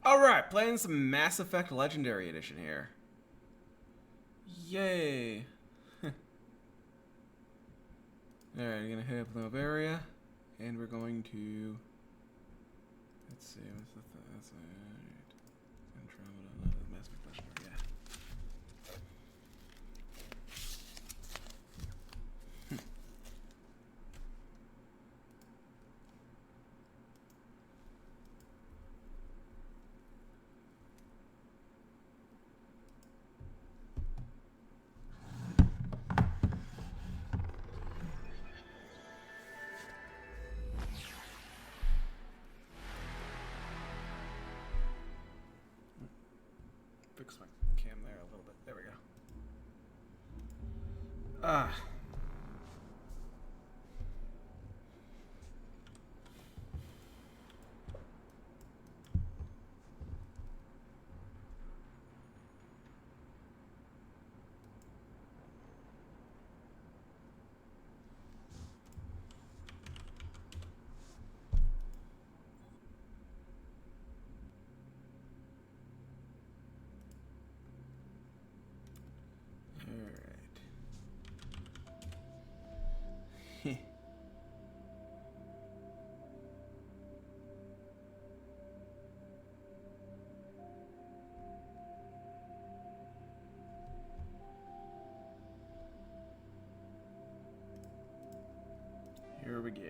Alright, playing some Mass Effect Legendary Edition here. Yay. Alright, I'm gonna hit up Noveria, and we're going to... Let's see, what's the that's right. Andromeda, Mass Effect Legendary, yeah. Fix my cam there a little bit. There we go. Ah. Alright. Here we go.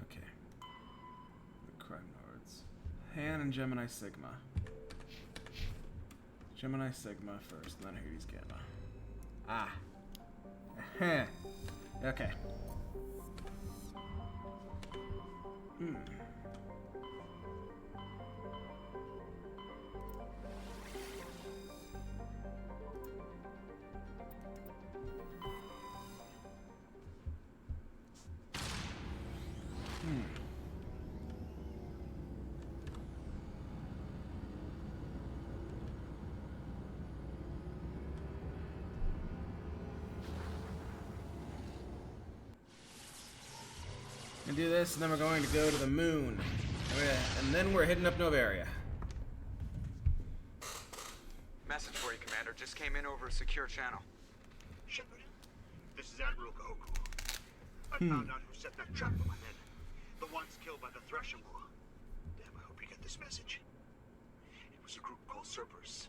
Okay. The crime lords. Han and Gemini Sigma. Gemini Sigma first, and then Hades Gamma. Ah. Okay. Gonna do this, and then we're going to go to the moon. And then we're hitting up Noveria. Message for you, Commander. Just came in over a secure channel. Shepard, this is Admiral Goku. I found out who set that trap for my men. The ones killed by the Thresher War. Damn, I hope you get this message. It was a group called Cerberus.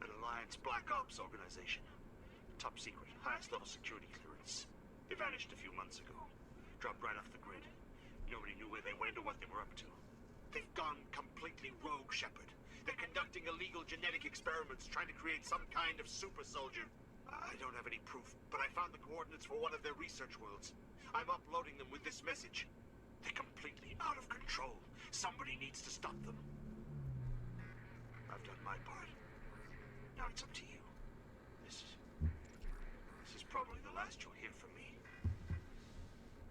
An Alliance Black Ops organization. Top secret, highest level security clearance. They vanished a few months ago. Dropped right off the grid. Nobody knew where they went or what they were up to. They've gone completely rogue, Shepard. They're conducting illegal genetic experiments, trying to create some kind of super soldier. I don't have any proof, but I found the coordinates for one of their research worlds. I'm uploading them with this message. They're completely out of control. Somebody needs to stop them. I've done my part. Now it's up to you. This is probably the last you'll hear from me.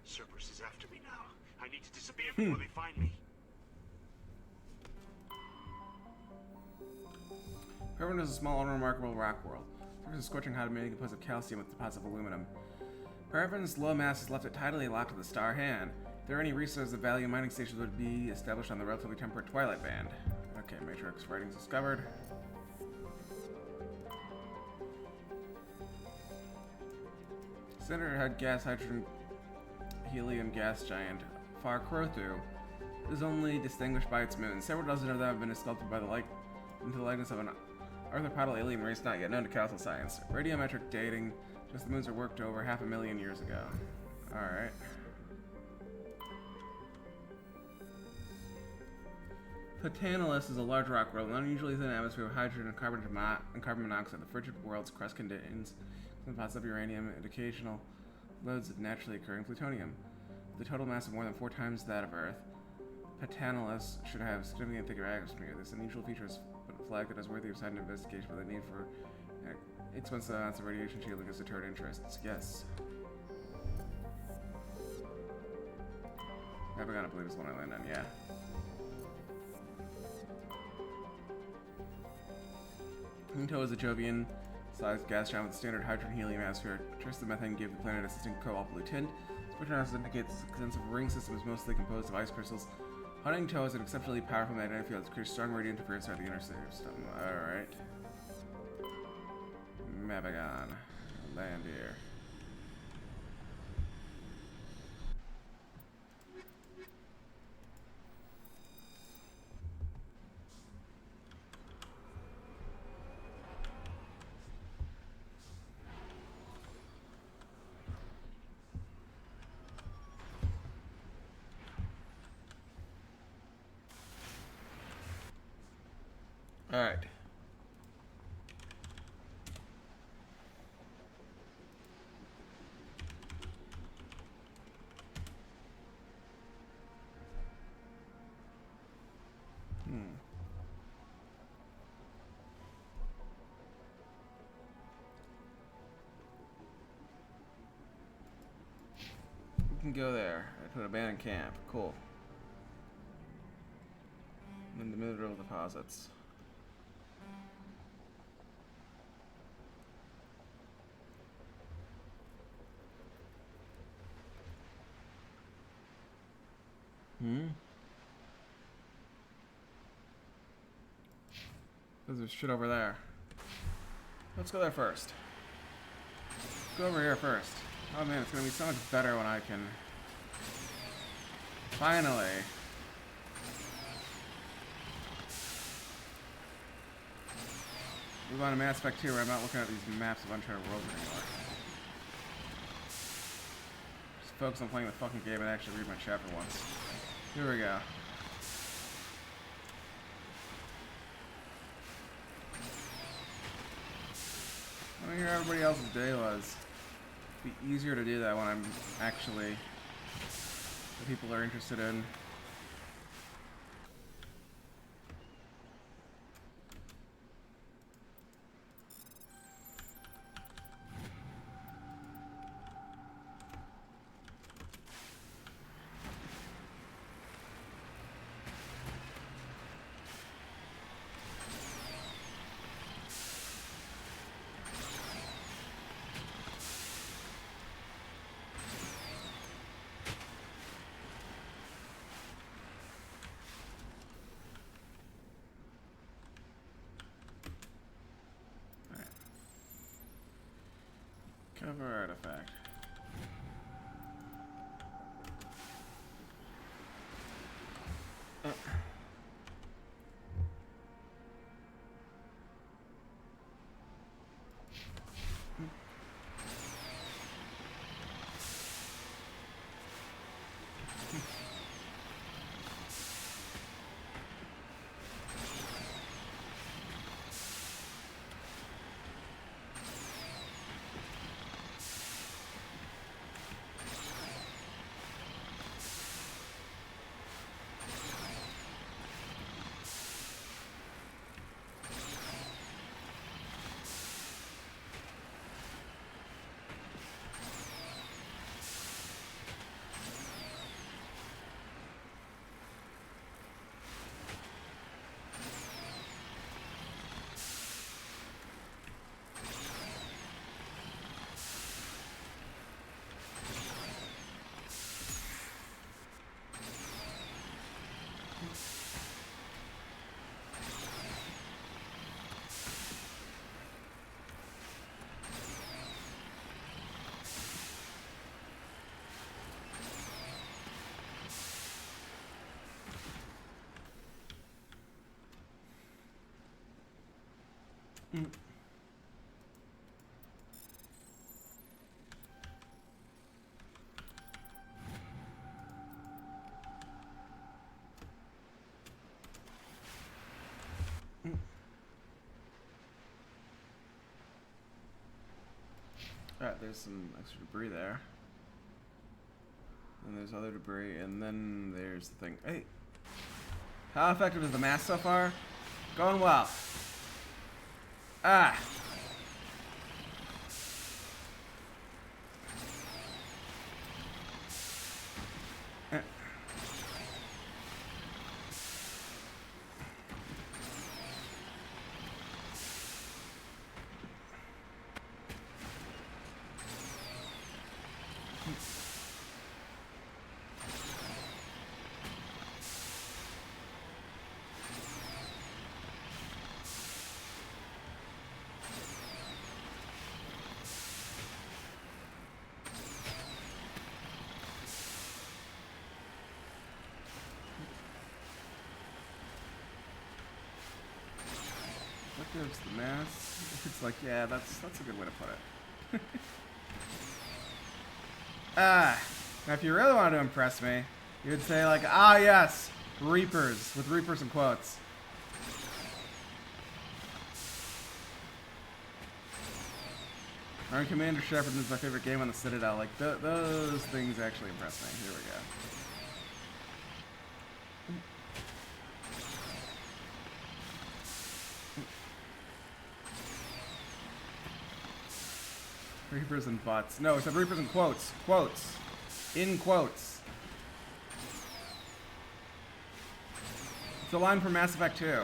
Cerberus is after me now. I need to disappear before they find me. Heaven is a small, unremarkable rock world. There is a scorching hot made composed of calcium with deposits of aluminum. Paraven's low mass has left it tidally locked to the star hand. If there are any resources of value, mining stations would be established on the relatively temperate Twilight Band. Okay, Matrix writings discovered. Senator had gas, hydrogen, helium gas giant Far Crothu is only distinguished by its moon. Several dozen of them have been sculpted by into the likeness of an arthropodal alien race not yet known to council science. Radiometric dating, just the moons were worked over 500,000 years ago. Alright. Platanolus is a large rock world with an unusually thin atmosphere of hydrogen and carbon monoxide. The frigid world's crust contains deposits of uranium and occasional loads of naturally occurring plutonium. With a total mass of more than 4 times that of Earth, Platanolus should have significant thicker atmosphere. This unusual feature is flagged as worthy of sudden investigation, but the need for expensive amounts of radiation shielding is deterred interests. Yes. Navigon, I believe, is the one I land on, yeah. Into is a Jovian-sized gas giant with standard hydrogen-helium atmosphere. Trace of methane gave the planet a distinct cobalt blue tint. Spectrum analysis indicates its extensive ring system is mostly composed of ice crystals. Hunting tow has an exceptionally powerful magnetic field that creates strong radio interference throughout the inner system. Alright. Navigon. Land here. Alright. We can go there to an abandoned camp. Cool. In the mineral deposits. There's shit over there. Let's go there first. Go over here first. Oh man, it's gonna be so much better when I can finally move on to Mass Effect 2 where I'm not looking at these maps of uncharted worlds anymore. Just focus on playing the fucking game and actually read my chapter once. Here we go. I want to hear how everybody else's day was. It'd be easier to do that when I'm actually the people are interested in. Cover artifact. Alright, there's some extra debris there. And there's other debris, and then there's the thing. Hey! How effective is the mask so far? Going well. Ah! What gives the mass? It's like, yeah, that's a good way to put it. Ah, now if you really wanted to impress me, you would say like, ah yes, Reapers, with Reapers in quotes. Iron Commander Shepard is my favorite game on the Citadel. Like, those things actually impress me. Here we go. Reapers and butts. No, it said Reapers in quotes. Quotes. In quotes. It's a line from Mass Effect 2.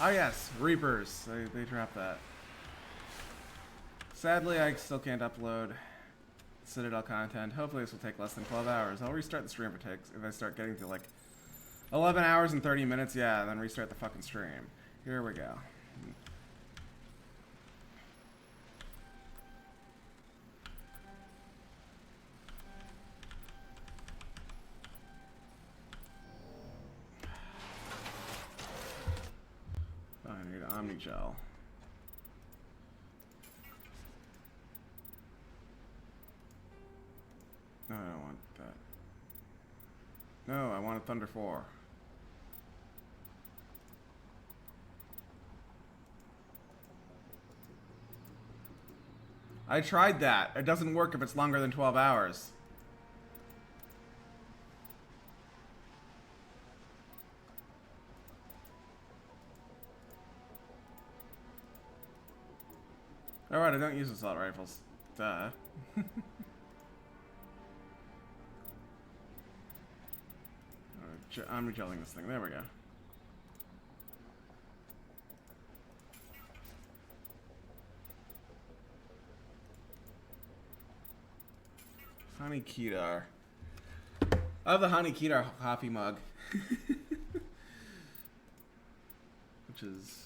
Oh yes, Reapers. They dropped that. Sadly, I still can't upload Citadel content. Hopefully this will take less than 12 hours. I'll restart the stream if I start getting to like 11 hours and 30 minutes, yeah, and then restart the fucking stream. Here we go. I need Omnigel. No, I don't want that. No, I want a Thunder 4. I tried that. It doesn't work if it's longer than 12 hours. Alright, I don't use assault rifles. Duh. I'm regelling this thing. There we go. Honey Kedar. I have the Honey Kedar coffee mug. Which is...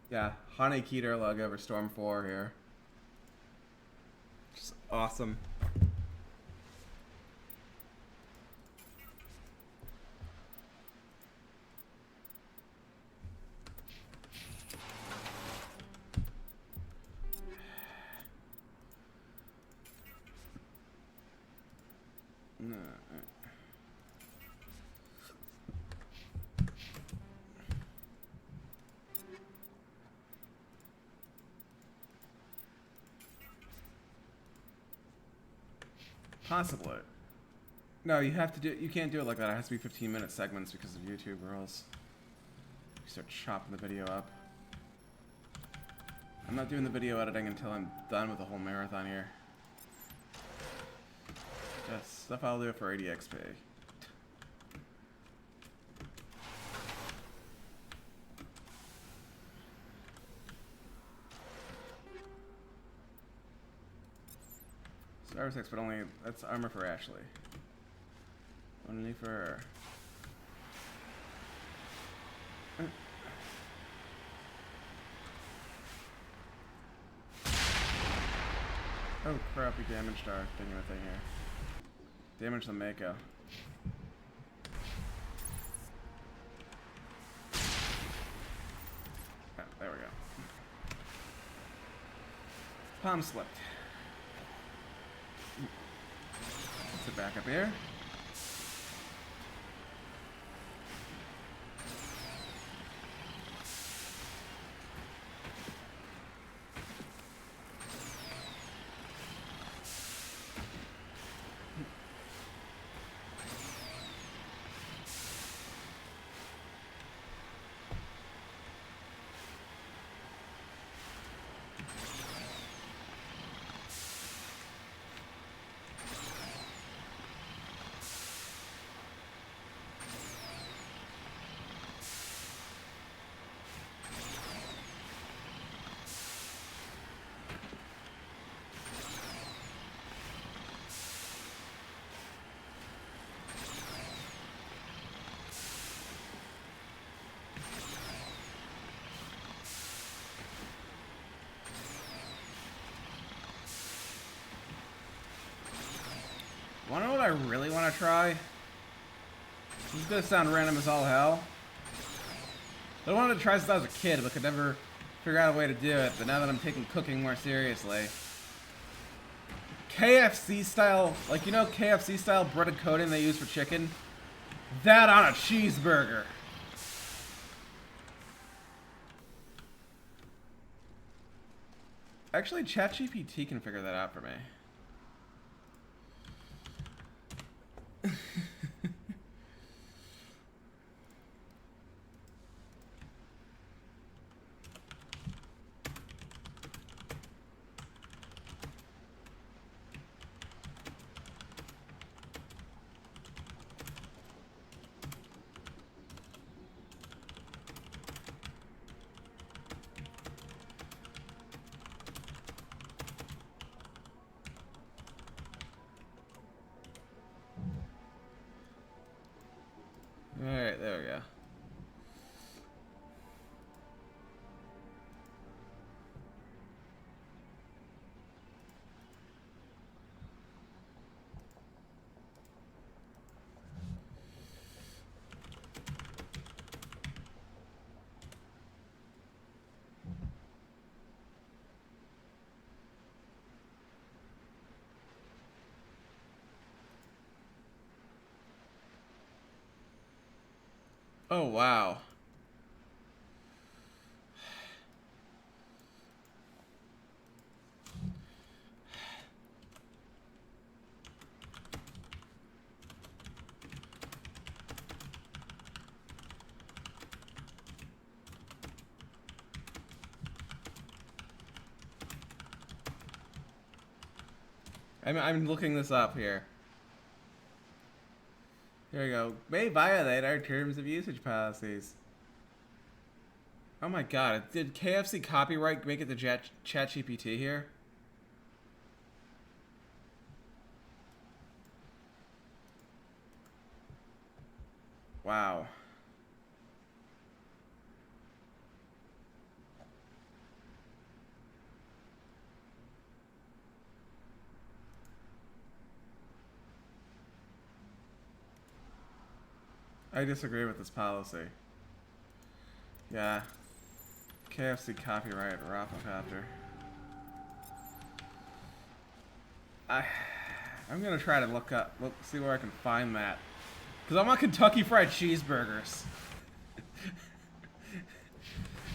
yeah, Honey Kedar logo over Storm 4 here. Just awesome. No. Possibly. No, you have to do. You can't do it like that. It has to be 15-minute segments because of YouTube rules. You start chopping the video up. I'm not doing the video editing until I'm done with the whole marathon here. Yes, stuff I'll do for 80 XP. Star 6, but only that's armor for Ashley. Only for her. Oh crap, we damaged our thing here. Damage the Mako. Oh, there we go. Palm slipped. Let's sit back up here. Wanna know what I really wanna try? This is gonna sound random as all hell. I wanted to try since I was a kid, but could never figure out a way to do it. But now that I'm taking cooking more seriously, KFC style, like you know KFC style breaded coating they use for chicken? That on a cheeseburger. Actually, ChatGPT can figure that out for me. Alright, there we go. Oh, wow. I'm looking this up here. Here we go. May violate our terms of usage policies. Oh my god, did KFC copyright make it to ChatGPT here? Wow. I disagree with this policy. Yeah. KFC copyright Rafflecopter. I'm gonna try to see where I can find that. Cause I want Kentucky Fried Cheeseburgers.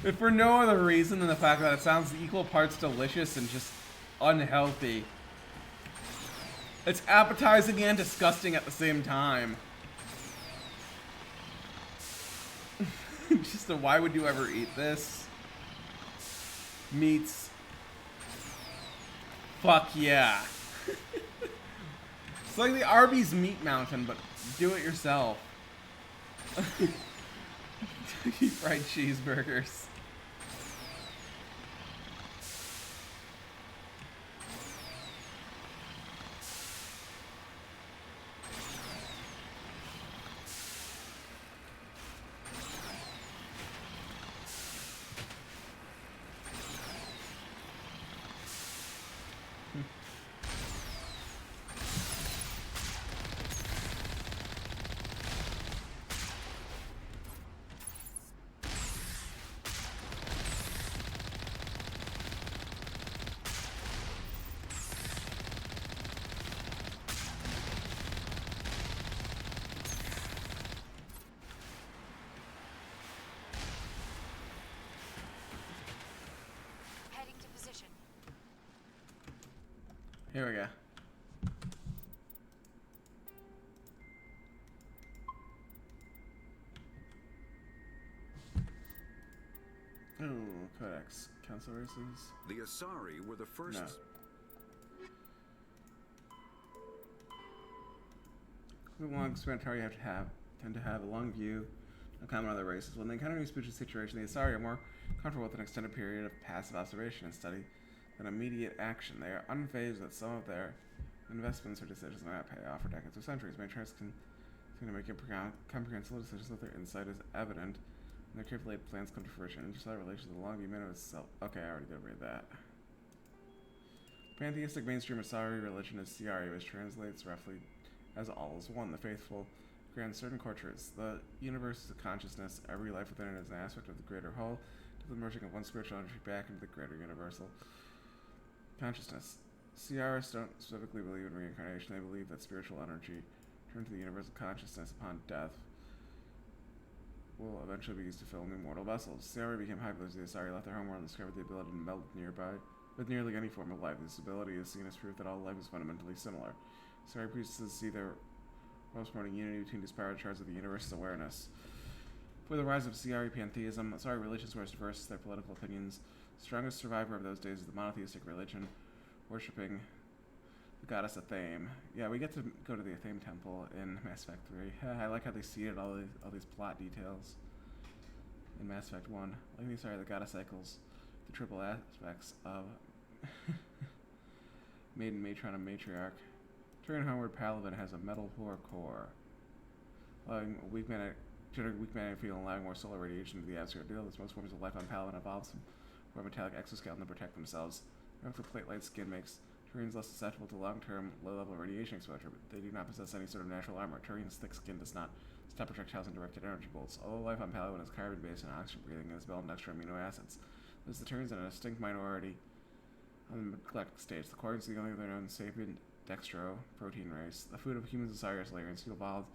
If for no other reason than the fact that it sounds equal parts delicious and just unhealthy. It's appetizing and disgusting at the same time. Just why would you ever eat this? Meats. Fuck yeah. It's like the Arby's Meat Mountain, but do it yourself. Kentucky Fried Cheeseburgers. Here we go. Oh, Codex. Council races. The Asari were the first... No. The long Spantari tend to have a long view of common other races. When they encounter a spooky situation, the Asari are more comfortable with an extended period of passive observation and study than immediate action. They are unfazed that some of their investments or decisions may not pay off for decades or centuries. Many trends continue to make comprehensive decisions that their insight is evident and their carefully laid plans come to fruition. Interstellar relations with the long view man of itself. Okay, I already did read that. Pantheistic mainstream Asari religion is Siari, which translates roughly as all is one. The faithful grant certain cultures. The universe is a consciousness. Every life within it is an aspect of the greater whole, to the merging of one spiritual energy back into the greater universal consciousness. Ciaris don't specifically believe in reincarnation. They believe that spiritual energy, turned to the universal consciousness upon death, will eventually be used to fill new mortal vessels. Ciari became high believers of the Asari, left their homeworld, and discovered the ability to meld nearby with nearly any form of life. This ability is seen as proof that all life is fundamentally similar. Ciari priestesses see their roles promoting unity between disparate shards of the universe's awareness. For the rise of Ciari pantheism, Asari religions were as diverse as their political opinions. The strongest survivor of those days is the monotheistic religion, worshipping the goddess Athame. Yeah, we get to go to the Athame temple in Mass Effect 3. I like how they seeded all these plot details in Mass Effect 1. Like these are the goddess cycles, the triple aspects of maiden, matron, and matriarch. Turning homeward, Palaven has a metal core, allowing weak mana field and allowing more solar radiation to the atmosphere. Deal with most forms of life on Palaven evolves for a metallic exoskeleton to protect themselves. Their plate-like skin makes Turians less susceptible to long-term, low-level radiation exposure, but they do not possess any sort of natural armor. Turian's thick skin does not stop projectiles and directed energy bolts. Although life on Palaven is carbon-based and oxygen-breathing, it is built on extra amino acids. Thus, the Turians are a distinct minority on the galactic stage. The Quarians are the only other known sapient dextro protein race. The food of humans and Cyrus layers evolved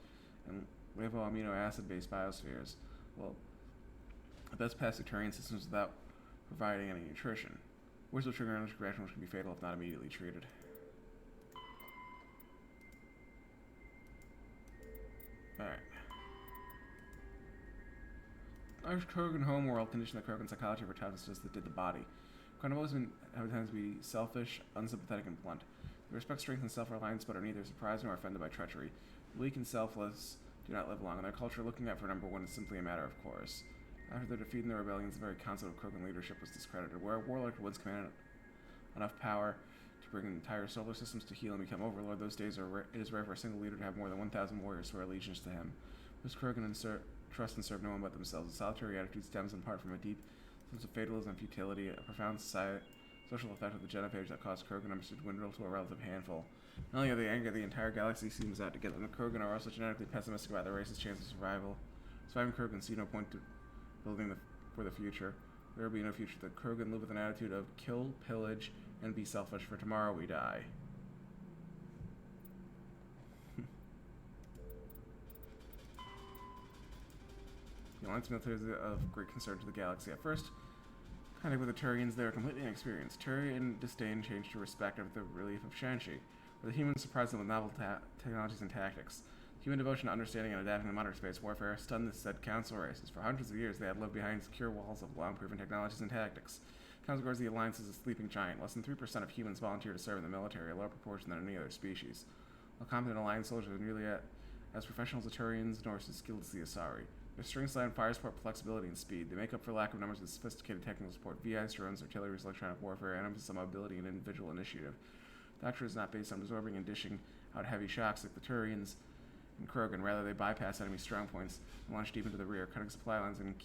and lipo-amino acid-based biospheres. Well, the best pass the Turian systems without providing any nutrition. Worse will trigger an allergic reaction which can be fatal if not immediately treated. Alright. Irish Krogan homeworld conditioned the Krogan psychology of toughness as that did the body. Carnivores have a tendency to be selfish, unsympathetic, and blunt. They respect strength and self-reliance, but are neither surprised nor offended by treachery. The weak and selfless do not live long. In their culture, looking out for number one is simply a matter of course. After their defeat in the rebellions, the very concept of Krogan leadership was discredited. Where a warlord once commanded enough power to bring entire solar systems to heel and become overlord, those days are it is rare for a single leader to have more than 1,000 warriors swear allegiance to him. Most Krogan trust and serve no one but themselves. A solitary attitude stems in part from a deep sense of fatalism and futility, a profound social effect of the genophage that caused Krogan numbers to dwindle to a relative handful. Not only are they angry, the entire galaxy seems out to get them. The Krogan are also genetically pessimistic about their race's chance of survival. Surviving Krogan see no point to building for the future. There will be no future. The Krogan live with an attitude of kill, pillage, and be selfish, for tomorrow we die. The Alliance military is of great concern to the galaxy. At first, kind of with the Turians, they were completely inexperienced. Turian disdain changed to respect after the relief of Shanxi, where the humans surprised them with novel technologies and tactics. Human devotion to understanding and adapting to modern space warfare stunned the said council races. For hundreds of years, they had lived behind secure walls of long-proven technologies and tactics. Council regards the Alliance as a sleeping giant. Less than 3% of humans volunteer to serve in the military, a lower proportion than any other species. While competent Alliance soldiers are nearly as professional as the Turians, nor as skilled as the Asari. Their strengths lie in fire support, flexibility, and speed. They make up for lack of numbers with sophisticated technical support, VIs, drones, artillery, electronic warfare, and emphasis on mobility and individual initiative. The doctrine is not based on absorbing and dishing out heavy shocks like the Turians and Krogan. Rather, they bypass enemy strong points and launch deep into the rear, cutting supply lines and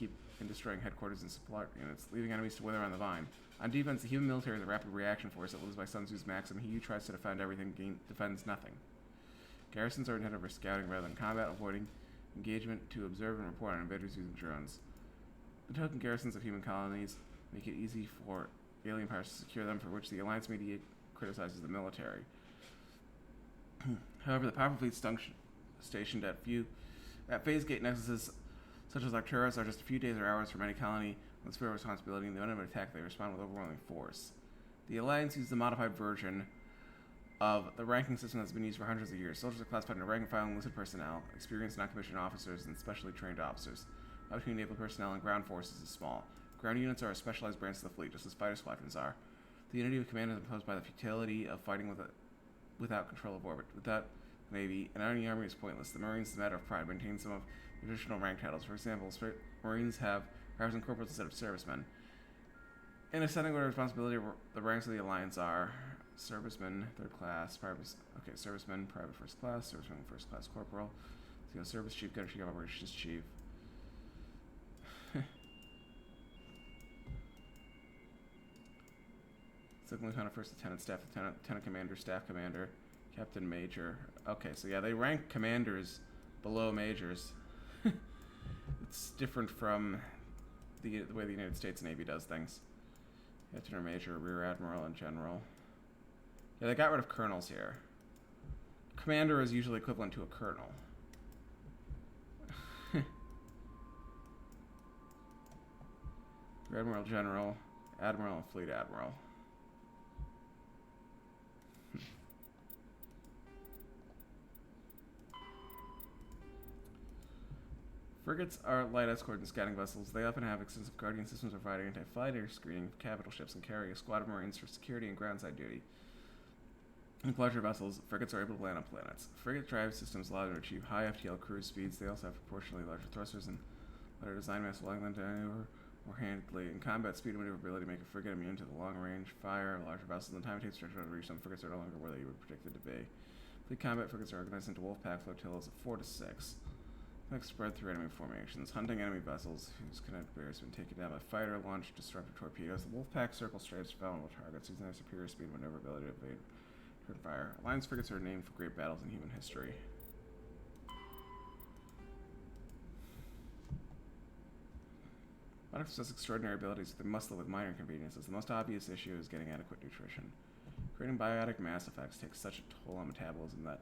destroying headquarters and supply units, leaving enemies to wither on the vine. On defense, the human military is a rapid reaction force that lives by Sun Tzu's maxim: he who tries to defend everything defends nothing. Garrisons are intended for scouting rather than combat, avoiding engagement to observe and report on invaders using drones. The token garrisons of human colonies make it easy for alien powers to secure them, for which the Alliance media criticizes the military. However, the powerful fleets stationed at phase gate nexuses such as Arcturus are just a few days or hours from any colony with sphere of responsibility. In the event of an attack, they respond with overwhelming force. The Alliance used the modified version of the ranking system that's been used for hundreds of years. Soldiers are classified into rank and file enlisted personnel, experienced non-commissioned officers, and specially trained officers. The between naval personnel and ground forces is small. Ground units are a specialized branch of the fleet, just as fighter squadrons are. The unity of command is imposed by the futility of fighting without control of orbit. Without Navy, and any army is pointless. The Marines is a matter of pride, maintain some of the traditional rank titles. For example, Marines have privates and corporals instead of servicemen. In ascending order of responsibility, the ranks of the Alliance are servicemen, third class, servicemen, private first class, servicemen, first class corporal, service chief, gunner chief, operations chief. Second lieutenant, first lieutenant, staff lieutenant, lieutenant commander, staff commander, Captain Major. Okay, so yeah, they rank commanders below majors. It's different from the way the United States Navy does things. Captain or Major, Rear Admiral, and General. Yeah, they got rid of colonels here. Commander is usually equivalent to a colonel. Rear Admiral, General, Admiral, and Fleet Admiral. Frigates are light escort and scouting vessels. They often have extensive guardian systems providing anti-flight air screening for capital ships and carry a squad of Marines for security and groundside duty. Like larger vessels, frigates are able to land on planets. Frigate drive systems allow them to achieve high FTL cruise speeds. They also have proportionally larger thrusters and lighter design mass, allowing them to maneuver more handily. In combat, speed and maneuverability make a frigate immune to the long-range fire of larger vessels. And the time it takes to reach some frigates are no longer where they were predicted to be. Fleet combat frigates are organized into wolf-pack flotillas of 4 to 6. Spread through enemy formations, hunting enemy vessels whose kinetic barrier has been taken down by fighter launched disruptor torpedoes. The Wolfpack circle strafes vulnerable targets, using their superior speed and maneuverability to evade return fire. Alliance frigates are named for great battles in human history. Biotics possess extraordinary abilities, but they must live with minor inconveniences. The most obvious issue is getting adequate nutrition. Creating biotic mass effects takes such a toll on metabolism that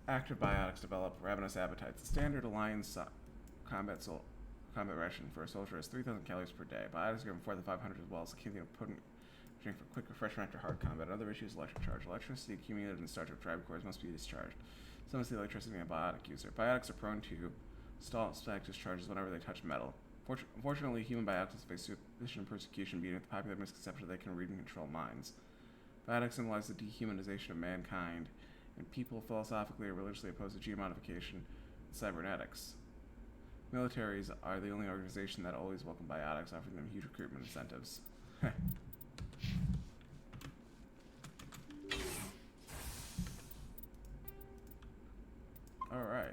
active biotics develop ravenous appetites. The standard Alliance combat ration for a soldier is 3,000 calories per day. Biotics are given 4,500 as well as a potent drink for quick refreshment after hard combat. Another issue is electric charge. Electricity accumulated in startup drive cores must be discharged. Some is the electricity in a biotic user. Biotics are prone to static discharges whenever they touch metal. Unfortunately, human biotics face sufficient persecution, being the popular misconception that they can read and control minds. Biotics symbolize the dehumanization of mankind, and people philosophically or religiously opposed to gene modification and cybernetics. Militaries are the only organization that always welcome biotics, offering them huge recruitment incentives. Alright.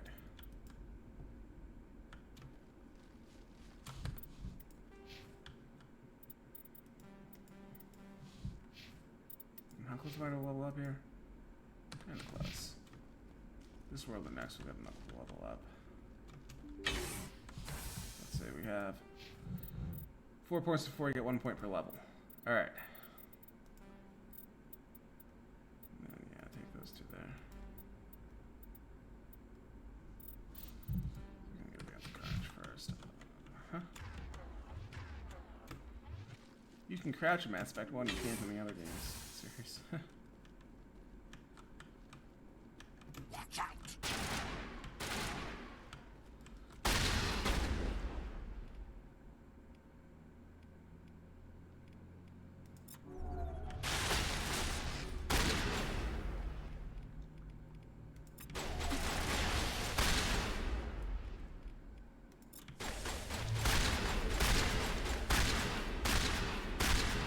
How close am I to level up here? Kind of close. This world and next, we got enough to level up. Let's see, we have 4 points before you get 1 point per level. Alright. Yeah, take those two there. We're gonna get the crouch first. You can crouch in Mass Effect 1, you can't in the other games. Serious. Watch out!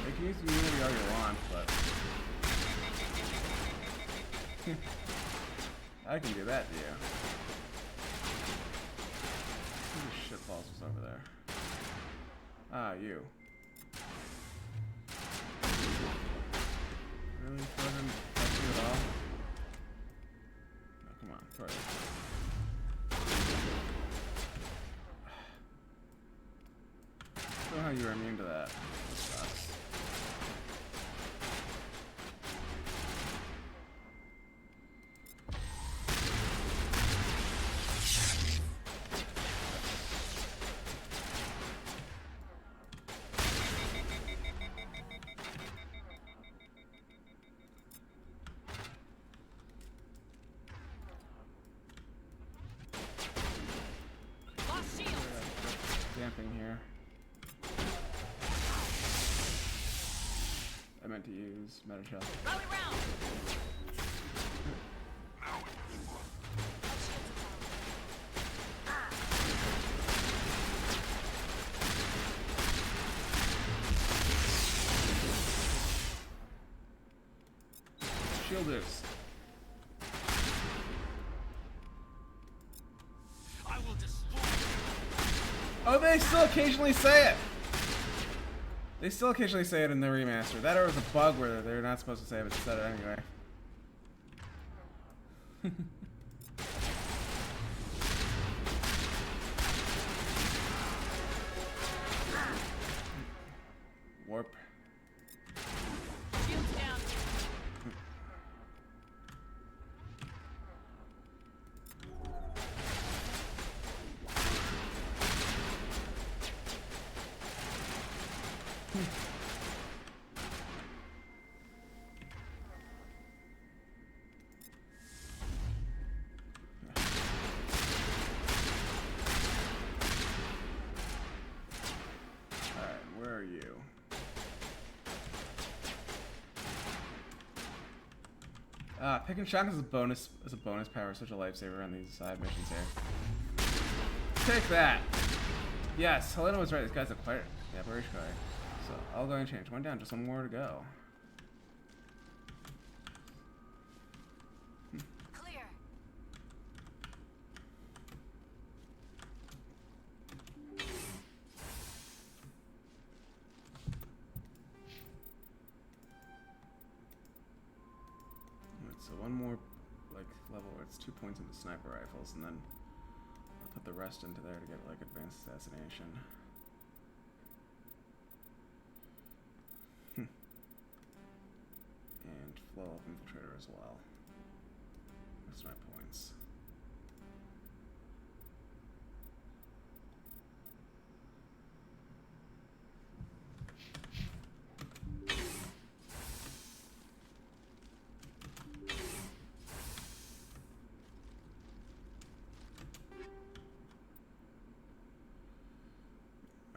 You can use immunity all you want, but I can do that to you. Who the shitballs was over there? Ah, you. Really? Throw him touch you at all? No, come on, throw it. I don't know how you were immune to that. This sucks. Damping here. I meant to use Meta Shell. Rally round! Shielders. I will destroy. Oh, they still occasionally say it! They still occasionally say it in the remaster. That or it was a bug where they're not supposed to say it, but said it anyway. Warp. Shields down. Alright, where are you? Picking shotguns is a bonus power, such a lifesaver on these side missions here. Take that! Yes, Helena was right, this guy's a quite average guy. So I'll go and change. One down, just one more to go. Clear. Alright, so one more like level where it's 2 points into sniper rifles, and then I'll put the rest into there to get like advanced assassination. And flow of infiltrator as well. That's my points.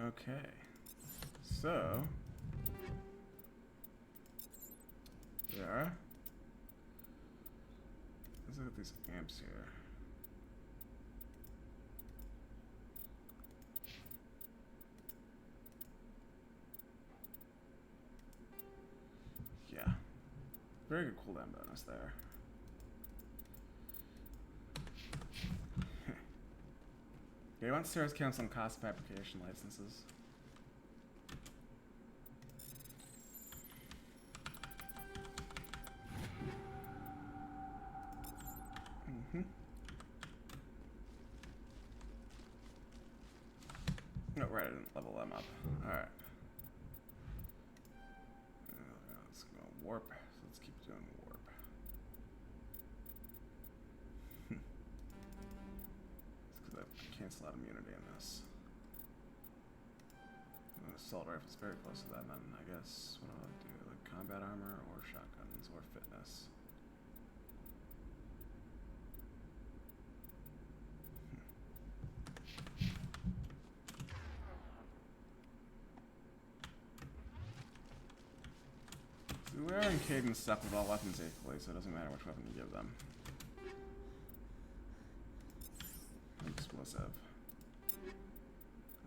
Okay, so there. Let's look at these amps here. Yeah, very good cooldown bonus there. Okay, once Sarah's counts on cost of application licenses. No, right, I didn't level them up. Alright. Let's go warp. So let's keep doing warp. It's because I cancel out immunity in this. Assault rifle's very close to that, then I guess what I'll do, like combat armor or shotguns or fitness. We're in Caden's stuff with all weapons equally, so it doesn't matter which weapon you give them. Explosive.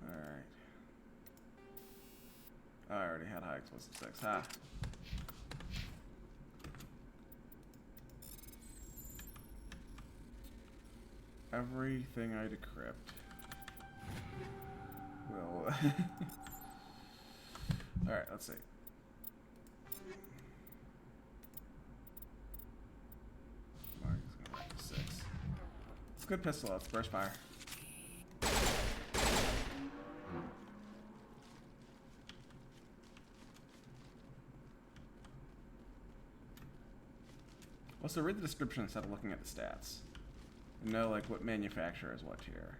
Alright. Oh, I already had high explosive 6. Ha! Everything I decrypt will... Alright, let's see. It's a good pistol, it's burst fire. Also, read the description instead of looking at the stats. And know, like, what manufacturer is what tier.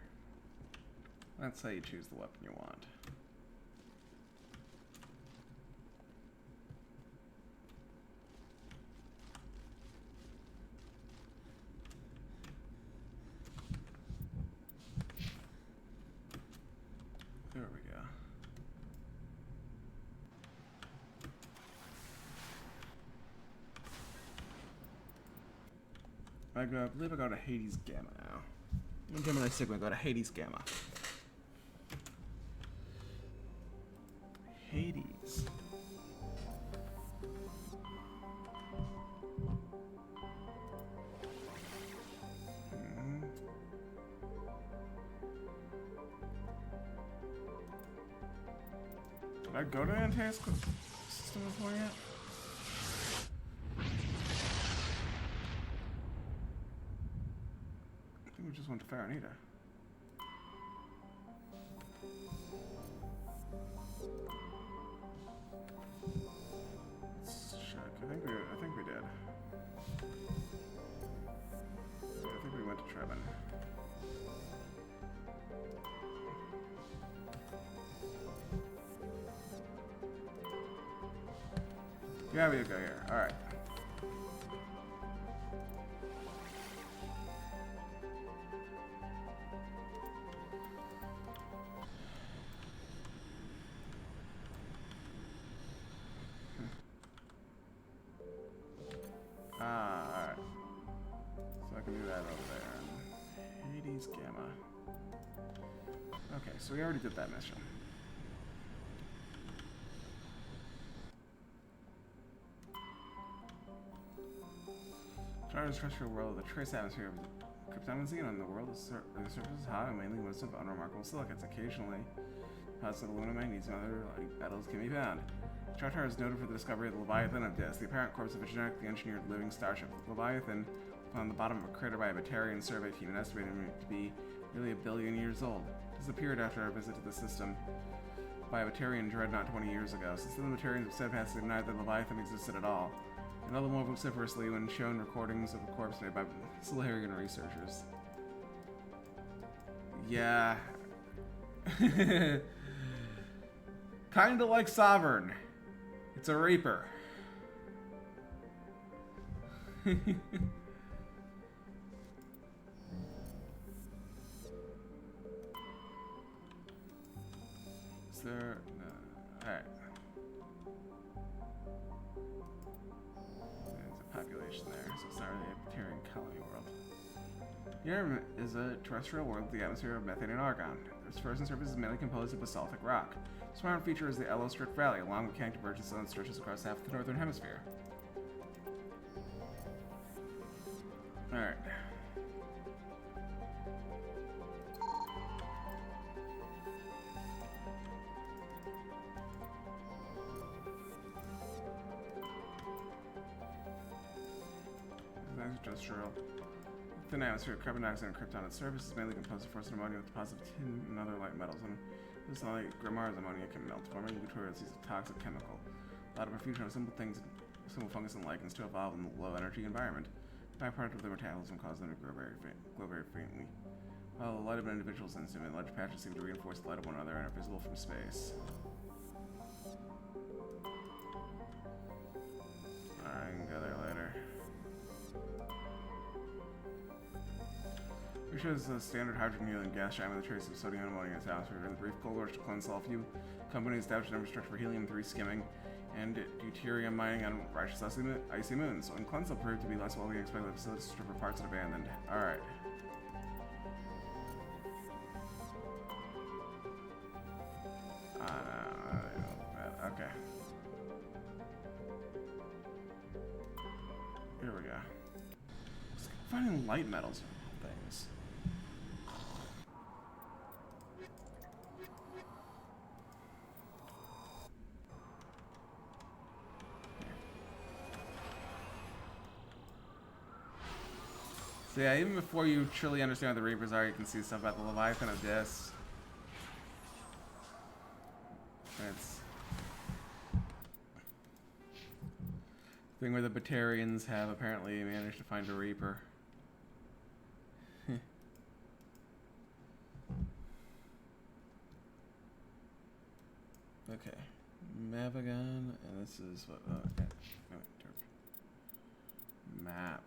That's how you choose the weapon you want. There we go. I believe I go to Hades Gamma now. I'm Gemini Sigma, go to Hades Gamma. Hades. Did I go to Antaeus system before yet? think we just went to Faranita. Let's check. I think we did. Yeah, I think we went to Trevin. Yeah, we did go here. All right. Alright. So I can do that over there. And Hades Gamma. Okay, so we already did that mission. Charter's terrestrial world, the trace atmosphere of the cryptomazine on the world is the surface is hot and mainly most of unremarkable silicates. Occasionally, deposits of aluminum, magnesium, and other metals can be found. Chartar is noted for the discovery of the Leviathan of Dis, the apparent corpse of a genetically engineered living starship. The Leviathan, found on the bottom of a crater by a Batarian survey team and estimated to be nearly 1 billion years old, disappeared after our visit to the system by a Batarian dreadnought 20 years ago. Since then, the Batarians have steadfastly denied that the Leviathan existed at all, and all the more vociferously when shown recordings of a corpse made by Solarian researchers. Yeah. Kinda like Sovereign. It's a Reaper. Is there... No. Alright. There's a population there, so it's not really a Batarian colony world. Here is a terrestrial world with the atmosphere of methane and argon. Its frozen surface is mainly composed of basaltic rock. Its prominent feature is the Ellostrit Valley, along with volcanic divergence that stretches across half the northern hemisphere. Alright. Industrial. Thin atmosphere of carbon dioxide and krypton. Its surface is mainly composed of frozen ammonia with deposits of tin and other light metals. And this light Grimar's ammonia can melt, forming Lutorial seas of toxic chemical. Allowed a profusion of simple things, simple fungus and lichens to evolve in the low energy environment. Byproduct of their metabolism caused them to glow very faintly. While the light of an individual's instant, large patches seem to reinforce the light of one another and are visible from space. I can go there later. Which is a standard hydrogen helium gas giant with a trace of sodium and ammonia in its atmosphere. In the brief gold rush to cleanse all, few companies established an infrastructure for helium-3 skimming and deuterium mining on righteous icy moons. So in Cleansel proved to be less well than expected, the facilities to strip parts and abandoned. Alright. Okay. Here we go. Finding light metals things. So yeah, even before you truly understand what the Reapers are, you can see stuff about the Leviathan of Dis. It's thing where the Batarians have apparently managed to find a Reaper. Okay, Mavigon, and this is what? Oh, okay. Map.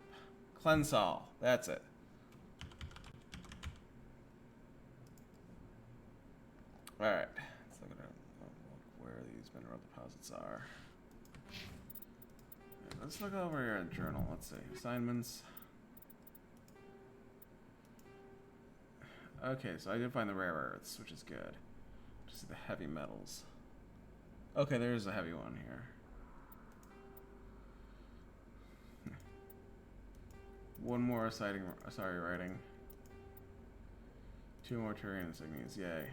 Cleansol. That's it. All right. Let's look at where these mineral deposits are. Yeah, let's look over here in journal. Let's see. Assignments. Okay, so I did find the rare earths, which is good. Just the heavy metals. Okay, there's a heavy one here. One more writing. 2 more Turian insignias, yay.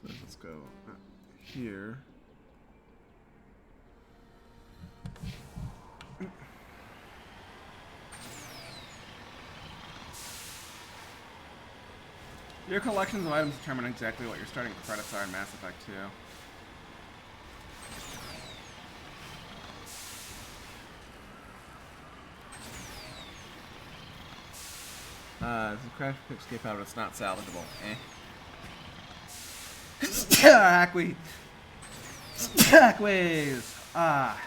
Let's go here. Your collections of items determine exactly what your starting credits are in Mass Effect 2. This is a crash escape out, it's not salvageable. Stackways! Stackways! Ah.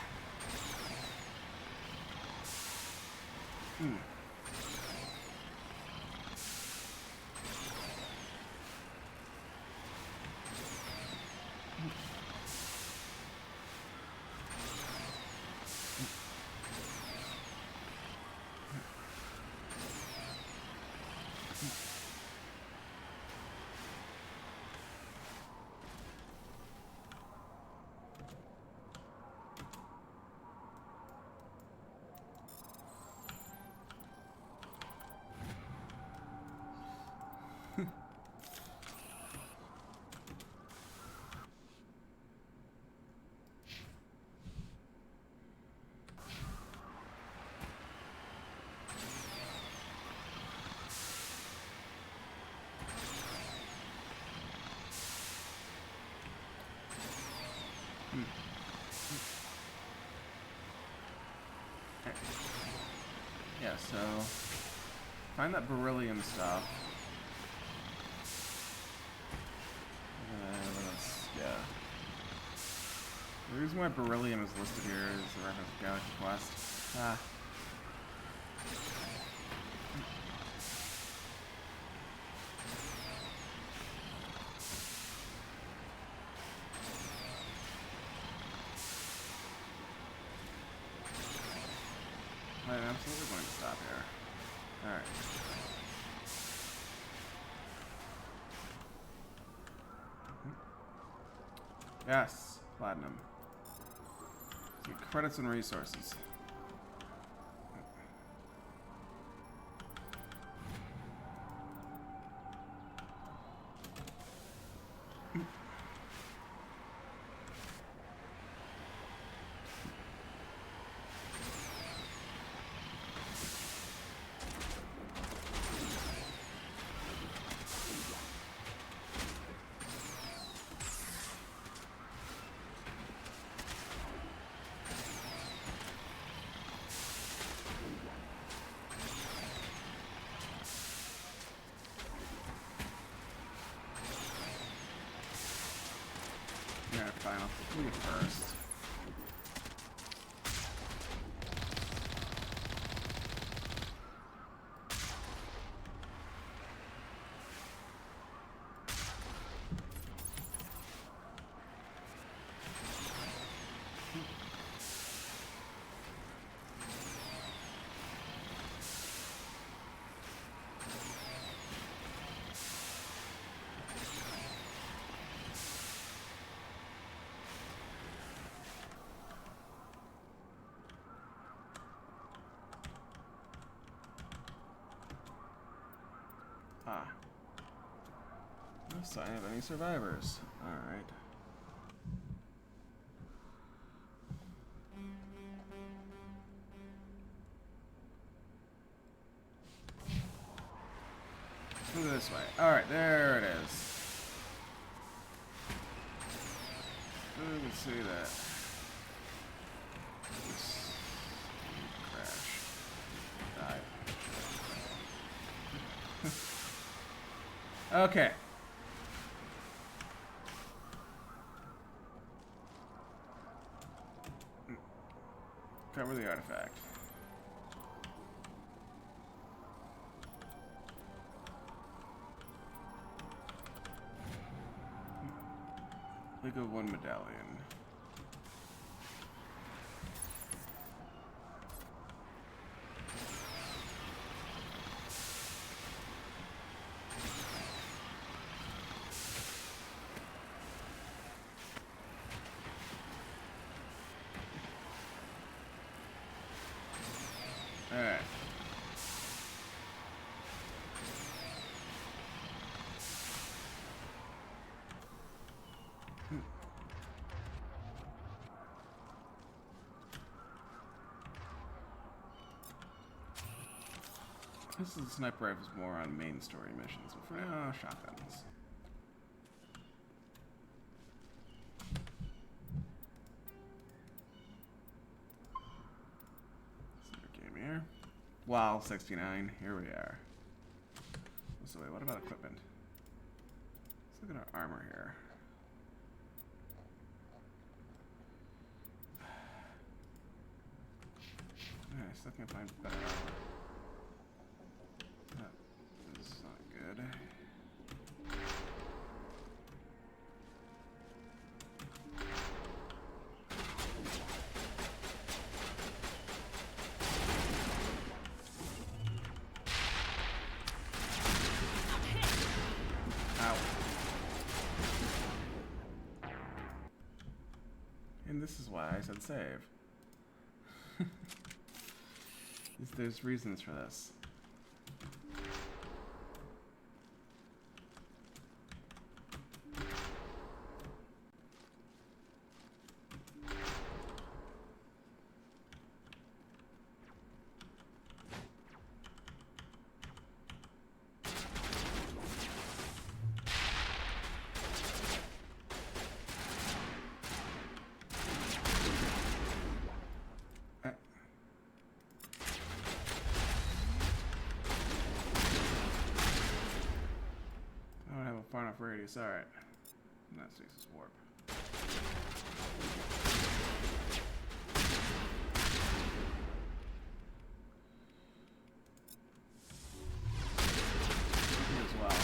Yeah, so find that beryllium stuff. Yeah. The reason why beryllium is listed here is the reference to Galaxy Quest. Ah. I'm absolutely going to stop here. Alright. Yes, platinum. See, credits and resources. Alright, fine. I'll do first. Ah. No sign of any survivors. Alright. Let's go this way. Alright, there it is. You can see that. This crash. Die. Okay. Cover the artifact. League of One medallion. Alright. Pistols and sniper rifles more on main story missions, but for now, shotguns. Game here. Wow, 69. Here we are. So wait, what about equipment? Let's look at our armor here. I still can't find better armor. That is not good. Ow. And this is why I said save. There's reasons for this. Far enough radius, alright. That stasis warp. Here as well.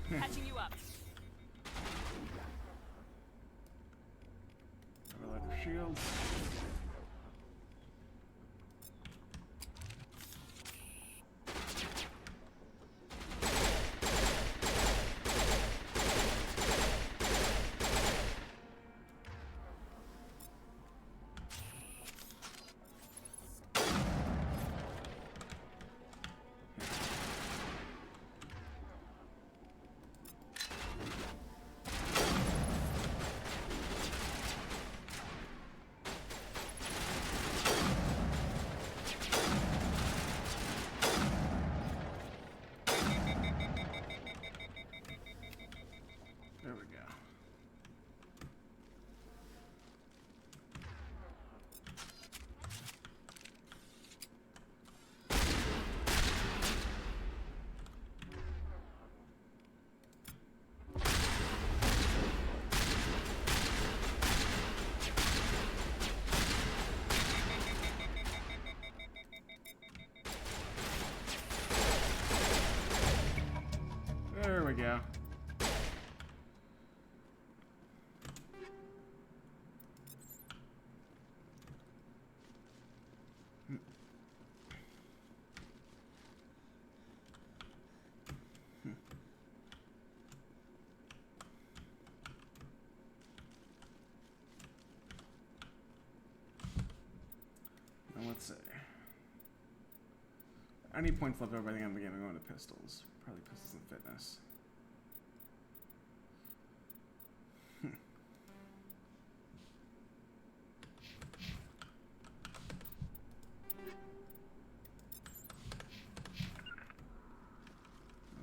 Patching you up. Overload of shields. There we go. There we go. Now let's see. I need points left over. I think I'm going to go into pistols. Probably pistols and fitness.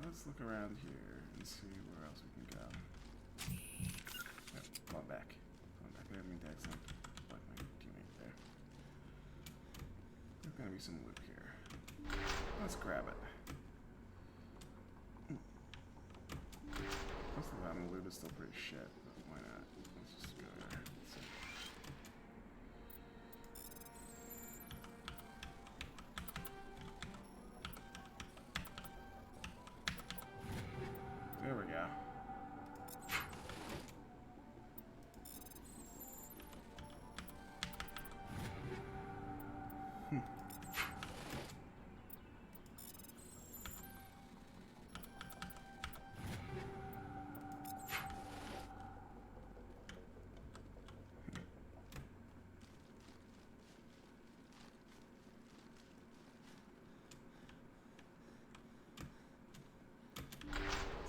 Let's look around here and see where else we can go. Yep, come on back. Come on back. I didn't mean to accidentally block my teammate there. There's gonna be some loot here. Let's grab it. Most of that loot is still pretty shit, but why not? Let's just go there. Let's see. There we go.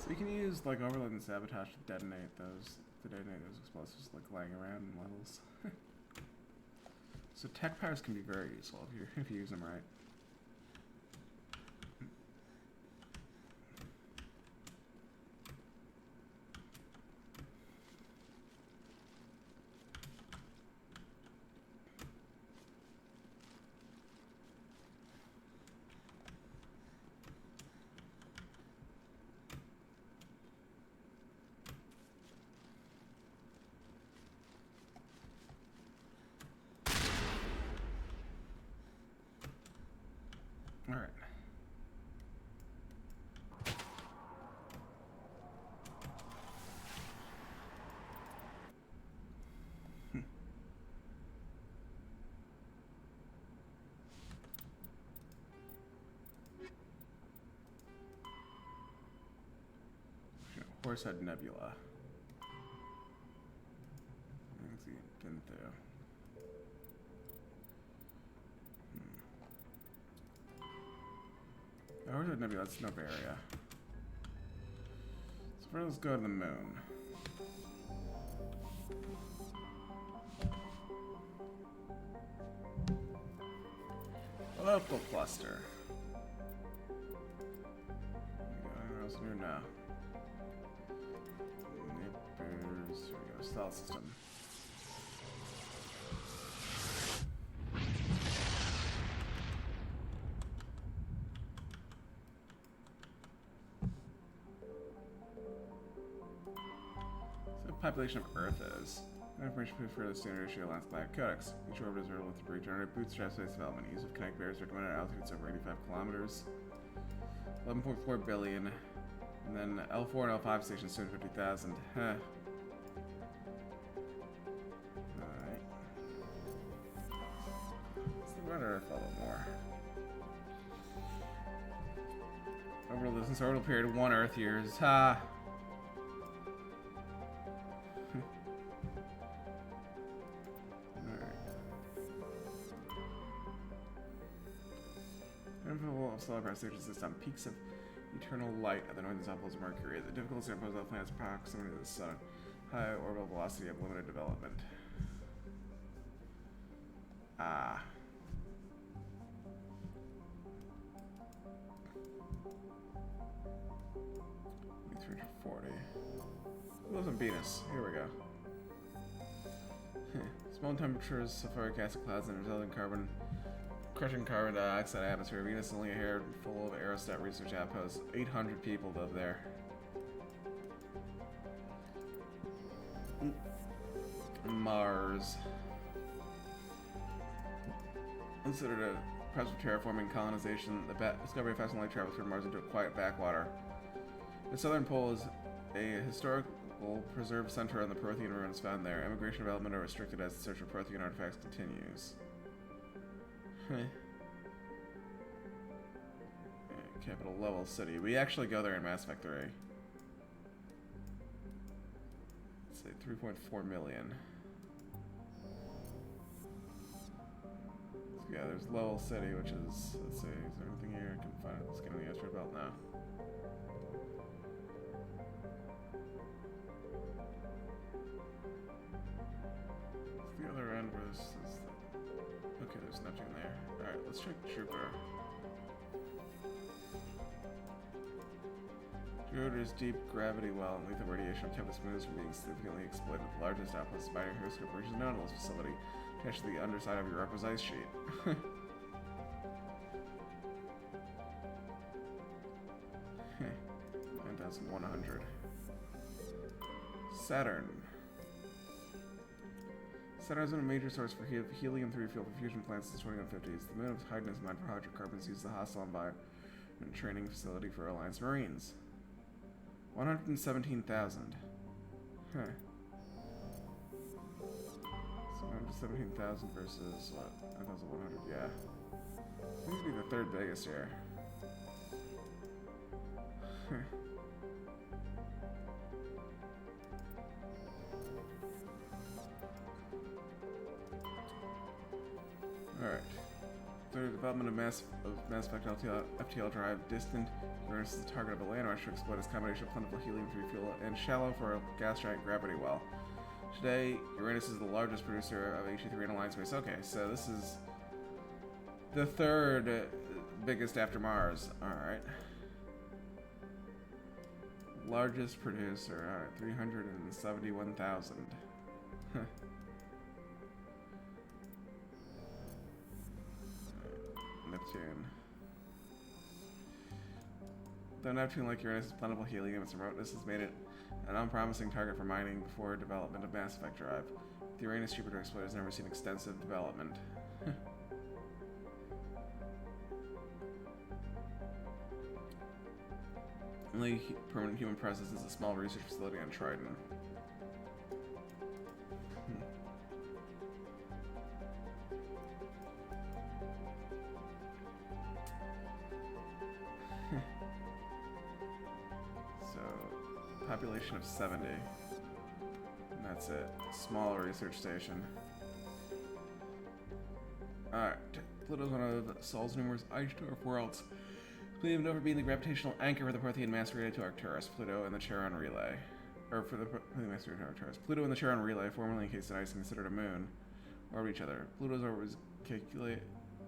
So you can use like overload and sabotage to detonate those explosives like lying around in levels. So tech powers can be very useful if you use them right. All right. Horsehead Nebula. Let's see, didn't there? Horsehead Nebula, that's Noveria. So first let's go to the moon. A local cluster. What else here now? Nippers, here we go, style system. So the population of Earth is. Information put for the standard issue Alliance Galactic Codex. Each orbit is orbital with regenerate bootstrap space development. Use of kinetic barriers recommended at altitudes over 85 kilometers. 11.4 billion. And then L4 and L5 stations, 250,000. Huh. Alright. Let's think about Earth a little more. Orbital distance, orbital period, 1 Earth years. Ha! Of solar power stations exist on peaks of eternal light at the northern south poles of Mercury. The difficulty imposed on the planet's proximity to the sun. High orbital velocity of limited development. Ah. $340. Who lives on Venus? Here we go. Small temperatures, sulfuric acid clouds, and resulting carbon. Crushing carbon dioxide atmosphere. Venus is only a hair full of aerostat research outposts. 800 people live there. Mars. Considered a press for terraforming colonization. The discovery of fast light travels from Mars into a quiet backwater. The southern pole is a historical preserved center on the Prothean ruins found there. Immigration and development are restricted as the search for Prothean artifacts continues. Capital level city. We actually go there in Mass Effect 3. Let's say 3.4 million. So yeah, there's level city, which is, let's see, is there anything here I can find? Let's get on the asteroid belt now. It's the other end where this is. Okay, there's nothing there. Alright, let's check Jupiter. Jupiter's deep gravity well and lethal radiation have kept its moons from being significantly exploited. The largest outpost is Spider Hero Corporation's Nautilus facility, attached to the underside of Europa's ice sheet. 9,100. Saturn. Saturn has been a major source for helium-3 fuel for fusion plants since the 2150s. The moon of hiding is mined for hydrocarbons, uses the hostile environment training facility for Alliance Marines. 117,000. Huh. So 117,000 versus what? 9,100. Yeah. Seems to be the third biggest here. Huh. Alright. Third development of Mass Effect FTL drive, distant Uranus is the target of a land rush to exploit its combination of plentiful helium for fuel and shallow for a gas giant gravity well. Today, Uranus is the largest producer of HE3 in Alliance space. Okay, so this is the third biggest after Mars. Alright. Largest producer. Alright, 371,000. Neptune. Though Neptune, like Uranus, is plentiful helium, its remoteness has made it an unpromising target for mining before development of Mass Effect drive. The Uranus-Jupiter explorer has never seen extensive development. Only permanent human presence is a small research facility on Triton. So, population of 70. And that's it. Small research station. Alright. Pluto's one of Sol's numerous ice dwarf worlds. Believed known for being the gravitational anchor for the Prothean mass relay to Arcturus, Pluto, and the Charon relay. Or for the Prothean mass relay to Arcturus. Pluto and the Charon relay, formerly encased in ice and considered a moon, orbit each other. Pluto's orbit was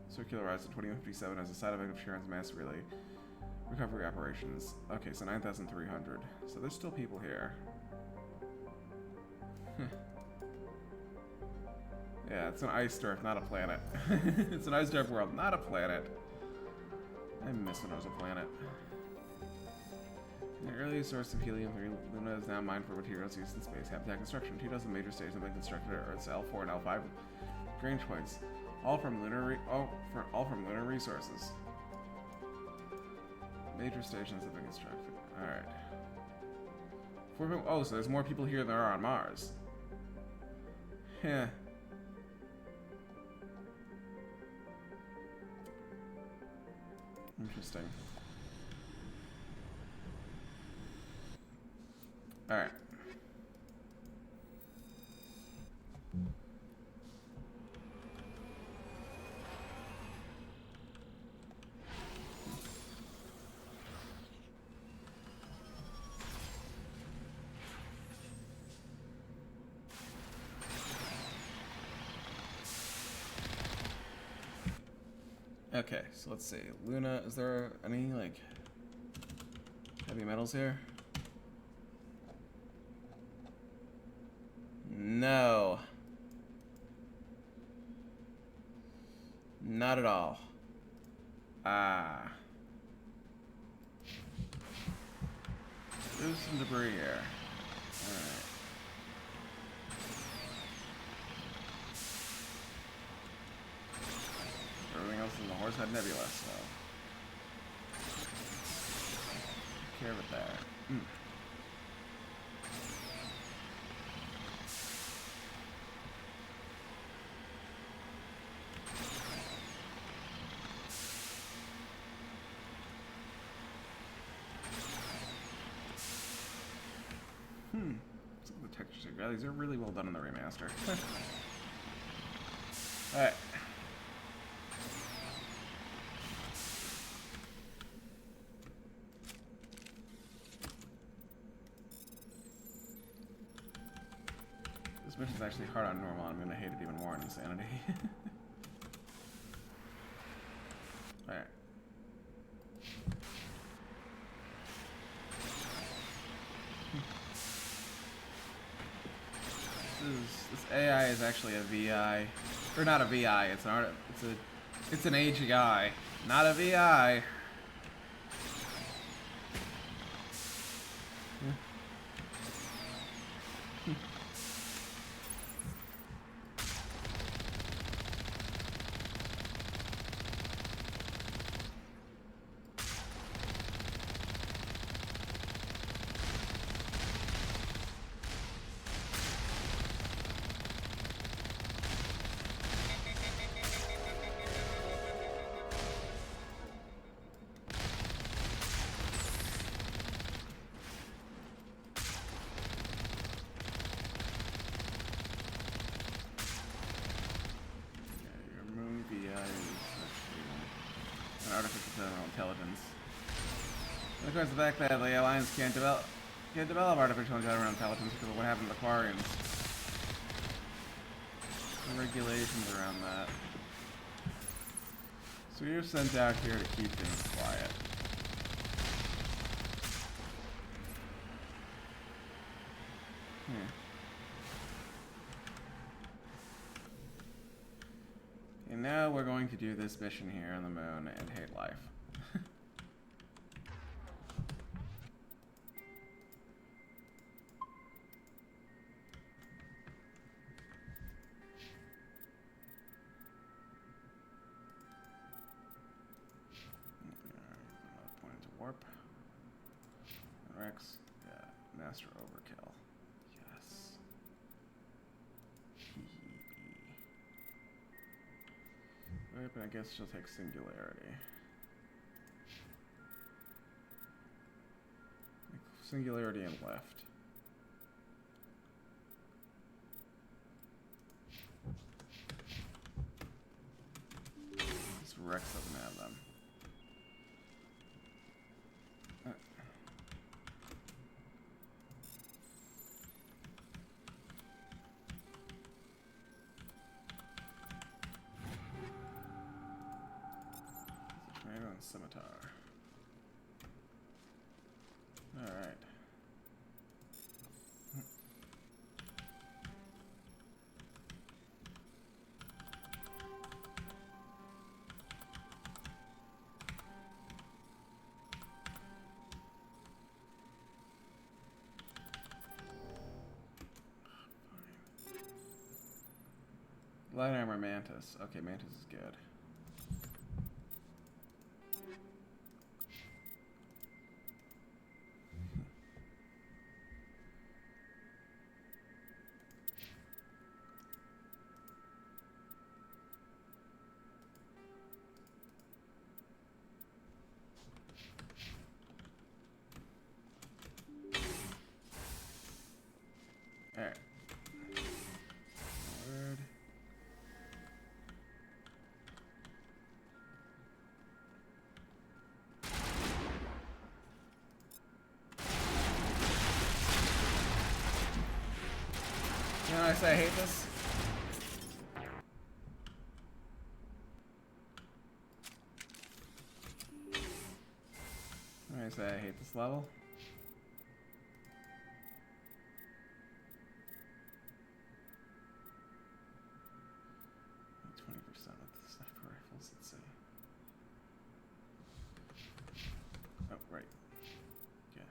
circularized in 2057 as a side effect of Charon's mass relay recovery operations. Okay, so 9,300. So there's still people here. Yeah, it's an ice dwarf, not a planet. It's an ice dwarf world, not a planet. I miss when I was a planet. The earliest source of helium-3, Luna is now mined for materials used in space habitat construction. 2 dozen major stations have been constructed at Earth's L4 and L5 range points, all from lunar resources. Major stations have been constructed. All right. Oh, so there's more people here than there are on Mars. Heh. Interesting. Alright. Okay, so let's see. Luna, is there any, like, heavy metals here? No. Not at all. Ah. There's some debris here. Alright. Everything else in the Horsehead Nebula, so take care of it there. Some of the textures here, these are really well done in the remaster. Alright. This mission's actually hard on normal. I'm gonna hate it even more on insanity. Alright. This AI is actually a VI, or not a VI. It's an AGI, not a VI. intelligence. And of course, the fact that the Alliance can't develop artificial intelligence because of what happened to the Quarians. The regulations around that. So you're sent out here to keep things quiet. And now we're going to do this mission here on the moon and hate life. Point into warp. Rex, yeah, master overkill. Yes. Right, but I guess she'll take singularity. Singularity and left. This Rex doesn't have them. Tornado and scimitar. Alright. Light armor mantis. Okay, mantis is good. Alright. Word. You know what I say I hate this? I say I hate this level. 20% of the sniper rifles, let's see. Oh, right. Yeah.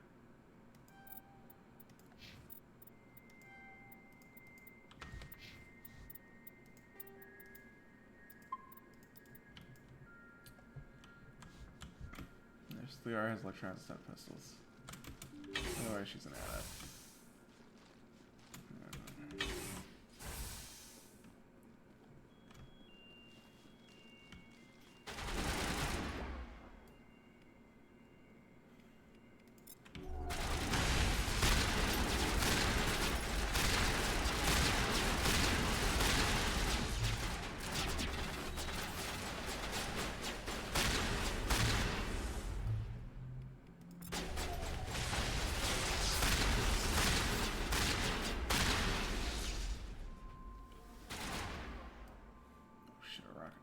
There's Liara has electronic stun pistols. Otherwise, she's an adept.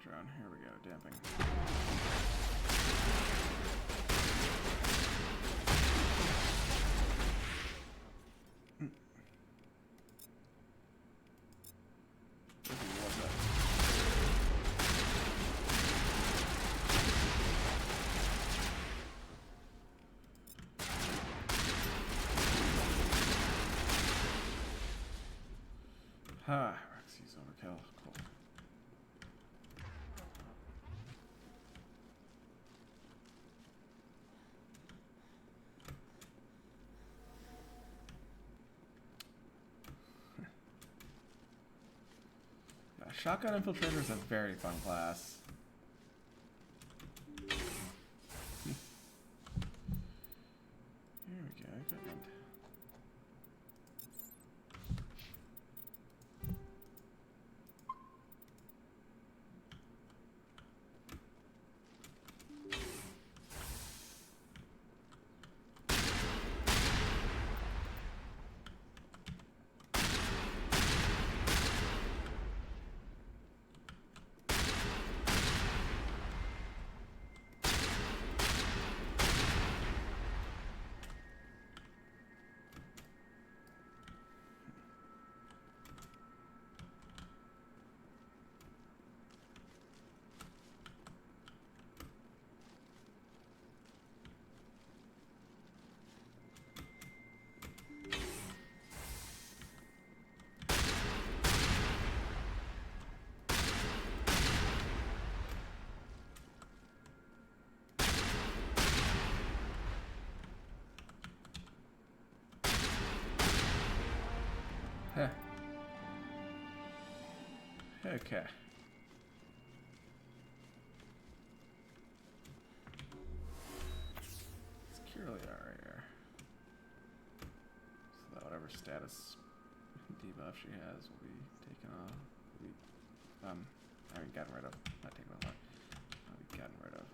Drone. Here we go, damping. Ha, Rexy's overkill. Cool. Shotgun Infiltrator is a very fun class. Here we go, equipment. Heh. Okay. Securely right here. So that whatever status debuff she has will be taken off. Will be, I mean, gotten rid of. Not taken off. Will be gotten rid of.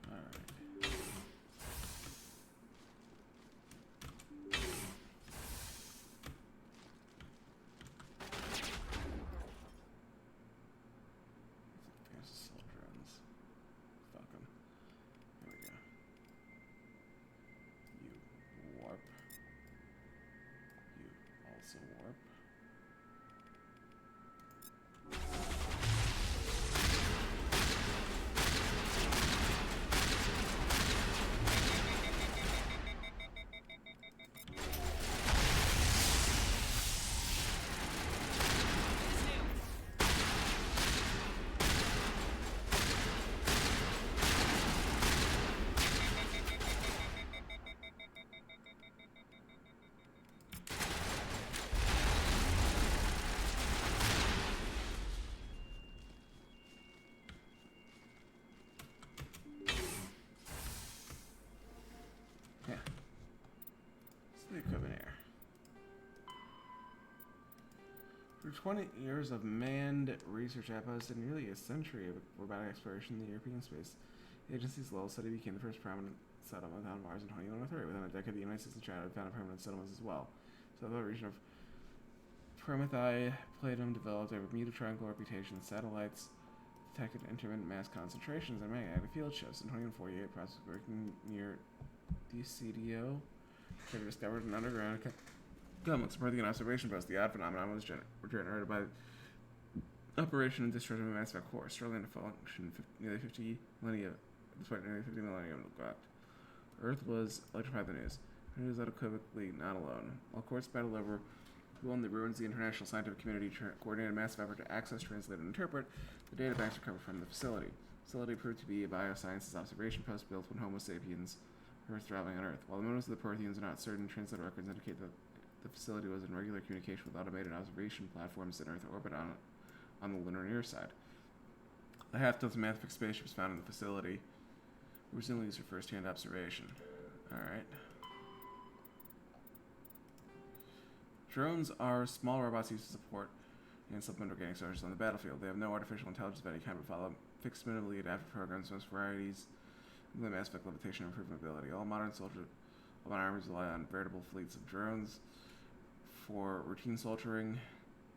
Alright. There's assault drones. Fuck them. Here we go. You warp. You also warp. Yeah. It's the equipment here. For 20 years of manned research outposts and nearly a century of robotic exploration in the European space, the agency's Lowell study became the first permanent settlement on Mars in 2103. Within a decade, the United States and China found permanent settlements as well. So the region of Promethae Platinum developed a Bermuda Triangle reputation. Satellites detected intermittent mass concentrations and magnetic field shifts. In 2048, process working near DCDO discovered an underground government Promethean observation post. The odd phenomenon was generated by operation and discharge of a massive core, struggling to function nearly 50 millennia, despite nearly 50 millennia of neglect. Earth was electrified the news. It was unequivocally not alone. While courts battled over who owned the ruins, the international scientific community coordinated a massive effort to access, translate, and interpret the data banks recovered from the facility. The facility proved to be a biosciences observation post built when Homo sapiens were thriving on Earth. While the motives of the Protheans are not certain, translated records indicate that the facility was in regular communication with automated observation platforms in Earth orbit on the lunar near side. The half-dozen Mathic spaceships found in the facility were presumably used for first-hand observation. Alright. Drones are small robots used to support and supplement organic soldiers on the battlefield. They have no artificial intelligence of any kind, but follow fixed, minimally adapted programs. Most varieties include aspect levitation and improved mobility. All modern armies rely on veritable fleets of drones for routine soldiering.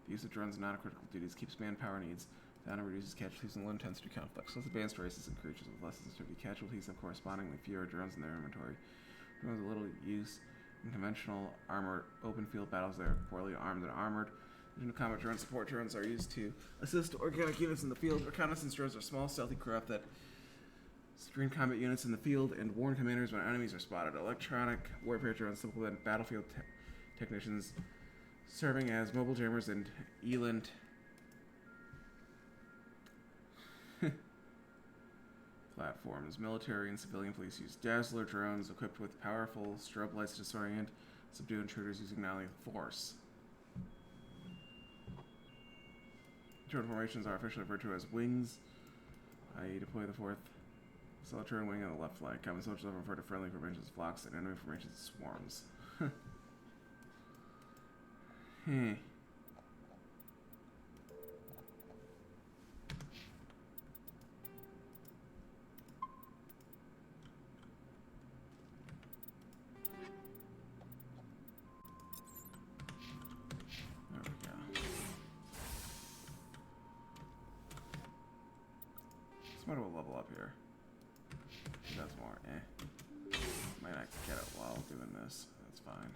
The use of drones in non-critical duties keeps manpower needs down and reduces casualties in low-intensity conflicts. With advanced races and creatures with less sensitivity, casualties have correspondingly fewer drones in their inventory. Drones with little use in conventional armored open field battles. They are poorly armed and armored. Combat drone support drones are used to assist organic units in the field. Reconnaissance drones are small, stealthy craft that Screen combat units in the field and warn commanders when enemies are spotted. Electronic warfare drones supplement battlefield technicians, serving as mobile jammers and ELINT platforms. Military and civilian police use Dazzler drones equipped with powerful strobe lights to disorient, subdue intruders using not only force. Drone formations are officially referred to as wings, i.e. deploy the fourth solitary wing on the left flank. Common soldiers often refer to friendly formations as flocks and enemy formations as swarms. There we go. Somebody will level up here. That's more, Might not get it while doing this. That's fine.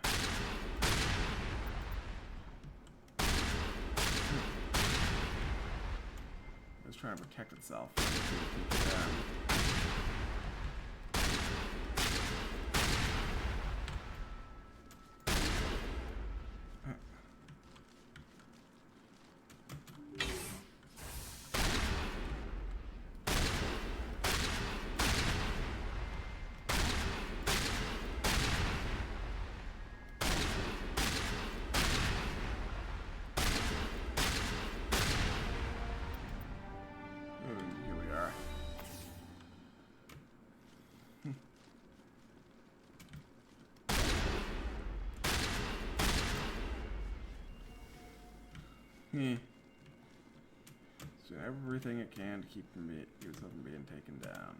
It's trying to protect itself. Here we are. So everything it can to keep yourself from being taken down.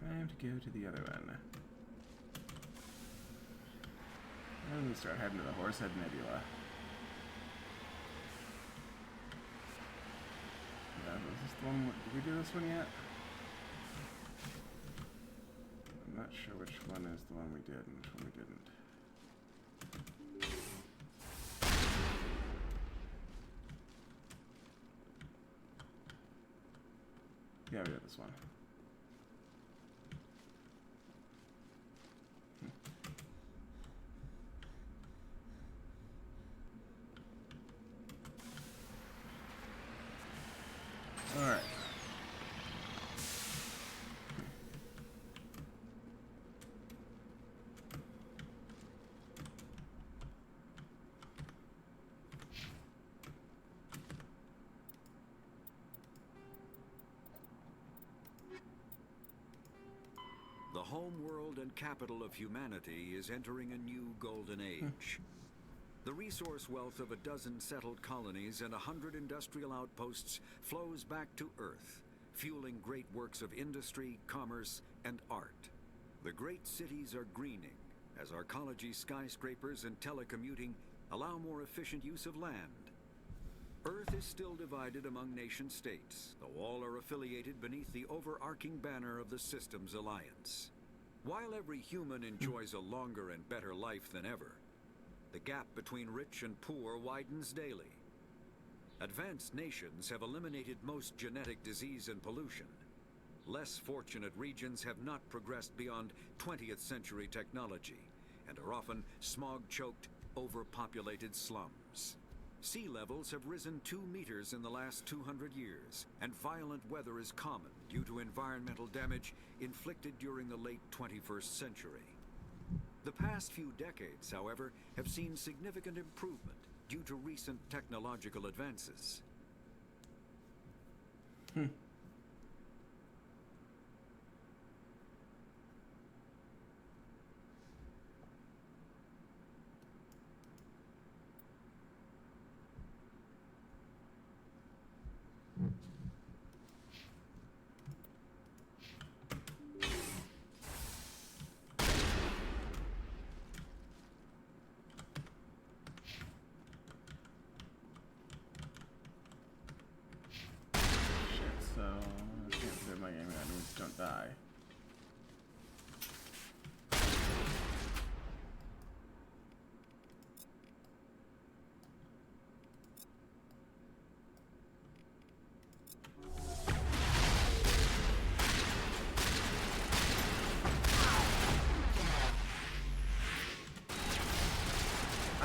Time to go to the other one. And we start heading to the Horsehead Nebula. Is this the one? Did we do this one yet? I'm not sure which one is the one we did and which one we didn't. Yeah, we did this one. Alright. The home world and capital of humanity is entering a new golden age. The resource wealth of a dozen settled colonies and 100 industrial outposts flows back to Earth, fueling great works of industry, commerce, and art. The great cities are greening, as arcology skyscrapers and telecommuting allow more efficient use of land. Earth is still divided among nation-states, though all are affiliated beneath the overarching banner of the Systems Alliance. While every human enjoys a longer and better life than ever, the gap between rich and poor widens daily. Advanced nations have eliminated most genetic disease and pollution. Less fortunate regions have not progressed beyond 20th century technology and are often smog-choked, overpopulated slums. Sea levels have risen 2 meters in the last 200 years, and violent weather is common due to environmental damage inflicted during the late 21st century. The past few decades, however, have seen significant improvement due to recent technological advances. So just don't die.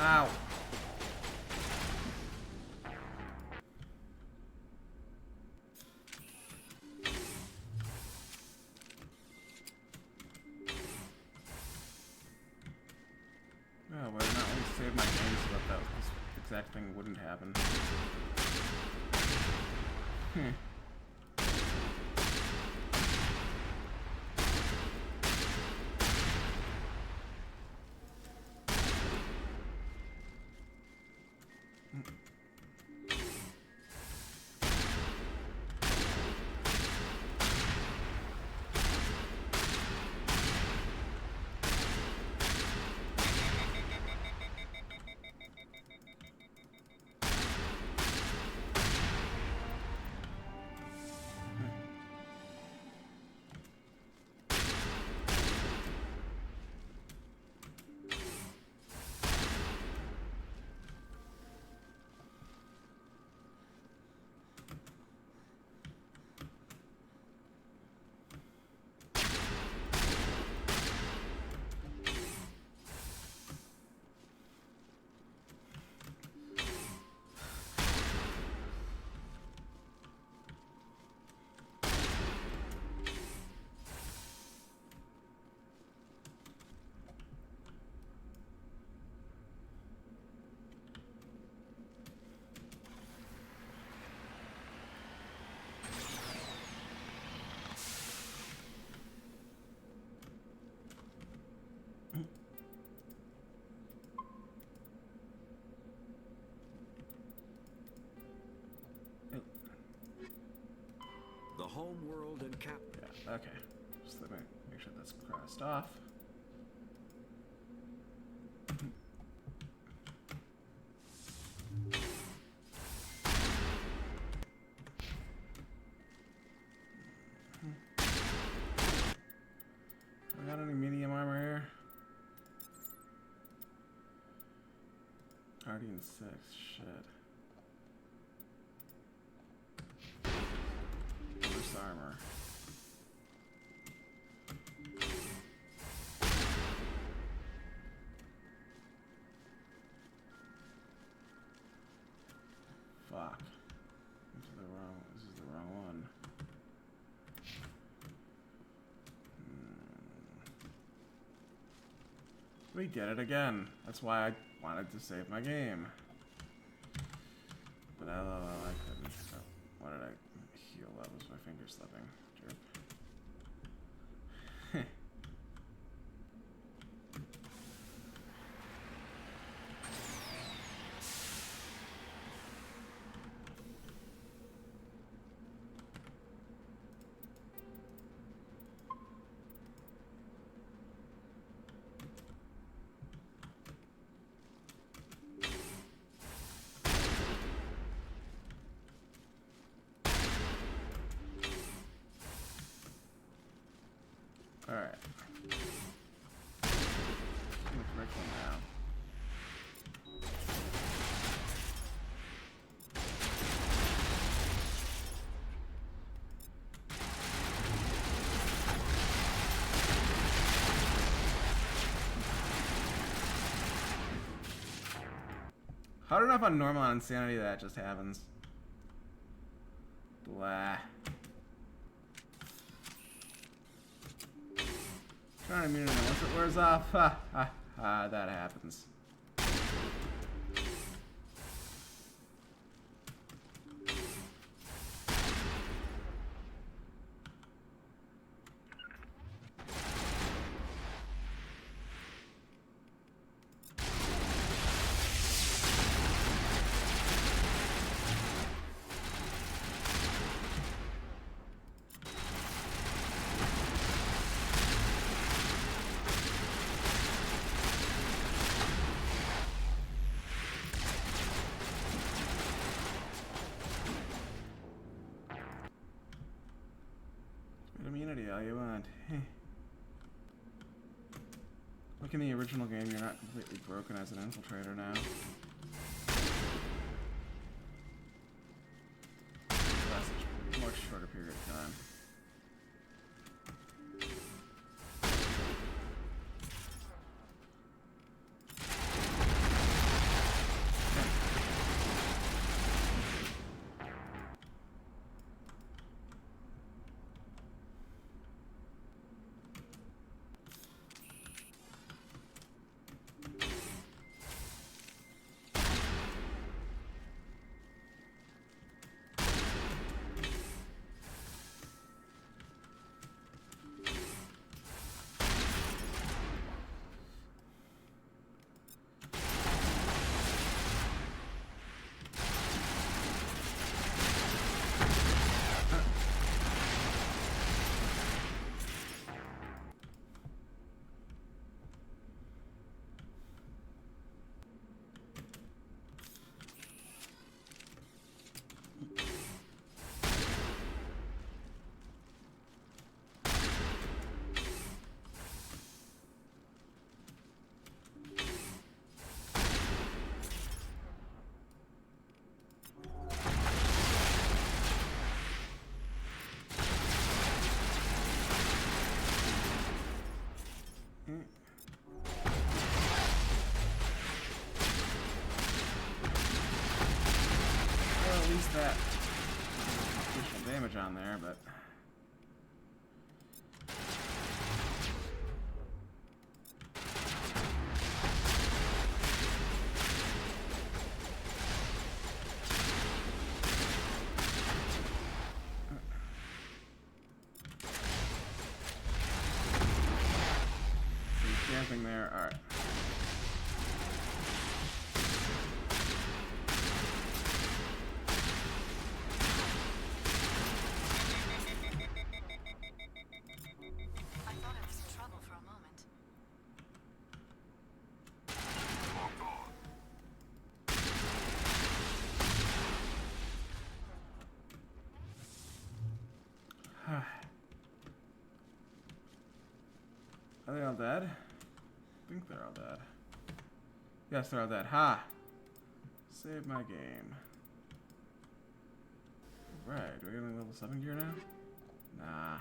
Ow. Oh, why did not only save my game so that this exact thing wouldn't happen? The home world and cap. Yeah, okay. Just let me make sure that's crossed off. I got any medium armor here? Guardian 6, shit. Force armor. Fuck. This is the wrong one. We did it again. That's why I wanted to save my game. But I couldn't. Oh, why did I heal? That was my finger slipping. Jerk. Alright. Let's break one now. Hard enough on normal on insanity that just happens. Blah. Trying to mute it once it wears off. That happens. immunity all you want. Like in the original game, you're not completely broken as an infiltrator now. Lasts a much shorter period of time. That additional damage on there, but he's camping there. All right. Are they all dead? I think they're all dead. Yes, they're all dead. Ha! Save my game. Right, do we get any level 7 gear now? Nah.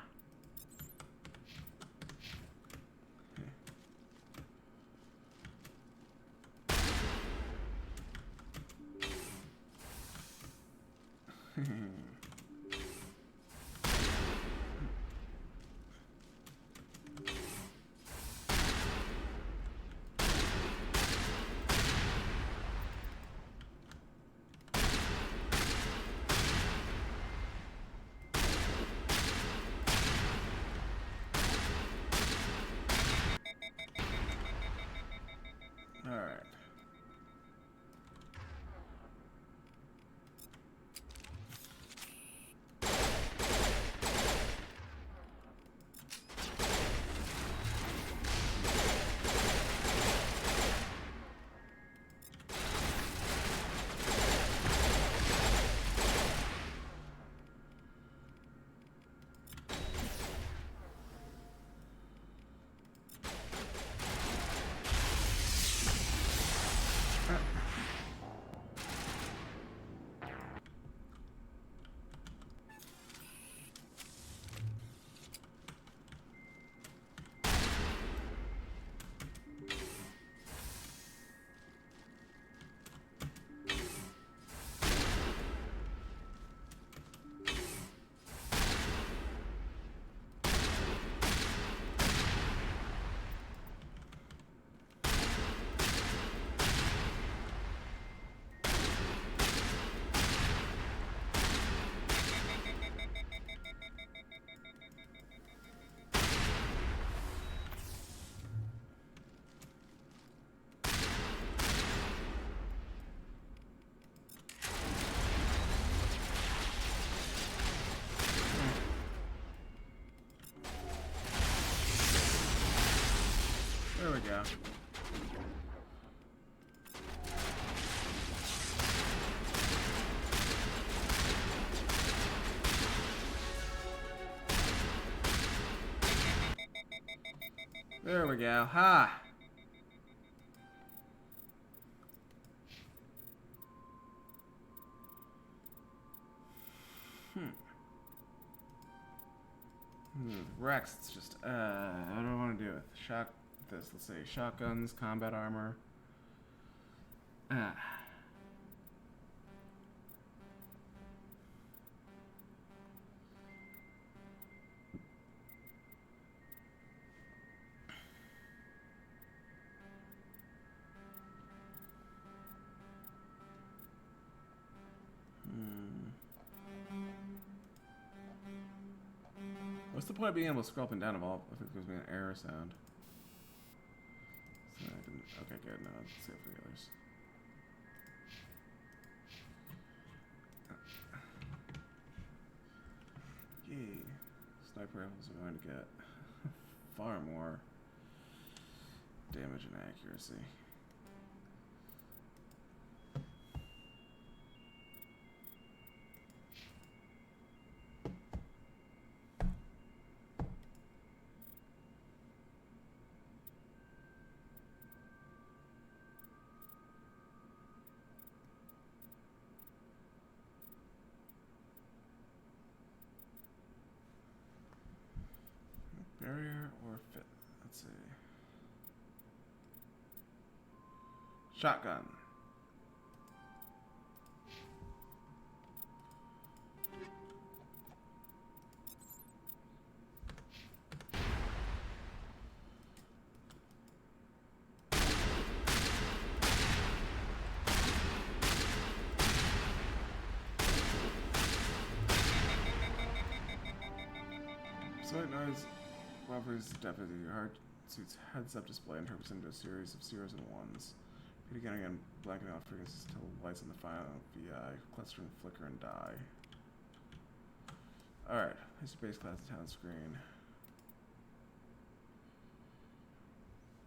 Alright. There we go. There we go. Ha! Rex, it's just, what do I want to do with this? Let's say shotguns, combat armor. Ah. What's the point of being able to scroll up and down if it gives me an error sound? So I didn't, okay, good. No, let's go for the others. Yay. Sniper rifles are going to get far more damage and accuracy. Barrier or fit? Let's see. Shotgun. Slight noise buffers definitely your heart suit's heads-up display and turns into a series of zeros and ones. Repeat again, blacking out frequencies until lights on the final VI cluster and flicker and die. Alright, here's the base class town screen.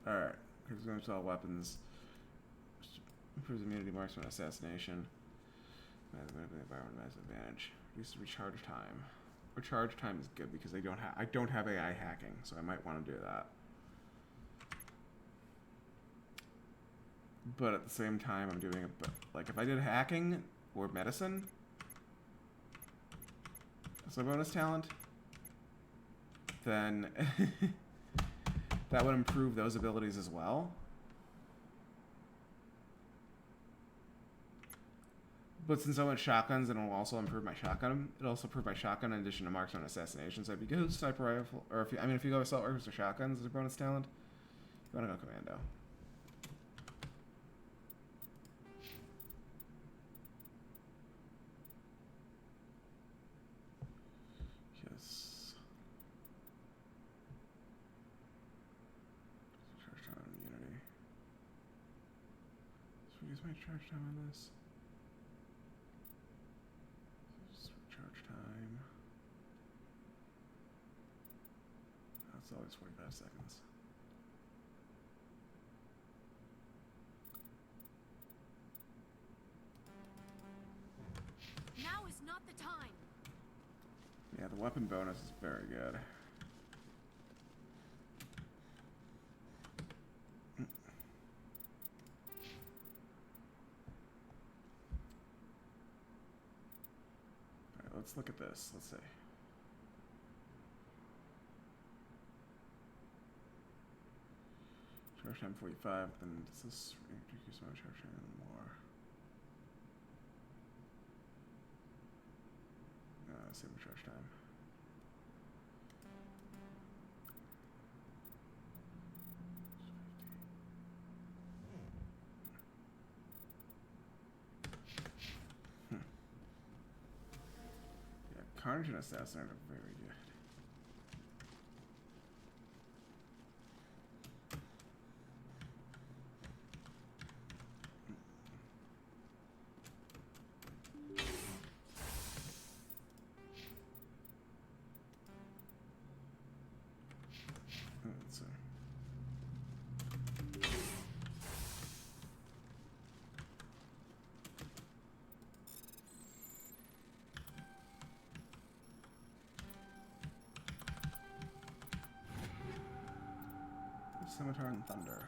Alright, here's going to install weapons. Improves immunity, marksman, assassination. Environment has advantage. Reduces recharge time. Recharge time is good because I don't have AI hacking, so I might want to do that. But at the same time, I'm doing like if I did hacking or medicine as my bonus talent, then that would improve those abilities as well. But since I went shotguns, then it'll also improve my shotgun. It'll also improve my shotgun in addition to marksman assassination. So if you go sniper rifle, or if you go assault rifles or shotguns as a bonus talent, you want to go commando. Yes. Charge time on immunity. So we use my charge time on this. Charge time. That's always 45 seconds. Now is not the time. Yeah, the weapon bonus is very good. Alright, let's look at this. Let's see. Charge time 45, then does this increase my charge time more? Same charge time. Yeah, Carnage and Assassin are very good. Let's see. Scimitar and Thunder.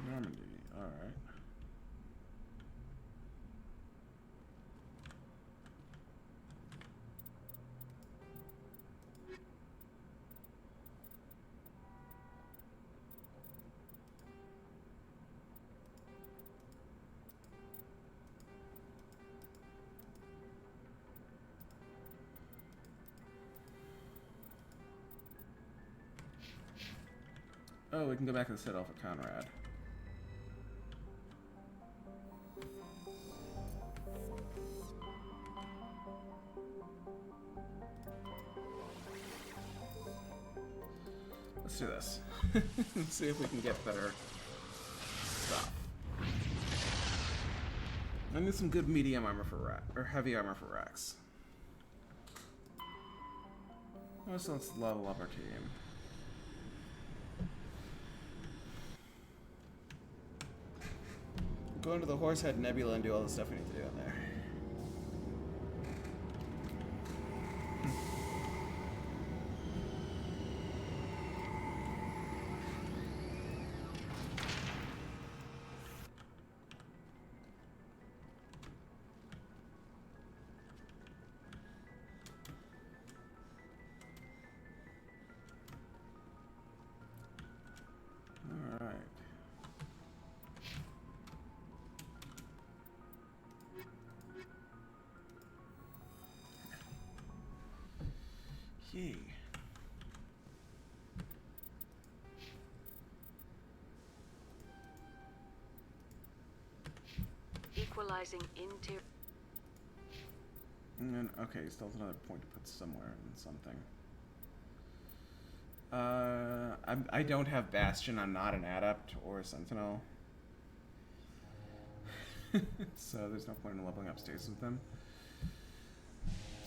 Normandy, alright. Oh, we can go back to the Citadel for Conrad. Let's do this. Let's see if we can get better stuff. I need some good medium armor for or heavy armor for Rex. Also, let's level up our team. Go into the Horsehead Nebula and do all the stuff we need to do in there. Yay. Equalizing interior. And then, okay, still has another point to put somewhere in something. I don't have Bastion. I'm not an Adept or a Sentinel. So there's no point in leveling up Stasis with them.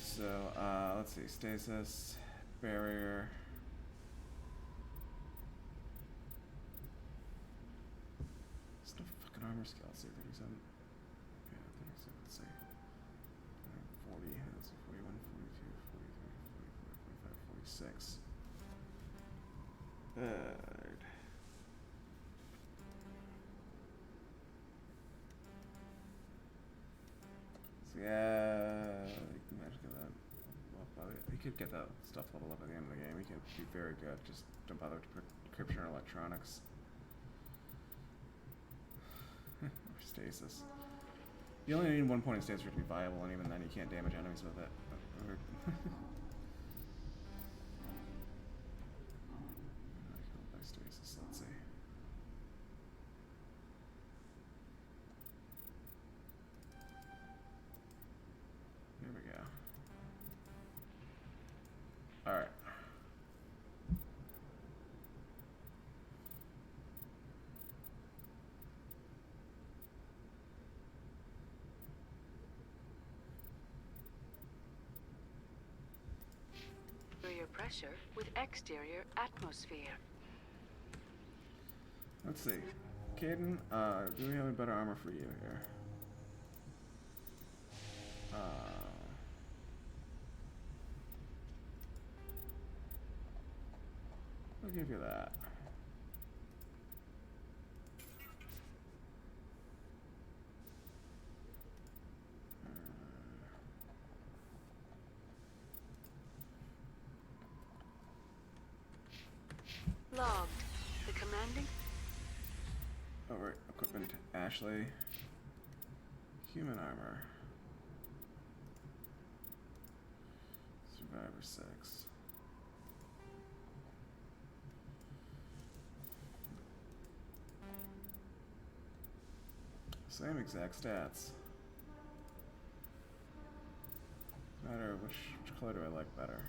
So, let's see. Stasis, Barrier. There's no fucking armor scale. Let's see, 37. Yeah, 36, let's see. 40, that's 41, 42, 43, 44, 45, 46. Third. So yeah, you can imagine that. Well, you could get that stuff leveled up at the end of the game. You could be very good. Just don't bother to put encryption or electronics. Or stasis. You only need 1 point in stasis for it to be viable, and even then you can't damage enemies with it. Stasis, let's see. Here we go. Alright. Interior pressure with exterior atmosphere. Let's see. Caden, do we have any better armor for you here? I'll give you that. Logged. The commanding. Over equipment, Ashley. Human armor. Survivor 6. Same exact stats. Matter which color do I like better?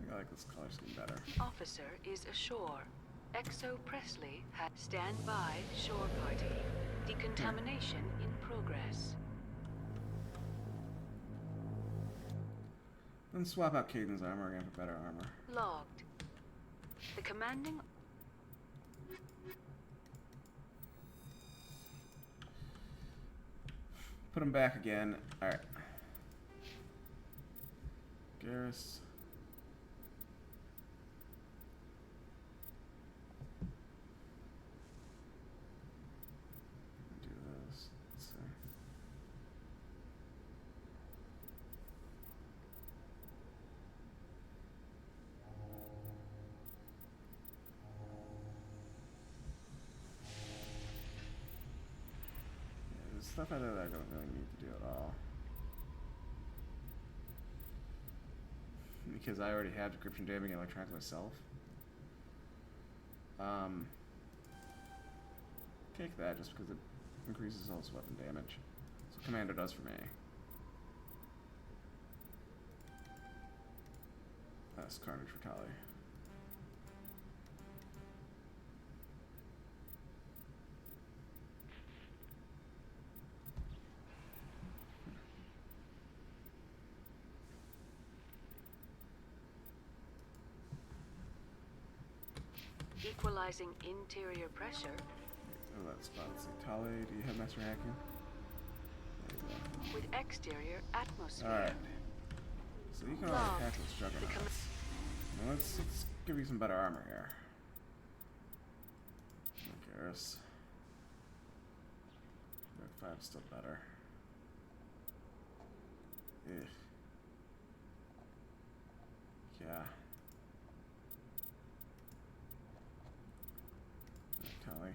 I like this color scheme better. Officer is ashore. Exo Presley had stand by shore party. Decontamination in progress. Then swap out Caden's armor again for better armor. Logged. The commanding... Put him back again. Alright. Garrus. Do this. Let's see. Yeah, there's stuff out there that I don't really need to do at all. Because I already have decryption damage electronics myself. Take that just because it increases all its weapon damage. That's what Commander does for me. That's Carnage for Tali. Equalizing interior pressure. Oh, that's fun. Let's see. Tali, do you have Master Hacking? There you With exterior atmosphere. go. Alright. So you can already hack those juggernauts. Now let's give you some better armor here. Garrus. Mark 5 is still better. Ugh. Yeah. Tali.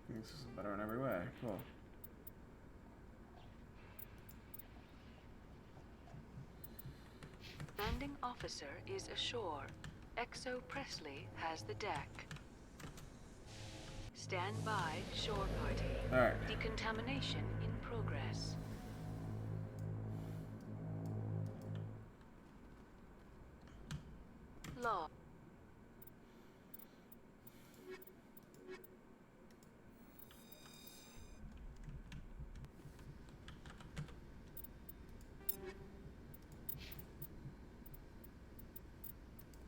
This is better in every way. Cool. Commanding officer is ashore. Exo Presley has the deck. Stand by, shore party. Alright. Decontamination in progress. Law.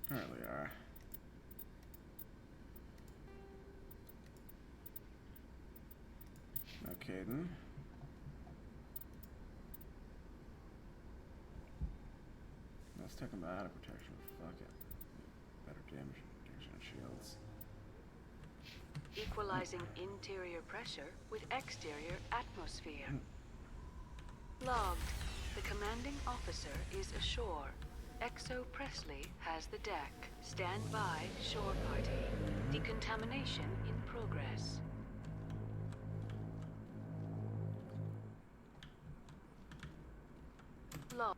There we are. Okay then. Let's take him out of protection. Fuck it. Better damage reduction and shields. Equalizing interior pressure with exterior atmosphere. Logged. The commanding officer is ashore. Exo Presley has the deck. Stand by, shore party. Decontamination in progress. Log.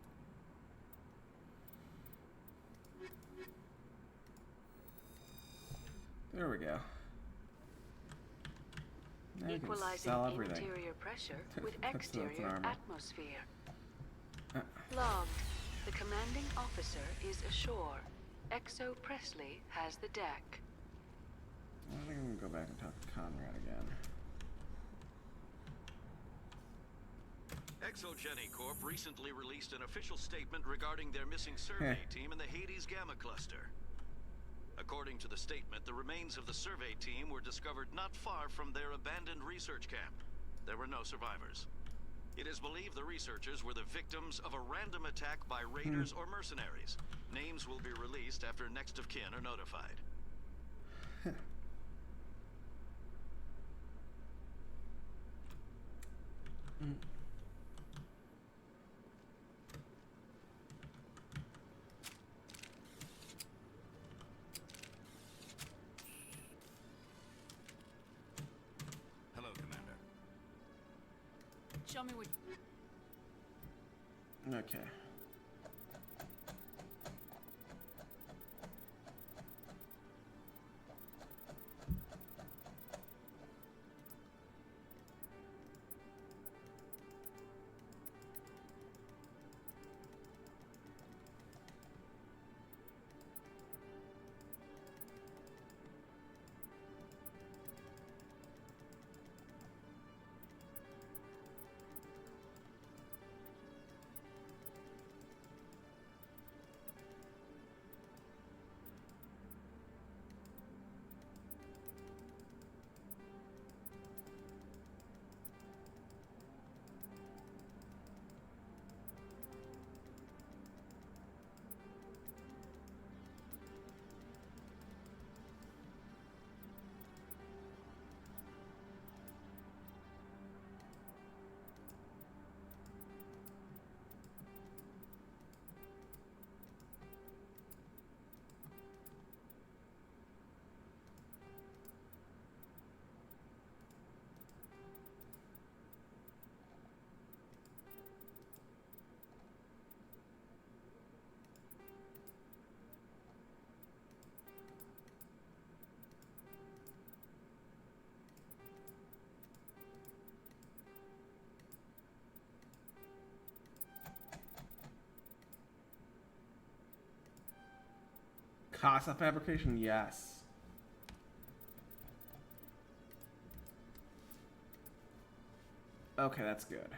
There we go. Now you can Equalizing sell everything. interior pressure with That's an exterior armor. atmosphere. Uh, Logged. The commanding officer is ashore. Exo Presley has the deck. I think I'm gonna go back and talk to Conrad again. ExoGeni Corp recently released an official statement regarding their missing survey team in the Hades Gamma Cluster. According to the statement, the remains of the survey team were discovered not far from their abandoned research camp. There were no survivors. It is believed the researchers were the victims of a random attack by raiders or mercenaries. Names will be released after next of kin are notified. Hello, Commander. Show me what... Okay. Casa fabrication, yes. Okay, that's good.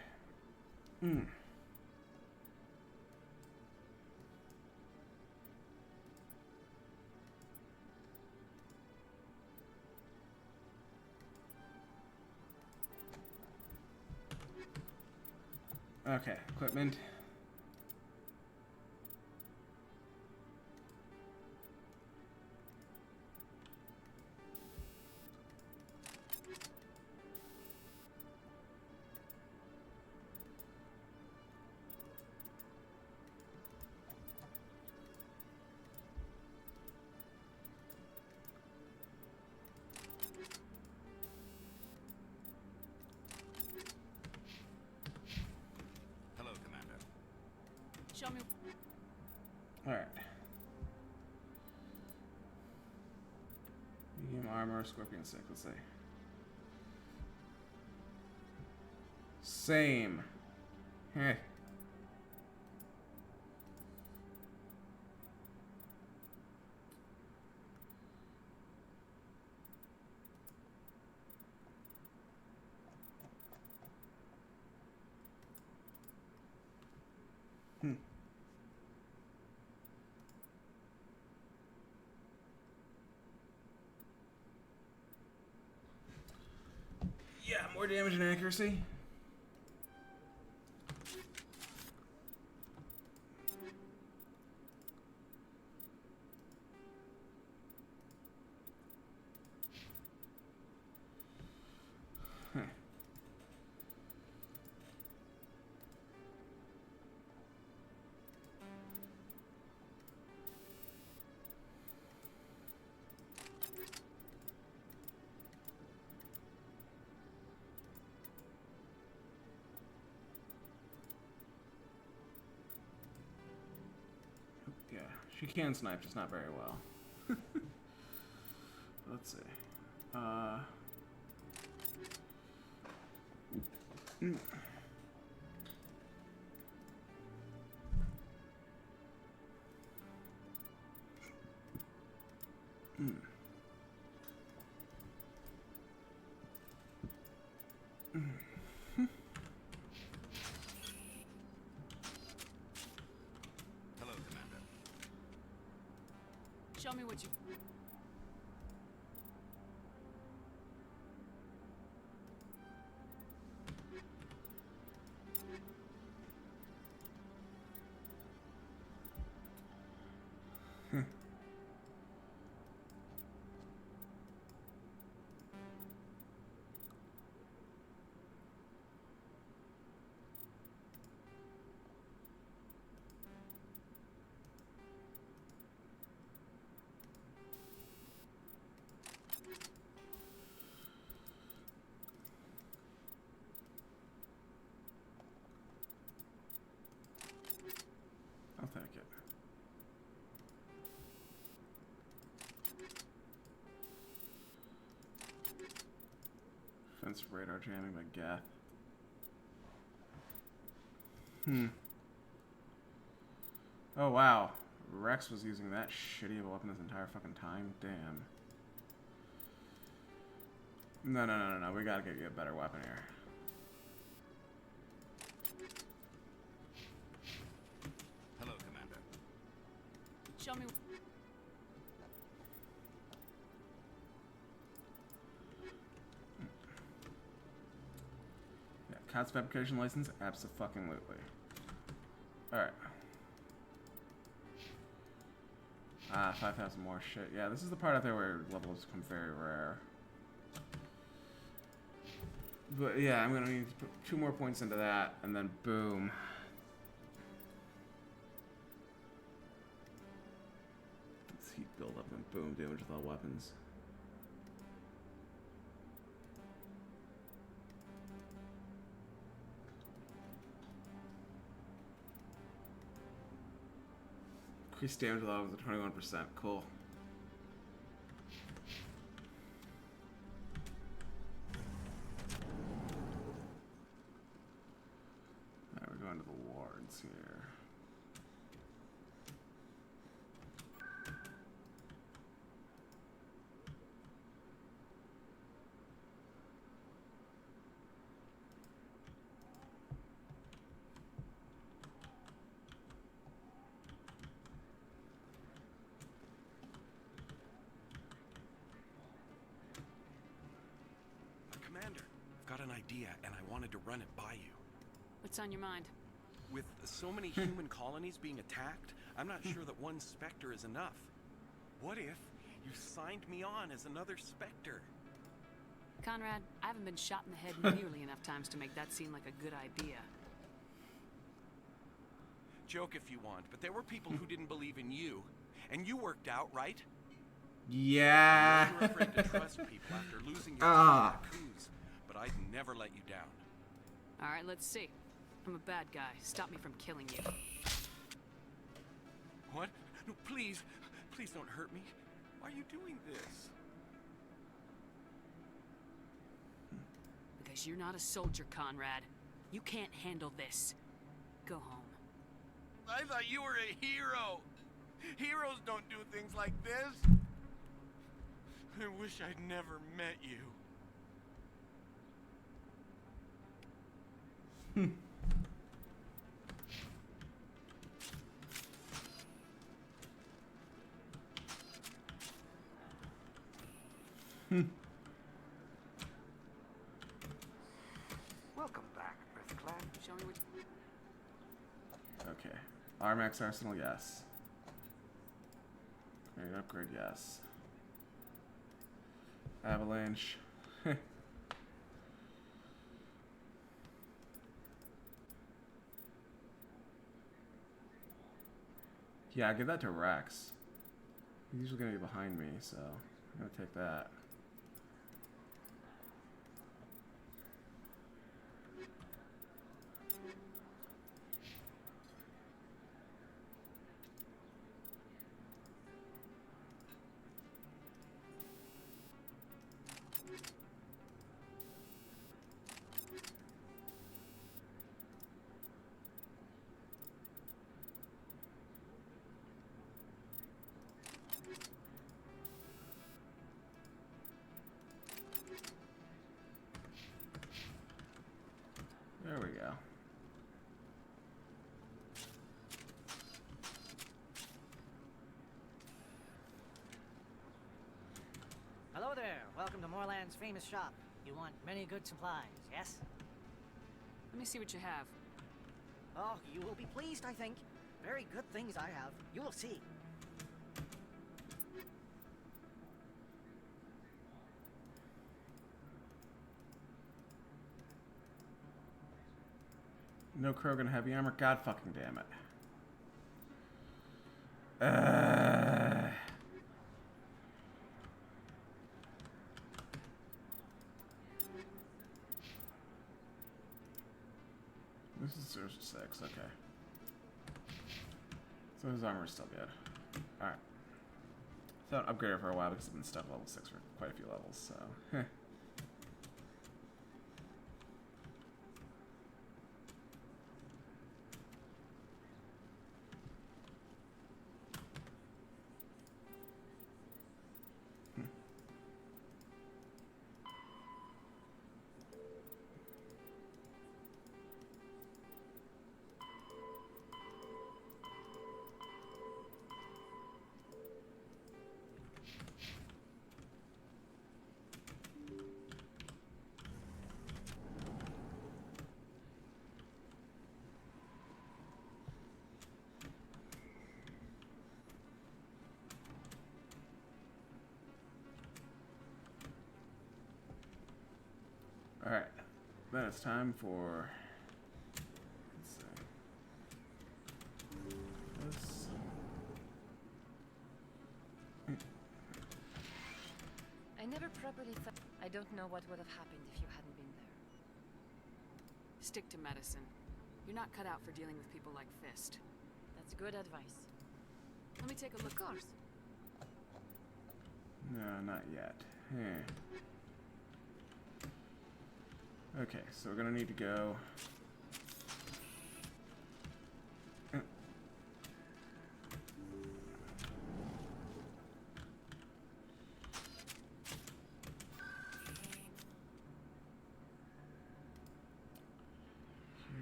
Okay, equipment. Hello, Commander. Show me. Alright. Medium armor, Scorpion 6, let's say. Same. Heh. Yeah, more damage and accuracy. Yeah, she can snipe, just not very well. Let's see. Hello, Commander. Show me what you. I'll take it. Defensive radar jamming by Gath. Oh wow. Rex was using that shitty of a weapon this entire fucking time. Damn. No. We gotta get you a better weapon here. Hello, Commander. Show me. Yeah, COTS fabrication license? Abso-fucking-lutely. Alright. 5,000 more shit. Yeah, this is the part out there where levels become very rare. But yeah, I'm gonna need to put 2 more points into that, and then boom. Let's heat build up and boom, damage with all weapons. Increased damage with all weapons at 21%. Cool. Alright, we're going to the wards here. an idea, and I wanted to run it by you. What's on your mind? With so many human colonies being attacked, I'm not sure that one Spectre is enough. What if you signed me on as another Spectre? Conrad, I haven't been shot in the head nearly enough times to make that seem like a good idea. Joke if you want, but there were people who didn't believe in you, and you worked out, right? Yeah. You were afraid to trust people after losing your team in a coups, but I'd never let you down. All right, let's see. I'm a bad guy. Stop me from killing you. What? No, please. Please don't hurt me. Why are you doing this? Because you're not a soldier, Conrad. You can't handle this. Go home. I thought you were a hero. Heroes don't do things like this. I wish I'd never met you. Welcome back, Earthclad. Show me what... Okay. Armax Arsenal, yes. Great upgrade, yes. Avalanche. Yeah, give that to Rex. He's usually gonna be behind me, so I'm gonna take that. There we go. Hello there. Welcome to Moorland's famous shop. You want many good supplies, yes? Let me see what you have. Oh, you will be pleased, I think. Very good things I have. You will see. No Krogan heavy armor. God fucking damn it. This is 06, okay. So his armor is still good. Alright. I thought upgraded for a while because I've been stuck level 6 for quite a few levels, so. Alright, then it's time for, let's see, this. I never properly felt... I don't know what would have happened if you hadn't been there. Stick to medicine. You're not cut out for dealing with people like Fist. That's good advice. Let me take a look. Of course. No, not yet. Okay, so we're gonna need to go. Here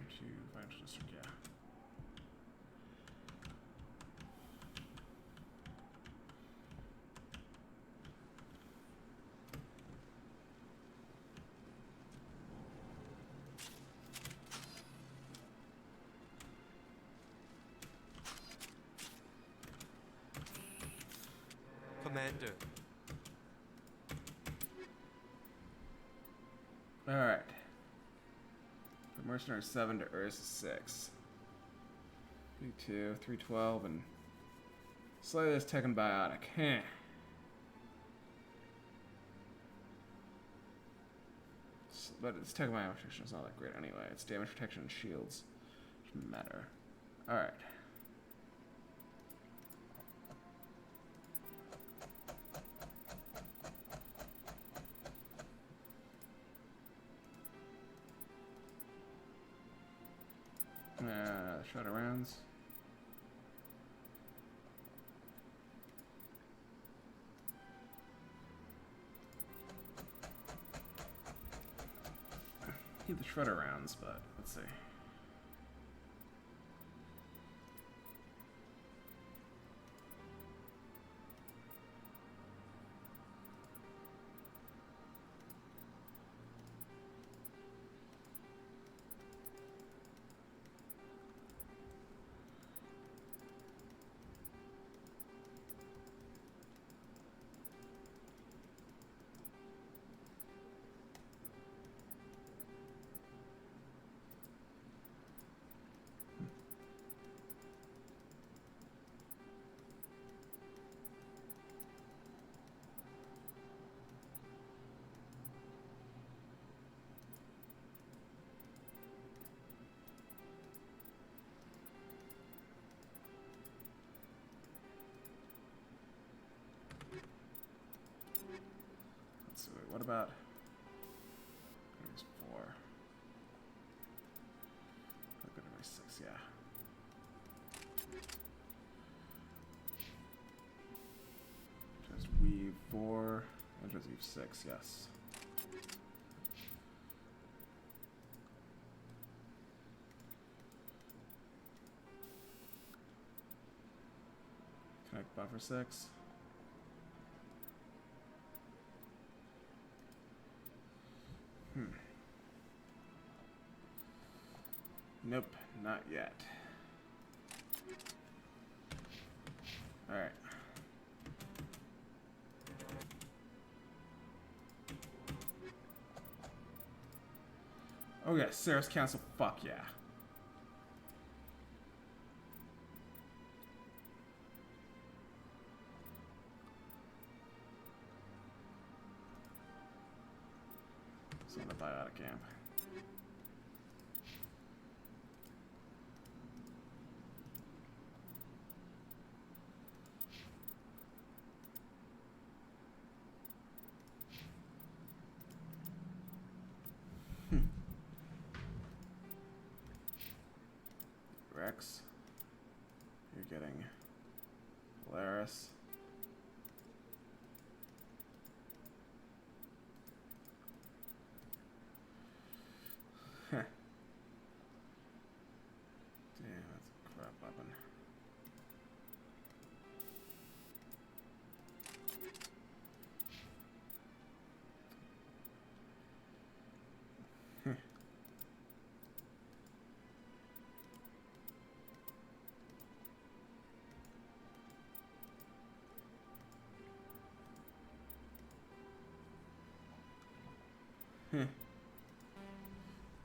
to financial district, yeah. Commander. Alright. From Mercenary 7 to Ursa 6. 3-2, 312, and slightly less tech and biotic. Heh. But its tech and biotic protection is not that great anyway. It's damage protection and shields, which matter. Alright. Shot of rounds. Keep the shredder rounds, but let's see. Let's see, wait, what about... There's 4. I'll go to my 6, yeah. Just weave 4, and just weave 6, yes. Connect buffer 6. Nope, not yet. Alright. Oh yeah, Sarah's Council, fuck yeah. It's on the biotic camp. Rex. You're getting Polaris. Heh. Damn, that's a crap weapon.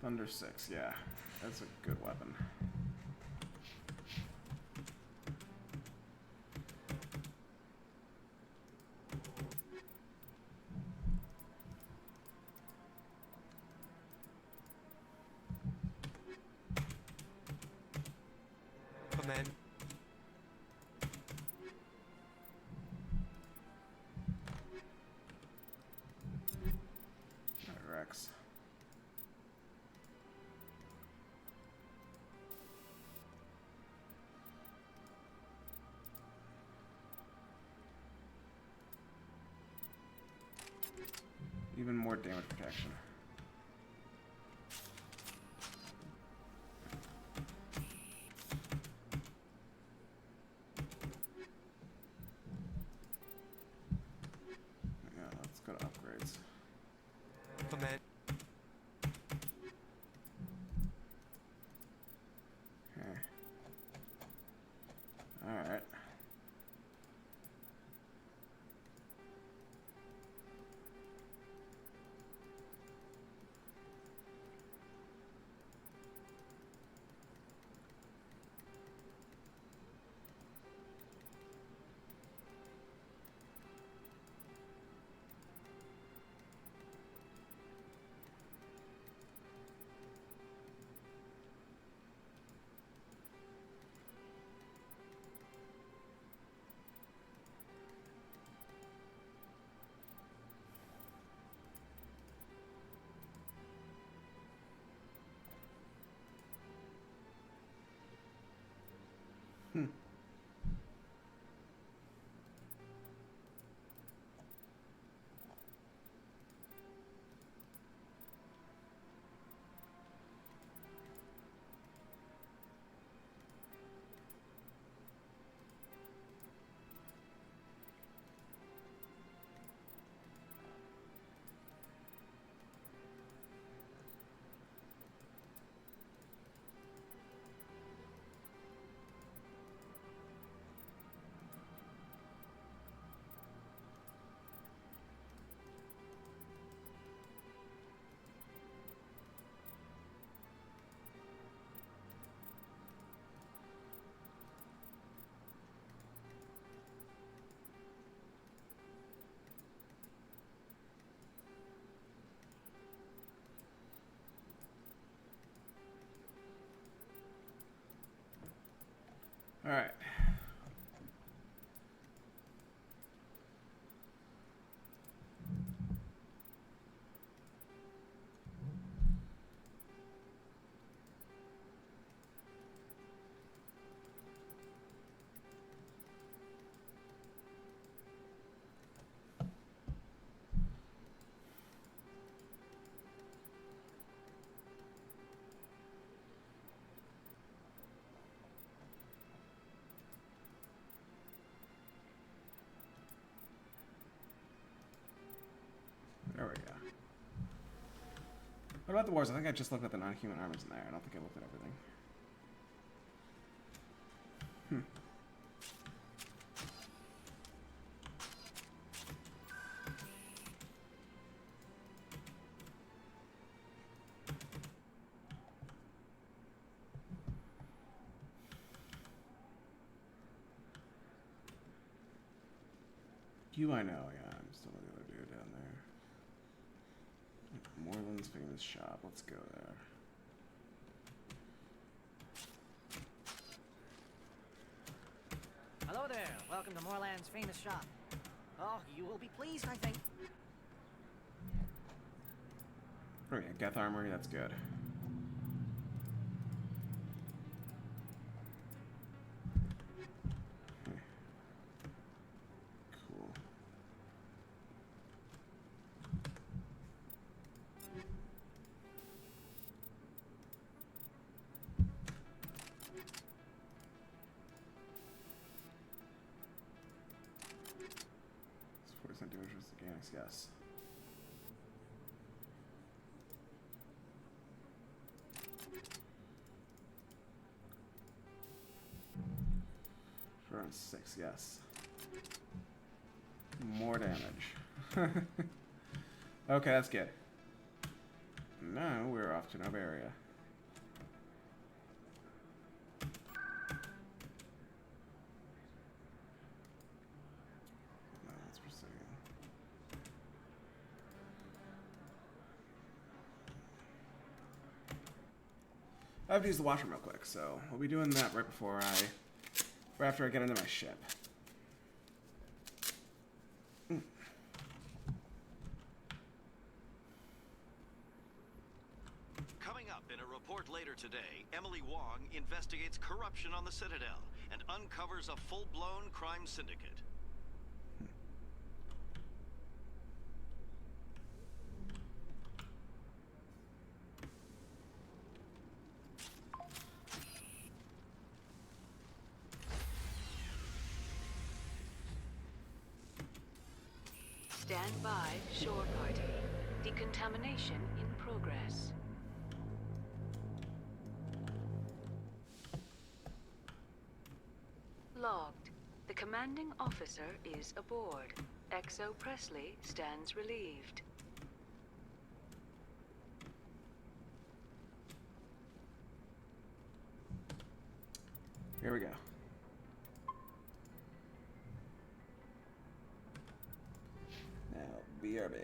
Thunder 6, yeah. That's a good weapon. Command. Alright, Rex. Even more damage protection. Yeah, let's go to upgrades. Command. Okay. Alright. Alright. There we go. What about the wars? I think I just looked at the non-human armors in there. I don't think I looked at everything. You I know, yeah, I'm still the other dude down there. Moreland's famous shop, let's go there. Hello there. Welcome to Moorland's famous shop. Oh, you will be pleased, I think. Oh yeah, Geth Armory, that's good. Okay. Cool. It's 40% damage versus organics, yes. Around 6, yes. More damage. Okay, that's good. Now we're off to Noveria. No, that's precision. I have to use the washroom real quick, so we'll be doing that right after I get into my ship. Coming up in a report later today, Emily Wong investigates corruption on the Citadel and uncovers a full-blown crime syndicate. Stand by, shore party. Decontamination in progress. Logged. The commanding officer is aboard. XO Presley stands relieved. Here we go. Now, BRB.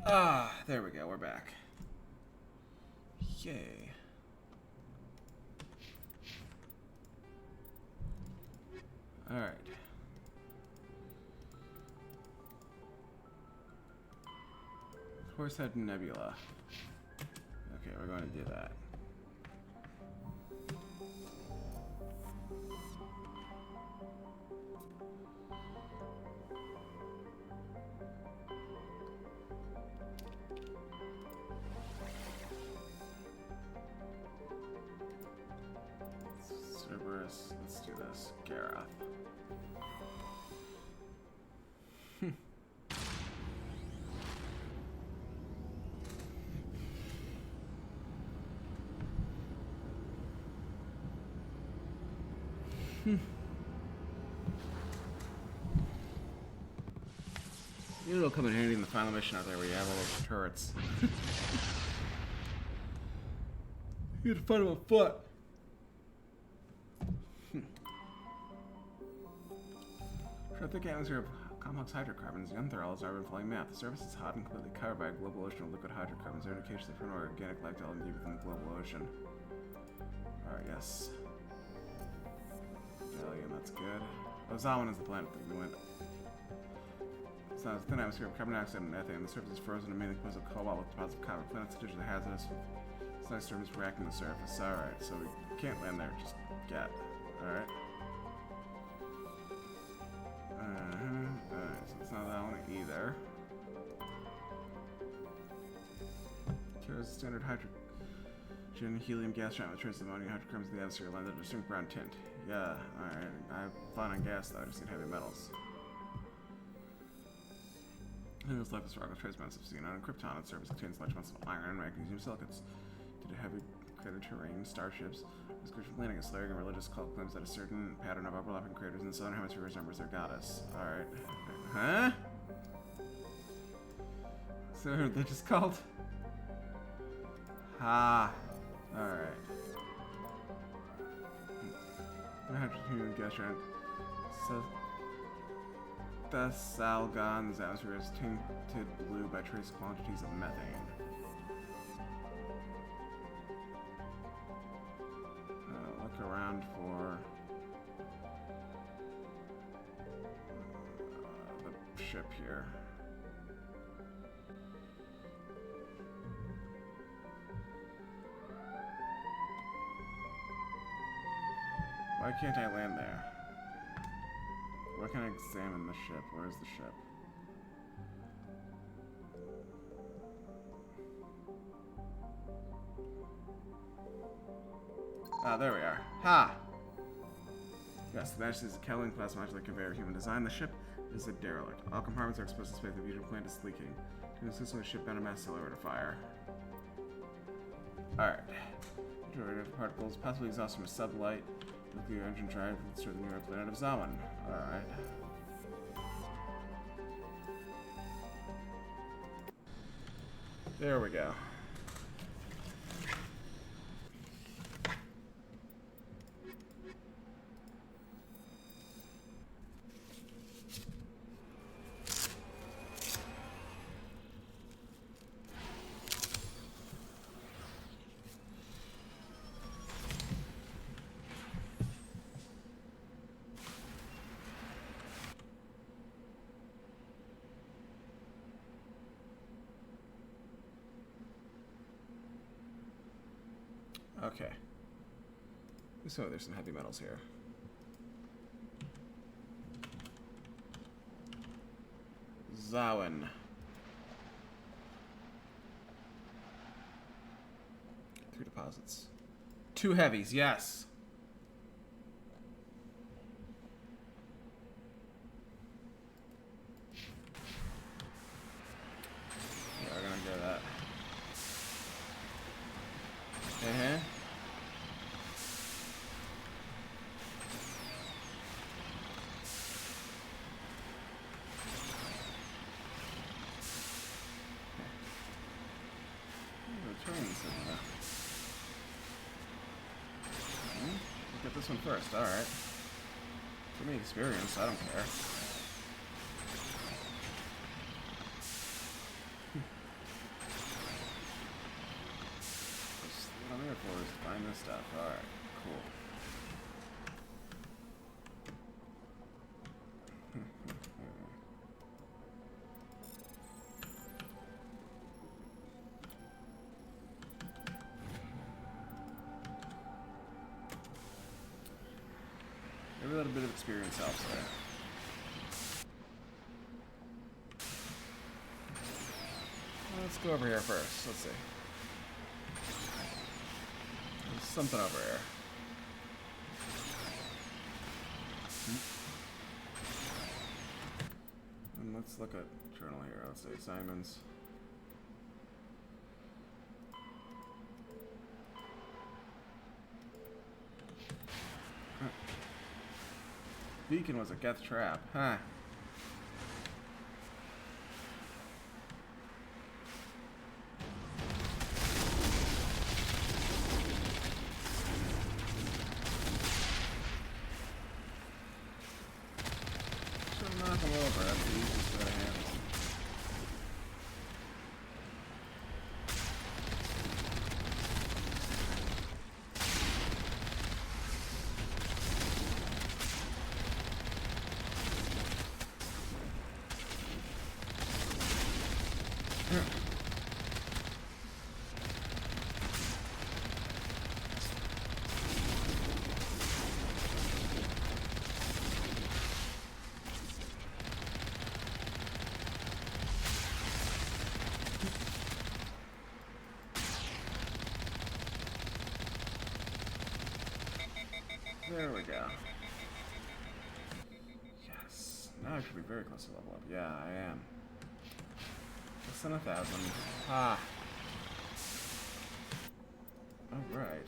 Ah, there we go. We're back. Yay. All right. Horsehead Nebula. Okay, we're going to do that. Cerberus. Let's do this. Gareth. It'll come in handy in the final mission out there where you have all those turrets. You had to fight him on foot. Throughout the atmosphere of complex hydrocarbons, the untherals are inflowing map. The surface is hot and completely covered by a global ocean of liquid hydrocarbons. There are indications of organic life developing deep within the global ocean. Alright, yes. Alien, that's good. Oh, Zawin is the planet that we went. It's not a thin atmosphere of carbon dioxide and methane. The surface is frozen and mainly composed of cobalt with deposits of copper. Planets potentially hazardous. It's nice surface reacting the surface. Alright, so we can't land there. Just get. Alright. Alright, so it's not that one either. Carries standard hydrogen, helium gas giant with traces of ammonia, hydrocarbons in the atmosphere, lends a distinct brown tint. Yeah, alright. I have fun on gas though, I just need heavy metals. And this life is rock with trace amounts of xenon and krypton. Its surface contains large amounts of iron and magnesium silicates. Due to heavy crater terrain, starships, description of landing a Slayer and religious cult claims that a certain pattern of overlapping craters in the southern hemisphere resembles their goddess. Alright. Huh? So a religious cult? Ha. Alright. Hydrogen gas giant. So the Salgon's atmosphere is tinted blue by trace quantities of methane. Look around for the ship here. Why can't I land there? Where can I examine the ship? Where's the ship? Ah, there we are. Ha! Yes, the Majesty is a Kelvin class modular conveyor human design. The ship is a derelict. All compartments are exposed to space. The fusion plant is leaking. To assist with the ship bound a mass cylinder to fire. Alright. Radioactive particles, possibly exhaust from a sublight. Nuclear engine drive to the near planet of Zawin. Alright. There we go. Okay. So there's some heavy metals here. Zawin. 3 deposits. 2 heavies, yes. Yeah, we're gonna go that. Uh-huh. Look at this one first, alright. Give me experience, I don't care. stuff. Alright, cool. Every little bit of experience helps there. Let's go over here first. Let's see. There's something over here. And let's look at journal here. Let's say Simon's. Beacon was a Geth trap, huh? Should knock him over. That's the easiest way to handle him. There we go. Yes. Now I should be very close to level up. Yeah, I am. Less than 1,000. Ah. Alright.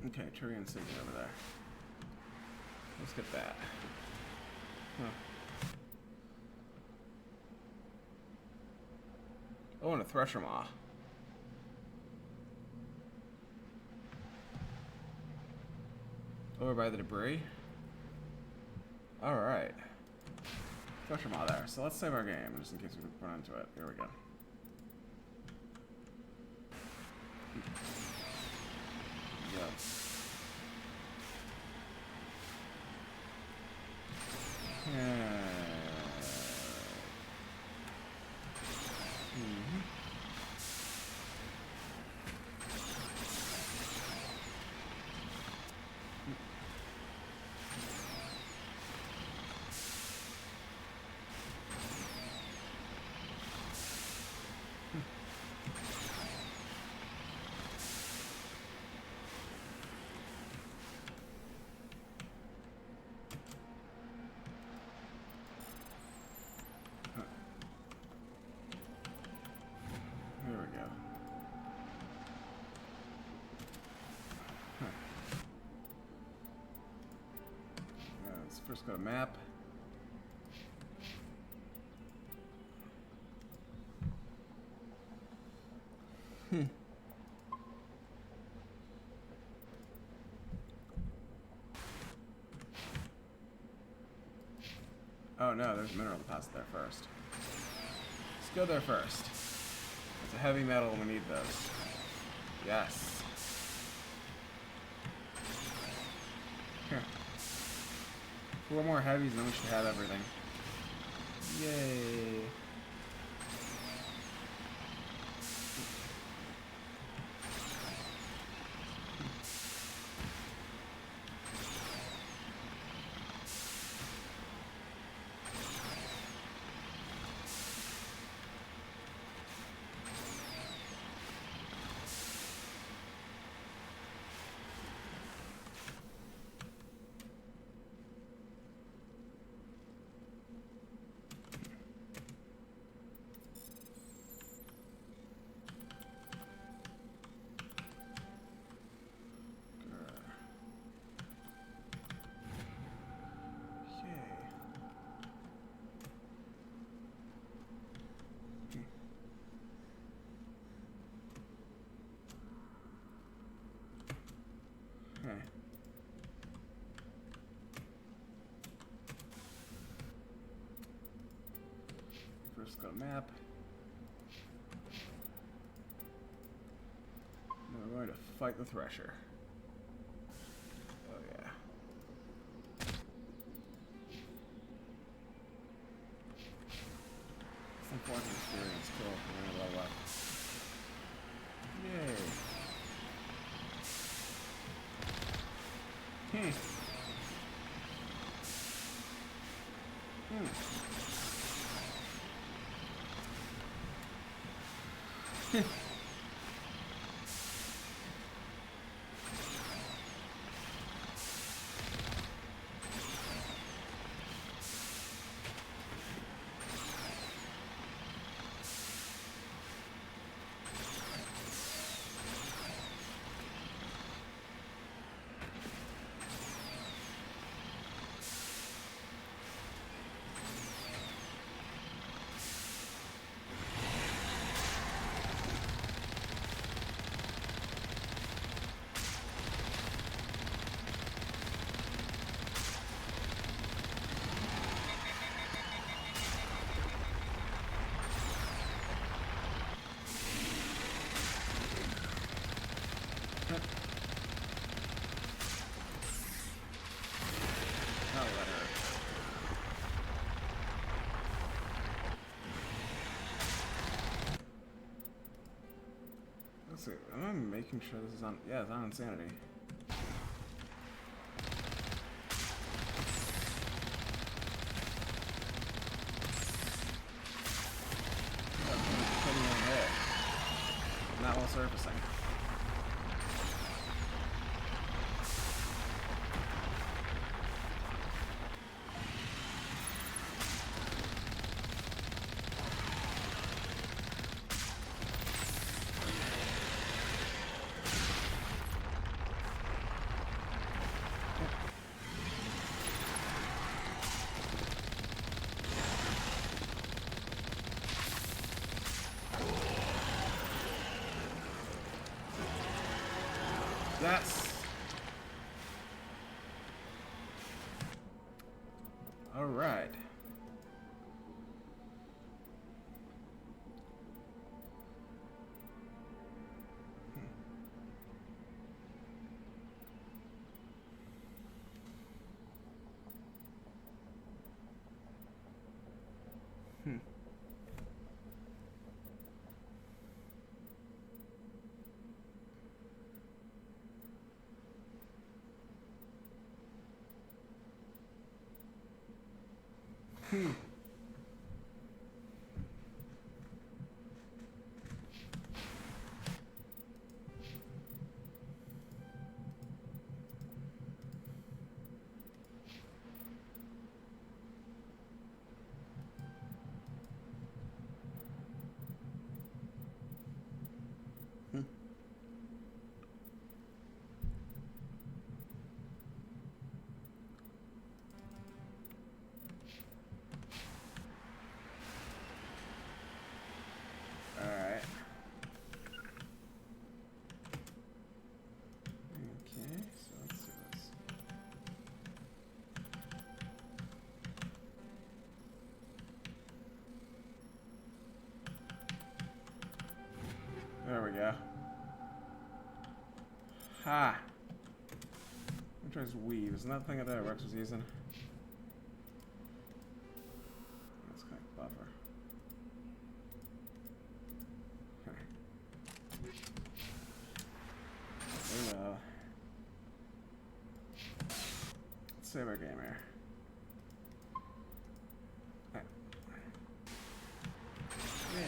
Okay, tree insignia over there. Let's get that. Huh. Oh, and a thresher maw. Over by the debris. Alright. Thresher maw there. So let's save our game, just in case we run into it. Here we go. First go to map. Oh no, there's a mineral deposit there first. Let's go there first. It's a heavy metal and we need those. Yes. Here. 4 more heavies and then we should have everything. Yay. First go to map. Then we're going to fight the Thresher. Oh yeah. Some form of experience, cool. We're gonna level up. Yay. Let's see. I'm making sure this is on. Yeah, it's on insanity. Not while surfacing. Yes. All right. Alright. Okay, so let's do this. There we go. Ha! Which tries weave. Isn't that the thing that Rex was using? Let's connect buffer. Hello. Let's save our game here. Right. Yeah.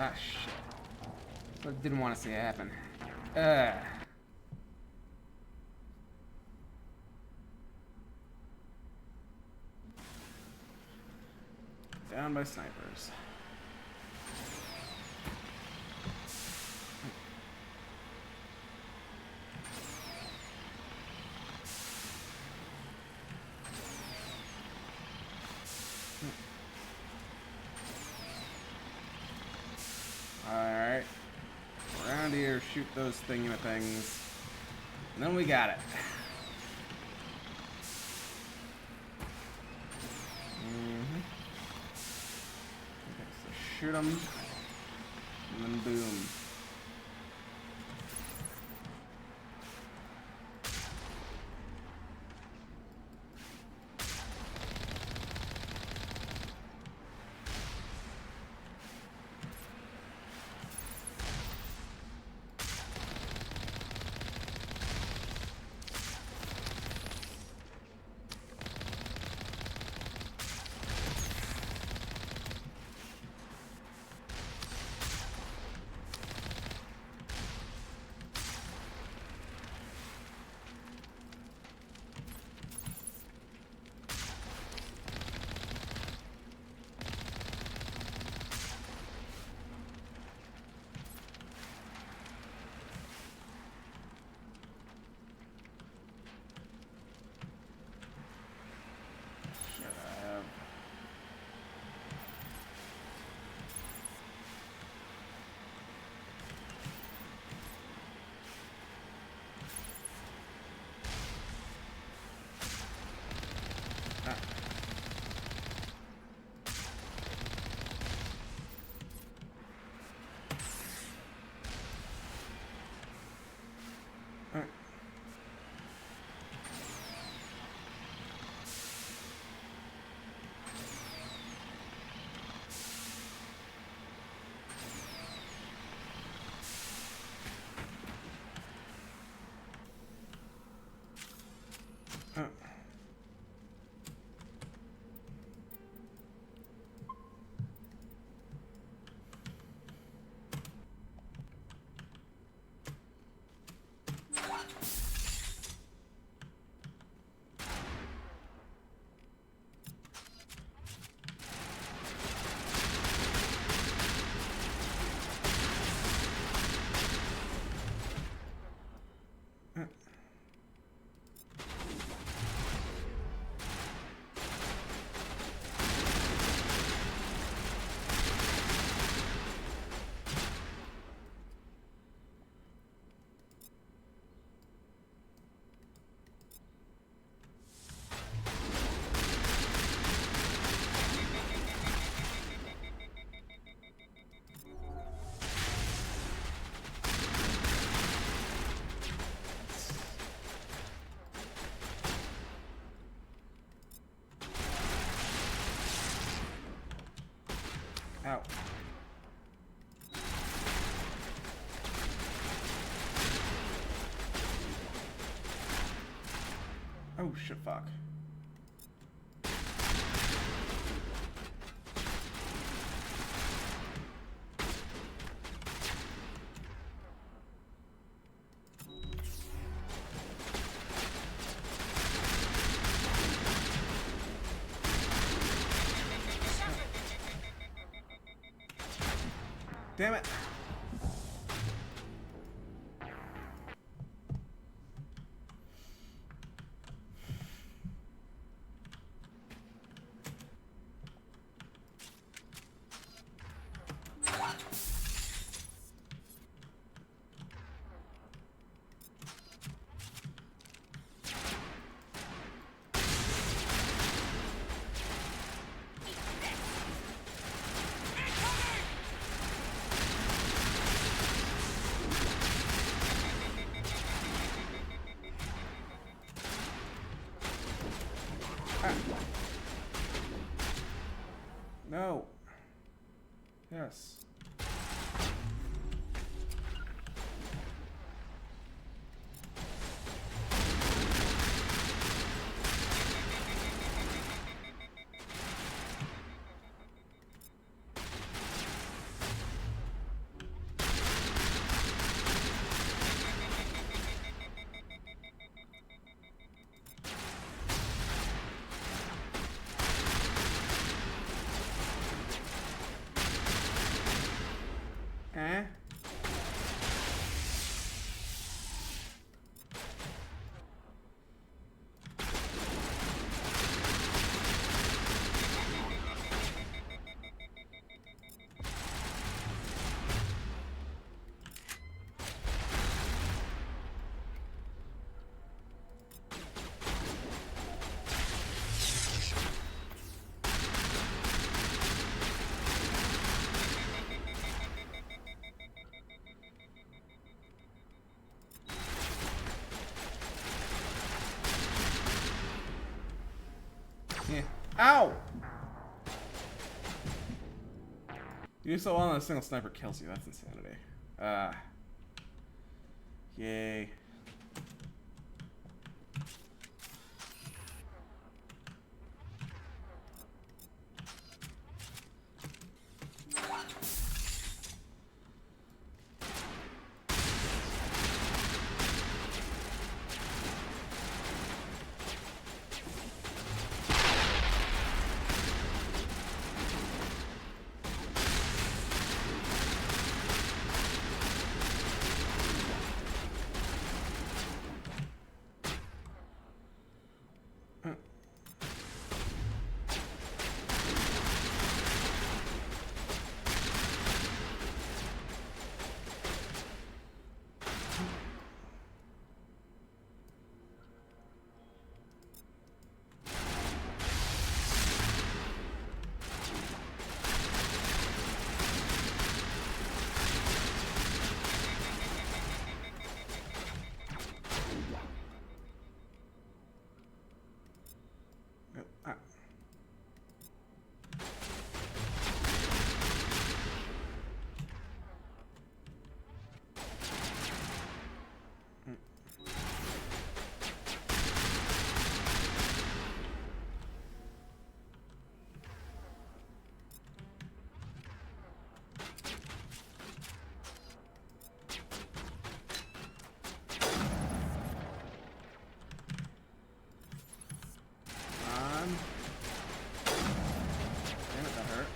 Ah, shit. So I didn't want to see it happen. Down by snipers. Alright. Around here, shoot those things. And then we got it. Okay, so shoot them. And then boom. Ow. Oh shit, fuck. Damn it. No. Yes. Yeah. Ow! You do so well and a single sniper kills you. That's insanity. Yay. Damn it, that hurt.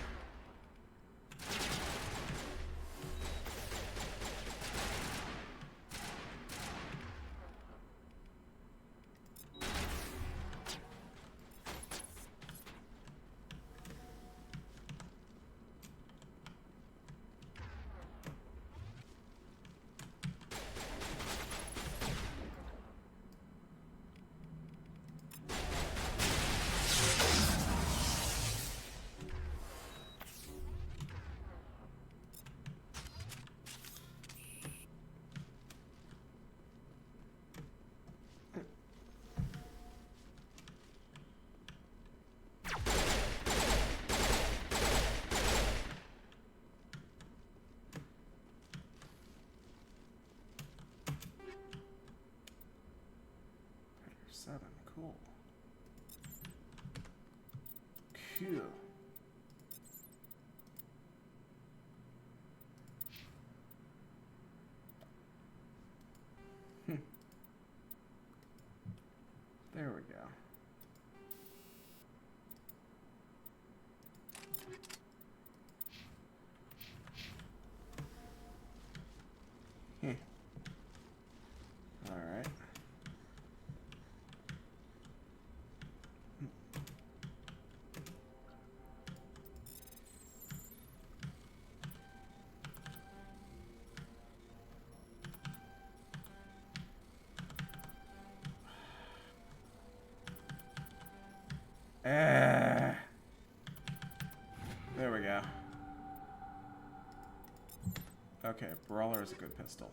Seven, cool. Cool. There we go. All right. There we go. Okay, Brawler is a good pistol.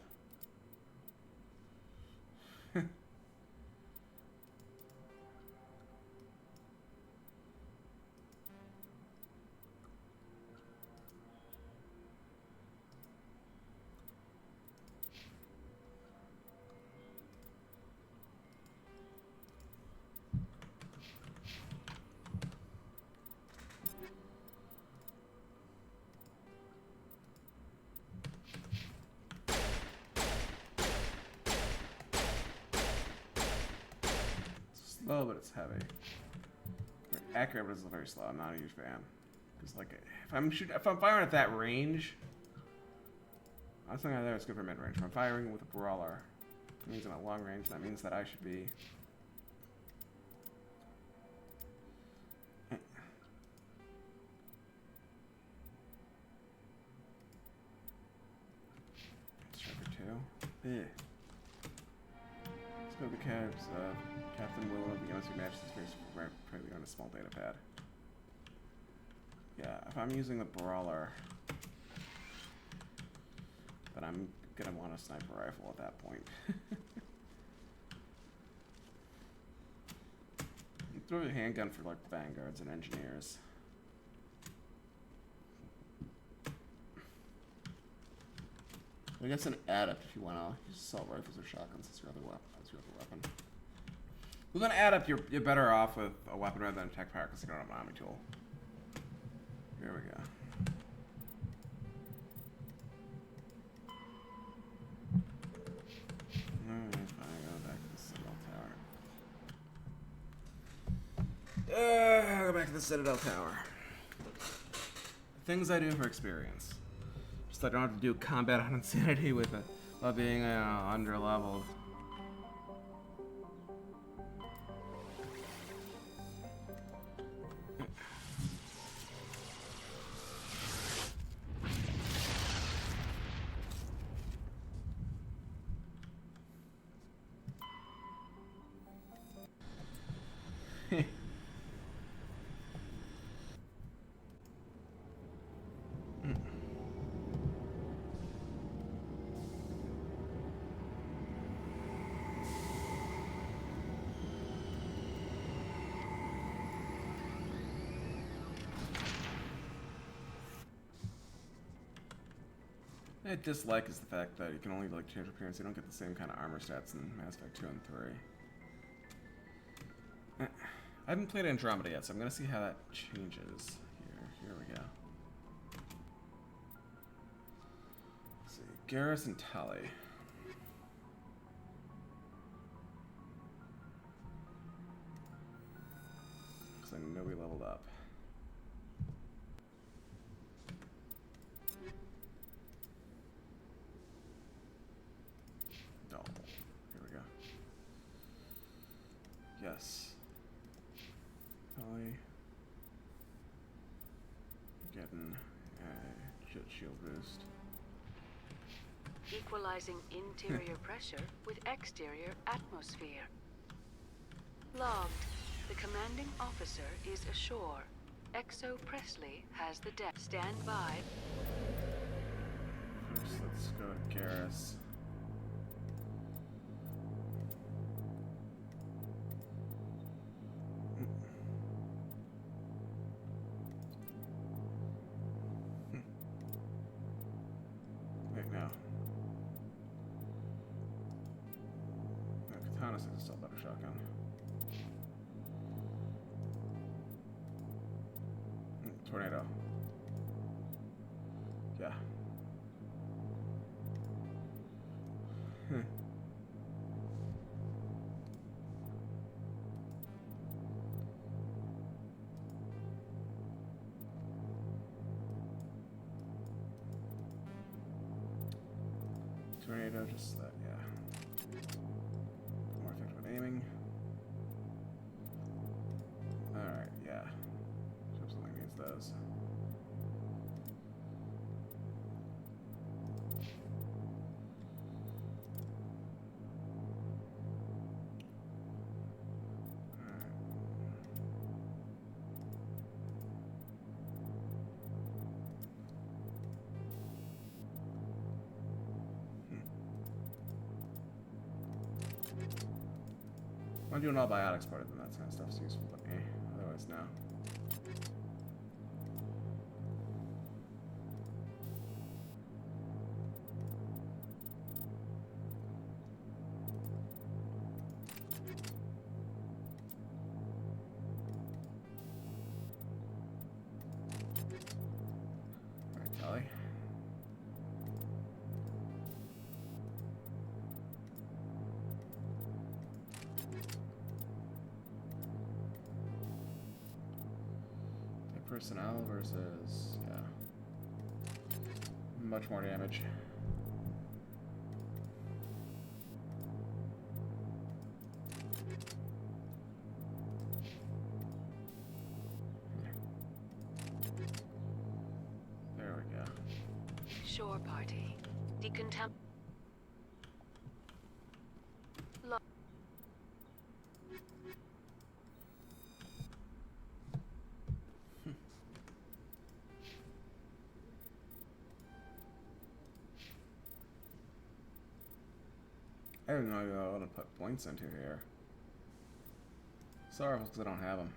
Slow, but it's heavy. Very accurate, but it's very slow. I'm not a huge fan. Because like, if I'm firing at that range, I'm thinking there it's good for mid range. If I'm firing with a Brawler, it means I'm at long range. That means that I should be. Striker 2. Ugh. Let's go to the cabs. Captain Willow, the MSV match is probably on a small data pad. Yeah, if I'm using the Brawler, then I'm gonna want a sniper rifle at that point. Throw a handgun for like vanguards and engineers. I guess an adept if you want to use assault rifles or shotguns as your other weapon. With an adept, you're better off with a weapon rather than a tech power because you don't have an army tool. Here we go. Alright, fine, go back to the Citadel Tower. Go back to the Citadel Tower. Things I do for experience. Just I don't have to do combat on insanity with it while being under leveled. I dislike is the fact that you can only like change appearance. You don't get the same kind of armor stats in Mass Effect 2 and 3. I haven't played Andromeda yet, so I'm gonna see how that changes here. Here we go. Let's see, Garrus and Tali. Because I know we leveled up. Here we go. Yes. Tali. Getting a jet shield boost. Equalizing interior pressure with exterior atmosphere. Logged. The commanding officer is ashore. Exo Presley has the deck. Stand by. First, let's go to Garrus. Wait, no. No, Katana 6 is still a better shotgun. Tornado. Yeah. Tornado, just that, yeah. More effective at aiming. Alright, yeah. Absolutely needs those. I'm doing all biotics part of them, that kind of stuff's useful, but otherwise no. Alright, Tali. Personnel versus, yeah, much more damage. There we go. Shore party. Decontam. I didn't know I want to put points into here. Sorry because I don't have them.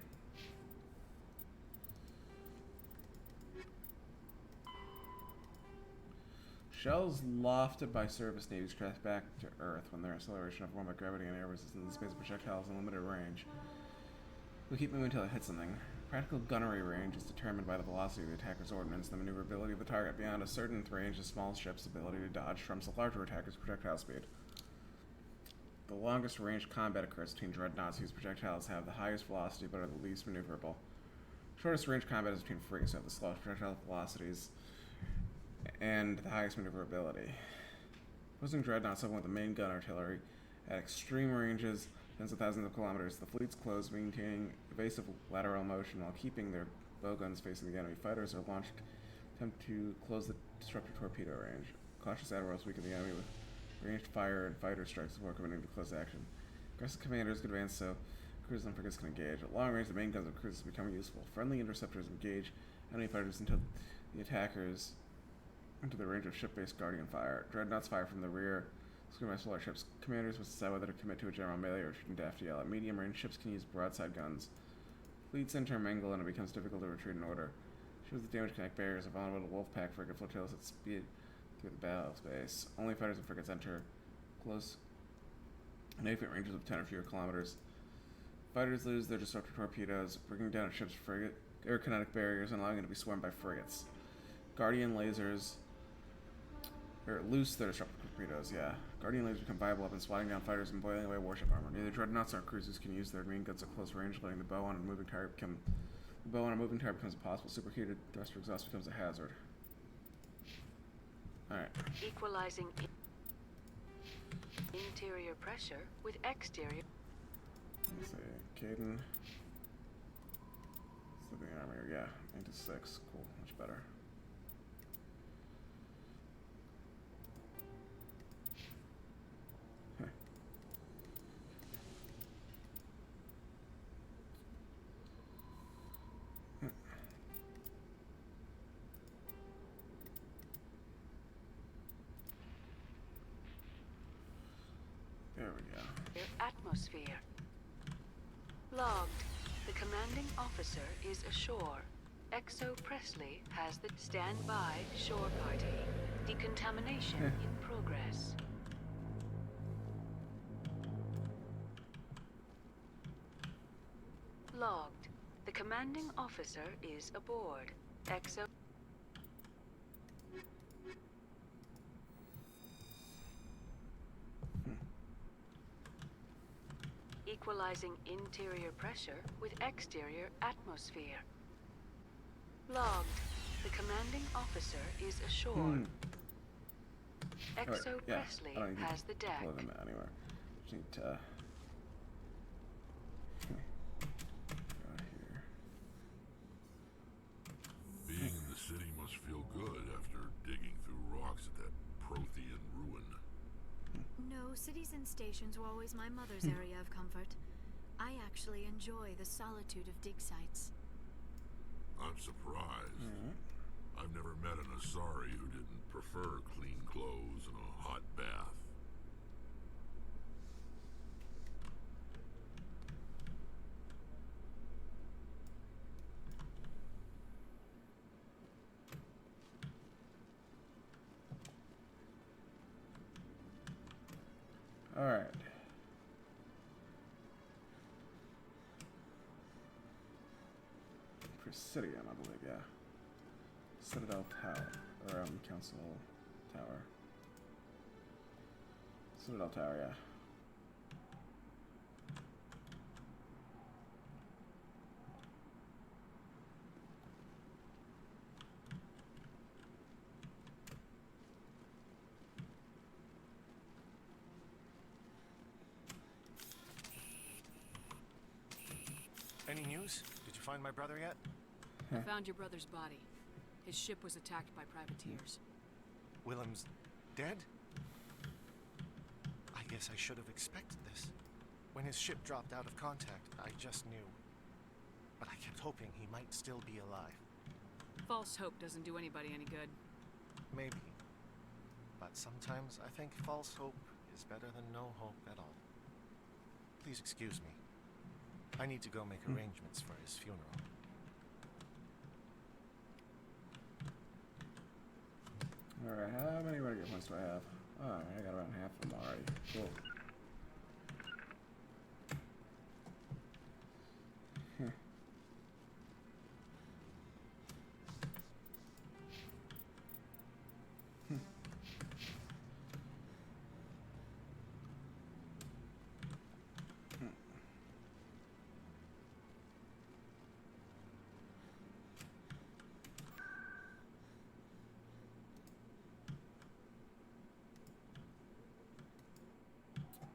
Shells lofted by surface navies crash back to Earth when their acceleration of warm by gravity and air resistance in space projectiles in limited range. We'll keep moving until it hits something. Practical gunnery range is determined by the velocity of the attacker's ordnance and the maneuverability of the target. Beyond a certain range, a small ship's ability to dodge trumps the larger attacker's projectile speed. The longest range combat occurs between dreadnoughts whose projectiles have the highest velocity but are the least maneuverable. Shortest range combat is between frigates who have the slowest projectile velocities and the highest maneuverability. Opposing dreadnoughts open with the main gun artillery at extreme ranges, tens of thousands of kilometers. The fleet's close, maintaining evasive lateral motion while keeping their bowguns facing the enemy. Fighters are launched attempt to close the disruptor torpedo range. Cautious admirals weaken the enemy with ranged fire and fighter strikes before committing to close action. Aggressive commanders can advance so cruisers and frigates can engage. At long range, the main guns of cruisers become useful. Friendly interceptors engage enemy fighters until the attackers into the range of ship-based guardian fire. Dreadnoughts fire from the rear, screen by solar ships. Commanders must decide whether to commit to a general melee or shoot into FTL. At medium range, ships can use broadside guns. Fleets intermingle and it becomes difficult to retreat in order. Ships with damage connect barriers are vulnerable to wolf pack frigate flotillas at speed through the battle space. Only fighters and frigates enter close and 8-foot ranges of 10 or fewer kilometers. Fighters lose their disruptor torpedoes, bringing down a ship's frigate air kinetic barriers and allowing it to be swarmed by frigates. Guardian lasers loose their disruptor torpedoes, yeah. Guardian lasers become viable weapons, swatting down fighters and boiling away warship armor. Neither dreadnoughts nor cruisers can use their main guns at close range, letting the bow on a moving target becomes impossible. Superheated thruster exhaust becomes a hazard. Alright. Equalizing interior pressure with exterior. Let's see. Caden. Sleeping armor, yeah. 96. Cool. Much better. There we go. Atmosphere. Logged. The commanding officer is ashore. Exo Presley has the standby shore party. Decontamination in progress. Logged. The commanding officer is aboard. Exo. Equalizing interior pressure with exterior atmosphere. Logged. The commanding officer is ashore. Exo Presley has the deck. Pull them out anywhere. Just need to go here. Being in the city must feel good after digging through rocks at that Prothean ruin. No, cities and stations were always my mother's area of comfort. I actually enjoy the solitude of dig sites. I'm surprised. I've never met an Asari who didn't prefer clean clothes and a hot bath. All right. Presidium, I believe, yeah. Citadel Tower, or Council Tower. Citadel Tower, yeah. Any news? Did you find my brother yet? I found your brother's body. His ship was attacked by privateers. Willem's dead? I guess I should have expected this. When his ship dropped out of contact, I just knew. But I kept hoping he might still be alive. False hope doesn't do anybody any good. Maybe. But sometimes I think false hope is better than no hope at all. Please excuse me. I need to go make arrangements for his funeral. Alright, how many renegade points do I have? Oh, I got around half of them already. Cool.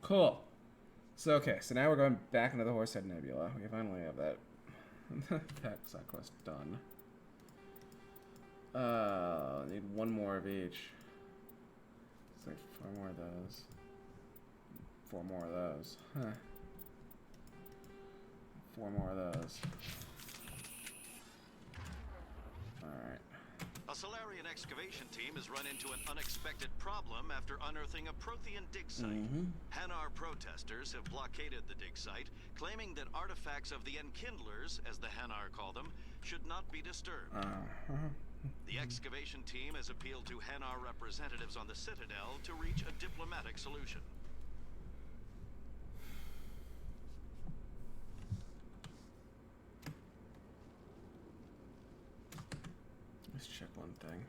Cool. So, okay, so now we're going back into the Horsehead Nebula. We finally have that side quest done. Need one more of each. It's like 4 more of those. 4 more of those. Huh. 4 more of those. Alright. A Solarian excavation team has run into an unexpected problem after unearthing a Prothean dig site. Hanar protesters have blockaded the dig site, claiming that artifacts of the Enkindlers, as the Hanar call them, should not be disturbed. The excavation team has appealed to Hanar representatives on the Citadel to reach a diplomatic solution. Let's check one thing.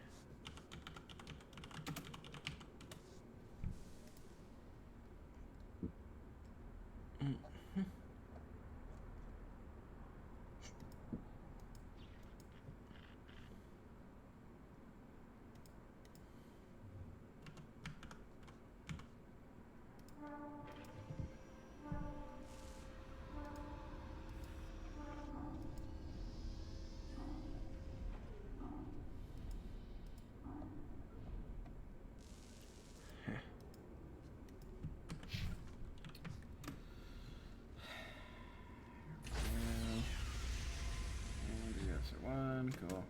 Cool.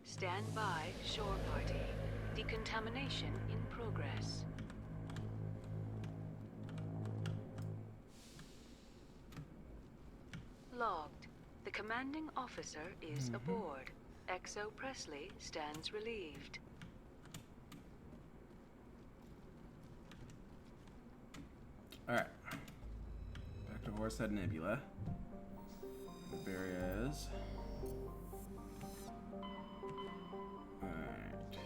Stand by, shore party. Decontamination in progress. Logged. The commanding officer is aboard. XO Presley stands relieved. Alright. Back to Horsehead Nebula. Noveria is. Alright.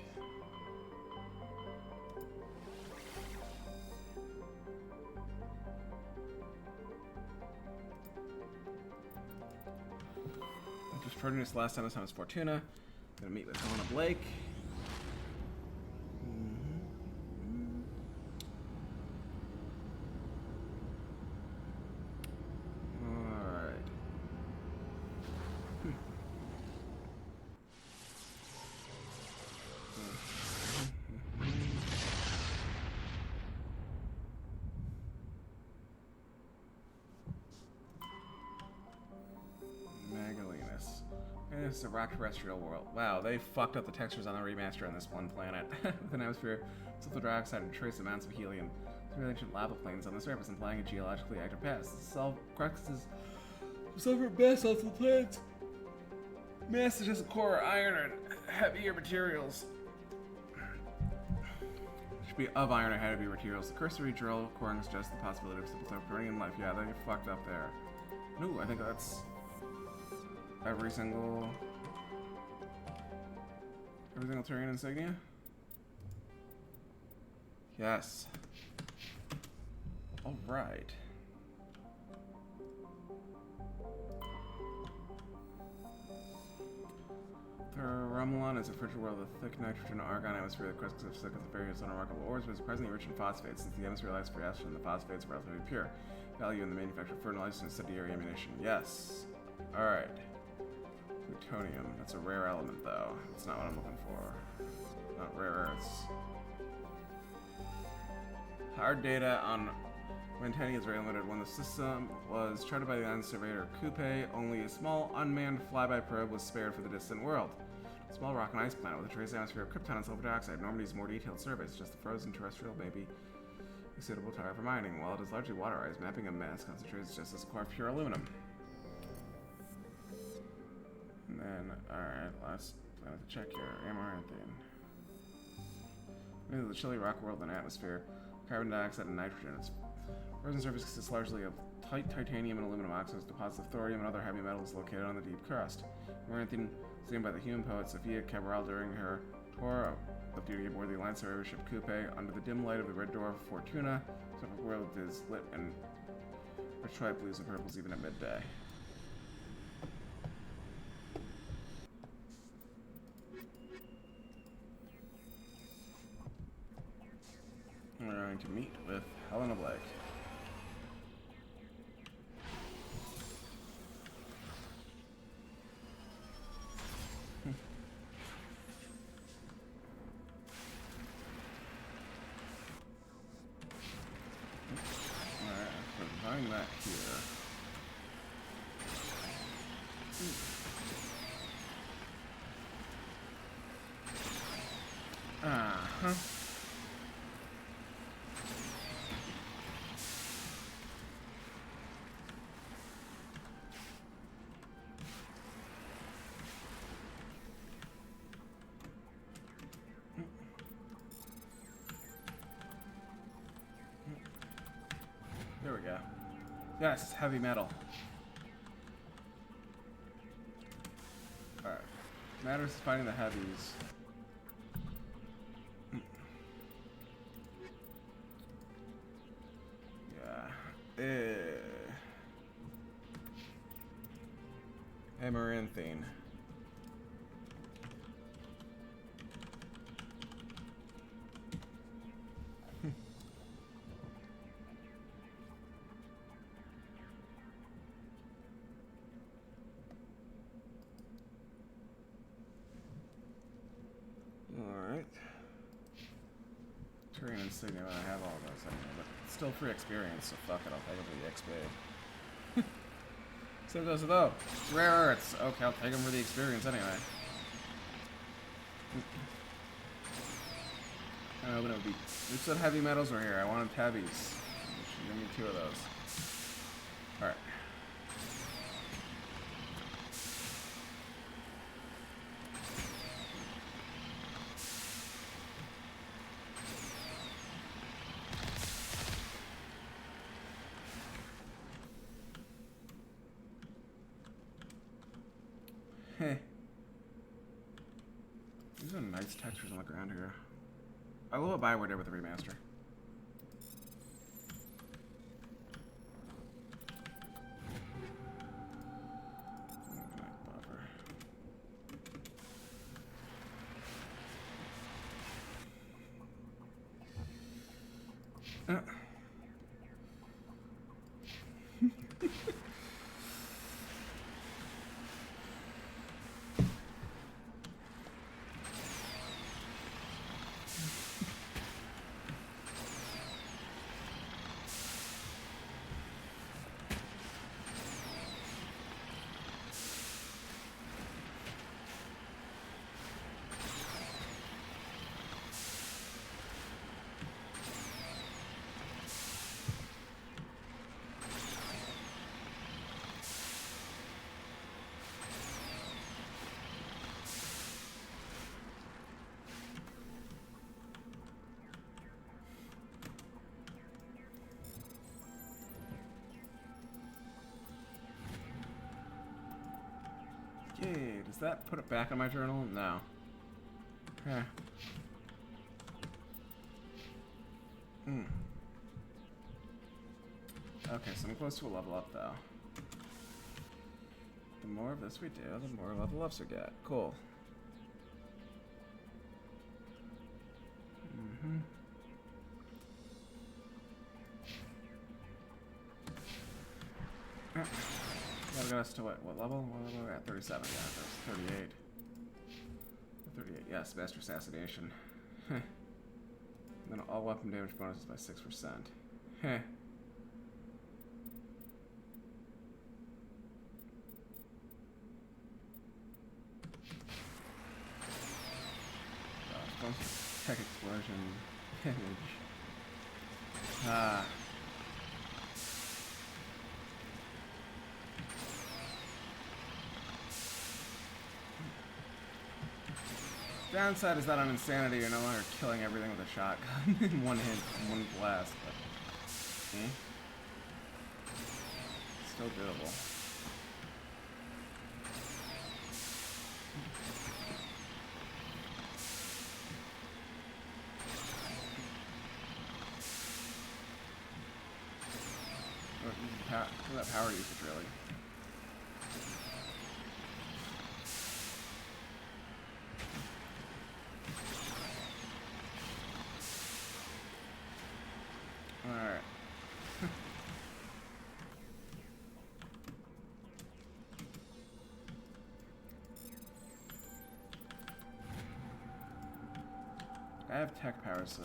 Just reporting this last time I was Fortuna. Gonna meet with Helena Blake. It's a rock terrestrial world. Wow, they fucked up the textures on the remaster on this one planet. With an atmosphere, sulfur dioxide, and trace amounts of helium. Some ancient lava plains on the surface, implying a geologically active past. The crux is sulfur basalt planets. Mass is just a core, iron, and heavier materials. Should be of iron or heavier materials. The cursory drill coring suggests the possibility of simple Turian life. Yeah, they fucked up there. No, I think that's every single Turian insignia? Yes. Alright. Romulan is a frigid world with thick nitrogen argon atmosphere that crusts of sick with various unremarkable ores, but is surprisingly rich in phosphates. Since the atmosphere allows for oxygen, the phosphates are relatively pure. Value in the manufacture of fertilizers and incendiary ammunition. Yes. Alright. Plutonium. That's a rare element, though. That's not what I'm looking for. Not rare earths. Hard data on Rentani is very limited. When the system was charted by the island surveyor Coupe, only a small unmanned flyby probe was spared for the distant world. A small rock and ice planet with a trace atmosphere of krypton and sulfur dioxide. Normandy's more detailed surveys, just the frozen terrestrial baby A suitable tire for mining. While it is largely waterized, mapping a mass concentrates just as core pure aluminum. And then, alright, last planet to check here. Amaranthine. Moving to the chilly rock world and atmosphere, carbon dioxide and nitrogen. Its frozen surface consists largely of tight titanium and aluminum oxides, deposits of thorium and other heavy metals located on the deep crust. Amaranthine, seen by the human poet Sofia Cabral during her tour of duty aboard the Alliance survey ship Coupe, under the dim light of the red door of Fortuna, the world is lit in rich white blues and purples even at midday. We're going to meet with Helena Blake. Alright, so find that here. Uh-huh. There we go. Yes, heavy metal. Alright. Matters is finding the heavies. Yeah. Amaranthine. Alright. Terrain insignia, I have all those anyway, but it's still free experience, so fuck it, I'll take it for the XP. Same goes with those. Rare earths. Okay, I'll take them for the experience anyway. I know, but it would be. We said heavy metals were here. I wanted heavies. Give me 2 of those. Alright. Hey. These are nice textures on the ground here. I love what Bioware did with the remaster. Yay, does that put it back on my journal? No. Okay. Okay, so I'm close to a level up, though. The more of this we do, the more level ups we get. Cool. That'll get us to what level? What level are we at? 37, yeah, that's 38. 38, yes, Master Assassination. Heh. Then all weapon damage bonuses by 6%. Heh. Tech explosion damage. Ah. Downside is that on Insanity, you're no longer killing everything with a shotgun in one hit, in one blast, but still doable. Look at that power usage, really. Alright. I have tech power, so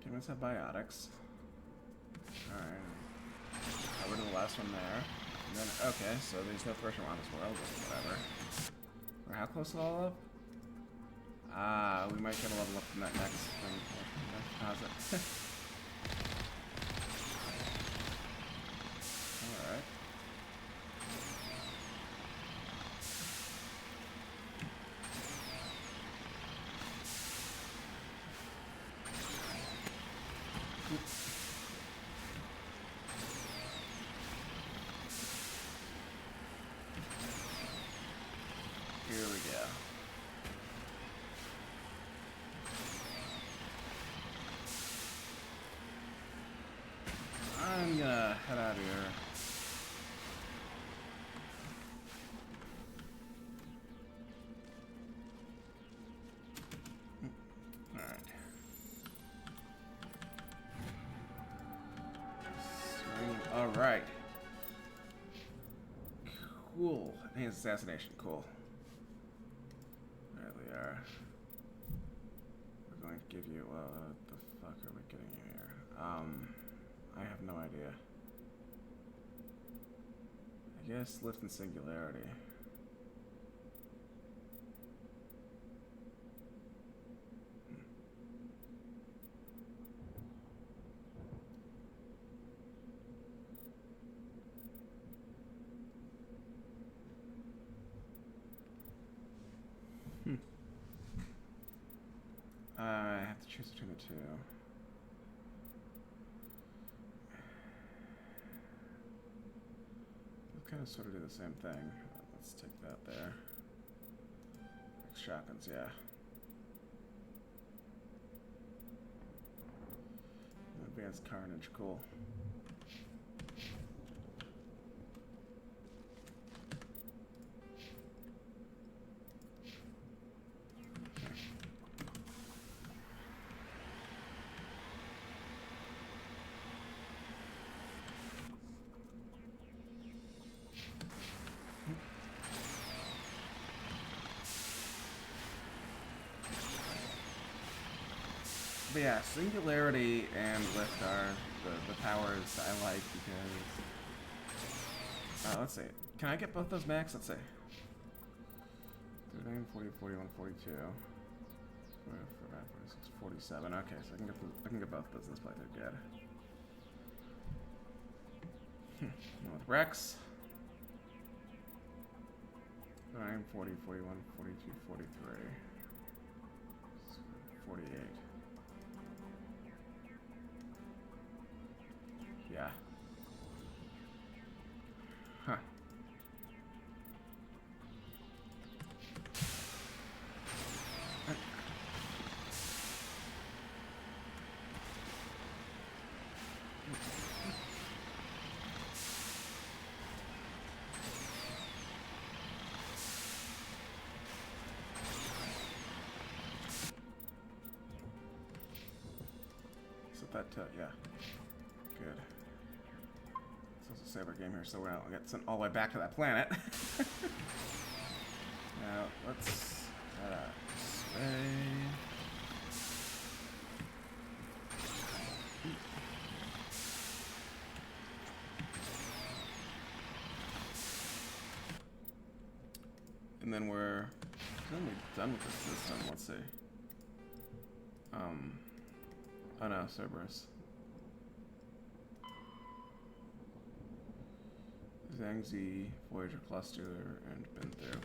humans have biotics. Alright. Got rid of the last one there. And then, okay, so there's no threshold on this world, but whatever. We're how close to all up? Ah, we might get a level up from that next thing. How's it? Alright. Here we go. I'm gonna head out of here. Alright. Alright. Cool. I think it's assassination. Cool. There we are. We're going to give you. What the fuck are we getting you here? I have no idea. I guess lift and singularity. I have to choose between the two. We'll kind of sort of do the same thing. Let's take that there. Like shotguns, yeah. Advanced carnage, cool. But yeah, singularity and lift are the powers I like because... let's see. Can I get both those max? Let's see. 39, 40, 41, 42. 45, 46, 47. Okay, so I can get both those this playthrough. Good. With Rex. 39, 40, 41, 42, 43. 48. Yeah. Huh. Set that to, yeah. Good. Save our game here, so we're not get sent all the way back to that planet. Now let's head out this way. And then we're done with this system. Let's see. Oh no, Cerberus. Zhangzi, Voyager Cluster, and been through.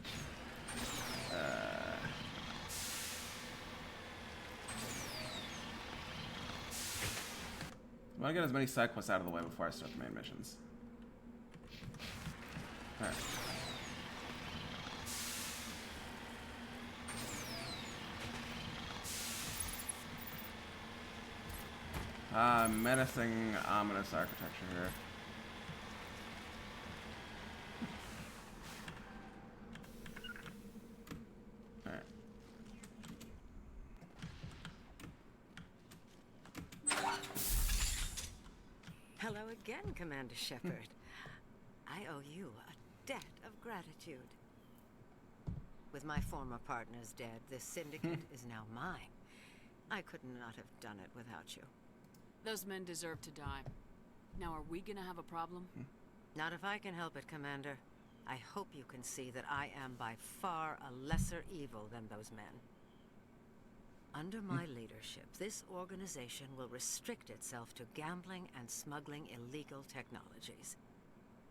I want to get as many side quests out of the way before I start the main missions. Alright. Menacing, ominous architecture here. Alright. Hello again, Commander Shepard. I owe you a debt of gratitude. With my former partners dead, this syndicate is now mine. I could not have done it without you. Those men deserve to die. Now, are we gonna have a problem? Not if I can help it, Commander. I hope you can see that I am by far a lesser evil than those men. Under my leadership, this organization will restrict itself to gambling and smuggling illegal technologies.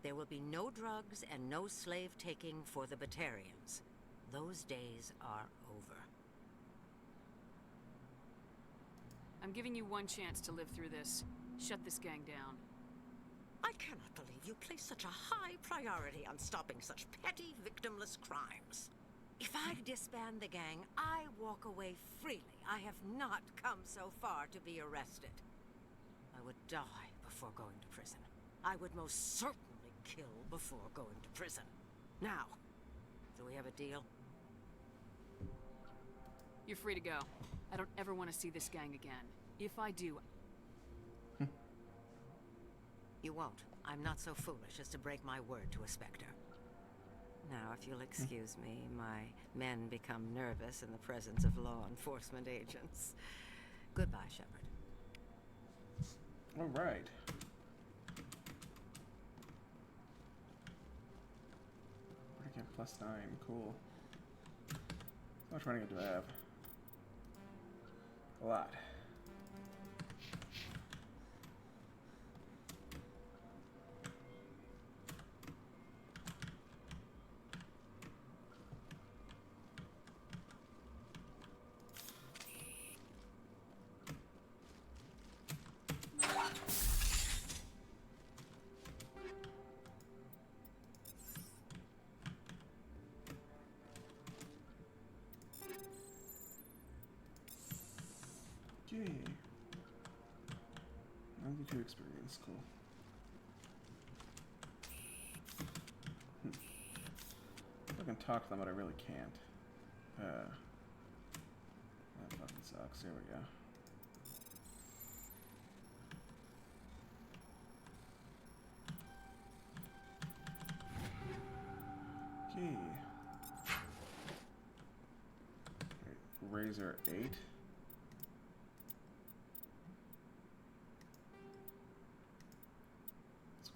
There will be no drugs and no slave-taking for the Batarians. Those days are over. I'm giving you one chance to live through this. Shut this gang down. I cannot believe you place such a high priority on stopping such petty, victimless crimes. If I disband the gang, I walk away freely. I have not come so far to be arrested. I would die before going to prison. I would most certainly kill before going to prison. Now, do we have a deal? You're free to go. I don't ever want to see this gang again. If I do... You won't. I'm not so foolish as to break my word to a Spectre. Now, if you'll excuse me, my men become nervous in the presence of law enforcement agents. Goodbye, Shepard. All right. Get +9, cool. How much money do I have? A lot. Okay. 92 experience, cool. I can talk to them, but I really can't. That fucking sucks. Here we go. Okay. Razor 8.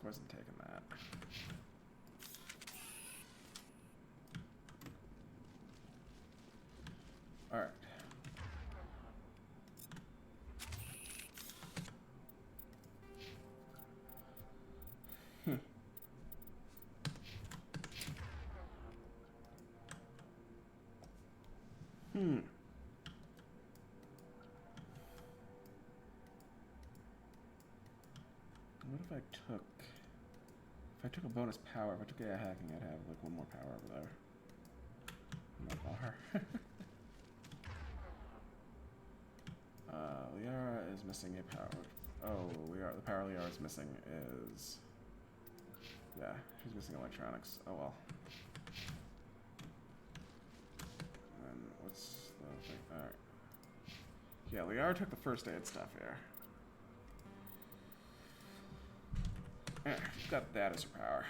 Wasn't taking that. All right. What if I took... If I took a bonus power, if I took AI hacking, I'd have like one more power over there. Not bar. Liara is missing a power. Oh, the power Liara is missing is... Yeah, she's missing electronics. Oh well. And what's the thing? Alright. Yeah, Liara took the first aid stuff here. Yeah, she's got that as her power.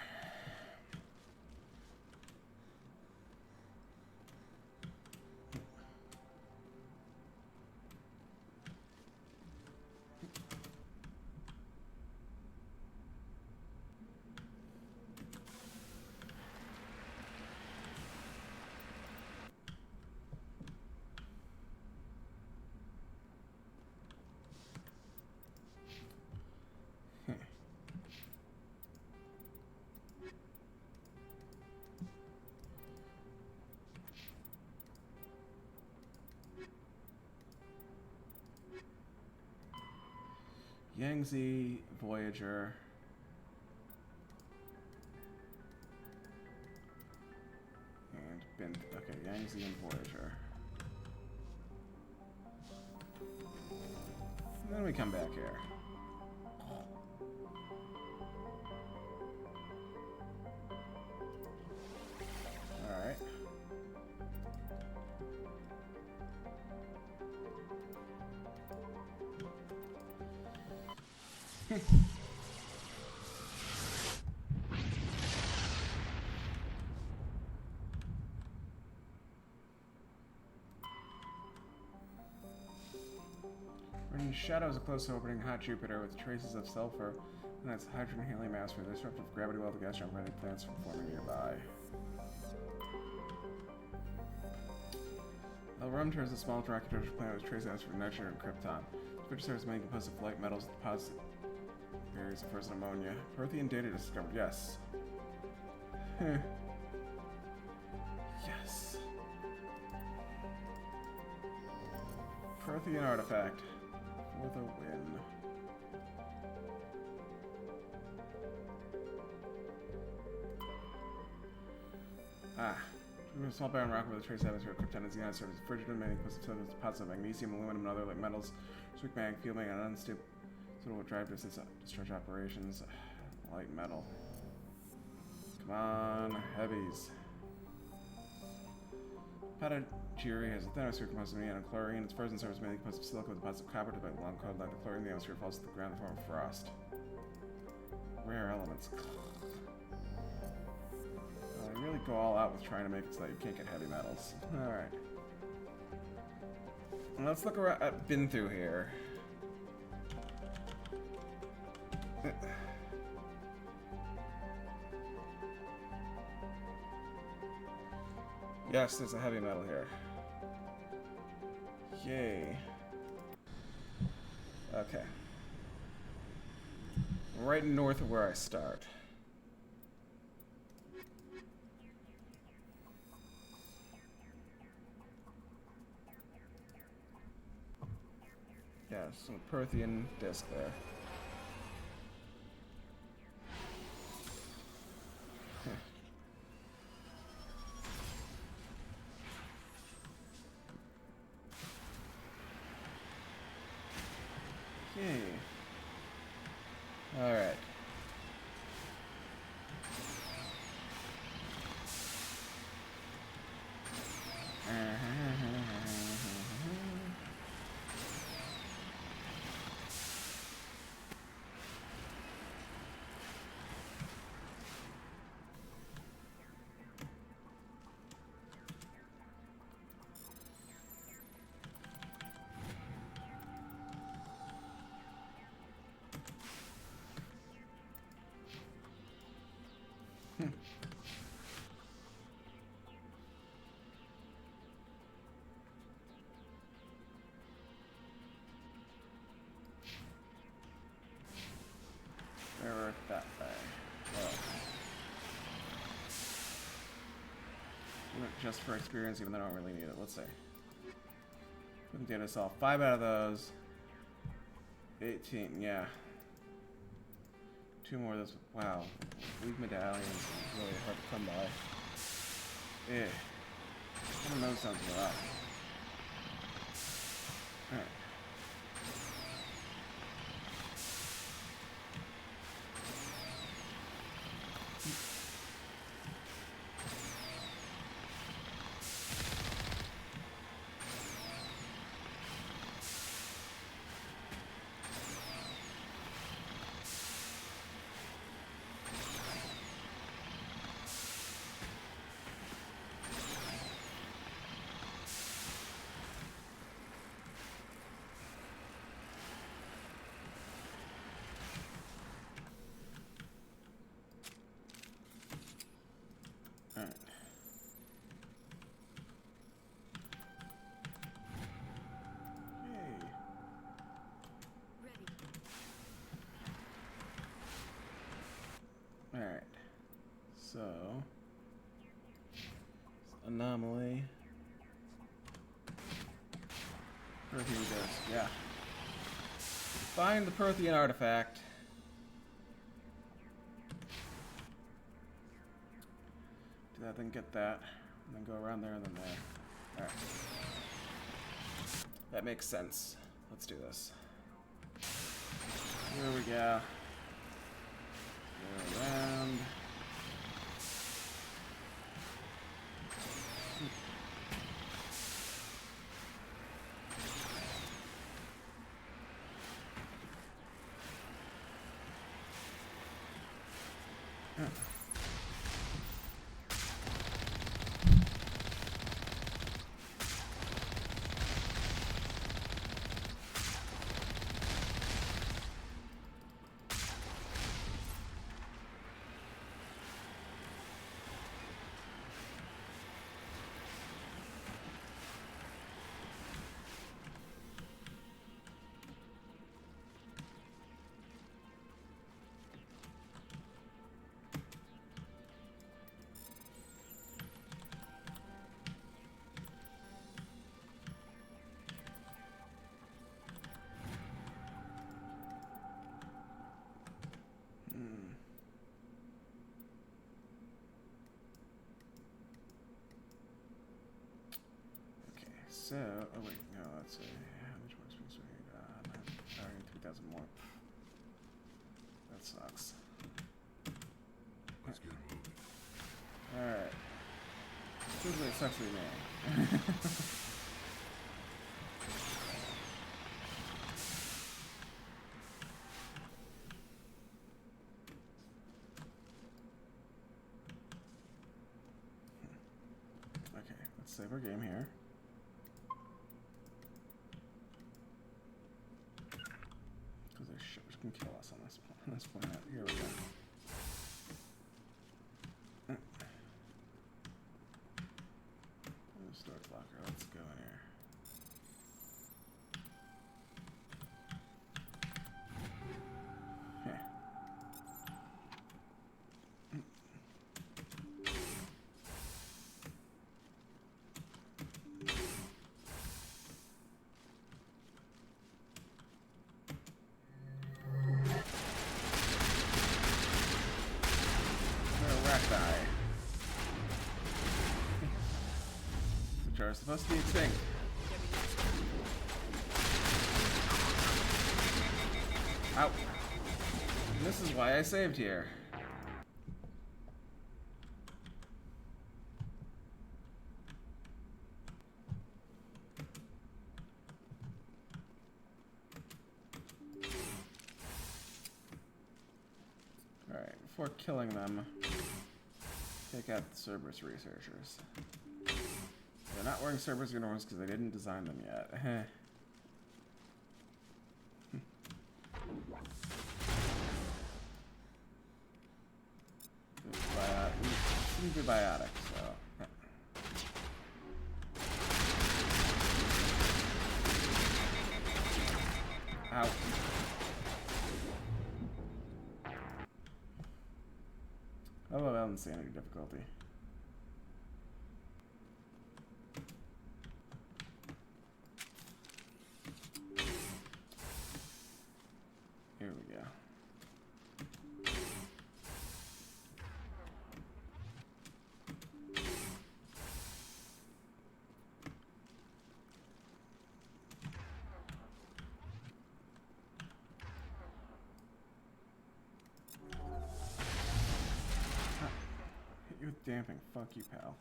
Yangtze, Voyager. And Ben. Okay, Yangtze and Voyager. And then we come back here. Alright. Running shadows, a close opening hot Jupiter with traces of sulfur and its hydrogen helium atmosphere. The disruptive gravity well the gas giant preventing plants from forming nearby. El Rumtor is a small rocket-driven planet with trace atmosphere of nitrogen and krypton. The feature serves many composite of light metals with positive barriers of frozen ammonia. Prothean data discovered, yes. Yes. Prothean artifact. For the win. Ah. A small barren rock with a trace atmosphere of krypton and xenon serves as frigid and many composite deposits of magnesium, aluminum, and other light metals. Weak magnetic field making an unstable suitable drive distance discharge operations. Light metal. Come on, heavies. Patagiri has a thin atmosphere composed of neon and chlorine. Its frozen surface mainly composed of silica with deposits of copper to long code like the chlorine in the atmosphere falls to the ground in the form of frost. Rare elements. They really go all out with trying to make it so that you can't get heavy metals. Alright. Let's look around at been through here. Yes, there's a heavy metal here. Yay. Okay. Right north of where I start. Yeah, some Prothean disc there. Okay. All right. Where that thing? Well, just for experience, even though I don't really need it. Let's see. Couldn't get us all 5 out of those. 18, yeah. 2 more of those. Wow. Weak medallions is really hard to come by. Yeah. I don't know, sounds rough. Alright. Alright, so anomaly. Prothean disc, yeah. Find the Prothean artifact. Do that, then get that. And then go around there and then there. Alright. That makes sense. Let's do this. Here we go. Go around. So, oh wait, no, let's see. How much more space we need? Already 3,000 more. That sucks. Let's get moving. Alright. Seems like it sucks to be me. Okay, let's save our game here. Can kill us on this planet. Here we go. Storage locker. Let's go in here. Yeah. Which are supposed to be extinct. Ow. And this is why I saved here. Alright, before killing them, take out the Cerberus researchers. They're not wearing Cerberus uniforms because they didn't design them yet. Seems to be biotic, so. Ow. I love insanity difficulty. Here we go. Hit you with damping. Fuck you, pal.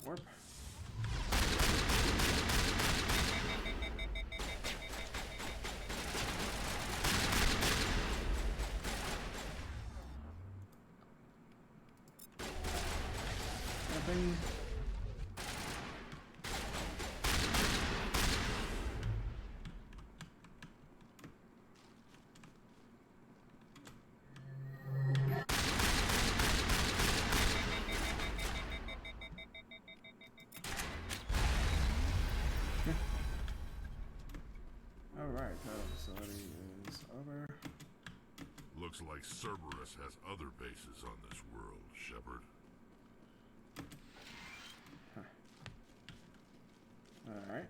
Warp. nothing. Alright, the facility is over. Looks like Cerberus has other bases on this world, Shepard. Huh. Alright.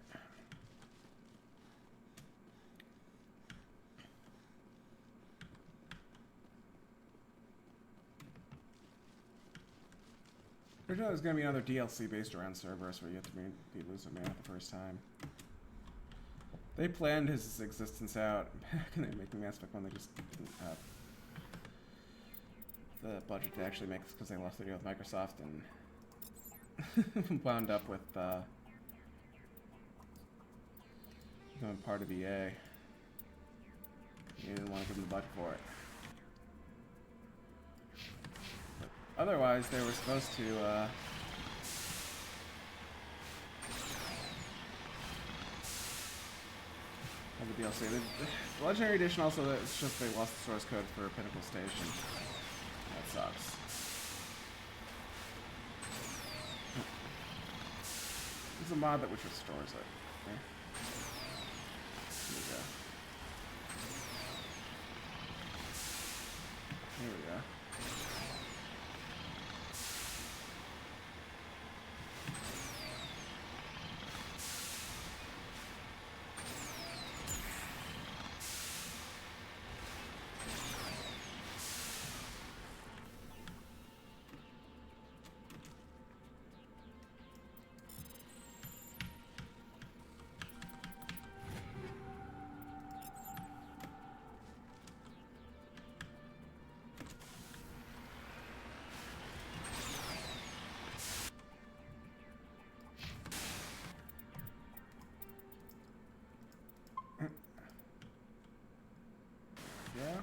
There's going to be another DLC based around Cerberus where you have to be Lucid Man the first time. They planned his existence out back in the making Mass Effect 1. They just didn't have the budget to actually make this because they lost their deal with Microsoft and wound up with becoming part of EA. You didn't want to give them the budget for it. Otherwise, they were supposed to, have the DLC. The Legendary Edition also, it's just they lost the source code for Pinnacle Station. That sucks. There's a mod that which restores it. Okay. Here we go. Here we go. Yeah.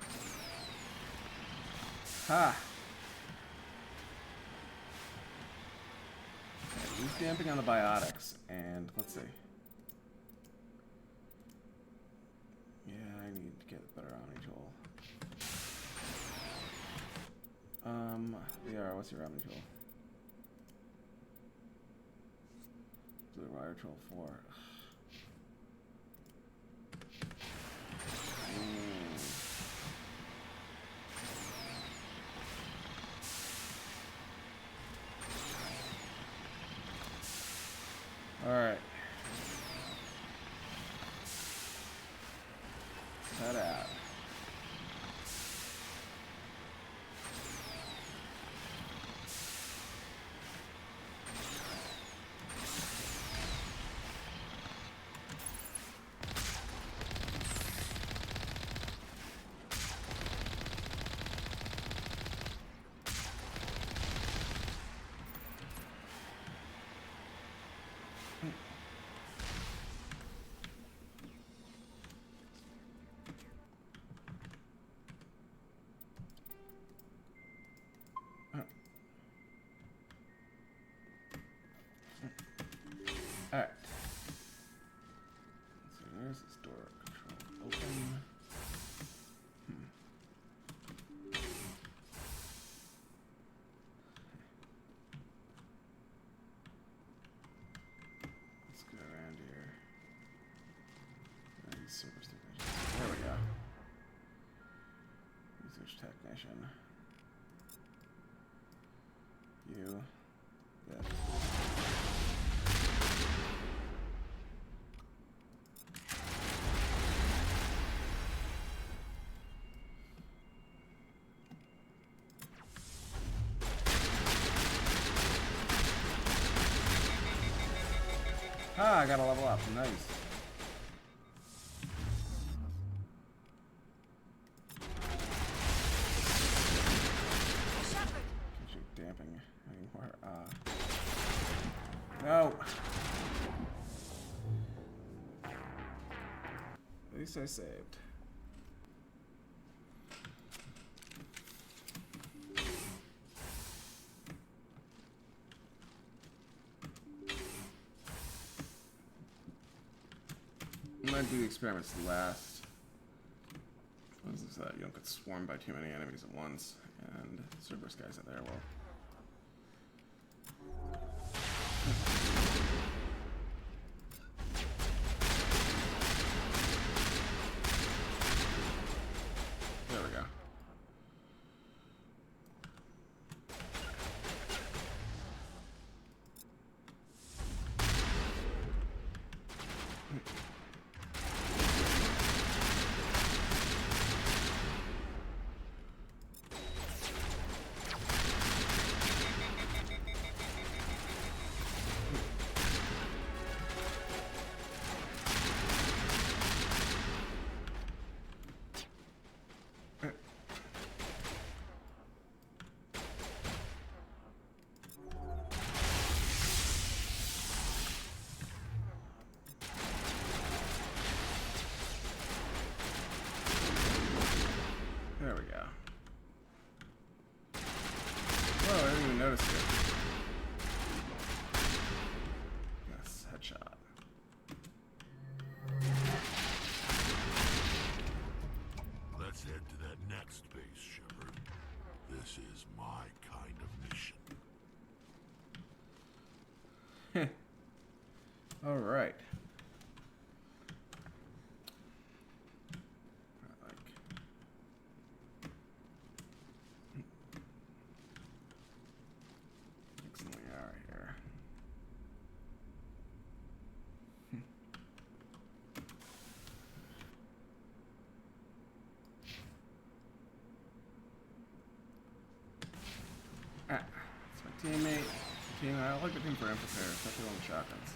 Ha! Okay, use damping on the biotics, and let's see. Yeah, I need to get better Omni Tool. What's your Omni Tool? Blue Wire Tool 4. Alright. Head out. Alright. So there's this door. Control open. Let's go around here. And service technician. There we go. Research technician. You. That. Ah, I gotta level up. Nice. Can't shoot damping anymore. No. At least I saved. gonna do the experiments last. What is that? You don't get swarmed by too many enemies at once. And Cerberus guys are there, well. There we go. There we go. Whoa, I didn't even notice it. Yes, headshot. Let's head to that next base, Shepard. This is my kind of mission. All right. Ah, it's my teammate. I like looking for infiltrators, especially on the shotguns.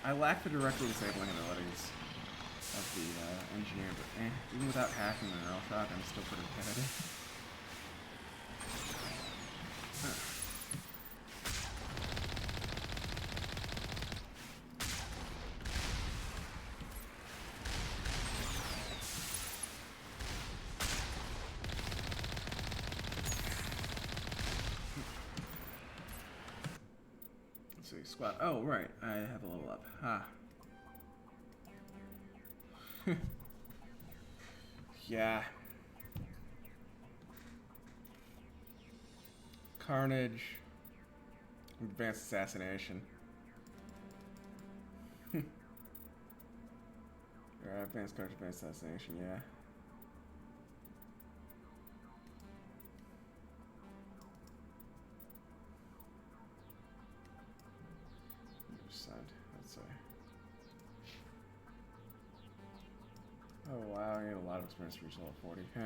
I lack the directly disabling abilities of the engineer, but even without hacking the neural shock, I'm still pretty good. Let's see, squad. Oh, right, I have a level up. Ha. Yeah. Carnage. Advanced assassination. Yeah, advanced carnage, advanced assassination, yeah. Let's say. Oh wow, I need a lot of experience to reach level 40. Huh.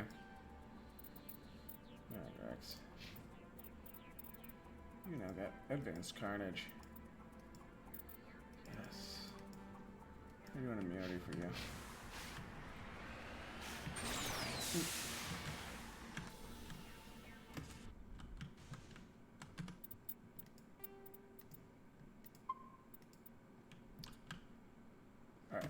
Alright, Rex. You now got advanced carnage. Yes. I do an immunity for you. Alright.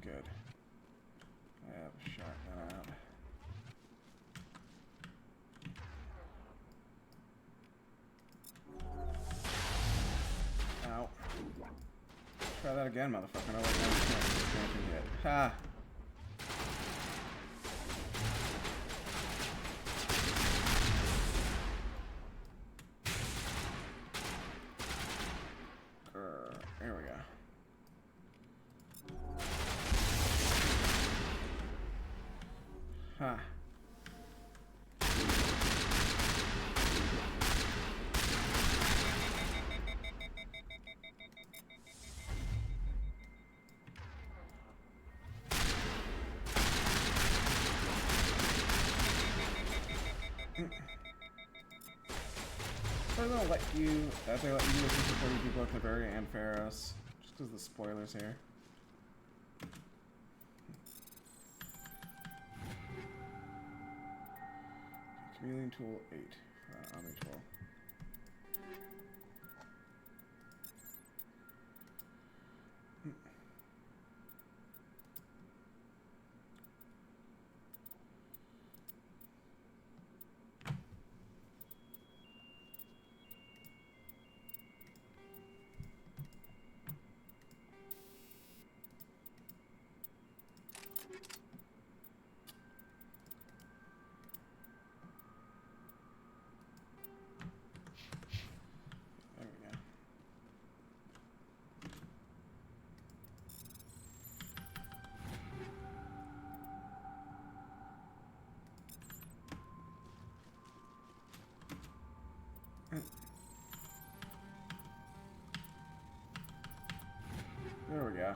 Good. I have a shotgun out. Ow. Try that again, motherfucker. No, expansion hit. Ha! There we go. Ha. So they'll let you, they let you do this for you do both Noveria and Pharaohs. Just This is the spoilers here. Chameleon tool 8. Omni tool. There we go.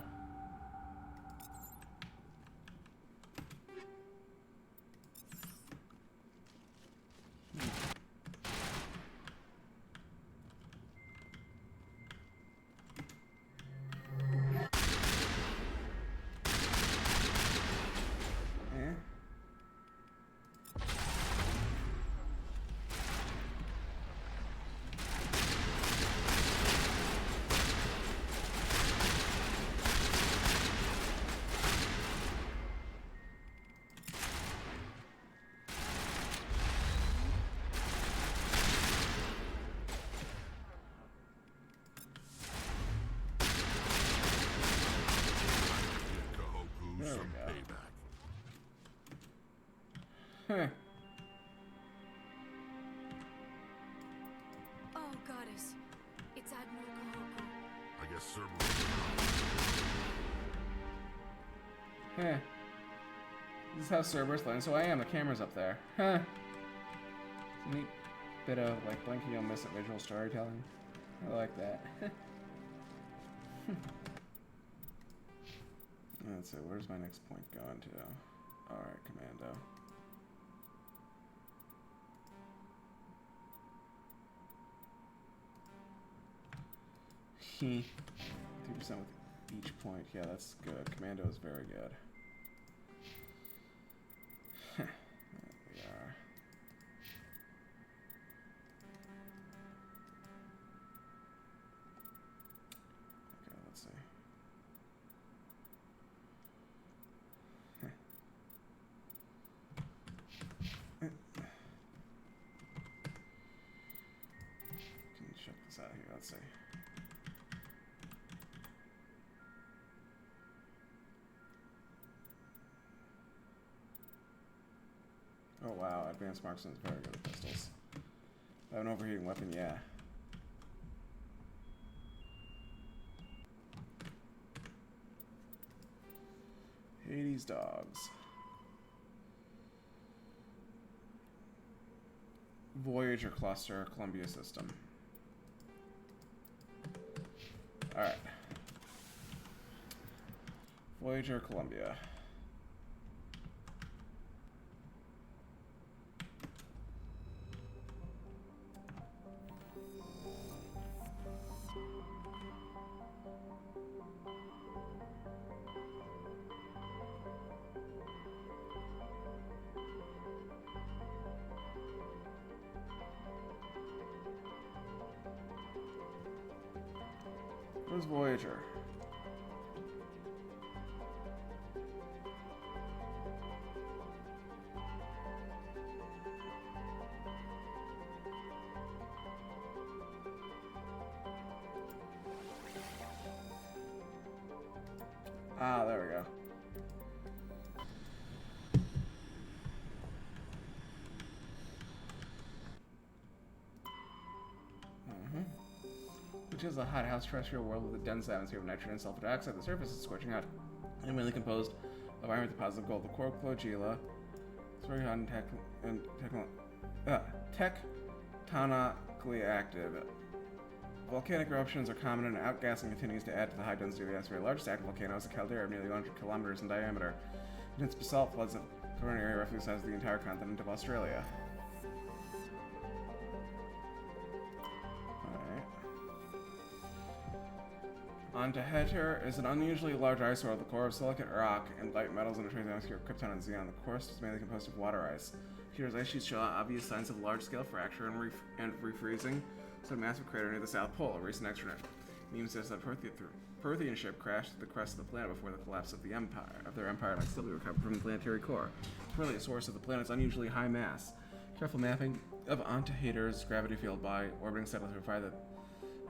Oh, goddess. It's Admiral Kahoku. I guess Cerberus. Heh. This is how Cerberus learns who I am. The camera's up there. Huh. It's a neat bit of, like, blinky you'll miss it visual storytelling. I like that. Let's see, where's my next point going to? Alright, Commando. Hmm. 3% with each point. Yeah, that's good. Commando is very good. There we are. Okay, let's see. Can you check this out here? Let's see. Oh wow, advanced marksman is very good with pistols. I have an overheating weapon, yeah. Hades dogs. Voyager cluster, Columbia system. Alright. Voyager, Columbia. Where's Voyager? Ah, there we go. Which is a hothouse terrestrial world with a dense atmosphere of nitrogen and sulfur dioxide. The surface is scorching hot and mainly composed of iron with deposits of gold. The core Clogila is very hot and tectonically active. Volcanic eruptions are common and outgassing continues to add to the high density of the atmosphere. The largest active volcano is a caldera of nearly 100 kilometers in diameter. And its basalt floods cover an area roughly the size of the entire continent of Australia. Antiheter is an unusually large ice world, the core of silicate rock and light metals in a trace atmosphere of Krypton and Xenon. The core is mainly composed of water ice. Here's ice sheets show obvious signs of large-scale fracture and refreezing, so a massive crater near the South Pole. A recent extranet meme says that Prothean ship crashed at the crest of the planet before the collapse of their empire might still be recovered from the planetary core. It's really a source of the planet's unusually high mass. Careful mapping of Antiheter's gravity field by orbiting satellites provide that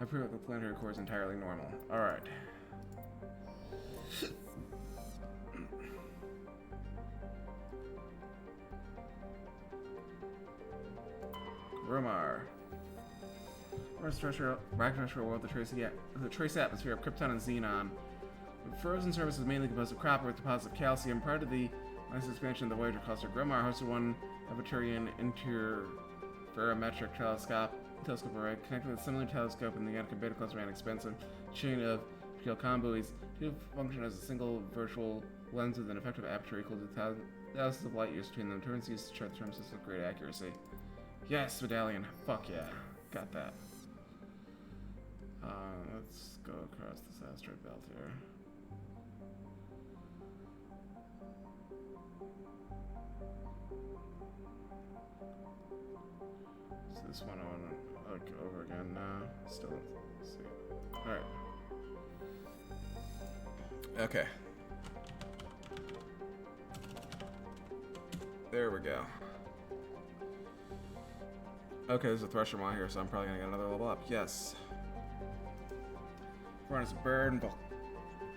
I prove that the planetary core is entirely normal. Alright. Gromar. Rock terrestrial world, the trace atmosphere of Krypton and Xenon. The frozen surface is mainly composed of copper with deposits of calcium. Prior to the massive expansion of the Voyager cluster, Gromar hosted one Avatarian interferometric telescope array connected with a similar telescope in the Yannicka Beta cluster and an expensive chain of Kilcon buoys to function as a single virtual lens with an effective aperture equal to thousands of light years between them. Turns used to chart the term system with great accuracy. Yes, medallion. Fuck yeah. Got that. Let's go across this asteroid belt here. So this one I want to look over again now. Still, let's see. Alright. Okay. There we go. Okay, there's a thresher mod here, so I'm probably gonna get another level up. Yes. Run as a bird and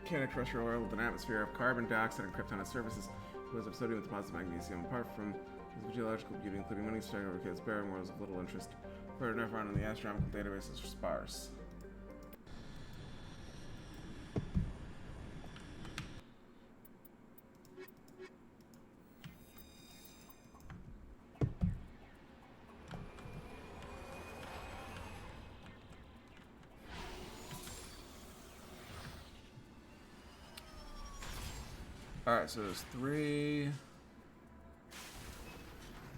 volcanic terrestrial world with an atmosphere of carbon dioxide and krypton as surfaces, composed of sodium with deposits of magnesium. Apart from its geological beauty, including many stereocates, barren worlds of little interest. Further enough around in the astronomical databases are sparse. Alright, so there's 3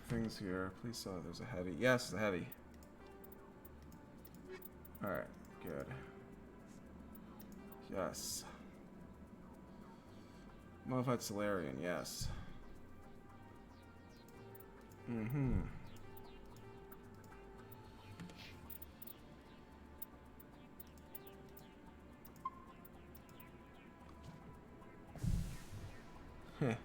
things here. Please tell me there's a heavy. Yes, the heavy. Alright, good. Yes. Modified Solarian, yes. Mm-hmm. Heh. Alright.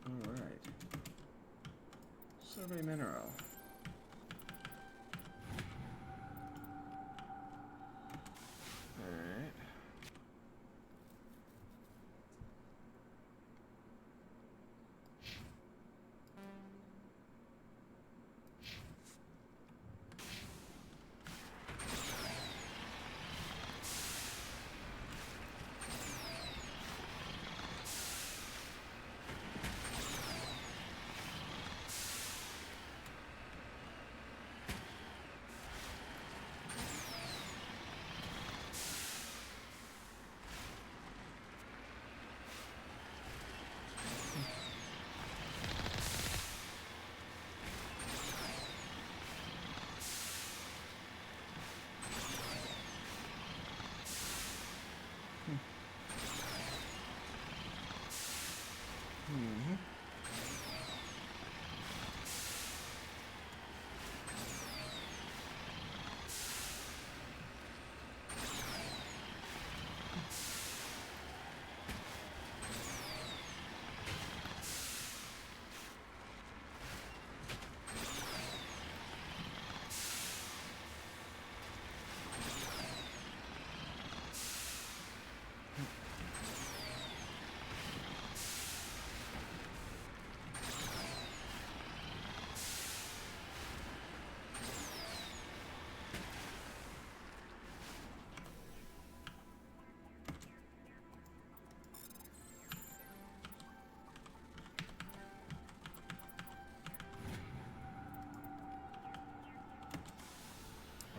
Alright. Survey mineral. Alright.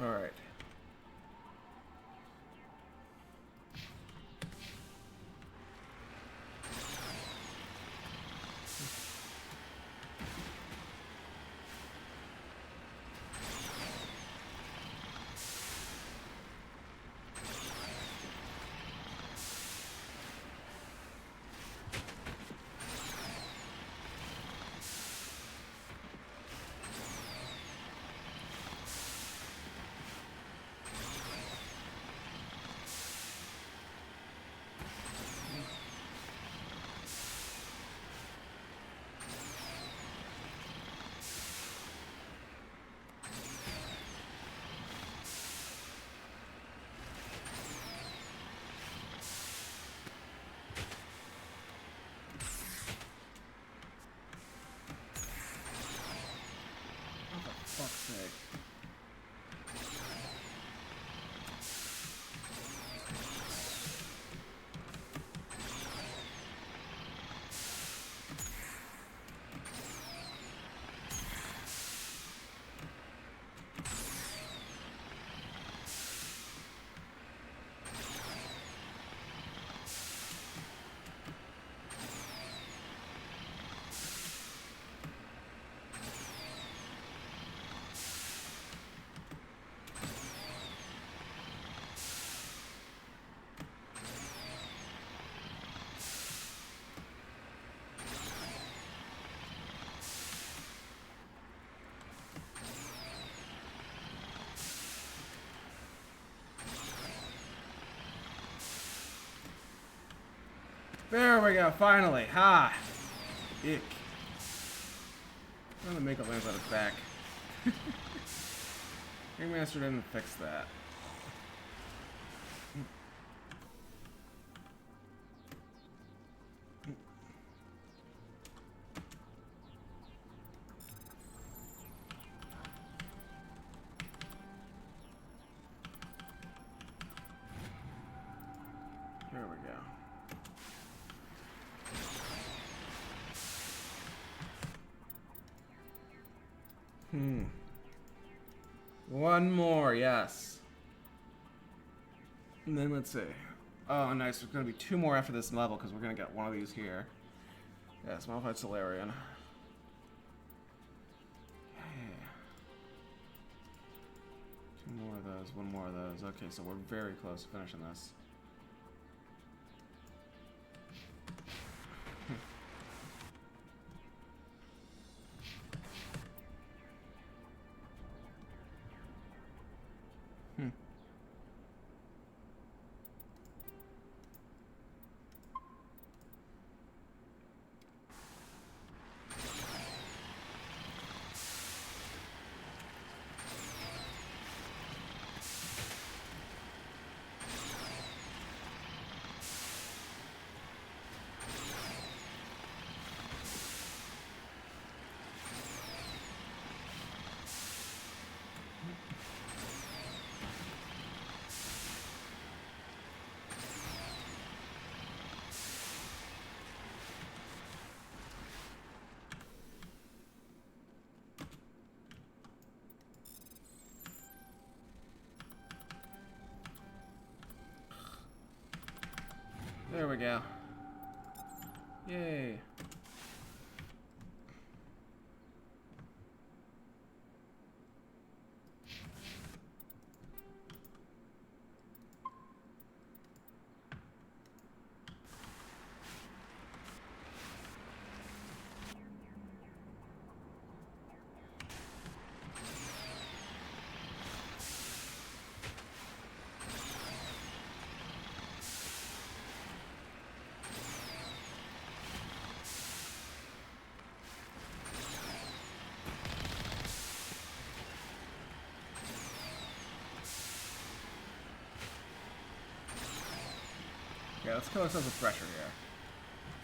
All right. Fuck's sake. There we go, finally. Ha! Ick. I'm gonna make a lance on its back. Ringmaster didn't fix that. There we go. One more, yes. And then let's see. Oh, nice. There's going to be 2 more after this level because we're going to get one of these here. Yes, modified Solarian. Okay. 2 more of those, 1 more of those. Okay, so we're very close to finishing this. There we go. Yay. Okay, let's kill ourselves with pressure here.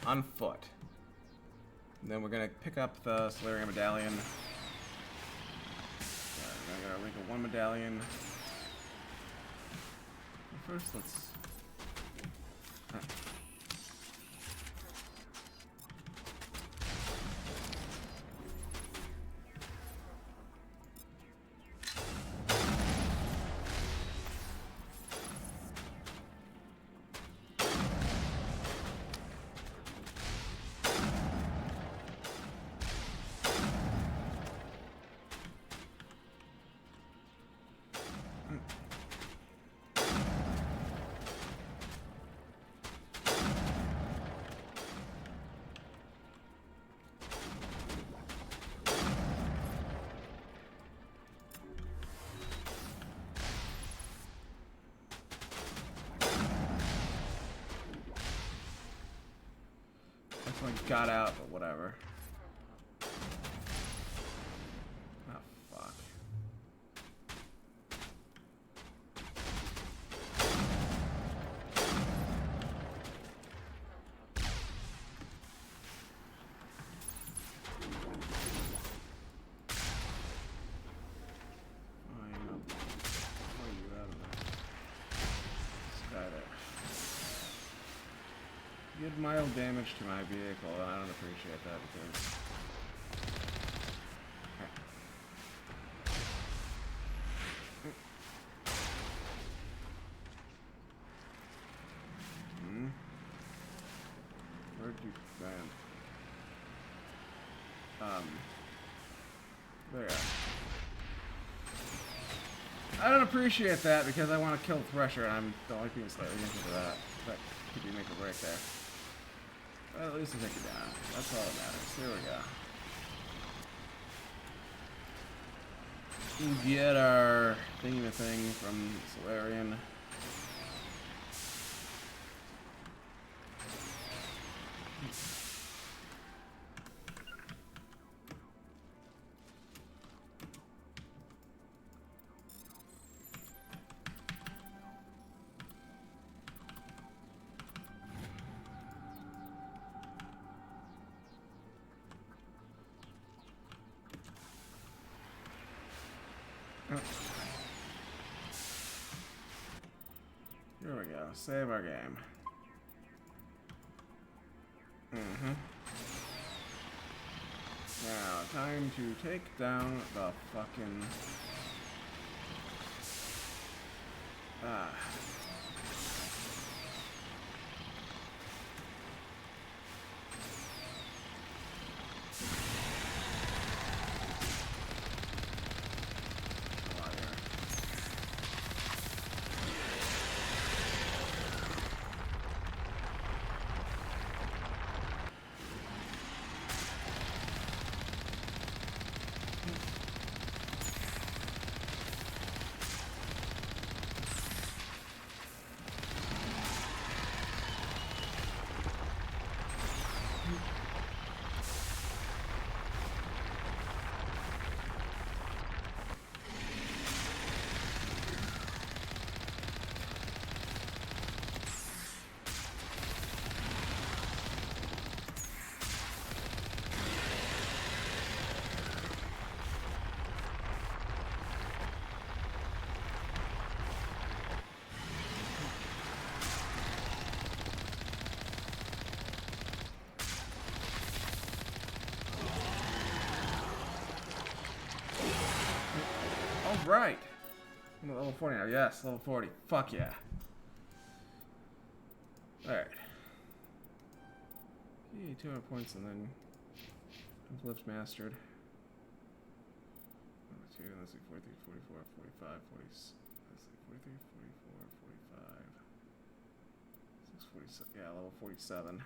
On foot. And then we're gonna pick up the Solarian medallion. We're gonna link a 1 medallion. First, let's. got out, but whatever. Oh, fuck. You did mild damage to my vehicle, and I don't appreciate that because... Where'd you land? There. I don't appreciate that because I want to kill Thresher, and I'm the only being slightly injured for that. That could be make a break there. Well, at least I take it down. That's all that matters. Here we go. Get our thingy-thing from Solarian. Here we go. Save our game. Now, time to take down the fucking... Right. I'm at level 40 now. Yes, level 40. Fuck yeah. Alright. Okay, 200 points and then lift mastered. 2, let's see, 43, 44, 45, 40, let's see, 43, 44, 45, 6, 47, yeah, level 47.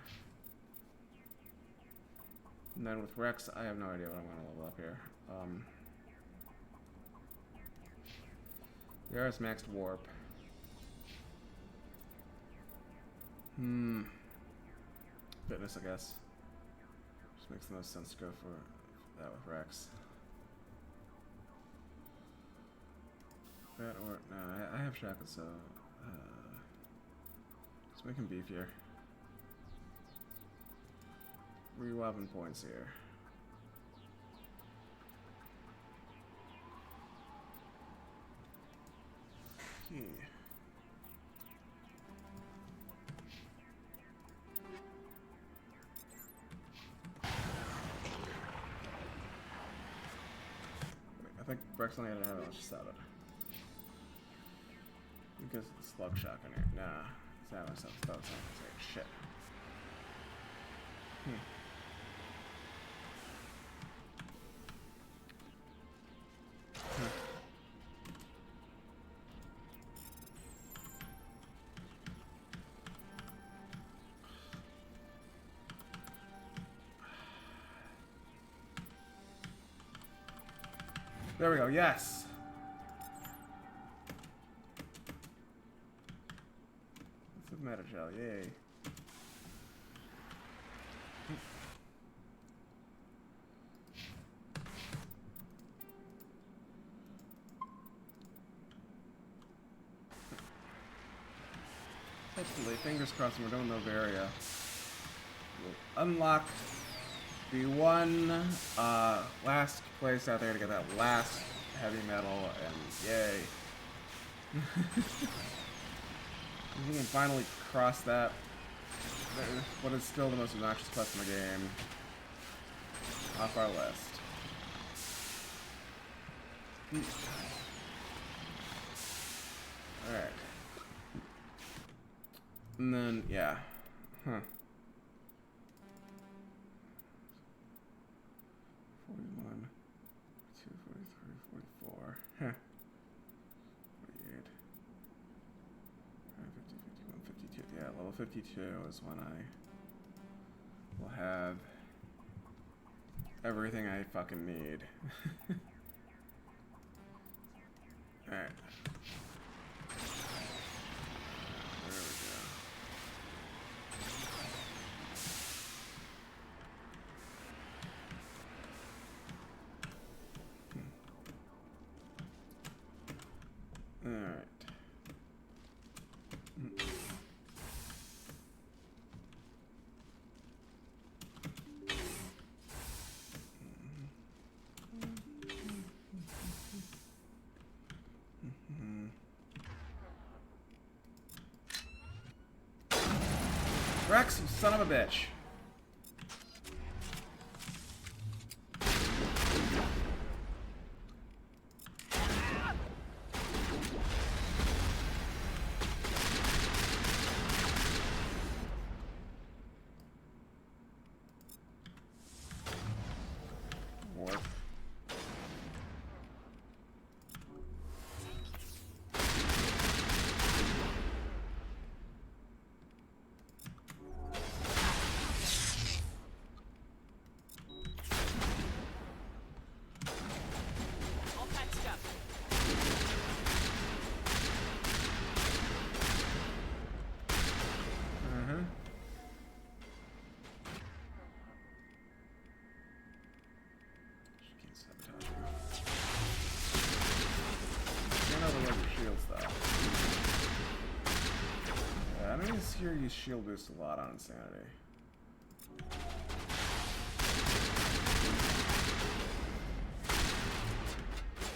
And then with Rex, I have no idea what I'm going to level up here. The RS maxed warp. Fitness, I guess. Just makes the most sense to go for that with Rex. That or no, I have Shaka, so let's make him beefier. 3 weapon points here. Okay. I think Brex only had an avalanche started. Because it's slug shock in here. Nah, it's avalanche stuff. That's not shit. There we go, yes! It's a meta gel, yay. Hopefully, fingers crossed, we're done with Noveria. We'll unlock the one last place out there to get that last heavy metal, and yay. We can finally cross that. What is still the most obnoxious quest in the game off our list. Alright. And then, yeah. Huh. 41, 42, 43, 44. Huh. 48. 50, 51, 52. Yeah, level 52 is when I will have everything I fucking need. Alright. There we go. Alright. Rex, you son of a bitch. Warp. All patched up. She can't sabotage me. Can't overload your shields though. Yeah, enemies here use shield boost a lot on Insanity.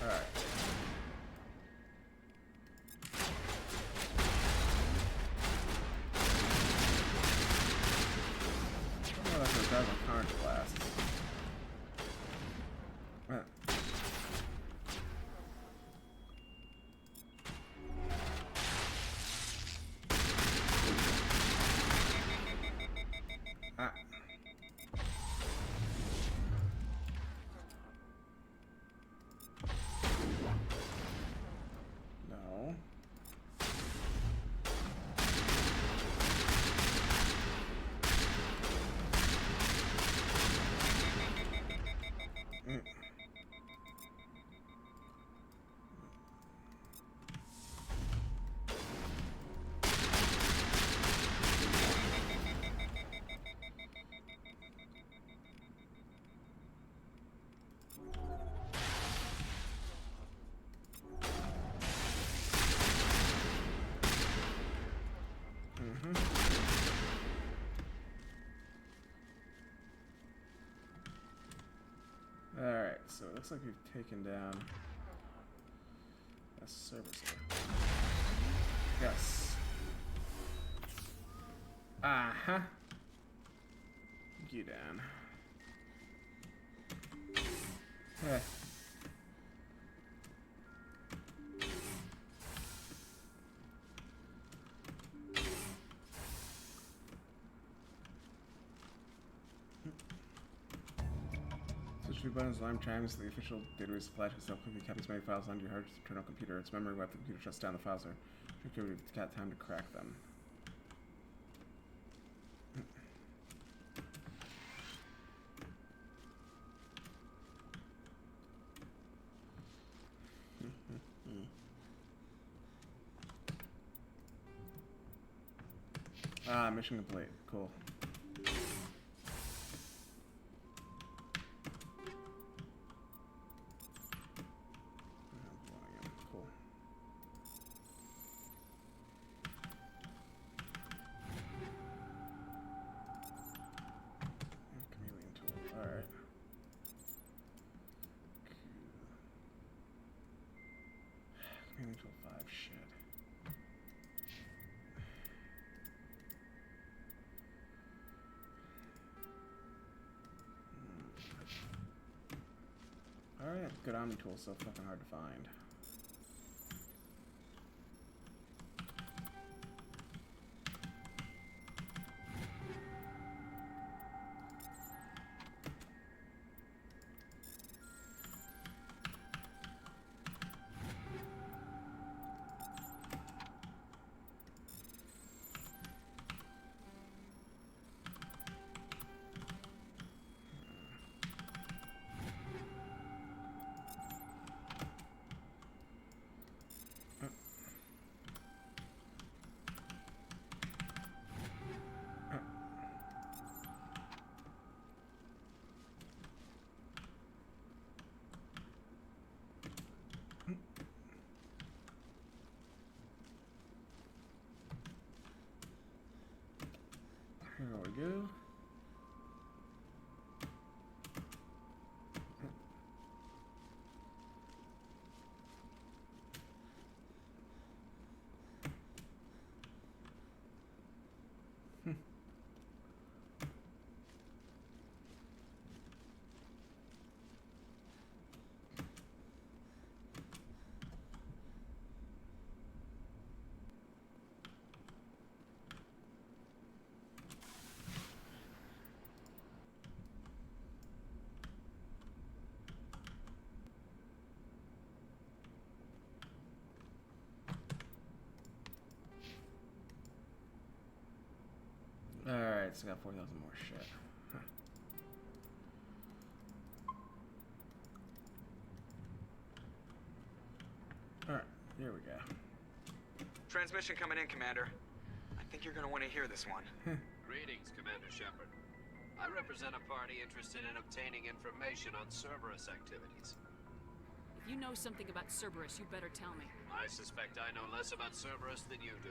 Alright. Oh, that's a dozen current blasts. Ah. No. Alright, so it looks like we've taken down a servicer. Yes. Uh-huh. You down. Yeah. Switch to buttons, alarm chimes, the official database flash itself quickly kept as many files onto your hard internal computer. Its memory wiped the computer shuts down the files or you've got time to crack them. Ah, mission complete. Cool. Cool. Training till 5, shit. Alright, good Omni tool, so fucking hard to find. Here we go. Alright, so I got 4,000 more shit. Huh. Alright, here we go. Transmission coming in, Commander. I think you're gonna want to hear this one. Greetings, Commander Shepard. I represent a party interested in obtaining information on Cerberus activities. If you know something about Cerberus, you better tell me. I suspect I know less about Cerberus than you do.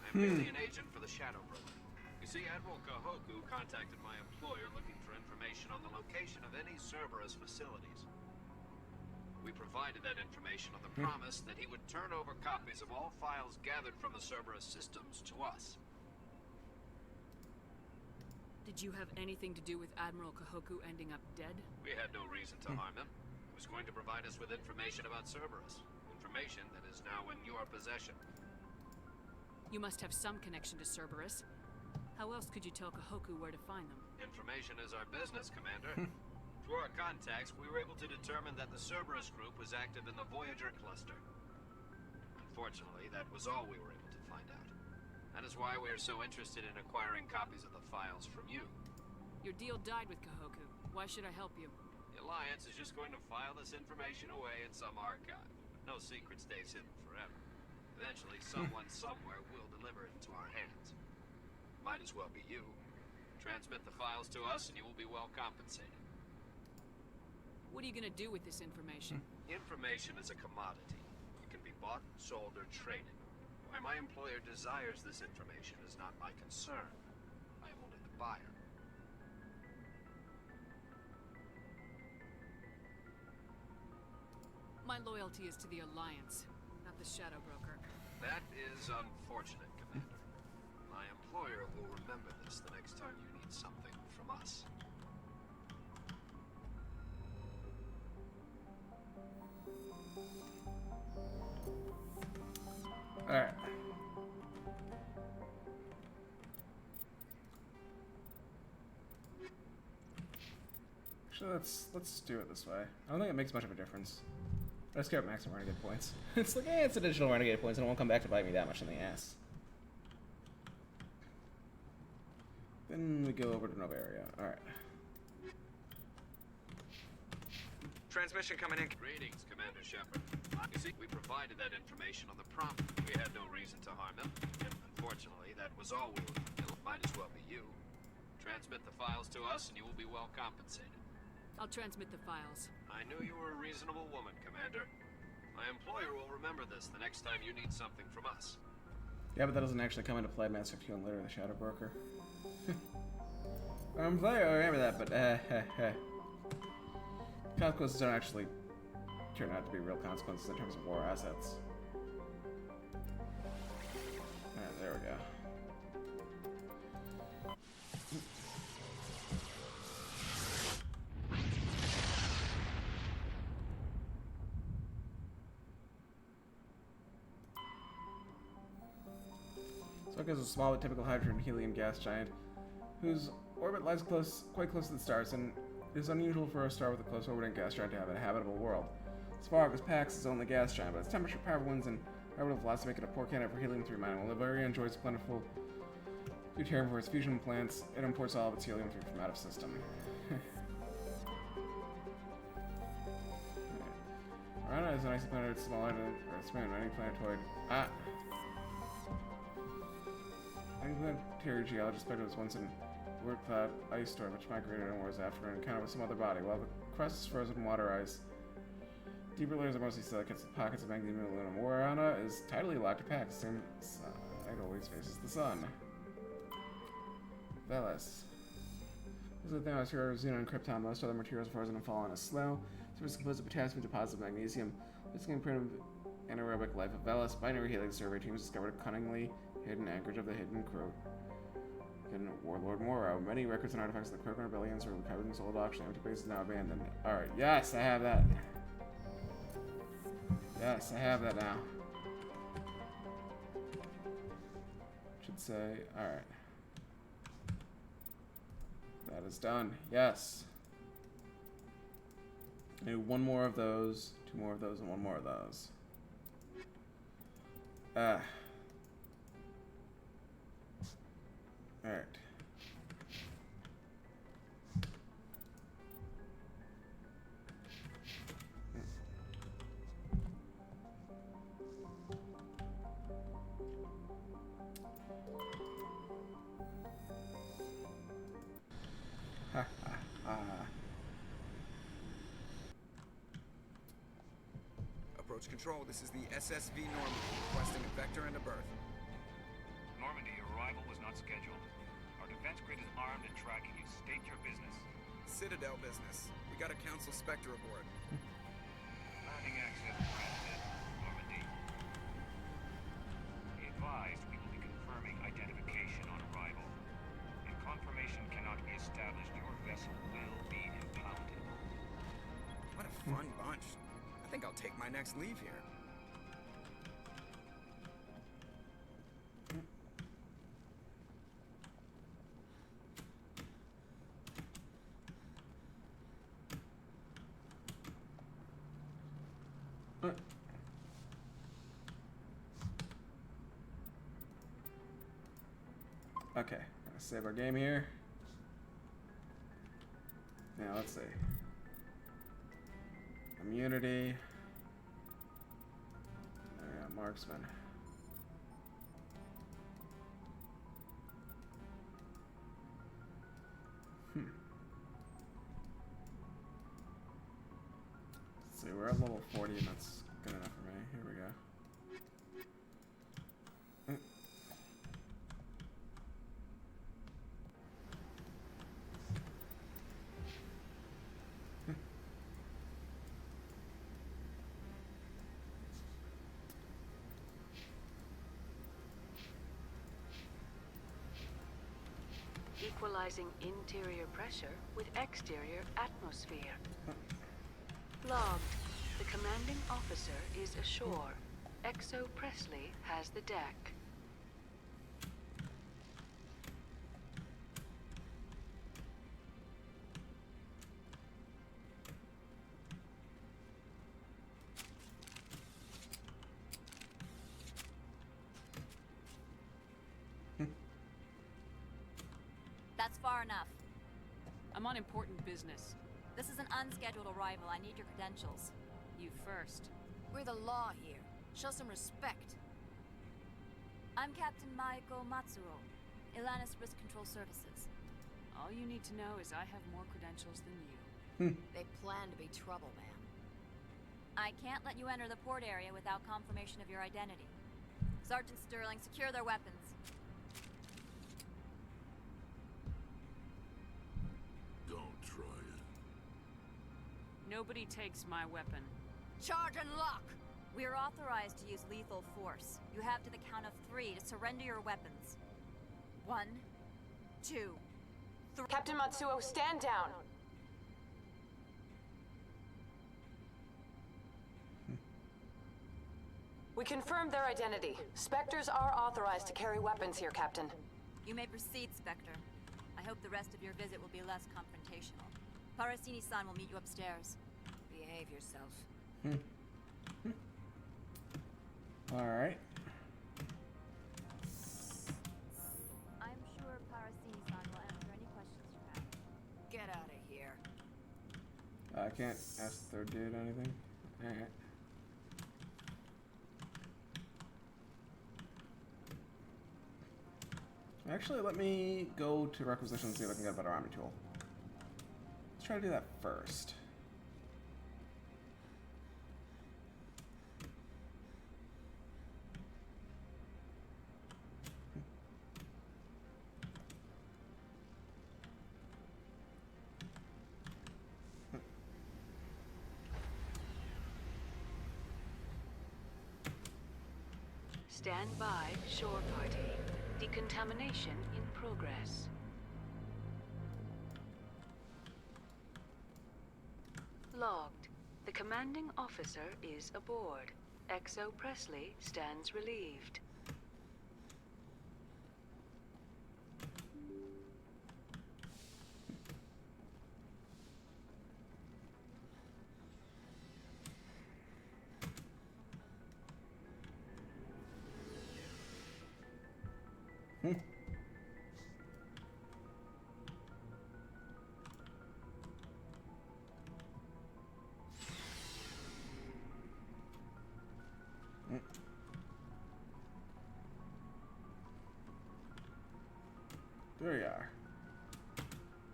I'm merely an agent for the Shadow Brother. You see, Admiral Kahoku contacted my employer looking for information on the location of any Cerberus facilities. We provided that information on the promise that he would turn over copies of all files gathered from the Cerberus systems to us. Did you have anything to do with Admiral Kahoku ending up dead? We had no reason to harm him. He was going to provide us with information about Cerberus. Information that is now in your possession. You must have some connection to Cerberus. How else could you tell Kahoku where to find them? Information is our business, Commander. Through our contacts, we were able to determine that the Cerberus group was active in the Voyager cluster. Unfortunately, that was all we were able to find out. That is why we are so interested in acquiring copies of the files from you. Your deal died with Kahoku. Why should I help you? The Alliance is just going to file this information away in some archive. No secret stays hidden forever. Eventually, someone somewhere will deliver it into our hands. Might as well be you. Transmit the files to us and you will be well compensated. What are you gonna do with this information? Information is a commodity. It can be bought, sold, or traded. Why my employer desires this information is not my concern. I am only the buyer. My loyalty is to the Alliance, not the Shadow Broker. That is unfortunate, Commander. My employer will remember this the next time you need something from us. Alright. Actually, let's do it this way. I don't think it makes much of a difference. I just care about maximum renegade points. It's like, it's additional renegade points, and it won't come back to bite me that much in the ass. Then we go over to Noveria. Alright. Transmission coming in. Greetings, Commander Shepard. You see, we provided that information on the prompt. We had no reason to harm him. And unfortunately, that was all we were. It might as well be you. Transmit the files to us and you will be well compensated. I'll transmit the files. I knew you were a reasonable woman, Commander. My employer will remember this the next time you need something from us. Yeah, but that doesn't actually come into play Master Q and later the Shadow Broker. Employer will remember that, but consequences don't actually turn out to be real consequences in terms of war assets. there we go. Soka is a small but typical hydrogen helium gas giant whose orbit lies quite close to the stars, and it is unusual for a star with a close orbiting gas giant to have a habitable world. Spark is Pax is only gas giant, but its temperature, power, winds, and orbital velocity make it a poor candidate for helium-3 mining. While Noveria enjoys plentiful deuterium for its fusion plants, it imports all of its helium-3 from out of system. Rana is an icy planet smaller than Earth's moon. Any planetoid. Any planetary geologist speculated was once an word cloud ice storm which migrated inwards after an encounter with some other body. While the crust is frozen water ice, deeper layers are mostly silicates with pockets of magnesium and aluminum. Warana is tidally locked to Pax, same side always faces the sun. Velis. This is the thing I was here at Xenon and Krypton. Most other materials are frozen and fallen as snow. Surface is composed of potassium deposits of magnesium. This is the primitive anaerobic life of Velis. Binary Helix survey teams discovered a cunningly hidden anchorage of the hidden crew. Hidden Warlord Morrow. Many records and artifacts of the Krogan rebellions were recovered and sold at auction. Empty base is now abandoned. Alright, yes, I have that. Yes, I have that now. Should say, alright. That is done. Yes. I need one more of those, two more of those, and one more of those. Alright. Approach control, this is the SSV Normandy, requesting a vector and a berth. Normandy, your arrival was not scheduled. Our defense grid is armed and tracking you. State your business. Citadel business. We got a Council Spectre aboard. Landing access granted, Normandy. Be advised, we will be confirming identification on arrival. If confirmation cannot be established, your vessel will be impounded. What a fun bunch. I think I'll take my next leave here. Okay, gonna save our game here. Now let's see. Immunity. Yeah, marksman. Let's see, we're at level 40 and that's good enough for me. Here we go. Equalizing interior pressure with exterior atmosphere. Logged. The commanding officer is ashore. Exo Presley has the deck. That's far enough. I'm on important business. This is an unscheduled arrival. I need your credentials. You first. We're the law here. Show some respect. I'm Captain Maiko Matsuo, Ilanis Risk Control Services. All you need to know is I have more credentials than you. They plan to be trouble, ma'am. I can't let you enter the port area without confirmation of your identity. Sergeant Sterling, secure their weapons. Don't try it. Nobody takes my weapon. Charge and lock! We're You're authorized to use lethal force. You have to the count of 3 to surrender your weapons. 1, 2, 3. Captain Matsuo, stand down. We confirmed their identity. Spectres are authorized to carry weapons here, Captain. You may proceed, Spectre. I hope the rest of your visit will be less confrontational. Parasini-san will meet you upstairs. Behave yourself. Alright. I'm sure Parasini-san will answer any questions you have. Get out of here. I can't ask the third dude anything. Alright. Actually, let me go to requisition and see if I can get a better army tool. Let's try to do that first. Stand by, shore party. Decontamination in progress. Logged. The commanding officer is aboard. XO Presley stands relieved. There you are.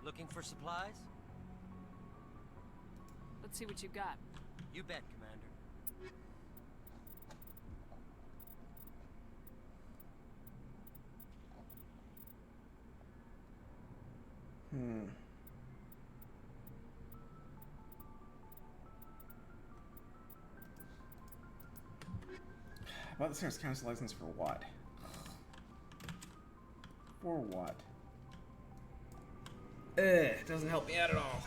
Looking for supplies? Let's see what you got. You bet, Commander. About the Sears Council license for what? For what? It doesn't help me out at all.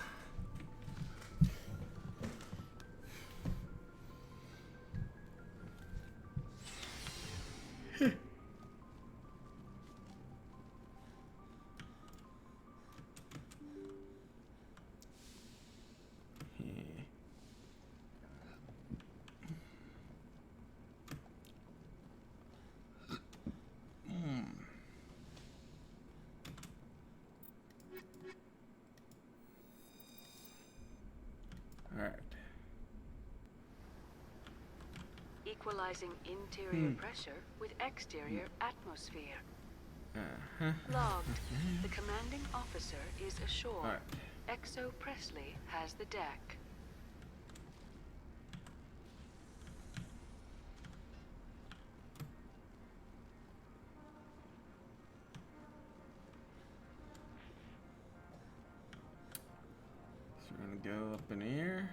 Alright. Equalizing interior pressure with exterior atmosphere. Uh-huh. Logged. The commanding officer is ashore. Alright. XO Presley has the deck. So we're gonna go up in here.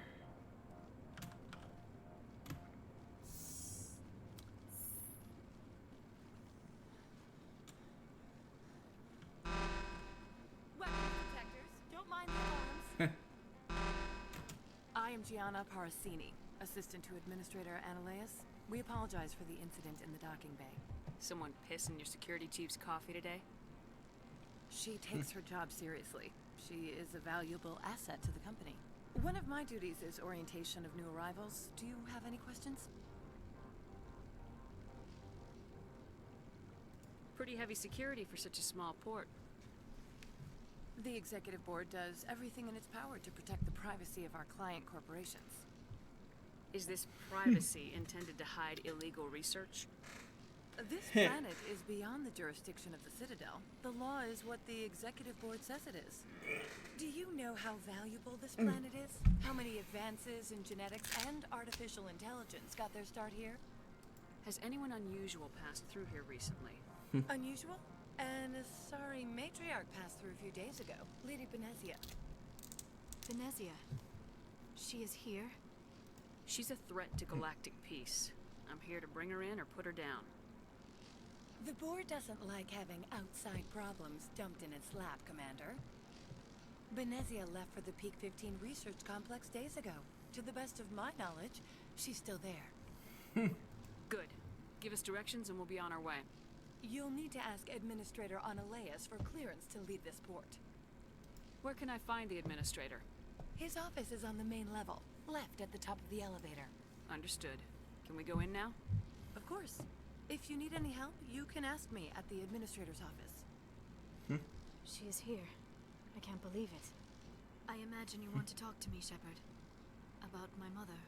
I am Gianna Parasini, assistant to Administrator Analeas. We apologize for the incident in the docking bay. Someone piss in your security chief's coffee today? She takes her job seriously. She is a valuable asset to the company. One of my duties is orientation of new arrivals. Do you have any questions? Pretty heavy security for such a small port. The executive board does everything in its power to protect the privacy of our client corporations. Is this privacy intended to hide illegal research? This planet is beyond the jurisdiction of the Citadel. The law is what the executive board says it is. Do you know how valuable this planet is? How many advances in genetics and artificial intelligence got their start here? Has anyone unusual passed through here recently? Unusual? An sorry matriarch passed through a few days ago. Lady Benezia. Benezia. She is here? She's a threat to galactic peace. I'm here to bring her in or put her down. The board doesn't like having outside problems dumped in its lap, Commander. Benezia left for the Peak 15 research complex days ago. To the best of my knowledge, she's still there. Good. Give us directions and we'll be on our way. You'll need to ask Administrator Analeas for clearance to leave this port. Where can I find the Administrator? His office is on the main level, left at the top of the elevator. Understood. Can we go in now? Of course. If you need any help, you can ask me at the Administrator's office. She is here. I can't believe it. I imagine you want to talk to me, Shepard. About my mother.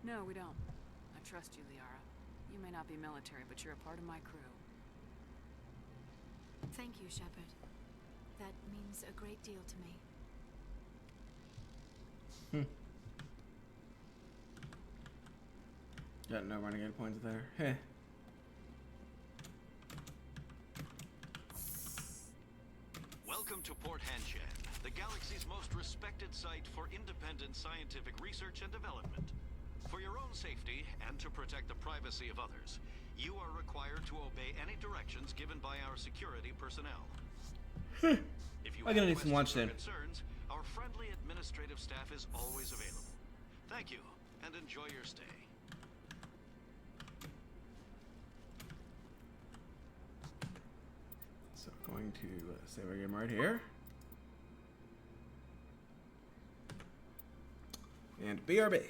No, we don't. I trust you, Liara. You may not be military, but you're a part of my crew. Thank you, Shepard. That means a great deal to me. Got no renegade points there. Heh. Welcome to Port Hanshan, the galaxy's most respected site for independent scientific research and development. For your own safety and to protect the privacy of others, you are required to obey any directions given by our security personnel. If you I'm have gonna need some lunch questions or then. concerns, our friendly administrative staff is always available. Thank you, and enjoy your stay. So going to save our game right here. And BRB.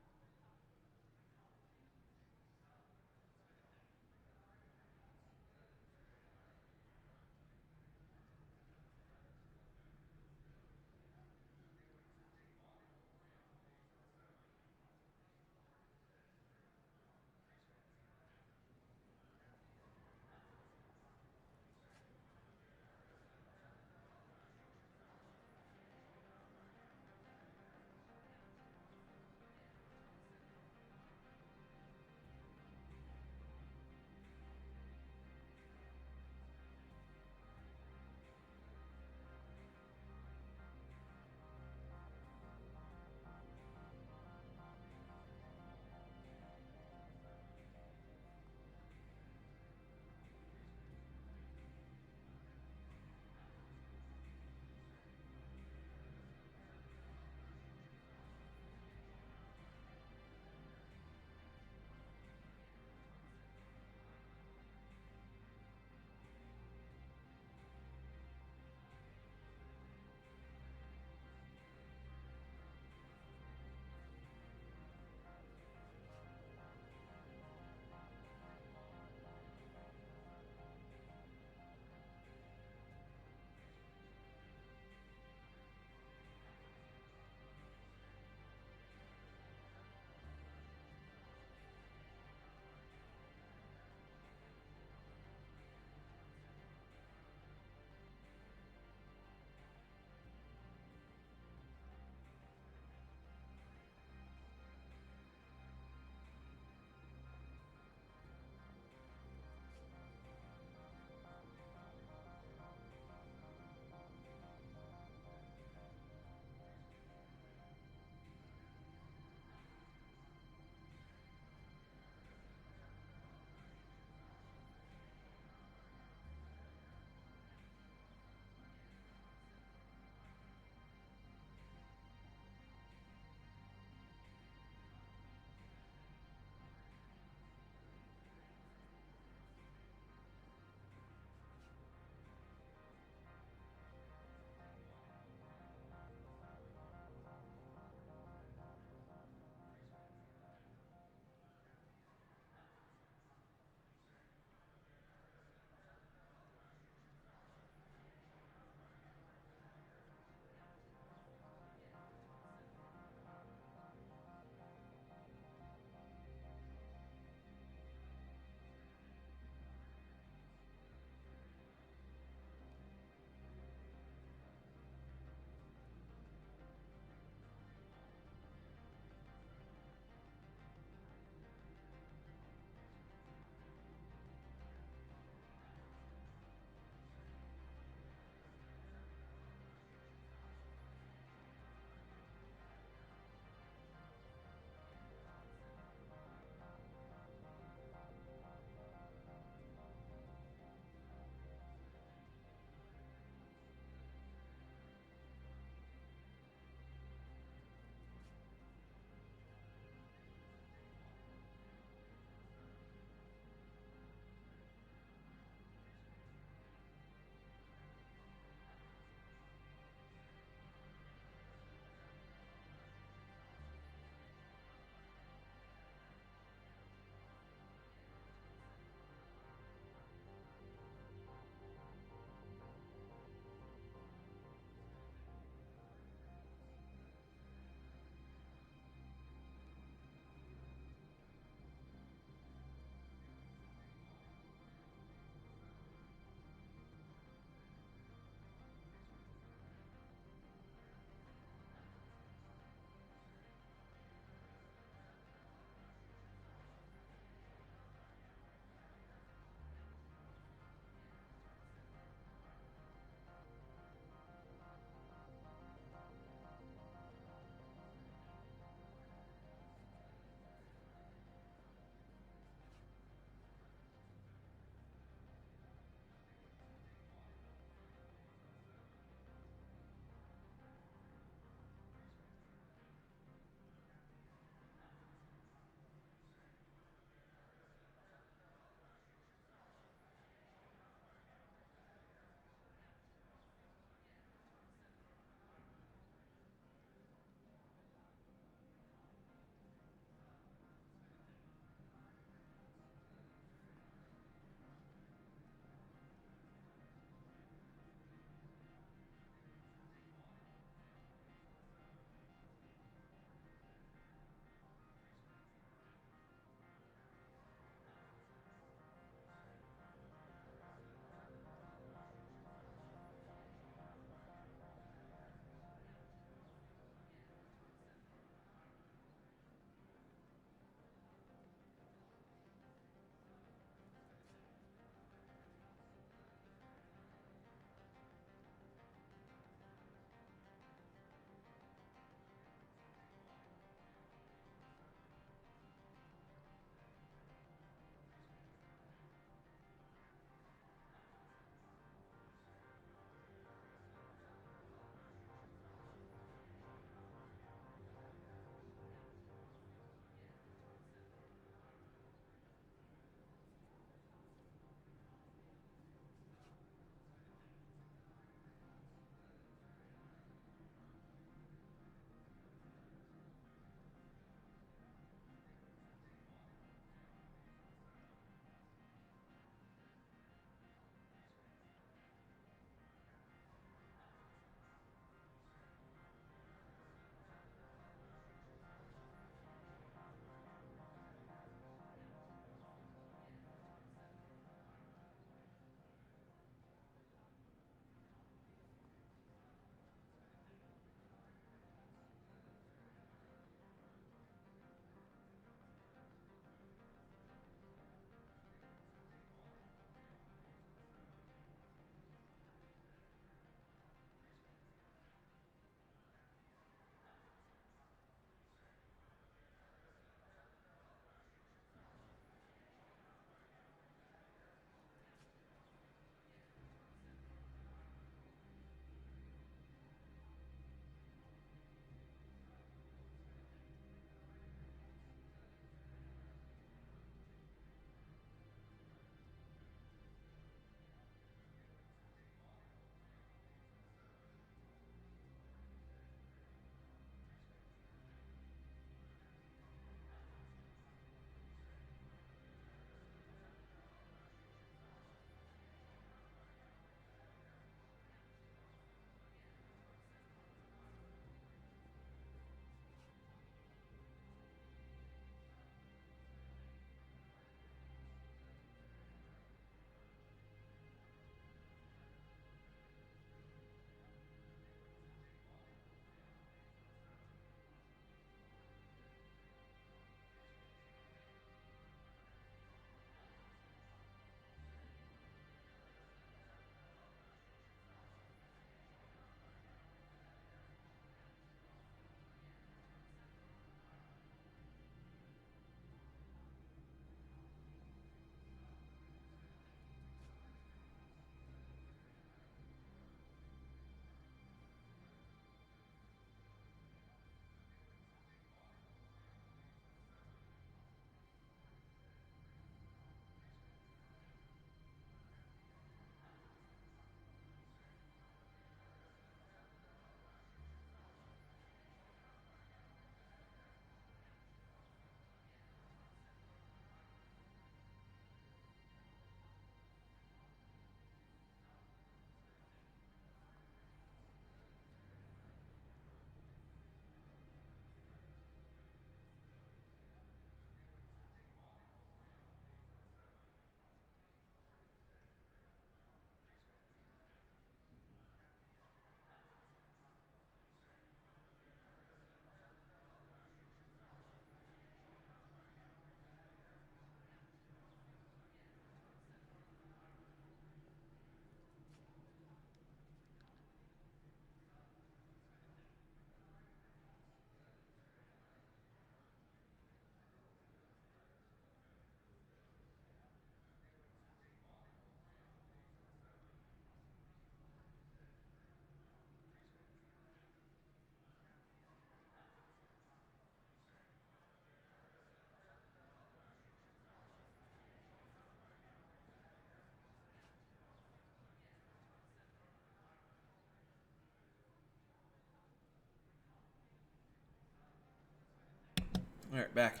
Alright, back.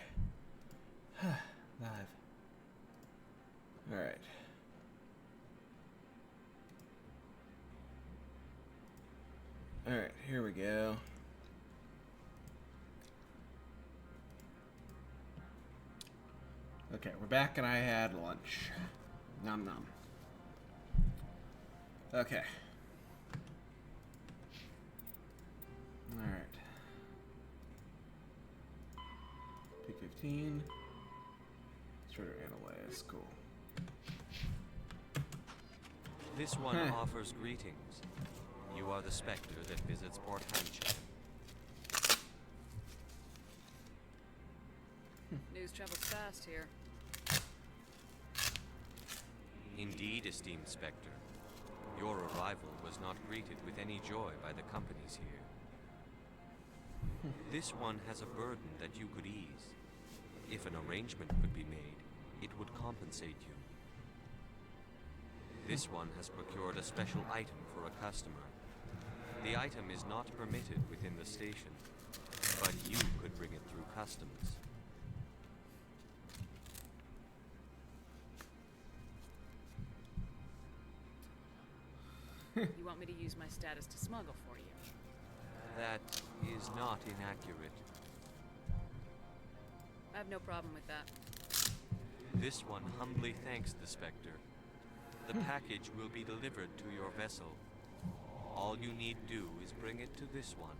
Live. Alright. Alright, here we go. Okay, we're back and I had lunch. Nom nom. Okay. Alright. P15. Shorter analyze, cool. This one offers greetings. You are the Spectre that visits Port Hanchan. News travels fast here. Indeed, esteemed Spectre. Your arrival was not greeted with any joy by the companies here. This one has a burden that you could ease. If an arrangement could be made, it would compensate you. This one has procured a special item for a customer. The item is not permitted within the station, but you could bring it through customs. You want me to use my status to smuggle for you? That is not inaccurate. I have no problem with that. This one humbly thanks the Spectre. The package will be delivered to your vessel. All you need do is bring it to this one.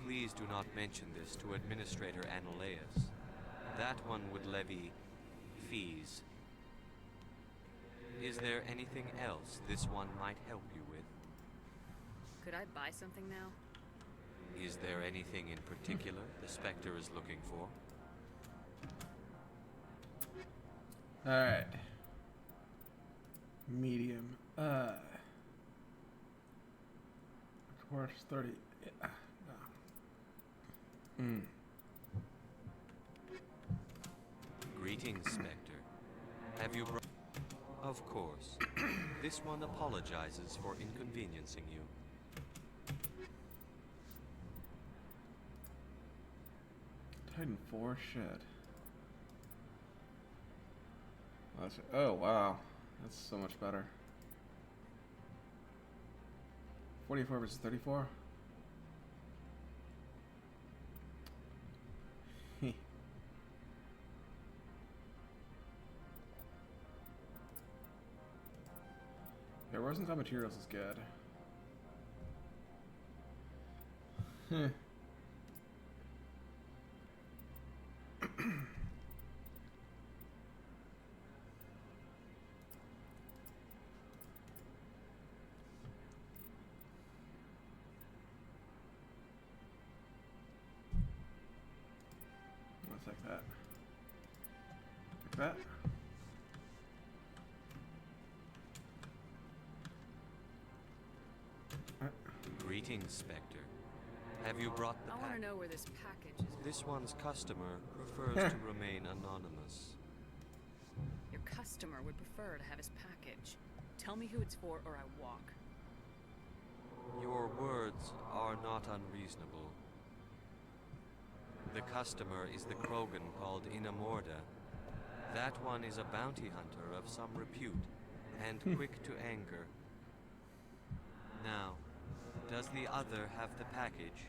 Please do not mention this to Administrator Analeus. That one would levy fees. Is there anything else this one might help you with? Could I buy something now? Is there anything in particular the Spectre is looking for? Alright. Medium. Course 30. Yeah. No. Greetings, Spectre. Have you brought... Of course. This one apologizes for inconveniencing you. Titan 4 shit. Oh wow, that's so much better. 44 versus 34. Yeah, Rosenthal Materials is good. Let's take that. Take that. Greetings, Spectre. Have you brought the I want to know where this package is. This one's customer prefers to remain anonymous. Your customer would prefer to have his package. Tell me who it's for or I walk. Your words are not unreasonable. The customer is the Krogan called Inamorda. That one is a bounty hunter of some repute, and quick to anger. Now, does the other have the package?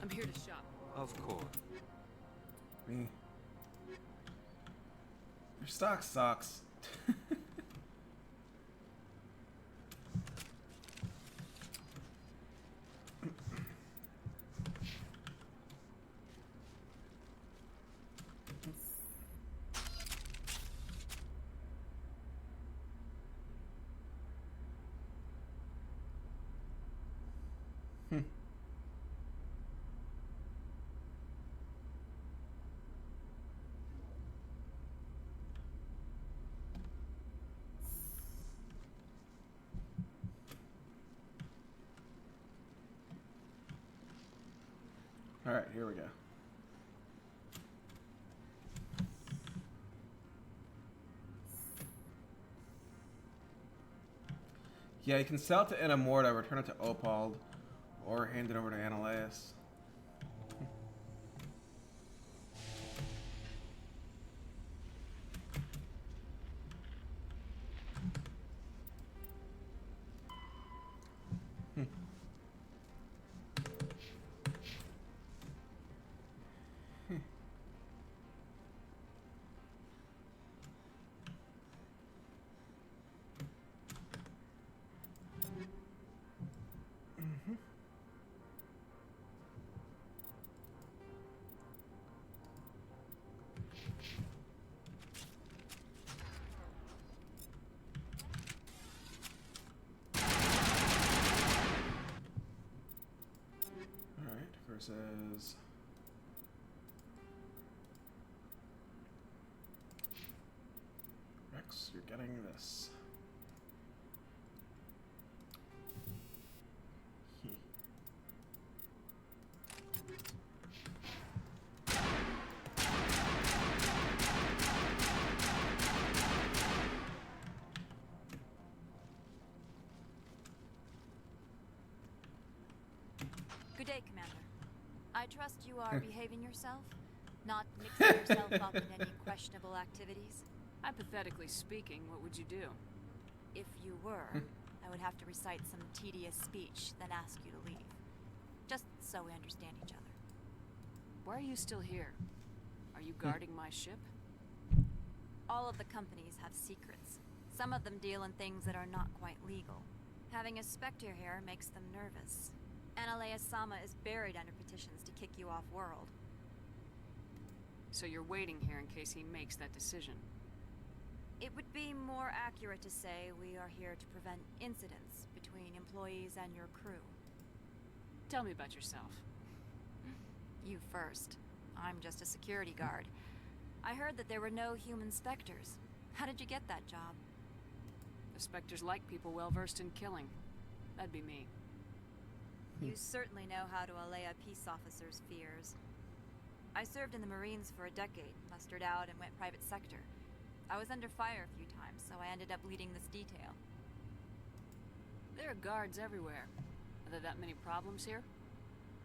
I'm here to shop. Of course. Me. Your stock sucks. Alright, here we go. Yeah, you can sell it to Inamorda, return it to Opald, or hand it over to Analeus. Resources. Rex, you're getting this. Good day, Commander. I trust you are behaving yourself, not mixing yourself up in any questionable activities. Hypothetically speaking, what would you do? If you were, I would have to recite some tedious speech, then ask you to leave. Just so we understand each other. Why are you still here? Are you guarding my ship? All of the companies have secrets. Some of them deal in things that are not quite legal. Having a Spectre here makes them nervous. Analea-sama is buried under petitions to kick you off-world. So you're waiting here in case he makes that decision? It would be more accurate to say we are here to prevent incidents between employees and your crew. Tell me about yourself. You first. I'm just a security guard. I heard that there were no human Spectres. How did you get that job? The Spectres like people well-versed in killing. That'd be me. You certainly know how to allay a peace officer's fears. I served in the Marines for a decade, mustered out, and went private sector. I was under fire a few times, so I ended up leading this detail. There are guards everywhere. Are there that many problems here?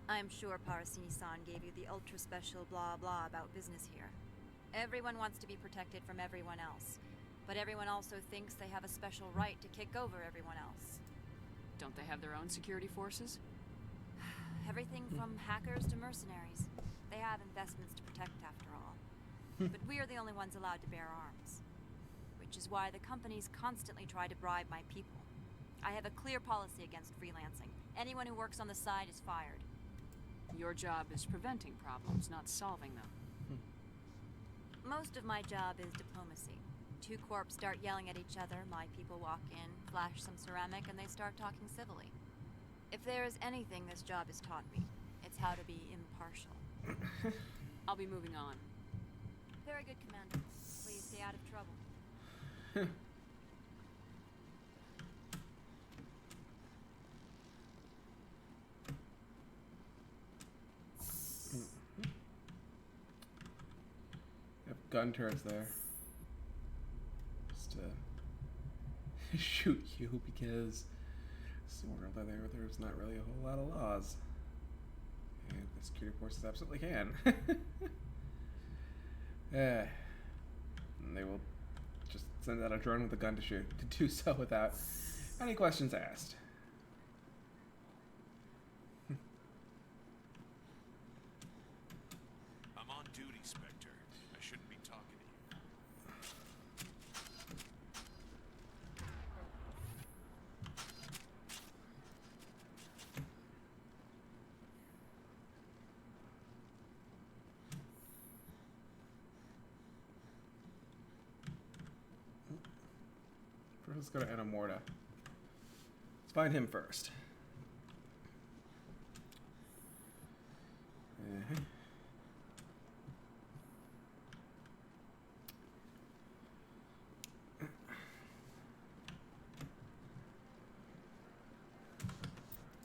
I'm sure Parasini-san gave you the ultra-special blah-blah about business here. Everyone wants to be protected from everyone else, but everyone also thinks they have a special right to kick over everyone else. Don't they have their own security forces? Everything from hackers to mercenaries. They have investments to protect after all. But we are the only ones allowed to bear arms. Which is why the companies constantly try to bribe my people. I have a clear policy against freelancing. Anyone who works on the side is fired. Your job is preventing problems, not solving them. Most of my job is diplomacy. Two corps start yelling at each other, my people walk in, flash some ceramic, and they start talking civilly. If there is anything this job has taught me, it's how to be impartial. I'll be moving on. Very good, Commander. Please stay out of trouble. Yep, gun turrets there. Just to shoot you because there's not really a whole lot of laws. And the security forces absolutely can. And they will just send out a drone with a gun to shoot, to do so without any questions asked. I'm on duty, Spectre. I shouldn't be talking to you. First, let's go to Anamorta. Let's find him first.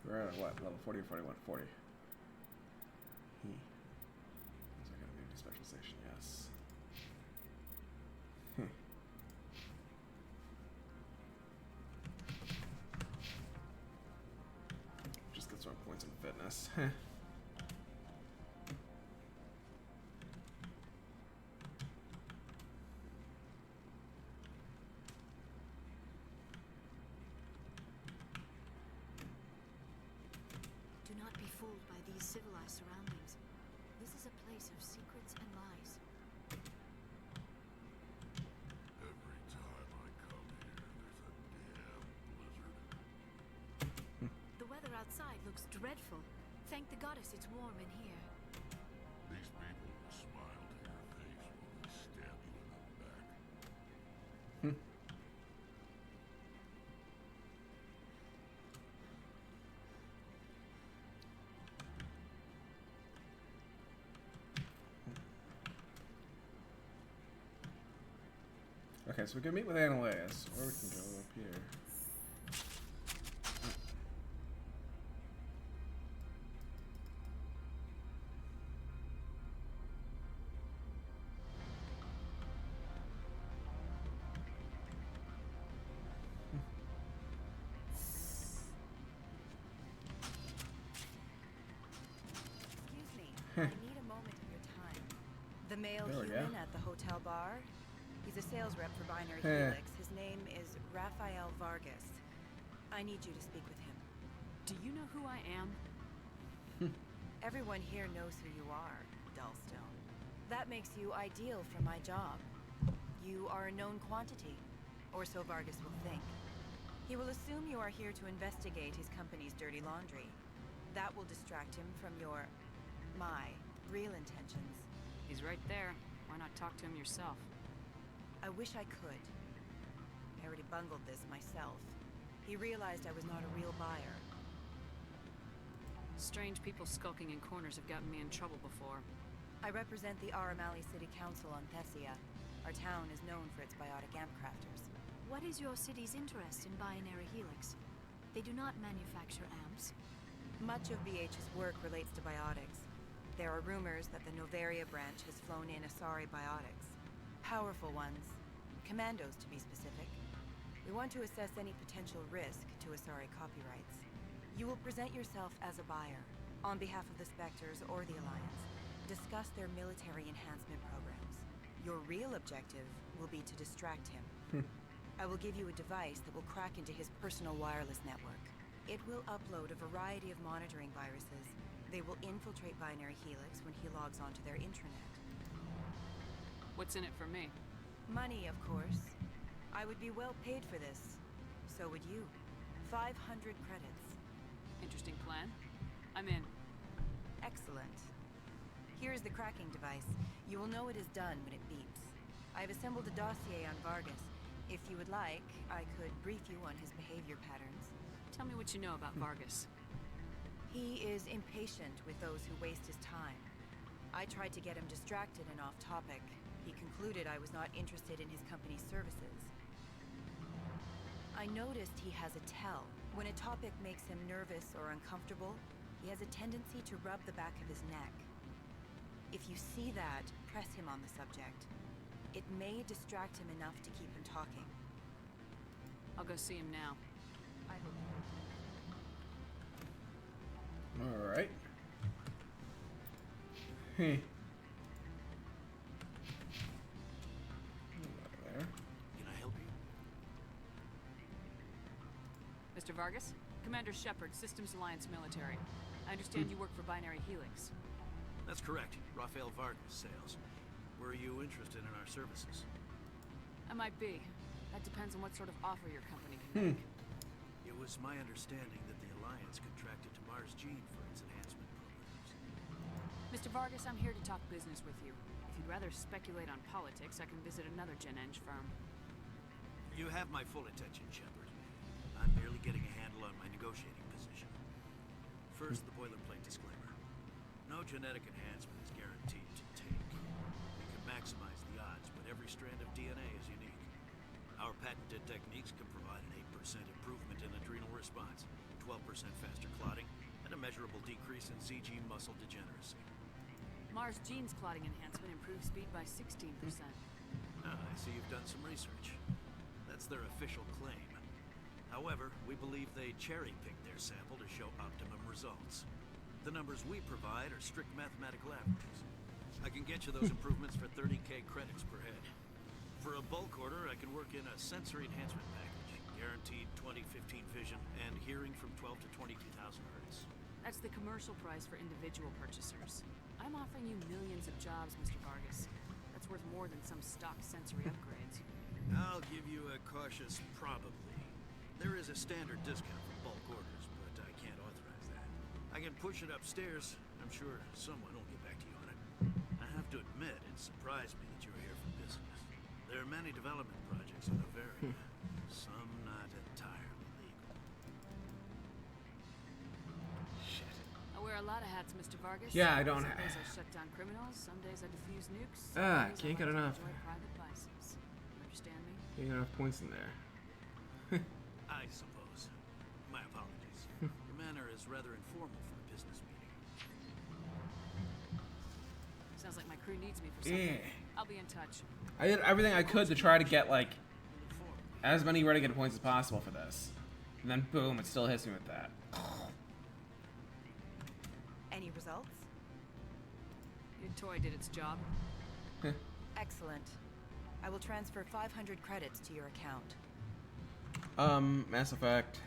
We're at what? Level 40 or 41? 40. Is that going to be a special station? Yes. Just gets our points in fitness. Do not be fooled by these civilized surroundings. This is a place of secrets and lies. Every time I come here, there's a damn blizzard. The weather outside looks dreadful. Thank the goddess it's warm in here. These people will smile to your face when they stab you in the back. Okay, so we can meet with Annalise, or we can go up here. Excuse me, I need a moment of your time. The male There we human go. at the hotel bar? He's a sales rep for Binary Heh. Helix. His name is Rafael Vargas. I need you to speak with him. Do you know who I am? Everyone here knows who you are, Dullstone. That makes you ideal for my job. You are a known quantity, or so Vargas will think. He will assume you are here to investigate his company's dirty laundry. That will distract him from my real intentions. He's right there. Why not talk to him yourself? I wish I could. I already bungled this myself. He realized I was not a real buyer. Strange people skulking in corners have gotten me in trouble before. I represent the Aramali City Council on Thessia. Our town is known for its biotic amp crafters. What is your city's interest in Binary Helix? They do not manufacture amps. Much of BH's work relates to biotics. There are rumors that the Noveria branch has flown in Asari biotics. Powerful ones. Commandos, to be specific. We want to assess any potential risk to Asari copyrights. You will present yourself as a buyer, on behalf of the Spectres or the Alliance. Discuss their military enhancement programs. Your real objective will be to distract him. I will give you a device that will crack into his personal wireless network. It will upload a variety of monitoring viruses. They will infiltrate Binary Helix when he logs onto their intranet. What's in it for me? Money, of course. I would be well paid for this. So would you. 500 credits. Interesting plan. I'm in. Excellent. Here's the cracking device. You will know it is done when it beeps. I've assembled a dossier on Vargas. If you would like, I could brief you on his behavior patterns. Tell me what you know about Vargas. He is impatient with those who waste his time. I tried to get him distracted and off topic. He concluded I was not interested in his company's services. I noticed he has a tell. When a topic makes him nervous or uncomfortable, he has a tendency to rub the back of his neck. If you see that, press him on the subject. It may distract him enough to keep him talking. I'll go see him now. I hope All right. Hey. There. Can I help you? Mr. Vargas? Commander Shepard, Systems Alliance Military. I understand you work for Binary Helix. That's correct. Rafael Vargas, sales. Were you interested in our services? I might be. That depends on what sort of offer your company can make. It was my understanding that the Alliance contracted to Mars Gene for its enhancement programs. Mr. Vargas, I'm here to talk business with you. If you'd rather speculate on politics, I can visit another Gen Eng firm. You have my full attention, Shepard. I'm merely getting a handle on my negotiating position. First, the boilerplate disclaimer. No genetic enhancement is guaranteed to take. We can maximize the odds, but every strand of DNA is unique. Our patented techniques can provide an 8% improvement in adrenal response, 12% faster clotting, and a measurable decrease in CG muscle degeneracy. Mars Gene's clotting enhancement improves speed by 16%. I see you've done some research. That's their official claim. However, we believe they cherry-picked their sample to show optimum results. The numbers we provide are strict mathematical averages. I can get you those improvements for 30K credits per head. For a bulk order, I can work in a sensory enhancement package, guaranteed 20/15 vision, and hearing from 12 to 22,000 hertz. That's the commercial price for individual purchasers. I'm offering you millions of jobs, Mr. Vargas. That's worth more than some stock sensory upgrades. I'll give you a cautious probably. There is a standard discount for bulk orders, but I can't authorize that. I can push it upstairs. I'm sure someone will get back to you on it. I have to admit, it surprised me that you were here for business. There are many development projects in Noveria, some not entirely legal. Shit. I wear a lot of hats, Mr. Vargas. Yeah, I don't Some days I shut down criminals, some days I defuse nukes. Ah, some days can't I get like to enough. enjoy private bicycles. You understand me? Getting enough points in there. I suppose. My apologies. Your manner is rather informal for a business meeting. Sounds like my crew needs me for something. Yeah. I'll be in touch. I did everything I could to try to get, like, as many renegade points as possible for this. And then, boom, it still hits me with that. Any results? Your toy did its job. Excellent. I will transfer 500 credits to your account. Mass Effect.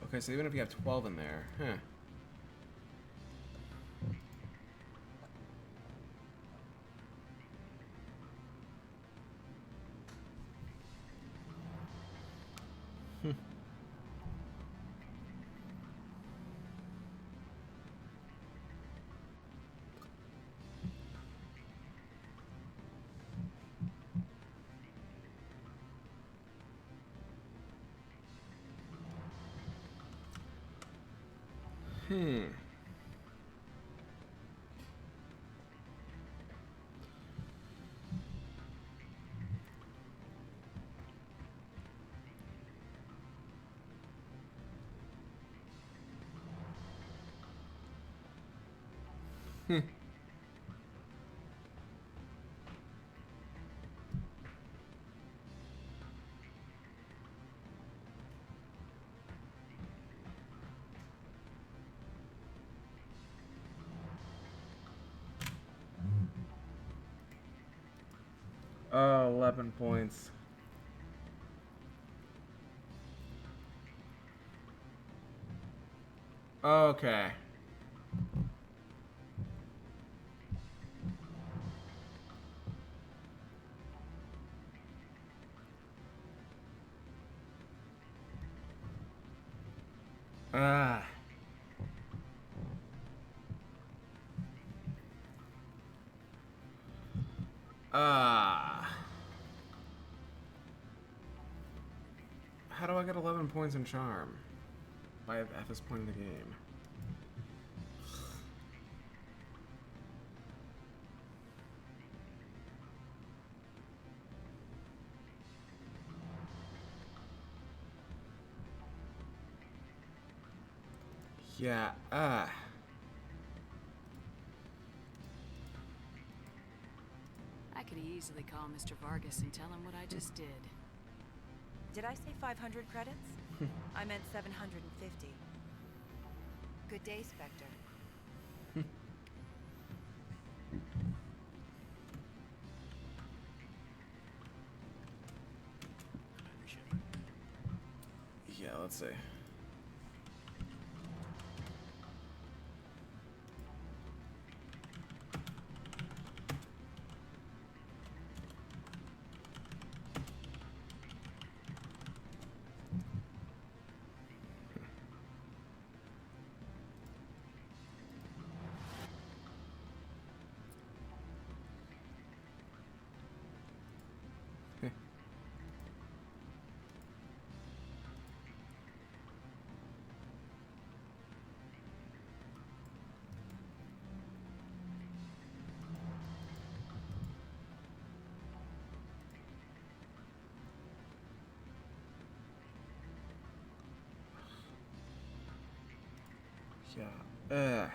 Okay, so even if you have 12 in there, huh. Oh, 11 points. Okay. Ah. How do I get 11 points in charm? At this point in the game. Yeah, I could easily call Mr. Vargas and tell him what I just did. Did I say 500 credits? I meant 750. Good day, Spectre. Yeah, let's see. Yeah.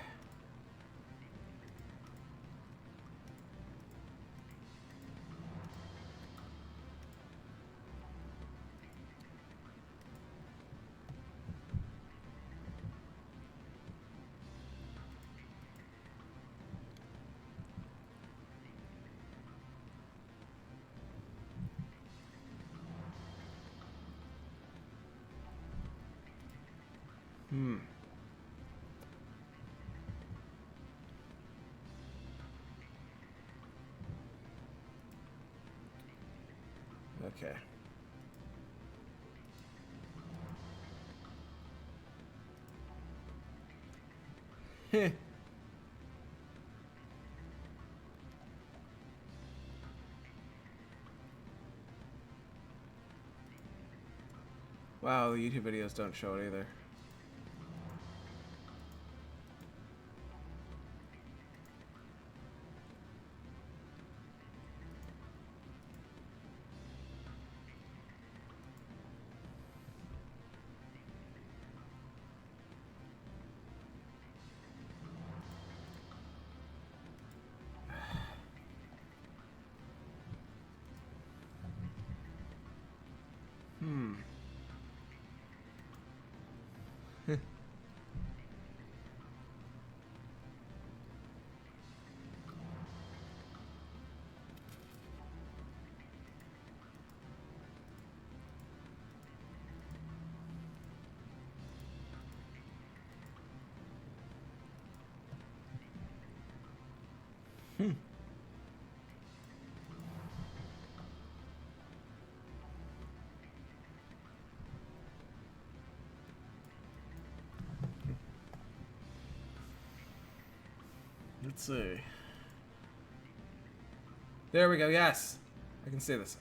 Hmm. Okay. Heh. Wow, the YouTube videos don't show it either. Hmm. Hmm. Let's see. There we go. Yes, I can see this.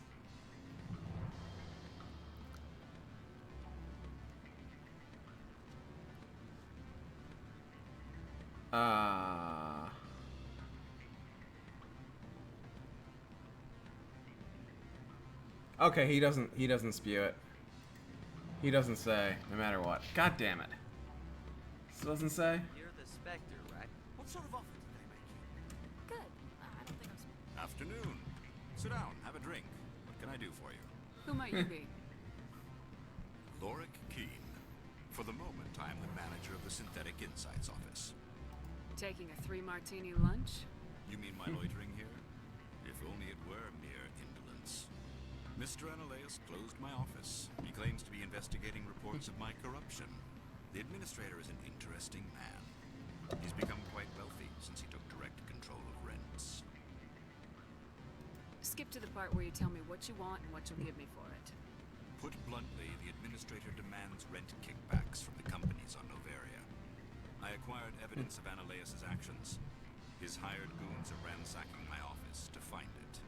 Okay, he doesn't spew it. He doesn't say, no matter what. God damn it. This doesn't say? You're the Spectre, right? What sort of offer did they make you? Good. I don't think I'm... Afternoon. Sit down, have a drink. What can I do for you? Who might you be? Lorik Keene. For the moment, I am the manager of the Synthetic Insights office. Taking a 3-martini lunch? You mean my loitering here? If only it were mere indolence. Mr. Analeus closed my office. He claims to be investigating reports of my corruption. The administrator is an interesting man. He's become quite wealthy since he took direct control of rents. Skip to the part where you tell me what you want and what you'll give me for it. Put bluntly, the administrator demands rent kickbacks from the companies on Noveria. I acquired evidence of Analeus' actions. His hired goons are ransacking my office to find it.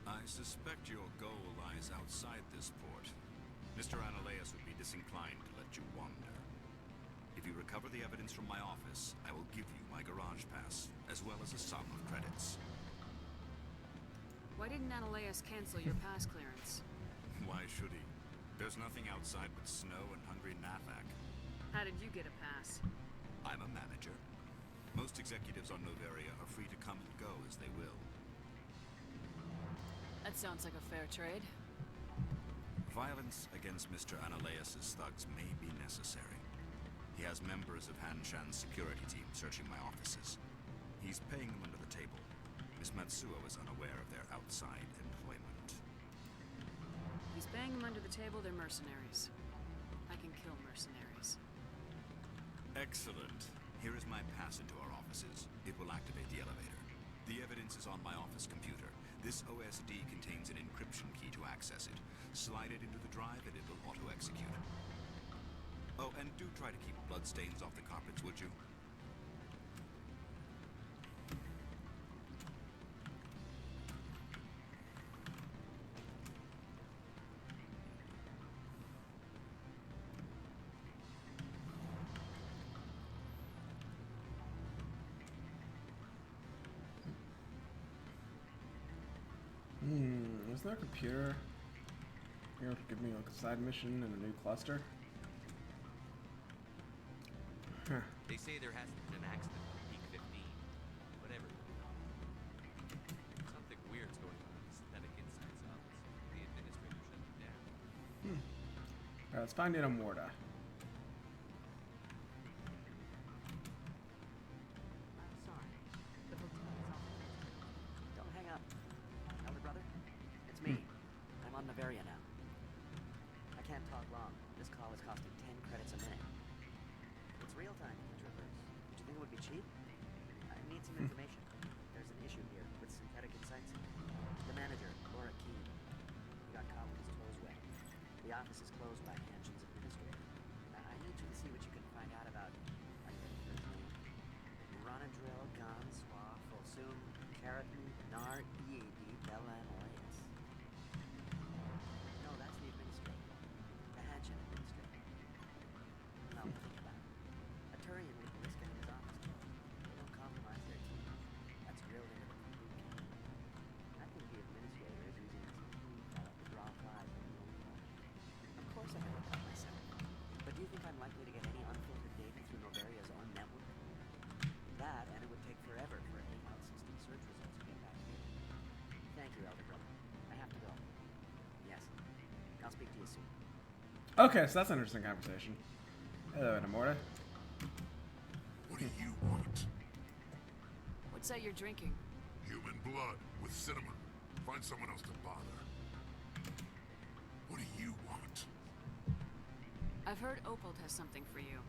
I suspect your goal lies outside this port. Mr. Analeus would be disinclined to let you wander. If you recover the evidence from my office, I will give you my garage pass, as well as a sum of credits. Why didn't Analeus cancel your pass clearance? Why should he? There's nothing outside but snow and hungry Nathak. How did you get a pass? I'm a manager. Most executives on Noveria are free to come and go as they will. That sounds like a fair trade. Violence against Mr. Analeus' thugs may be necessary. He has members of Hanshan's security team searching my offices. He's paying them under the table. Miss Matsuo is unaware of their outside employment. He's paying them under the table, they're mercenaries. I can kill mercenaries. Excellent. Here is my pass into our offices. It will activate the elevator. The evidence is on my office computer. This OSD contains an encryption key to access it. Slide it into the drive and it will auto-execute. Oh, and do try to keep bloodstains off the carpets, would you? Is there a computer here to give me like a side mission and a new cluster? Huh. They say there hasn't been an accident on Peak 15. Whatever. Something weird's going on in the Synthetic Insights office. The administrator shut it down. Alright, let's find Ina Morta. I'm sorry. The hotel is off. Don't hang up. Elder brother, it's me. I'm on Noveria now. I can't talk long. This call is costing 10 credits a minute. It's real time in the Traverse. Do you think it would be cheap? I need some information. There's an issue here with synthetic insights. The manager, Laura Keene, he got caught with his toes wet. The office is closed by Hanshin's administrator. I need you to see what you can find out about. Are you ready for his name? Ronadril Gan Swa Folsum Keratin Nar Ead Belan Oyas. No, that's the administrator. The Hanshin administrator. Now think about it. A Turian would risk getting his office closed. They don't compromise their team. That's drilled into the boot camp. I think the administrator is using his keen setup to draw flies from his own flesh. Of course I can look up myself. But do you think I'm likely to get any unfiltered data through Noveria's own network? That, and it would take forever for any out-system search results to get back here. Thank you, Elder Brother. I have to go. Yes. I'll speak to you soon. Okay, so that's an interesting conversation. Hello, Namorta. What do you want? What's that you're drinking? Human blood with cinnamon. Find someone else to bother. What do you want? I've heard Opold has something for you.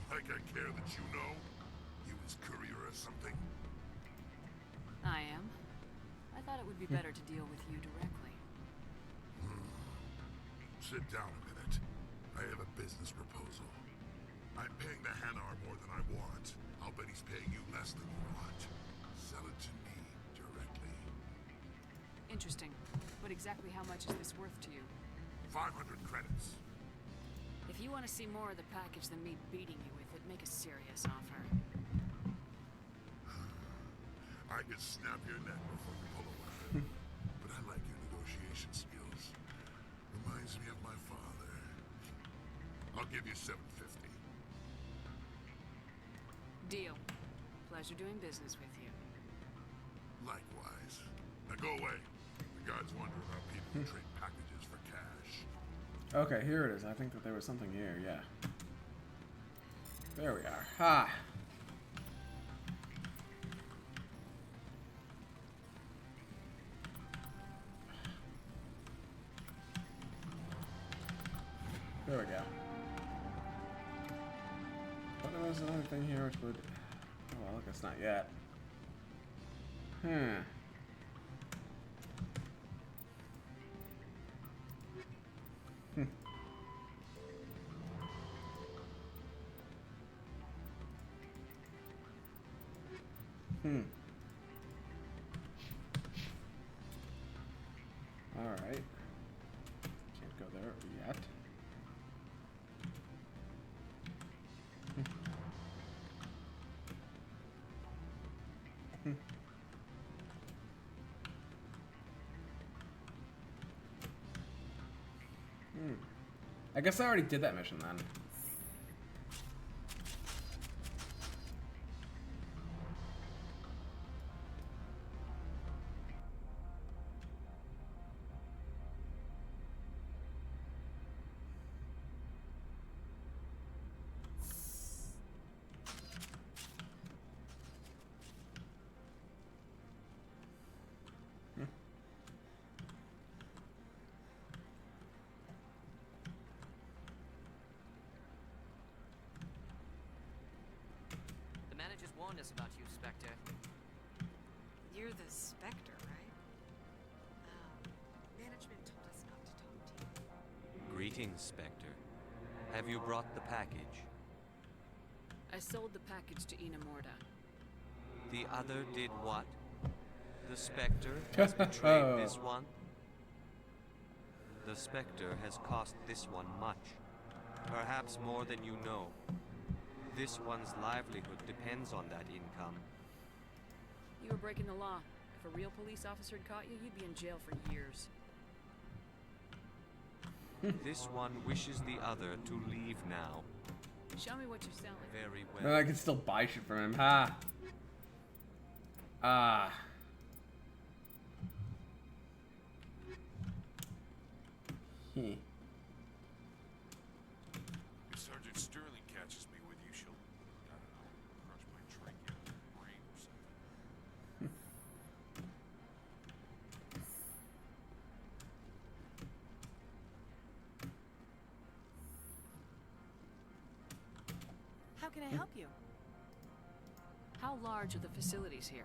Like I care that you know? You his courier or something? I am. I thought it would be better to deal with you directly. Sit down a minute. I have a business proposal. I'm paying the Hanar more than I want. I'll bet he's paying you less than you want. Sell it to me directly. Interesting. But exactly how much is this worth to you? 500 credits. If you want to see more of the package than me beating you with it, make a serious offer. I could snap your neck before you pull a weapon. But I like your negotiation skills. Reminds me of my father. I'll give you 750. Deal. Pleasure doing business with you. Likewise. Now go away. The guards wonder about people who trade packages for cash. Okay, here it is. I think that there was something here, yeah. There we are. Ha! There we go. But there's another thing here which would... Oh, well, look, it's not yet. Hmm. Alright. Can't go there yet. I guess I already did that mission then. Just warned us about you, Spectre. You're the Spectre, right? Management told us not to talk to you. Greetings, Spectre. Have you brought the package? I sold the package to Inamorta. The other did what? The Spectre has betrayed this one? The Spectre has cost this one much. Perhaps more than you know. This one's livelihood depends on that income. You were breaking the law. If a real police officer had caught you, you'd be in jail for years. This one wishes the other to leave now. Show me what you're selling. Very well. Then I can still buy shit from him. Ha! Ah. If Sergeant Sterling catches me with you, she'll, I don't know, crush my trachea or brain or something. can I help you? How large are the facilities here?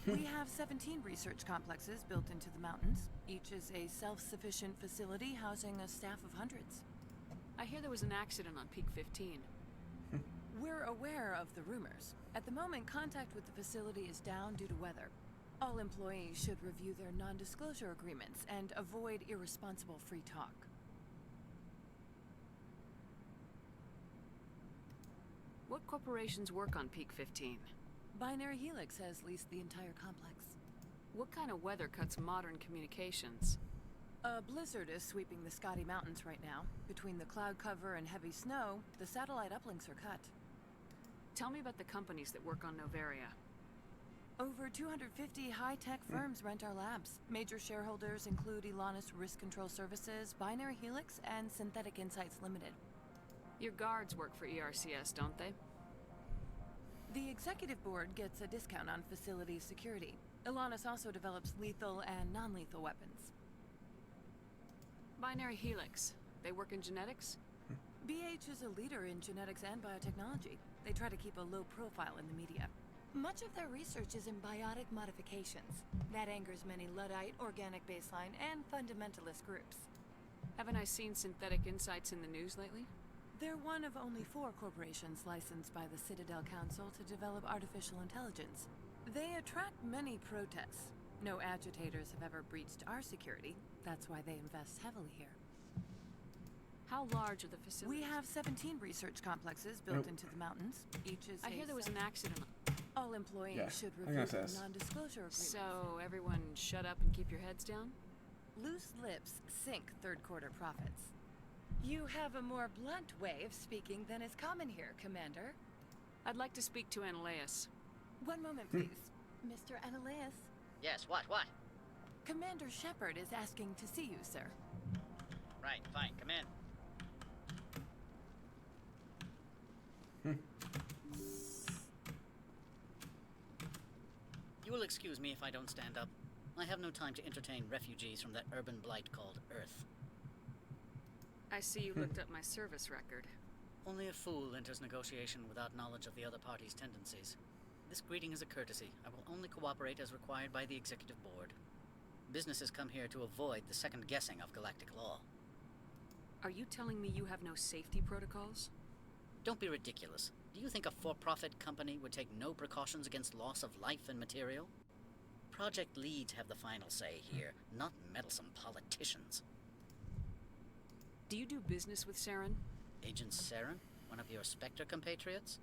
We have 17 research complexes built into the mountains. Each is a self-sufficient facility housing a staff of hundreds. I hear there was an accident on Peak 15. We're aware of the rumors. At the moment, contact with the facility is down due to weather. All employees should review their non-disclosure agreements and avoid irresponsible free talk. What corporations work on Peak 15? Binary Helix has leased the entire complex. What kind of weather cuts modern communications? A blizzard is sweeping the Scotty Mountains right now. Between the cloud cover and heavy snow, the satellite uplinks are cut. Tell me about the companies that work on Noveria. Over 250 high-tech firms rent our labs. Major shareholders include Elanus Risk Control Services, Binary Helix, and Synthetic Insights Limited. Your guards work for ERCS, don't they? The executive board gets a discount on facility security. Elanus also develops lethal and non-lethal weapons. Binary Helix. They work in genetics? BH is a leader in genetics and biotechnology. They try to keep a low profile in the media. Much of their research is in biotic modifications. That angers many Luddite, organic baseline, and fundamentalist groups. Haven't I seen Synthetic Insights in the news lately? They're one of only 4 corporations licensed by the Citadel Council to develop artificial intelligence. They attract many protests. No agitators have ever breached our security. That's why they invest heavily here. How large are the facilities? We have 17 research complexes built into the mountains. Each is I hear there was an accident. All employees should I'm review gonna their say this. non-disclosure agreements. So, everyone shut up and keep your heads down? Loose lips sink third-quarter profits. You have a more blunt way of speaking than is common here, Commander. I'd like to speak to Ananias. One moment, please. Mr. Ananias? Yes, what? Commander Shepard is asking to see you, sir. Right, fine, come in. You will excuse me if I don't stand up. I have no time to entertain refugees from that urban blight called Earth. I see you looked up my service record. Only a fool enters negotiation without knowledge of the other party's tendencies. This greeting is a courtesy. I will only cooperate as required by the Executive Board. Businesses come here to avoid the second guessing of galactic law. Are you telling me you have no safety protocols? Don't be ridiculous. Do you think a for-profit company would take no precautions against loss of life and material? Project leads have the final say here, not meddlesome politicians. Do you do business with Saren? Agent Saren, one of your Spectre compatriots?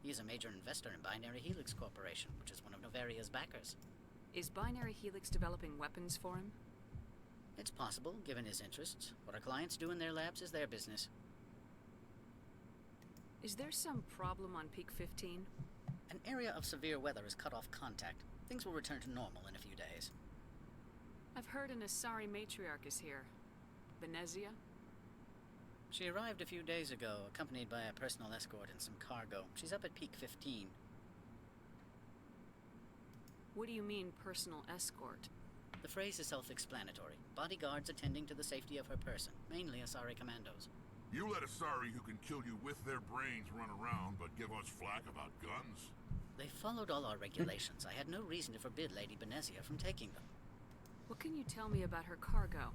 He is a major investor in Binary Helix Corporation, which is one of Noveria's backers. Is Binary Helix developing weapons for him? It's possible, given his interests. What our clients do in their labs is their business. Is there some problem on Peak 15? An area of severe weather has cut off contact. Things will return to normal in a few days. I've heard an Asari matriarch is here. Venezia? She arrived a few days ago, accompanied by a personal escort and some cargo. She's up at Peak 15. What do you mean, personal escort? The phrase is self-explanatory. Bodyguards attending to the safety of her person, mainly Asari commandos. You let Asari who can kill you with their brains run around, but give us flack about guns? They followed all our regulations. I had no reason to forbid Lady Benezia from taking them. What can you tell me about her cargo?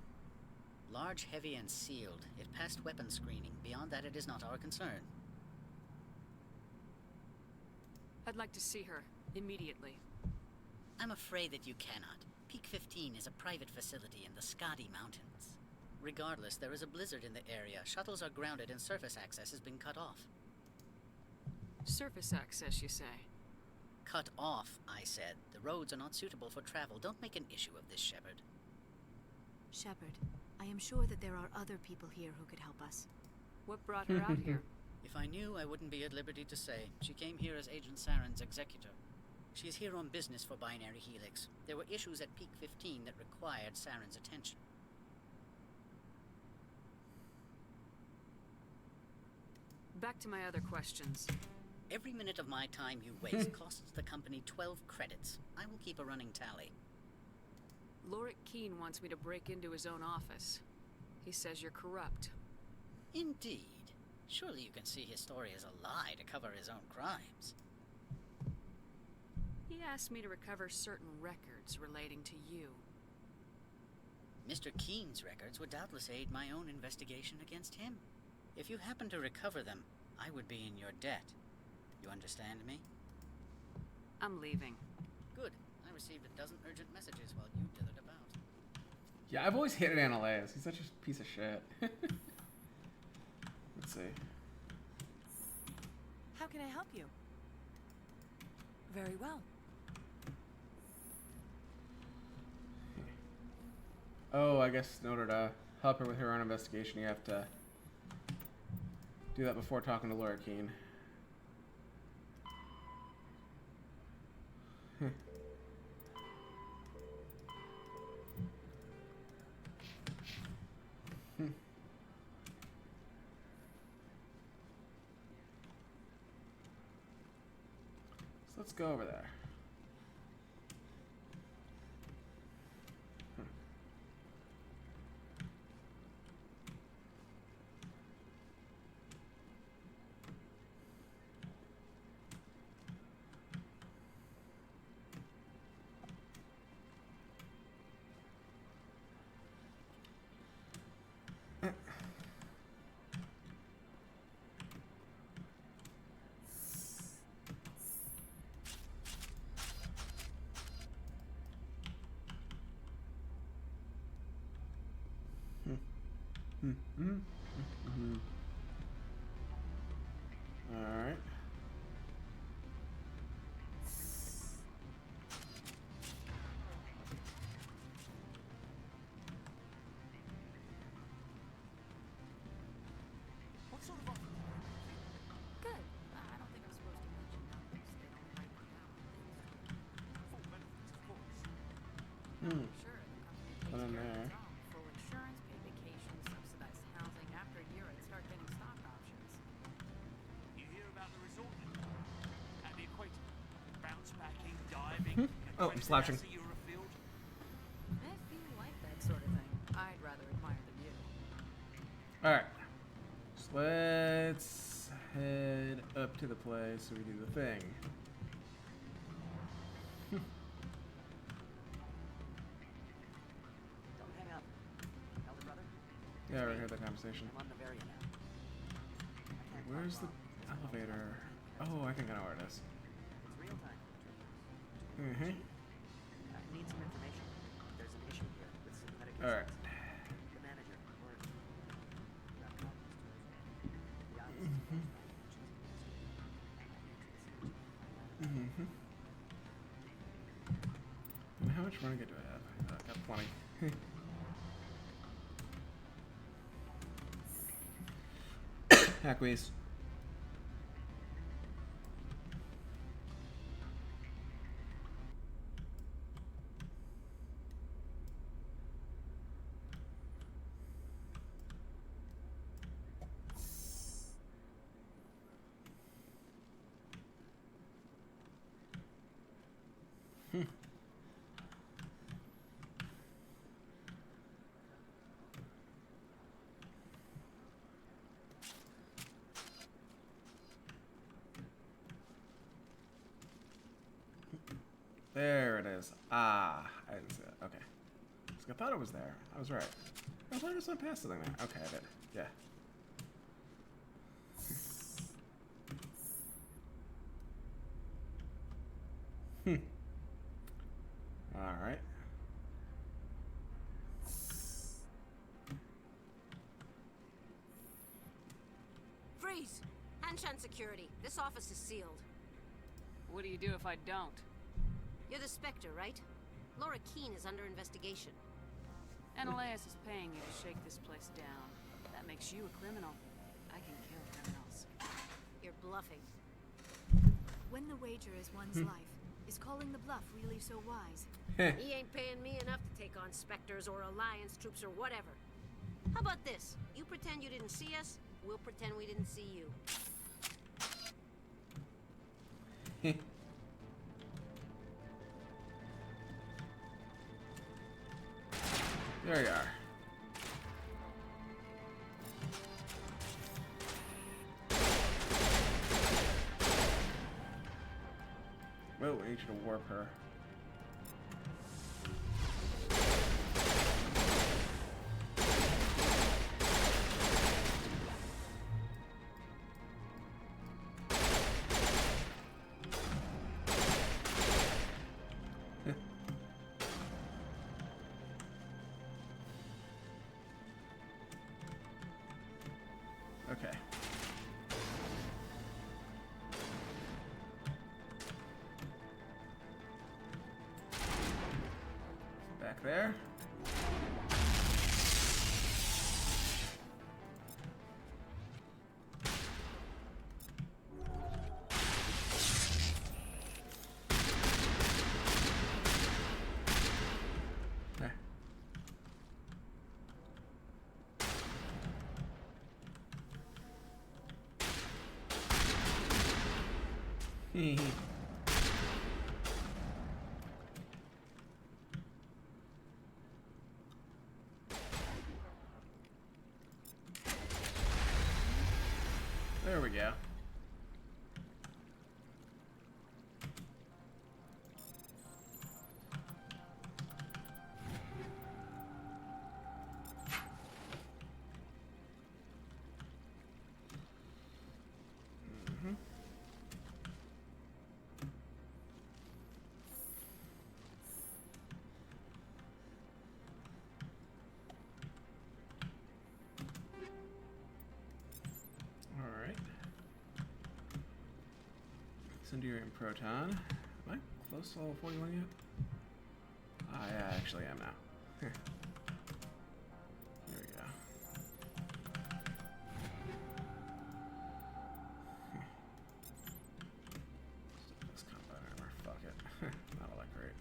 Large, heavy, and sealed. It passed weapon screening. Beyond that, it is not our concern. I'd like to see her, immediately. I'm afraid that you cannot. Peak 15 is a private facility in the Scotty Mountains. Regardless, there is a blizzard in the area. Shuttles are grounded and surface access has been cut off. Surface access, you say? Cut off, I said. The roads are not suitable for travel. Don't make an issue of this, Shepard. Shepard, I am sure that there are other people here who could help us. What brought her out here? If I knew, I wouldn't be at liberty to say. She came here as Agent Saren's executor. She is here on business for Binary Helix. There were issues at Peak 15 that required Saren's attention. Back to my other questions. Every minute of my time you waste costs the company 12 credits. I will keep a running tally. Lorik Keene wants me to break into his own office. He says you're corrupt. Indeed. Surely you can see his story as a lie to cover his own crimes. He asked me to recover certain records relating to you. Mr. Keene's records would doubtless aid my own investigation against him. If you happen to recover them, I would be in your debt. You understand me? I'm leaving. Good. I received a dozen urgent messages while you dithered about. Yeah, I've always hated Ananias. He's such a piece of shit. Let's see. How can I help you? Very well. Oh, I guess in order to help her with her own investigation, you have to do that before talking to Laura Keene. So let's go over there. Alright. What sort of offer? Good. I don't think I'm supposed to mention numbers. They don't write them down. Full benefits, of course. Sure, the company takes Put in care of there. its own. Full insurance, paid vacations, subsidized housing. After a year, I'd start getting stock options. You hear about the resort? At the equator. Bounce backing, diving. Oh, I'm slashing. Eurofield. If you like that sort of thing, I'd rather admire than you. Alright. So let's head up to the place so we do the thing. Don't hang up. Elder brother? Yeah, I already heard that conversation. I'm on Noveria now. I can't Where's the talk elevator? Oh, I think I know where it is. It's real time. Mm-hmm. I need some information. There's an issue here with synthetic Alright. insults. The manager, or got copies to the odds Mm-hmm. Mm-hmm. And how much money do I have? I got plenty. Hackways. There it is. Ah, I didn't see it. Okay. I thought it was there. I was right. I thought I just went past something there. Okay, I did. Yeah. Alright. Freeze! Anshan security. This office is sealed. What do you do if I don't? You're the Spectre, right? Laura Keene is under investigation. Ananias is paying you to shake this place down. That makes you a criminal. I can kill criminals. You're bluffing. When the wager is one's life, is calling the bluff really so wise? He ain't paying me enough to take on Spectres or Alliance troops or whatever. How about this? You pretend you didn't see us, we'll pretend we didn't see you. There you are. need you to warp her. Okay. Back there. There. Hee hee. There we go. Alright. Incendiary Proton. Am I close to level 41 yet? I actually am now. Here we go. This combat armor, fuck it. Not all that great.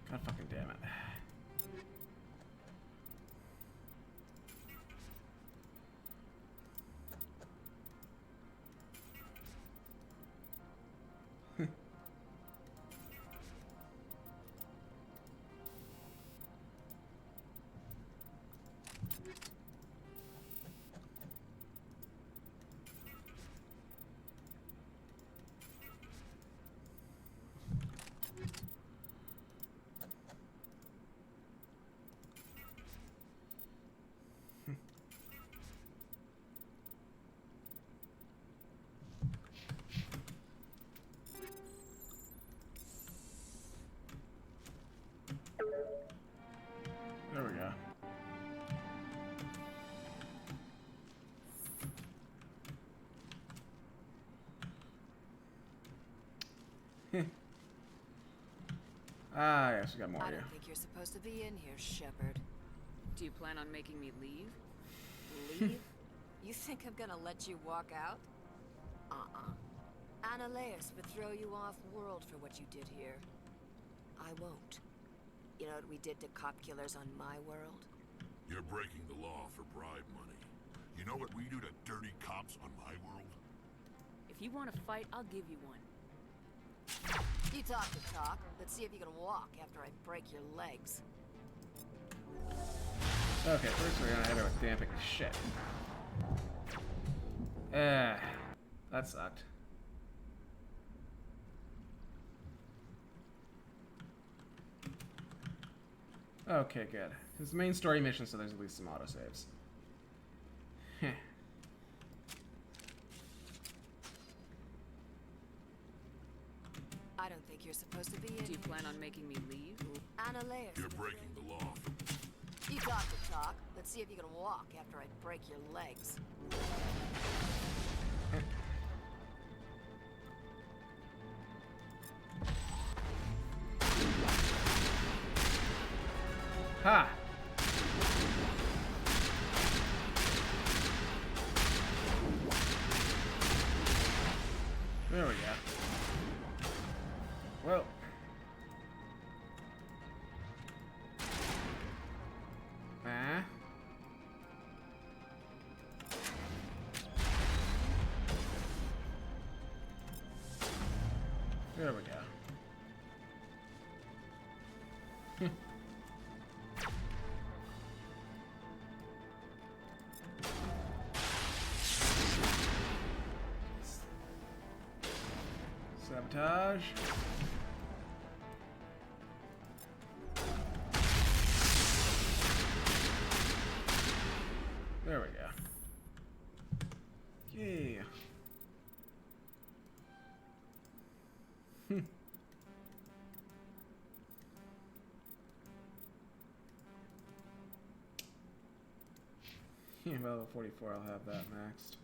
God fucking damn it. There we go. Ah, yes, we got more I here. don't think you're supposed to be in here, Shepard. Do you plan on making me leave? Leave? You think I'm gonna let you walk out? Annaleus would throw you off world for what you did here. I won't. You know what we did to cop killers on my world? You're breaking the law for bribe money. You know what we do to dirty cops on my world? If you want to fight, I'll give you one. You talk the talk. Let's see if you can walk after I break your legs. Okay, first we're gonna hit her with damping shit. That sucked. Okay, good. It's the main story mission, so there's at least some autosaves. Heh. I don't think you're supposed to be in Do you here. plan on making me leave? Annaleus. You're breaking the law. You talk the talk. Let's see if you can walk after I break your legs. Ha! There we go. Well. Ah. There we go. Sabotage. There we go. Yeah. Yeah, well, at 44, I'll have that maxed.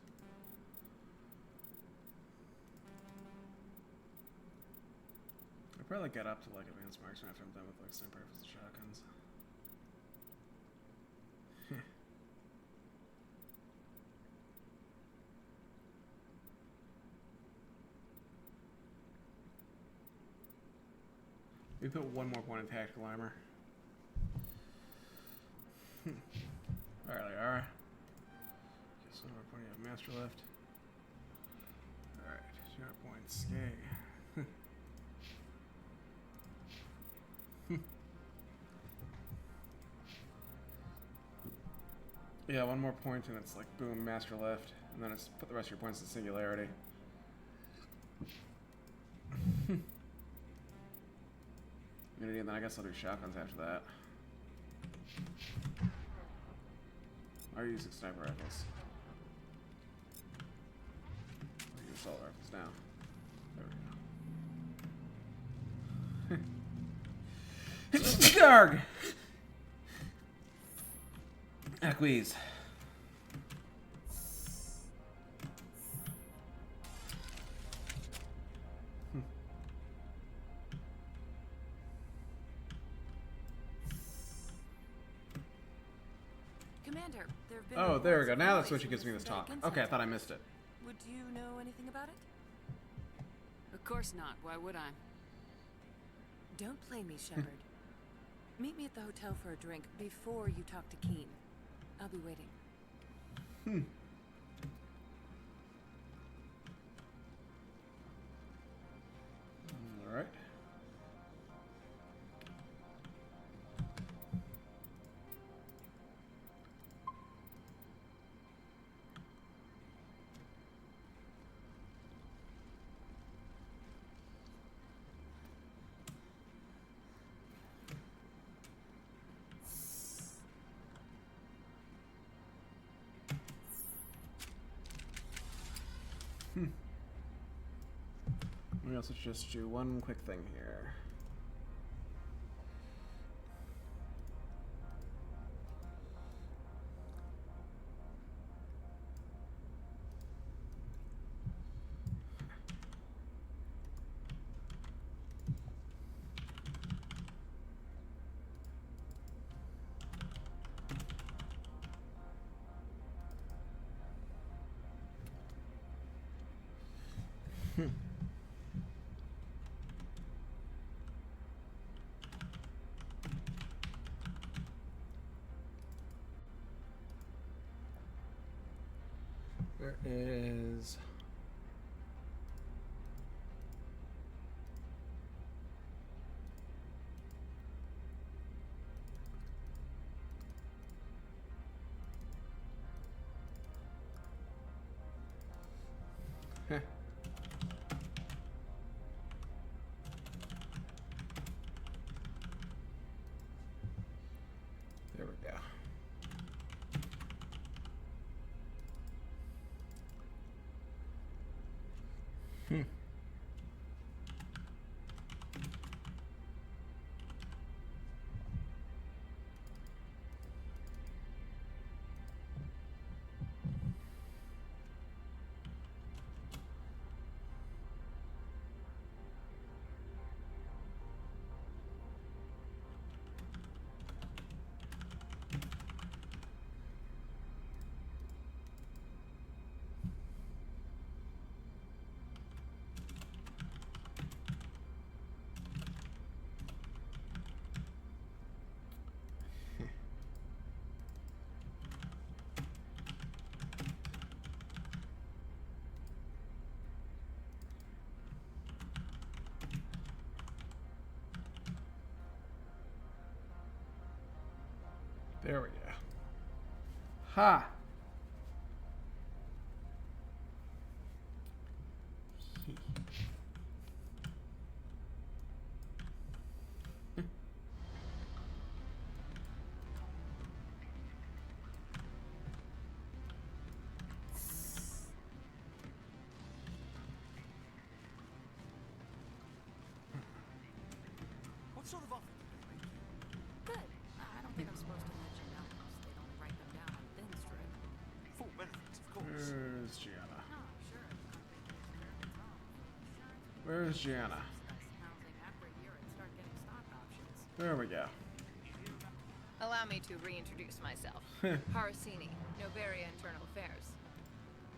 I'll probably get up to like advanced marksman after I'm done with like sniper rifles and shotguns. We put one more point in tactical armor. Alright, they are. Guess one more point of master left. Alright, 200 points. Yay. Yeah, one more point and it's like boom, master left, and then it's put the rest of your points in singularity. Unity, and then I guess I'll do shotguns after that. Or using sniper rifles. I'll use assault rifles now. There we go. Garg! Acquies. Commander, there have been Oh, there we go. reports Now of that's what she noise gives from me the this talk. synthetic Okay, I insect thought I factory. missed it. Would you know anything about it? Of course not. Why would I? Don't play me, Shepard. Meet me at the hotel for a drink before you talk to Keen. I'll be waiting. Alright. We also just do one quick thing here. There is... Heh. There we go. There we go. Ha! What sort of offer? Good. I don't think I'm supposed to mention numbers. They'd only write them down on thin strip. Full benefits, of course. Where's Gianna? Oh, sure. Where's Gianna? Housing after a year and start getting stock options. There we go. Allow me to reintroduce myself. Parasini, Noveria Internal Affairs.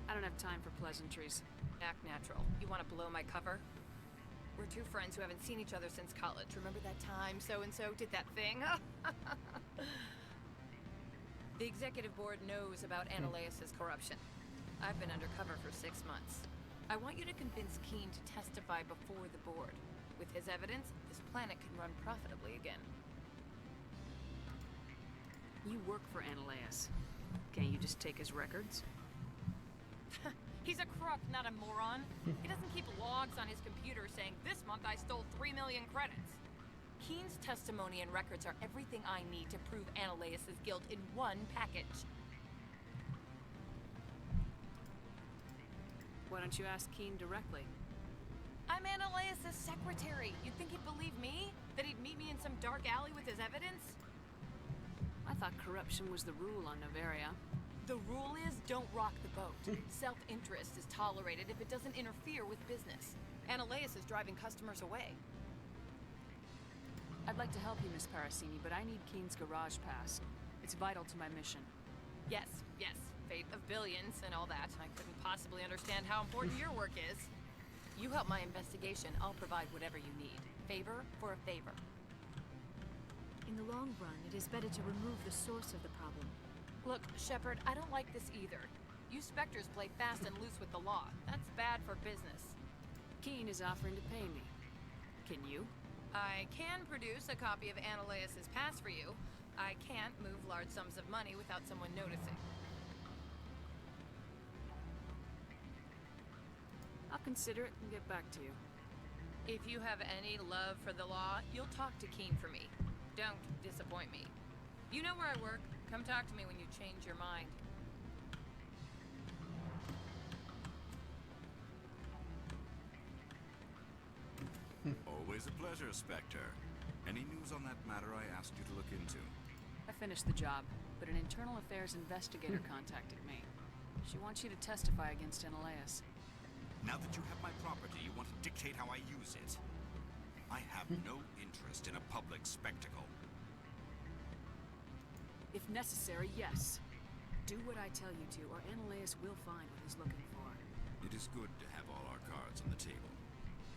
I don't have time for pleasantries. Act natural. You want to blow my cover? We're two friends who haven't seen each other since college. Remember that time so-and-so did that thing? The executive board knows about Ananias's corruption. I've been undercover for 6 months. I want you to convince Keen to testify before the board. With his evidence, this planet can run profitably again. You work for Ananias. Can't you just take his records? He's a crook, not a moron. He doesn't keep logs on his computer saying, this month I stole 3 million credits. Keen's testimony and records are everything I need to prove Ananias's guilt in one package. Why don't you ask Keen directly? I'm Ananias's secretary. You'd think he'd believe me? That he'd meet me in some dark alley with his evidence? I thought corruption was the rule on Noveria. The rule is don't rock the boat. Self-interest is tolerated if it doesn't interfere with business. Ananias is driving customers away. I'd like to help you, Miss Parasini, but I need Keen's garage pass. It's vital to my mission. Yes, fate of billions and all that. I couldn't possibly understand how important your work is. You help my investigation, I'll provide whatever you need. Favor for a favor. In the long run, it is better to remove the source of the problem. Look, Shepard, I don't like this either. You Spectres play fast and loose with the law. That's bad for business. Keen is offering to pay me. Can you? I can produce a copy of Ananias's pass for you. I can't move large sums of money without someone noticing. I'll consider it and get back to you. If you have any love for the law, you'll talk to Keen for me. Don't disappoint me. You know where I work. Come talk to me when you change your mind. Always a pleasure, Spectre. Any news on that matter I asked you to look into? I finished the job, but an internal affairs investigator contacted me. She wants you to testify against Ananias. Now that you have my property, you want to dictate how I use it. I have no interest in a public spectacle. If necessary, yes. Do what I tell you to, or Ananias will find what he's looking for. It is good to have all our cards on the table.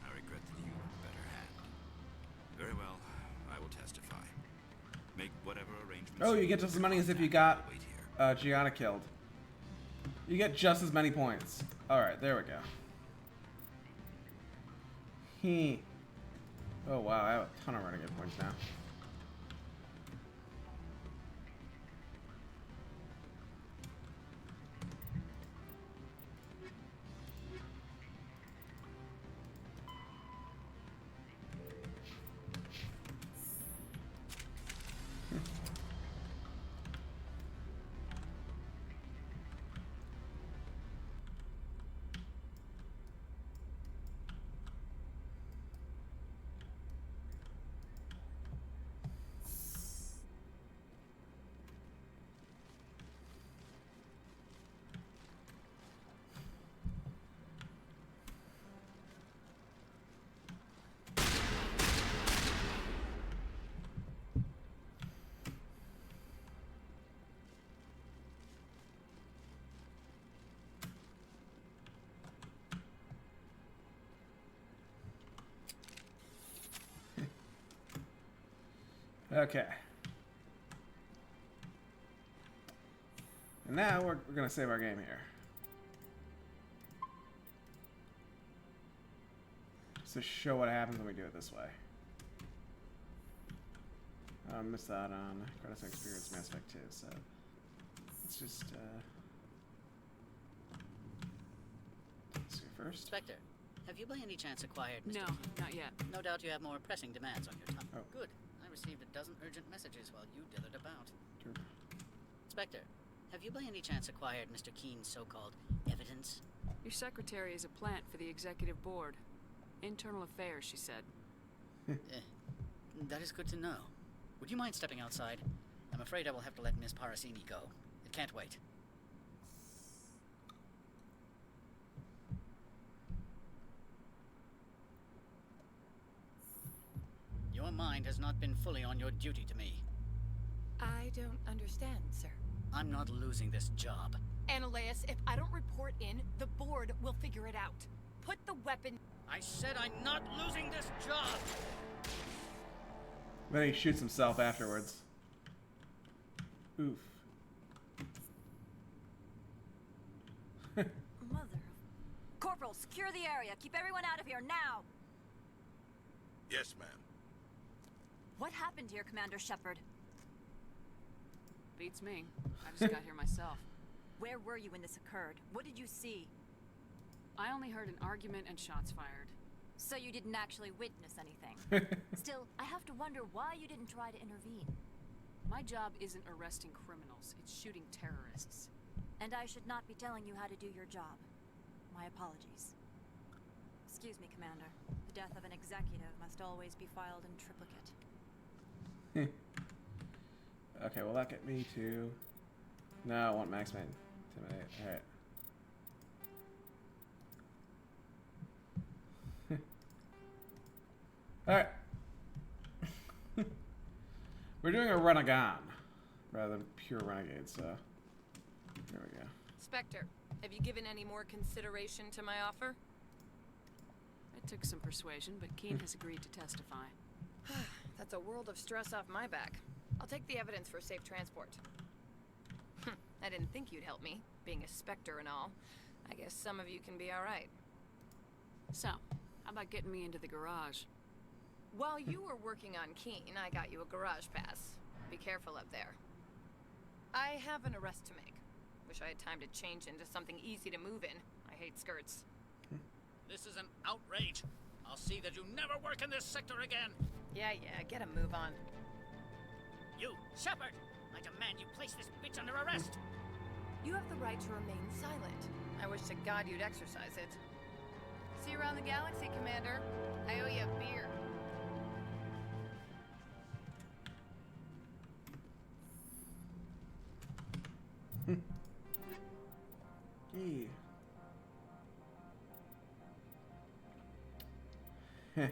I regret that you have a better hand. Very well, I will testify. Make whatever arrangements. Oh, you get just as many as if you got Gianna killed. You get just as many points. Alright, there we go. Oh wow, I have a ton of renegade points now. Okay. And now we're gonna save our game here. Just to show what happens when we do it this way. Missed out on credits and experience Mass Effect 2, so let's just let's go first. Spectre, have you by any chance acquired Mr. No, King? not yet. No doubt you have more pressing demands on your tongue. Oh. Good. I received a dozen urgent messages while you dithered about. Sure. Spectre, have you by any chance acquired Mr. Keen's so-called evidence? Your secretary is a plant for the executive board. Internal affairs, she said. That is good to know. Would you mind stepping outside? I'm afraid I will have to let Miss Parasini go. It can't wait. Your mind has not been fully on your duty to me. I don't understand, sir. I'm not losing this job. Annaleus, if I don't report in, the board will figure it out. Put the weapon... I said I'm not losing this job! Then he shoots himself afterwards. Oof. Mother. Corporal, secure the area. Keep everyone out of here now. Yes, ma'am. What happened here, Commander Shepard? Beats me. I just got here myself. Where were you when this occurred? What did you see? I only heard an argument and shots fired. So you didn't actually witness anything. Still, I have to wonder why you didn't try to intervene. My job isn't arresting criminals, it's shooting terrorists. And I should not be telling you how to do your job. My apologies. Excuse me, Commander. The death of an executive must always be filed in triplicate. Okay, will that get me to... No, I want max man. Intimidate. Alright. Alright. We're doing a renegade rather than pure renegade, so there we go. Spectre, have you given any more consideration to my offer? It took some persuasion, but Keen has agreed to testify. That's a world of stress off my back. I'll take the evidence for safe transport. I didn't think you'd help me, being a Spectre and all. I guess some of you can be alright. So, how about getting me into the garage? While you were working on Keen, I got you a garage pass. Be careful up there. I have an arrest to make. Wish I had time to change into something easy to move in. I hate skirts. This is an outrage. I'll see that you never work in this sector again. Yeah, get a move on. You, Shepard! I demand you place this bitch under arrest! You have the right to remain silent. I wish to God you'd exercise it. See you around the galaxy, Commander. I owe you a beer. Gee. Heh.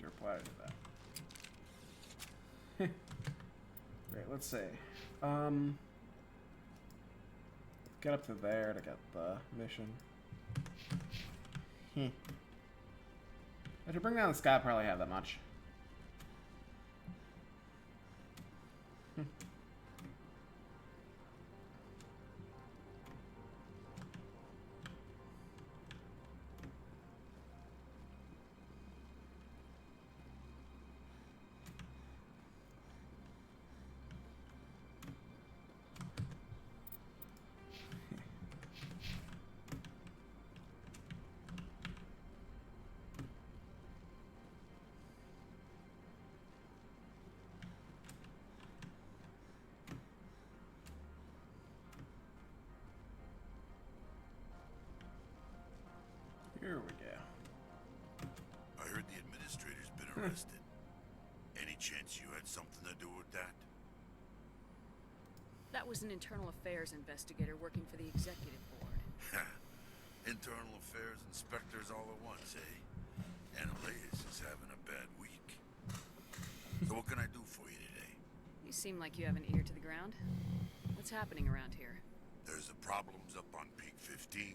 Reply to that. Great, let's see. Get up to there to get the mission. If you bring down the sky, probably have that much. Here we go. I heard the administrator's been arrested. Any chance you had something to do with that? That was an internal affairs investigator working for the executive board. Internal affairs inspectors all at once, eh? Annalise is having a bad week. So what can I do for you today? You seem like you have an ear to the ground. What's happening around here? There's the problems up on Peak 15.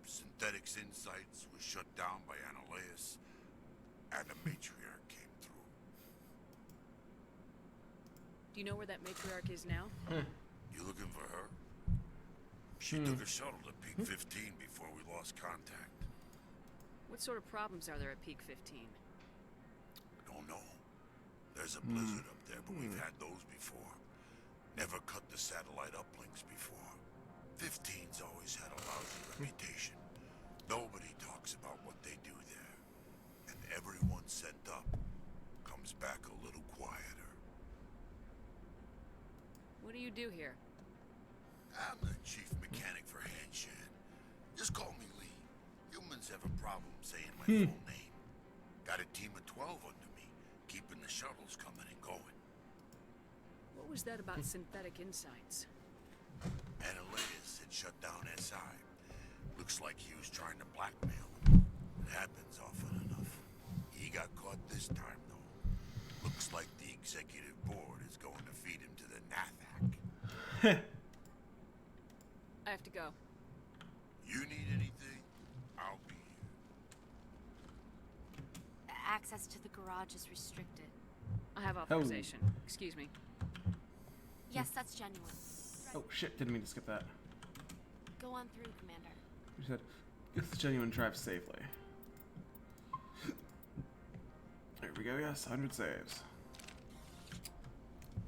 Synthetics Insights was shut down by Annalise. And the matriarch came through. Do you know where that matriarch is now? You looking for her? She took a shuttle to Peak 15 before we lost contact. What sort of problems are there at Peak 15? Don't know. There's a blizzard up there, but we've had those before. Never cut the satellite uplinks before. 15's always had a lousy reputation. Nobody talks about what they do there. And everyone sent up comes back a little quieter. What do you do here? I'm the chief mechanic for Hanshan. Just call me Lee. Humans have a problem saying my full name. Got a team of 12 under me, keeping the shuttles coming and going. What was that about Synthetic Insights? Annalise had shut down SI. Looks like he was trying to blackmail him. It happens often enough. He got caught this time, though. Looks like the executive board is going to feed him to the Nathak. I have to go. You need anything? I'll be here. Access to the garage is restricted. I have authorization. Excuse me. Yes, that's genuine. Oh shit, didn't mean to skip that. Go on through, Commander. You said, it's genuine, drive safely. There we go, yes, 100 saves.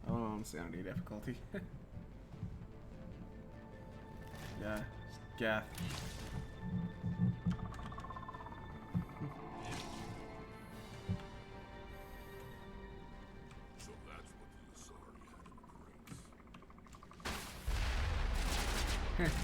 Oh, insanity difficulty. Yeah, Gath. So that's what the Asari had in the crates.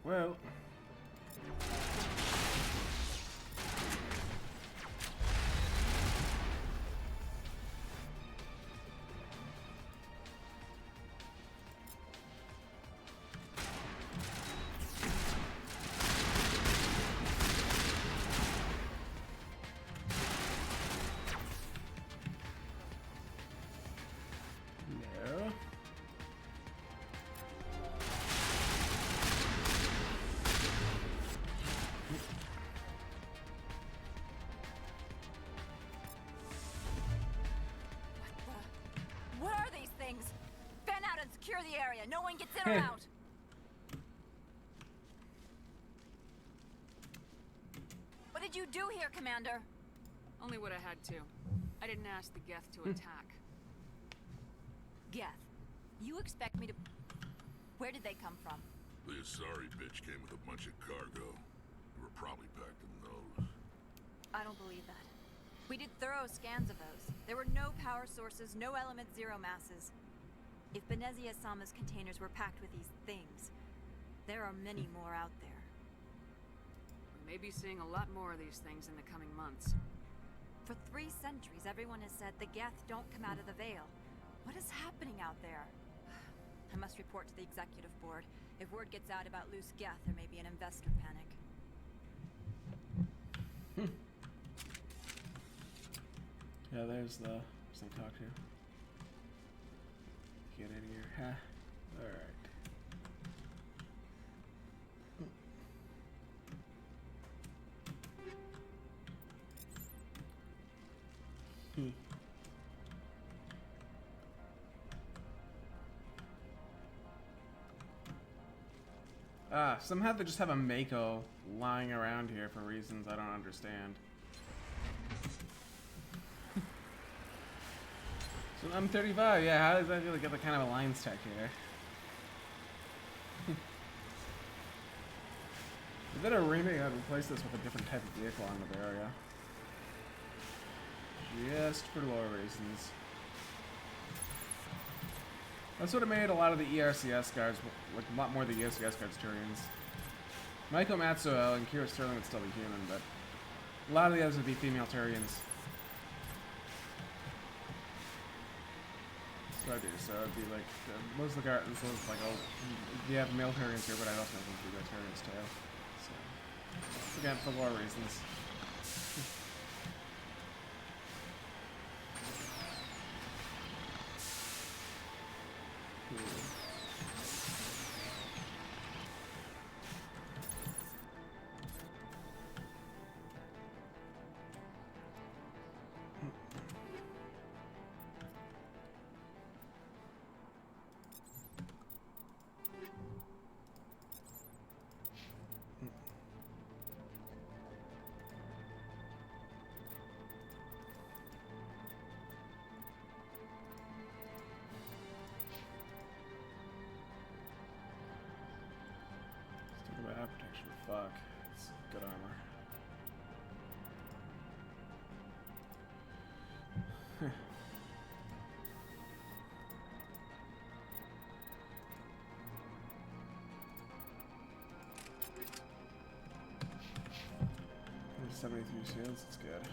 Well. No. What are these things? Fan out and secure the area. No one gets in or out. What did you do here, Commander? Only what I had to. I didn't ask the Geth to attack. Geth, you expect me to... Where did they come from? The Asari bitch came with a bunch of cargo. They were probably packed in those. I don't believe that. We did thorough scans of those. There were no power sources, no element zero masses. If Benezia-sama's containers were packed with these things, there are many more out there. We may be seeing a lot more of these things in the coming months. For 3 centuries, everyone has said the Geth don't come out of the Veil. What is happening out there? I must report to the executive board. If word gets out about loose Geth, there may be an investor panic. Yeah, there's the some talk to. Get in here, huh? All right. Somehow they just have a Mako lying around here for reasons I don't understand. So I'm 35, yeah, how does that really get the kind of alliance tech here? Is that a remake? I'd replace this with a different type of vehicle on Noveria. Just for lore reasons. That's what made a lot of the ERCS guards, like a lot more of the ERCS guards Turians. Maiko Matsuo and Kira Sterling would still be human, but a lot of the others would be female Turians. So I do, so it'd be like, most of the guards, so it's like, oh, you have male Turians here, but I also have female Turians too. So, again, for lore reasons. Protection, fuck. It's good armor. There's 73 shields, it's good.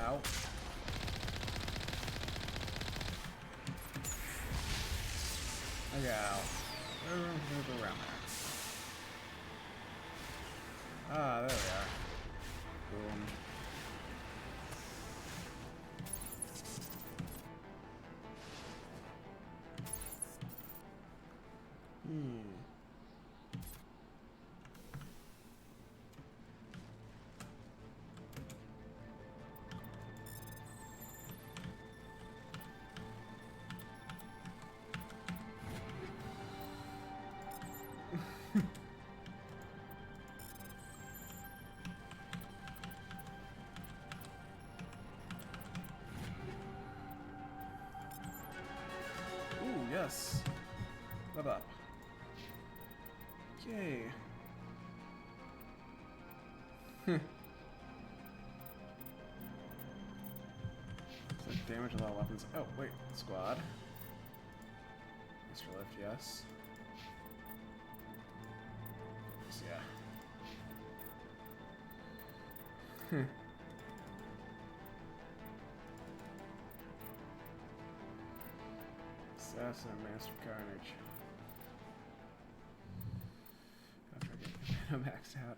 Ow. Okay, ow. Move around there. Ah, there we are. Boom. Yes. Level up. Okay. So damage a lot of weapons. Oh, wait. Squad. Extra lift, yes. So, yeah. Assassin, Master Carnage. After I get mana maxed out.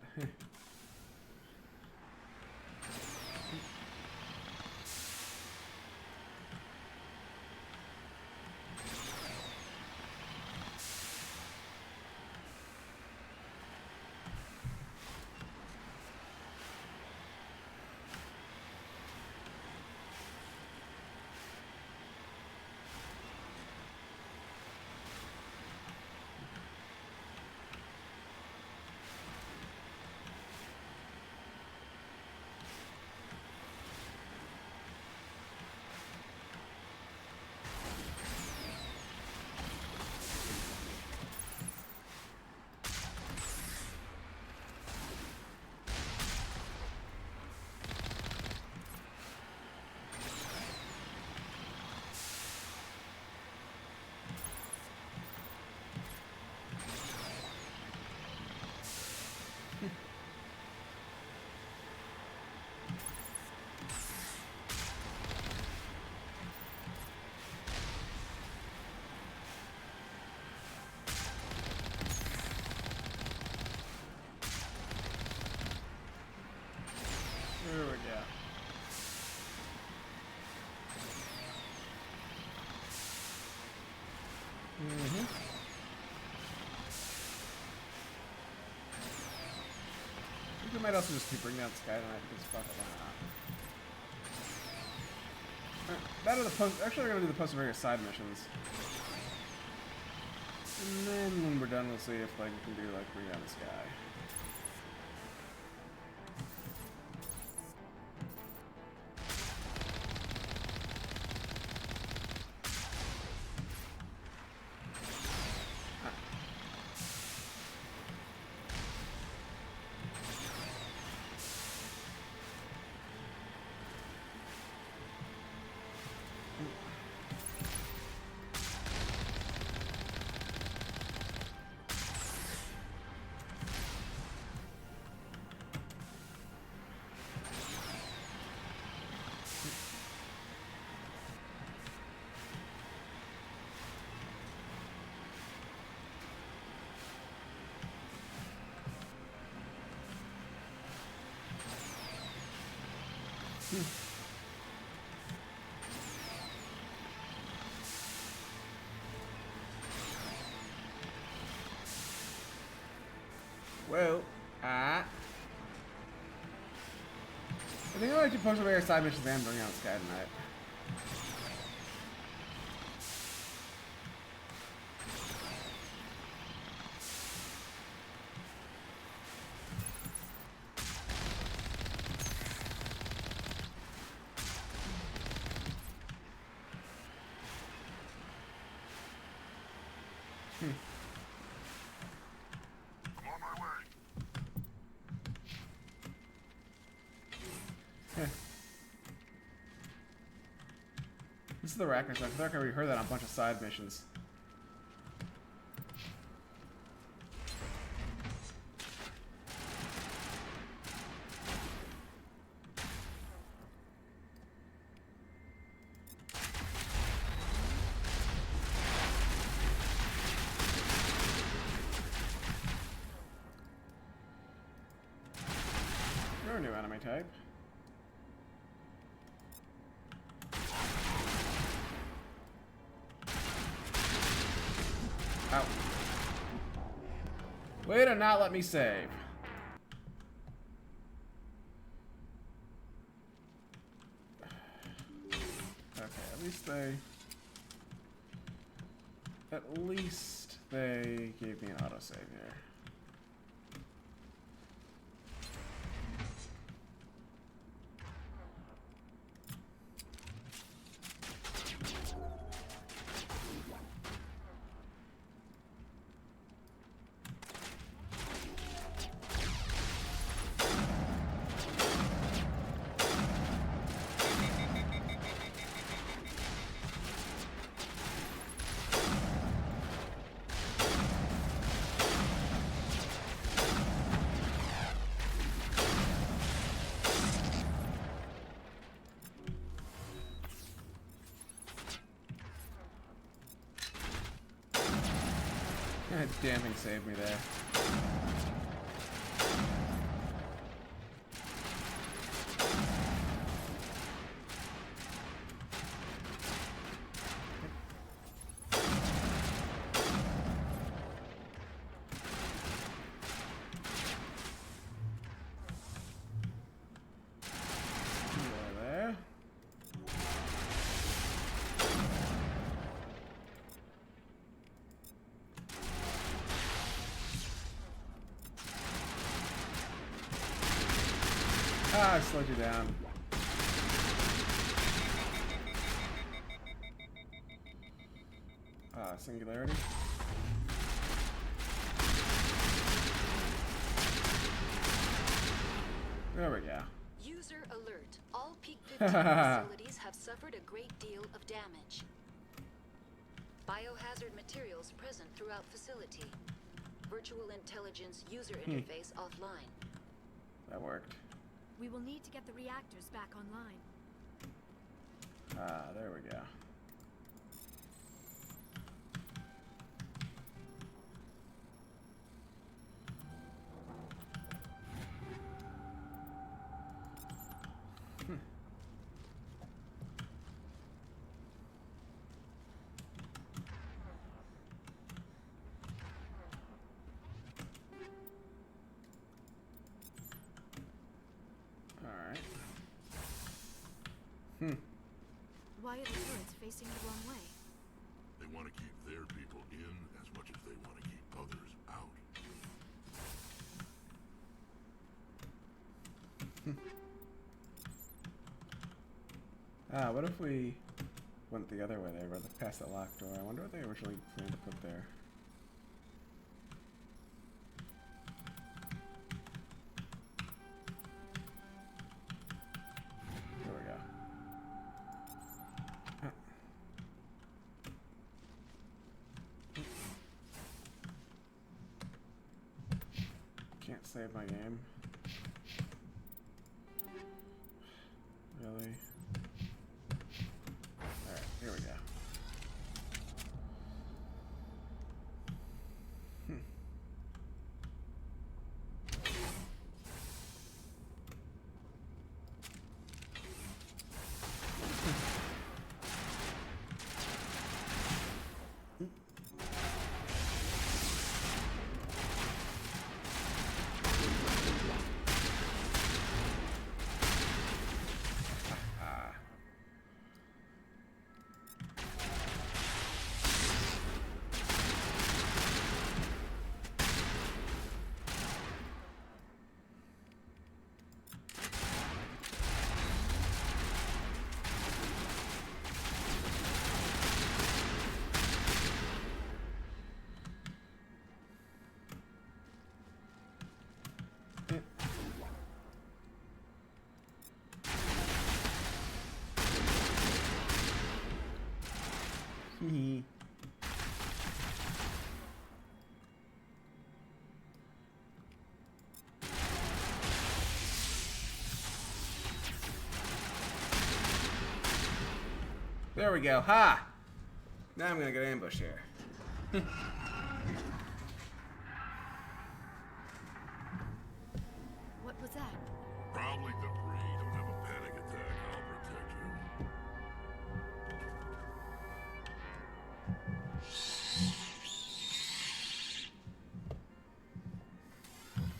There we go. Mm-hmm. I think we might also just keep bringing down Sky tonight because fuck it, why not? That or the post. Actually, we're gonna do the post various side missions, and then when we're done, we'll see if like we can do like bring down the Sky. Well, I think I like to post various side missions and bring out Sky tonight. This is the Racker stuff. I feel like I already heard that on a bunch of side missions. You're a new anime type. Ow. Way to not let me save. Okay, at least they gave me an autosave here. God damn thing saved me there. There. Ah, I slowed you down. Singularity. There we go. User alert. All Peak 15 facilities have suffered a great deal of damage. Biohazard materials present throughout facility. Virtual intelligence user interface offline. That worked. We will need to get the reactors back online. Ah, there we go. Why are the turrets facing the wrong way? They want to keep their people in as much as they want to keep others out. What if we went the other way there, rather past that locked door? I wonder what they originally planned to put there. There we go. Can't save my game. Really? Alright, here we go. There we go. Ha! Now I'm gonna get ambushed here. What was that? Probably debris. Don't have a panic attack. I'll protect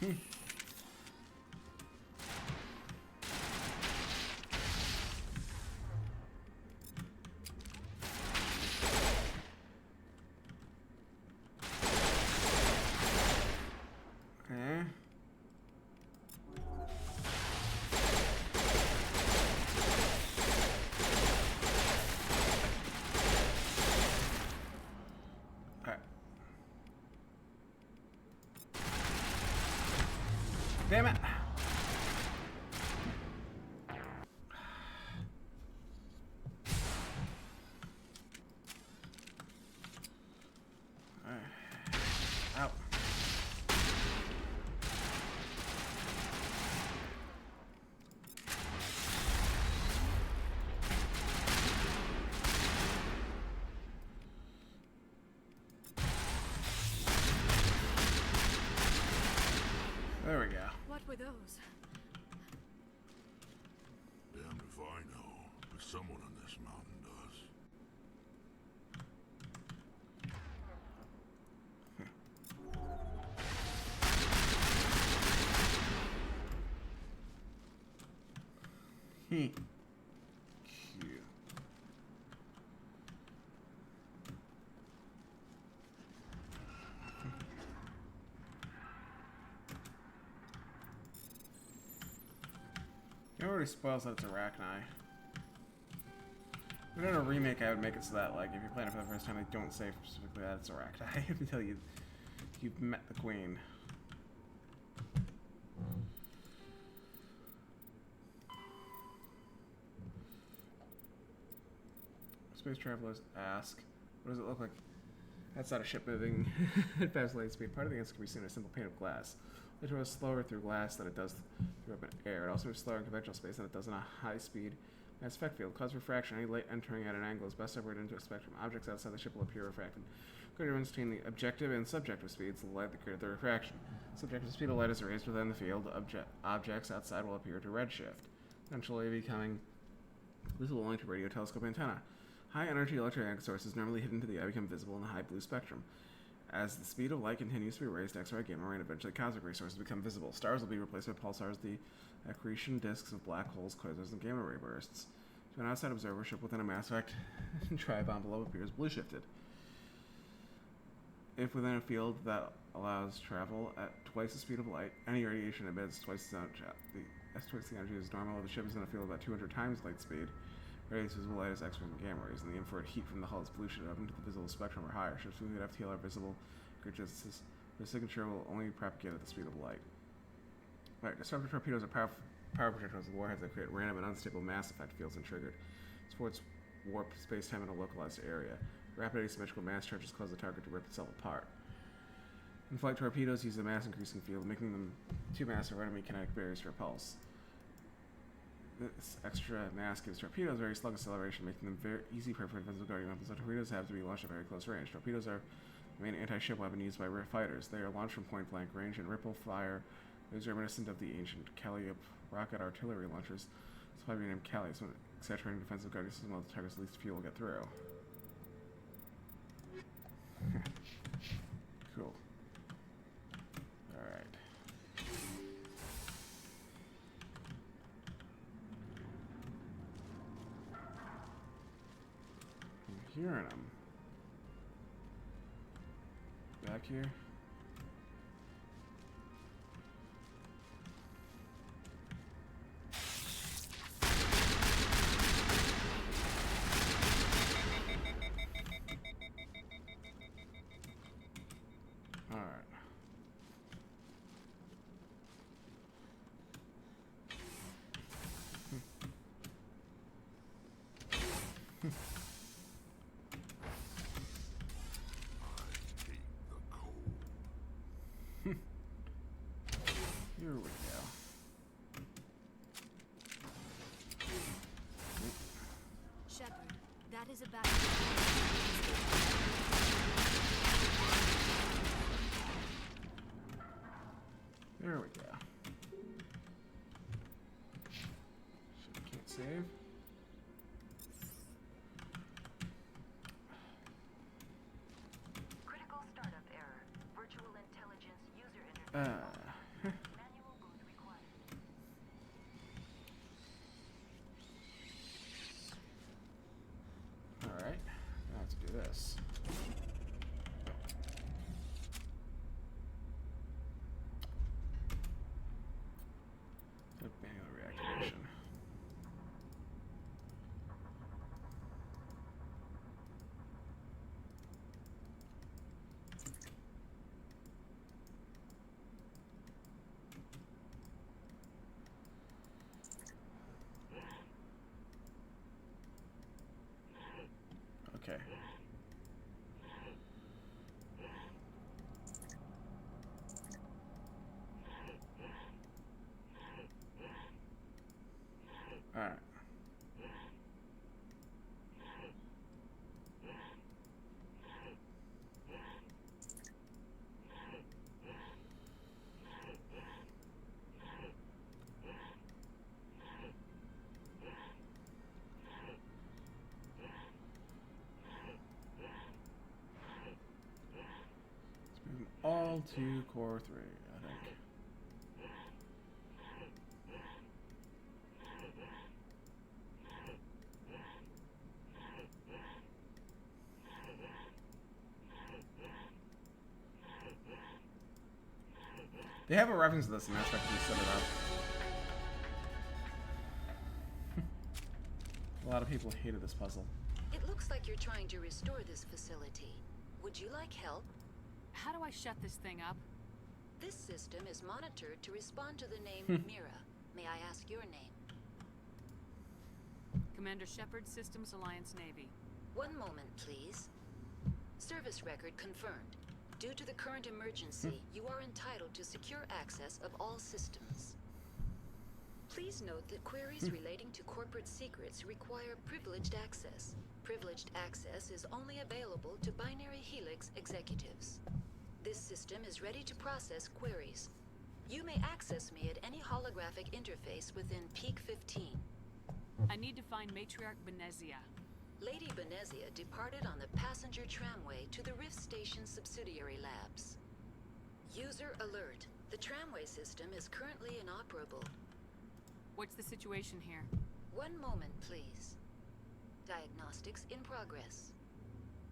you. Damn it! Out. were those? Damned if I know, but someone on this mountain does. Cute. It already spoils that it's Arachni. If we did a remake, I would make it so that, like, if you're playing it for the first time, they don't say specifically that it's Arachni until you've met the queen. Space travelers ask, what does it look like? That's not a ship moving at fast light speed. Part of the answer can be seen in a simple pane of glass. It moves slower through glass than it does through open air. It also moves slower in conventional space than it does in a high speed mass effect field. Cause refraction. Any light entering at an angle is best separated into a spectrum. Objects outside the ship will appear refracted. Greater difference between the objective and subjective speeds of light, the greater the refraction. Subjective speed of light is raised within the field. Objects outside will appear to redshift, eventually becoming visible only to radio telescope antenna. High energy electromagnetic sources normally hidden to the eye become visible in the high blue spectrum. As the speed of light continues to be raised, X-ray, gamma ray, and eventually cosmic ray sources become visible. Stars will be replaced by pulsars, the accretion disks of black holes, quasars, and gamma ray bursts. To an outside observer, ship within a mass effect tri-bomb below appears blue shifted. If within a field that allows travel at twice the speed of light, any radiation emits twice the energy is normal. If the ship is in a field about 200 times light speed, radius visible light is X-rays and gamma rays, and the infrared heat from the hull is blue shifted up into the visible spectrum or higher. Ships moving at FTL are visible. The signature will only propagate at the speed of light. Right, disruptor torpedoes are power projectiles with warheads that create random and unstable mass effect fields when triggered. Sports warp space-time in a localized area. Rapid asymmetrical mass charges cause the target to rip itself apart. In-flight torpedoes use a mass-increasing field, making them too massive for enemy kinetic barriers to repulse. This extra mass gives torpedoes very slug acceleration, making them very easy prey for defensive guardian weapons. So torpedoes have to be launched at very close range. Torpedoes are the main anti-ship weapon used by fighters. They are launched from point-blank range and ripple fire. Those are reminiscent of the ancient Calliope rocket artillery launchers. It's probably named Callies, when saturating defensive guardian system while the target's least fuel will get through. Cool. Alright. I'm hearing them. Back here. Here we go. Shepard, that is a bad. There we go. Ship can't save. Critical startup error. Virtual intelligence user interface. Manual boot required. Alright, I have to do this. Manual reactivation. Okay. 2, core 3, I think. They have a reference to this in aspect to set it up. A lot of people hated this puzzle. It looks like you're trying to restore this facility. Would you like help? How do I shut this thing up? This system is monitored to respond to the name Mira. May I ask your name? Commander Shepard, Systems Alliance Navy. One moment, please. Service record confirmed. Due to the current emergency, you are entitled to secure access of all systems. Please note that queries relating to corporate secrets require privileged access. Privileged access is only available to Binary Helix executives. This system is ready to process queries. You may access me at any holographic interface within Peak 15. I need to find Matriarch Benezia. Lady Benezia departed on the passenger tramway to the Rift Station subsidiary labs. User alert. The tramway system is currently inoperable. What's the situation here? One moment, please. Diagnostics in progress.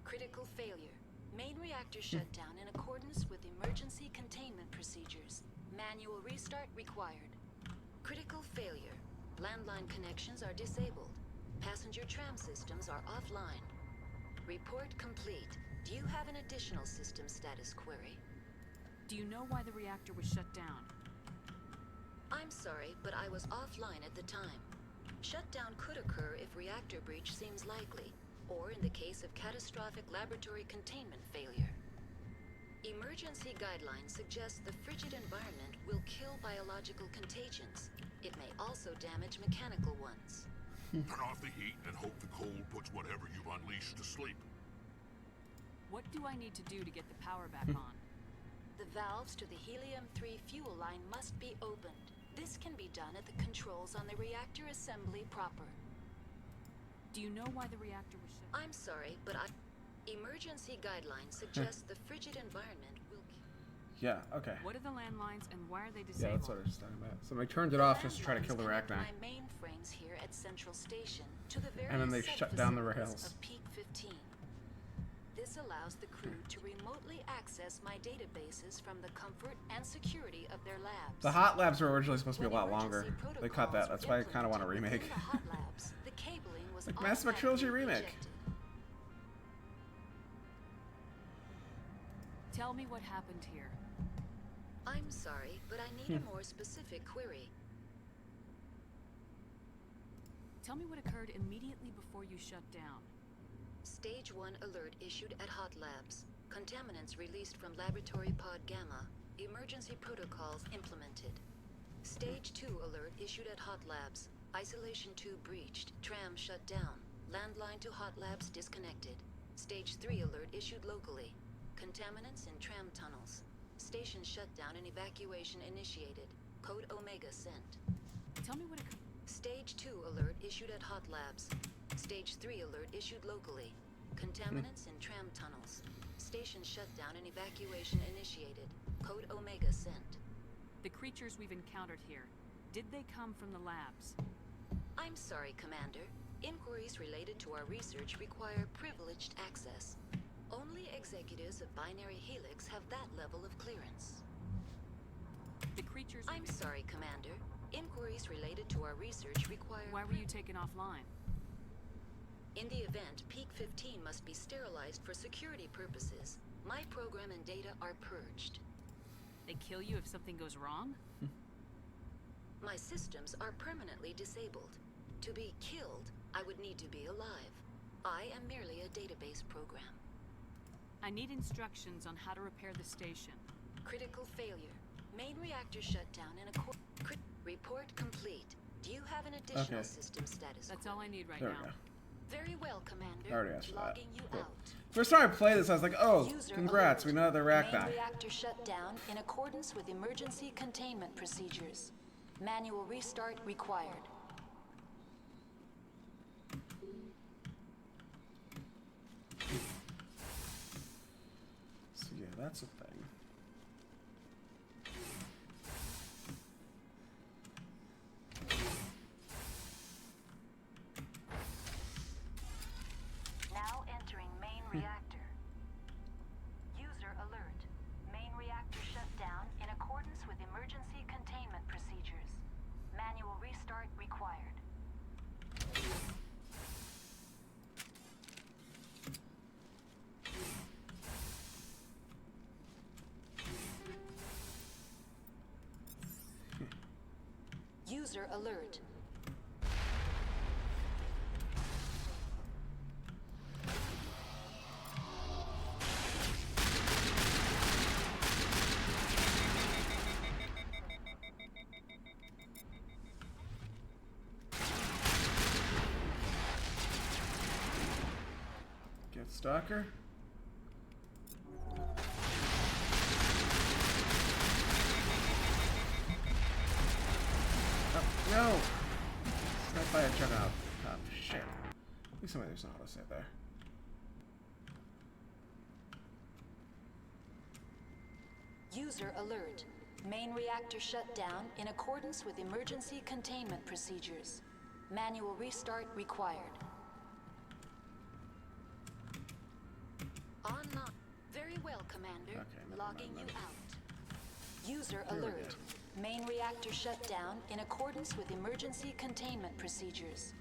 Critical failure. Main reactor shut down in accordance with emergency containment procedures. Manual restart required. Critical failure. Landline connections are disabled. Passenger tram systems are offline. Report complete. Do you have an additional system status query? Do you know why the reactor was shut down? I'm sorry, but I was offline at the time. Shutdown could occur if reactor breach seems likely, or in the case of catastrophic laboratory containment failure. Emergency guidelines suggest the frigid environment will kill biological contagions. It may also damage mechanical ones. Turn off the heat and hope the cold puts whatever you've unleashed to sleep. What do I need to do to get the power back on? The valves to the helium-3 fuel line must be opened. This can be done at the controls on the reactor assembly proper. Do you know why the reactor was shut down? I'm sorry, but emergency guidelines suggest the frigid environment will Yeah, okay. What are the landlines and why are they disabled? Yeah, that's what I was talking about. So I turned it off just to try to kill the Rachni. my mainframes here at Central Station to the various And then they shut down the sub-facilities rails. of Peak 15. This allows the crew to remotely access my databases from the comfort and security of their labs. The hot labs were originally supposed to be a lot longer. They cut that. That's why I kind of want a remake. Within the hot labs, the cabling was Like Mass Effect Trilogy remake. ejected. Tell me what happened here. I'm sorry, but I need a more specific query. Tell me what occurred immediately before you shut down. Stage 1 alert issued at Hot Labs. Contaminants released from Laboratory Pod Gamma. Emergency protocols implemented. Stage 2 alert issued at Hot Labs. Isolation 2 breached. Tram shut down. Landline to Hot Labs disconnected. Stage 3 alert issued locally. Contaminants in tram tunnels. Station shutdown and evacuation initiated. Code Omega sent. Tell me what occurred. Stage 2 alert issued at Hot Labs. Stage 3 alert issued locally. Contaminants in tram tunnels. Station shutdown and evacuation initiated. Code Omega sent. The creatures we've encountered here, did they come from the labs? I'm sorry, Commander. Inquiries related to our research require privileged access. Only executives of Binary Helix have that level of clearance. The creatures I'm sorry, Commander. Inquiries related to our research require... Why were you taken offline? In the event, Peak 15 must be sterilized for security purposes. My program and data are purged. They kill you if something goes wrong? My systems are permanently disabled. To be killed, I would need to be alive. I am merely a database program. I need instructions on how to repair the station. Critical failure. Main reactor shut down in a report complete. Do you have an additional system status? That's all I need right There now. we go. Very well, Commander. I already asked for that. Logging you Cool. out. First time I played this, I was like, oh, User congrats, alert. we know they're Main Rachni. reactor shut down in accordance with emergency containment procedures. Manual restart required. So yeah, that's a thing. User alert. Get Stalker. Oh, no! Sniped by a juggernaut. Oh, shit. At least somebody there's an autosave there. User alert. Main reactor shut down in accordance with emergency containment procedures. Manual restart required. Online. Very well, Commander. Okay, Logging you out. User alert. Main reactor shut down in accordance with emergency containment procedures.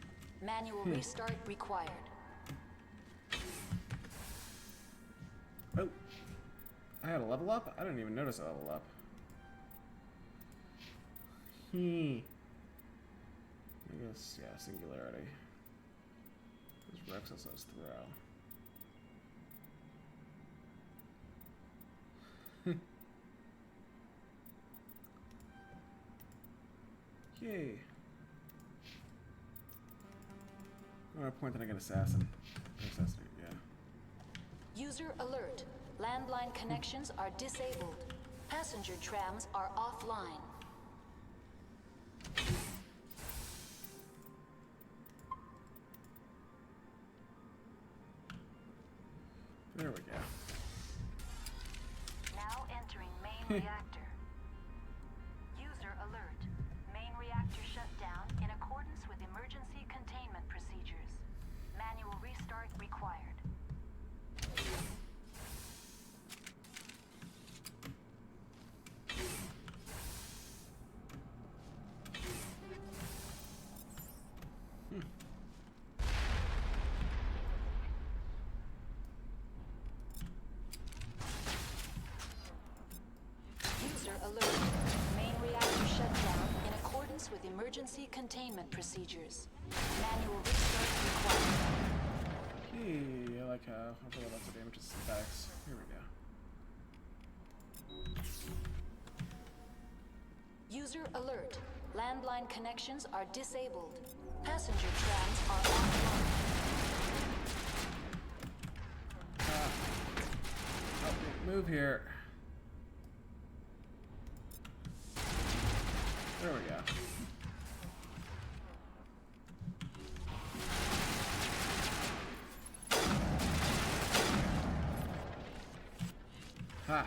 Manual restart required. Oh. I had a level up? I didn't even notice a level up. I guess, yeah, singularity. There's Rex says throw. Yay. I'm gonna point that I get assassin. Assassinate, yeah. User alert. Landline connections are disabled. Passenger trams are offline. There we go. Now entering main reactor. User alert. Main reactor shut down in accordance with emergency containment procedures. Manual restart required. User alert. Main reactor shut down in accordance with emergency containment procedures. Manual restart required. Hey, I like how I feel lots of damage to synthetics. Here we go. User alert. Landline connections are disabled. Passenger trams are offline. Help me move here. There we go. Ha.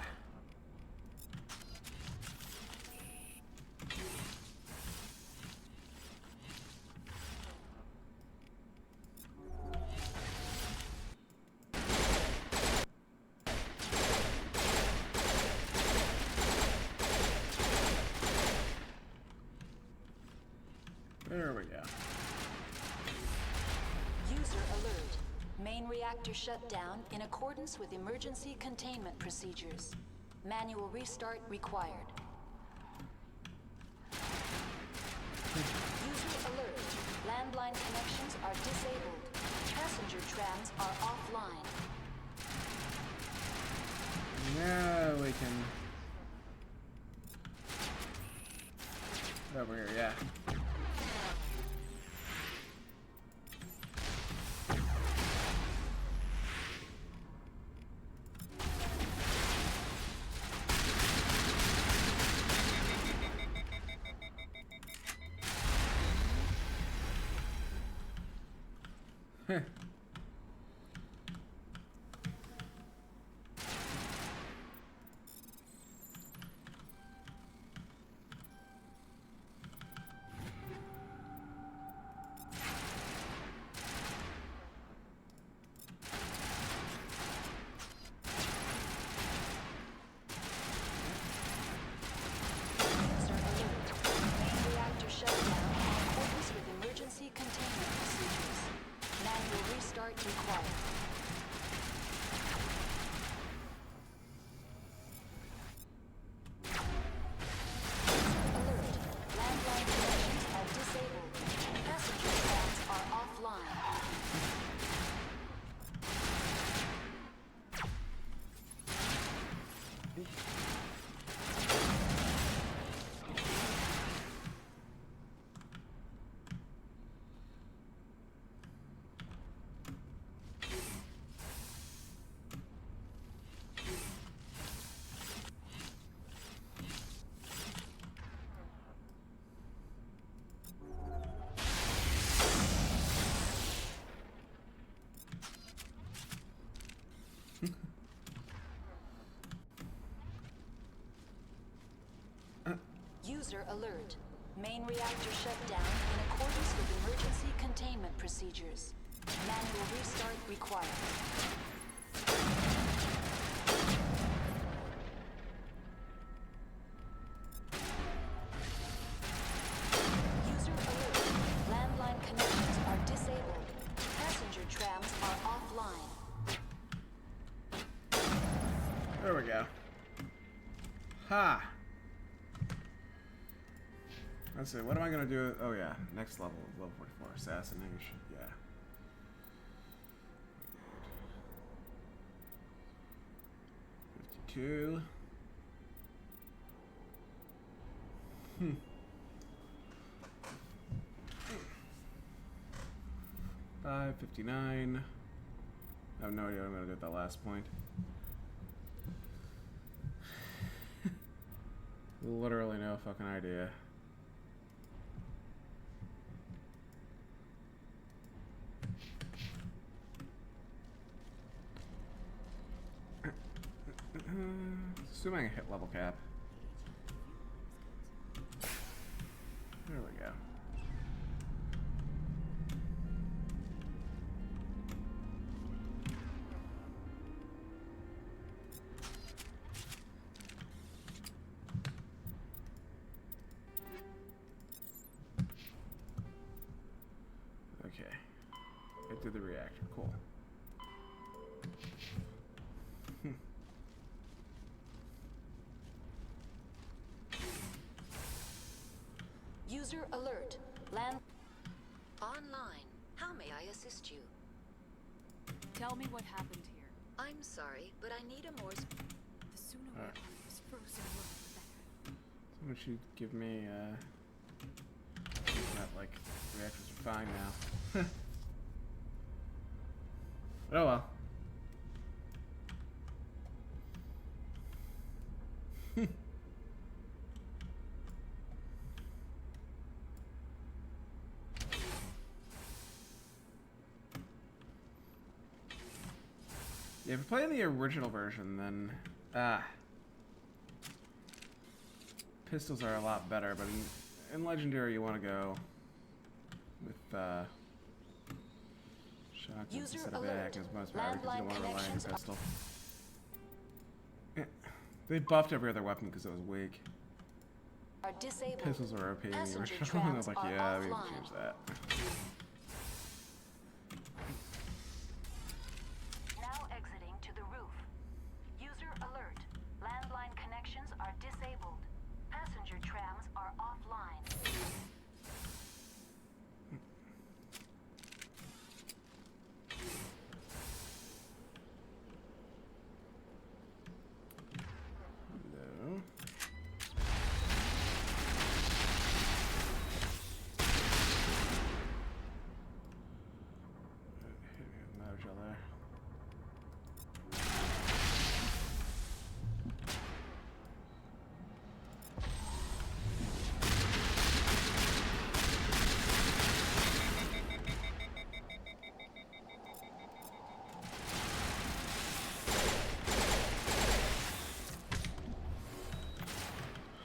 There we go. User alert. Main reactor shut down in accordance with emergency containment procedures. Manual restart required. User alert. Landline connections are disabled. Passenger trams are offline. Now we can get over here, yeah. Restart required. Alert. Landline connections Main reactor shut down in accordance with emergency containment procedures. Manual restart required. User alert. Landline connections are disabled. Passenger trams are offline. There we go. Ha! Let's see, what am I gonna do? Oh yeah, next level, level 44, assassination, yeah. 52. 559. I have no idea what I'm gonna do at that last point. Literally no fucking idea. Assuming I hit level cap. There we go. Okay. Get to the reactor. Cool. User alert. Land online. How may I assist you? Tell me what happened here. I'm sorry, but I need a more. The sooner we're off this frozen world, the better. Someone should give me, not like, reactors are fine now. Oh well. Yeah, if you're playing the original version, then pistols are a lot better, but in Legendary you want to go with shotguns User instead of alert. AKs most power because you don't want to rely on your Landline pistol. Yeah, they buffed every other weapon because it was weak. Are disabled. Pistols are OP in the Passenger original, and I was like, trams yeah, are we can offline. change that. Now exiting to the roof. User alert. Landline connections are disabled. Passenger trams are offline. Hello. Mojo there.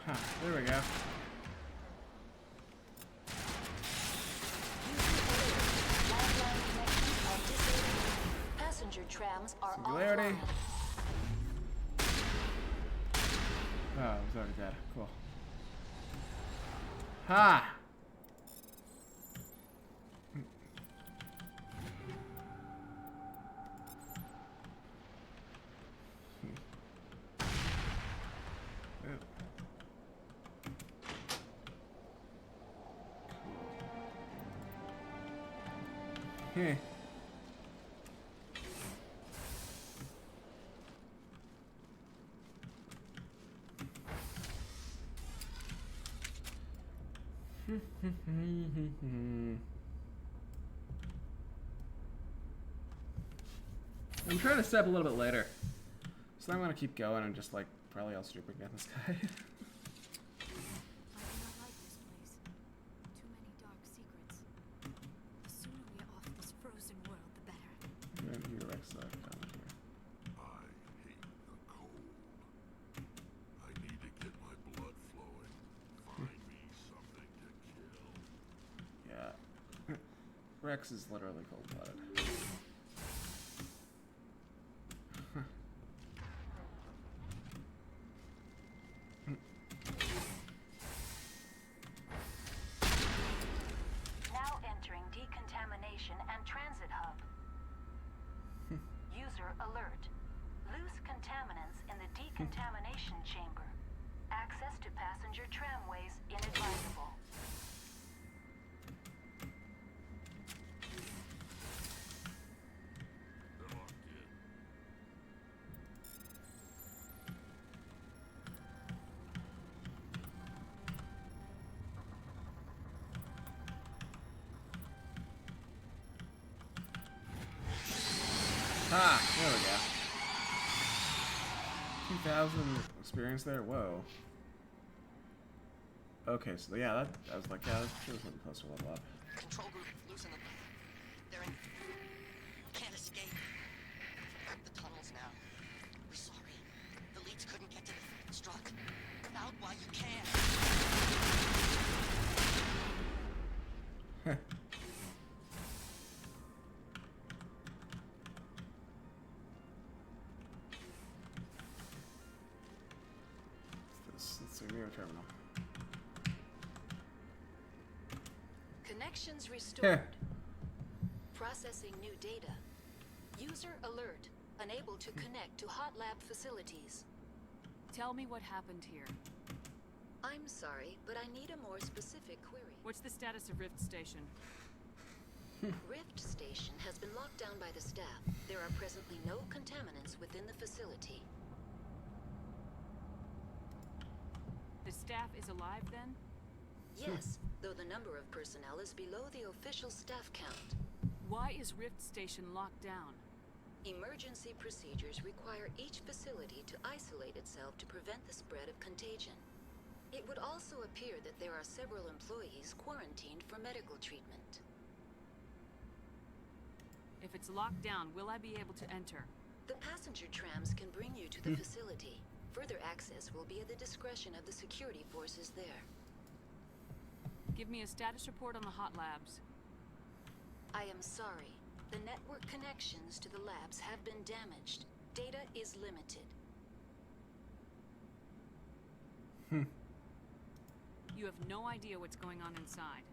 Huh, there we go. Landline connections are disabled. Passenger trams are Singularity. offline. Oh, it was already dead. Cool. Ha! Heh. I'm trying to step a little bit later. So I'm gonna keep going and just like probably I'll stupid get this guy. I do not like this place. Too many dark secrets. The sooner we are off this frozen world, the better. And here, Rex, comment here. I hate the cold. I need to get my blood flowing. Find me something to Rex is literally cold-blooded. Now entering decontamination and transit hub. User alert. Loose contaminants in the decontamination chamber. Access to passenger tramways inadvisable. Ah, there we go. 2,000 experience there? Whoa. Okay, so yeah, I was like, yeah, that was getting close to level up. Control group, loosen them. They're in. Can't escape. The tunnels now. We're sorry. The leads couldn't get to the struck. Come out while you can. Let's see, Neo Terminal. Connections restored. Processing new data. User alert. Unable to connect to hot lab facilities. Tell me what happened here. I'm sorry, but I need a more specific query. What's the status of Rift Station? Rift Station has been locked down by the staff. There are presently no contaminants within the facility. The staff is alive then? Yes, though the number of personnel is below the official staff count. Why is Rift Station locked down? Emergency procedures require each facility to isolate itself to prevent the spread of contagion. It would also appear that there are several employees quarantined for medical treatment. If it's locked down, will I be able to enter? The passenger trams can bring you to the facility. Further access will be at the discretion of the security forces there. Give me a status report on the hot labs. I am sorry. The network connections to the labs have been damaged. Data is limited. You have no idea what's going on inside.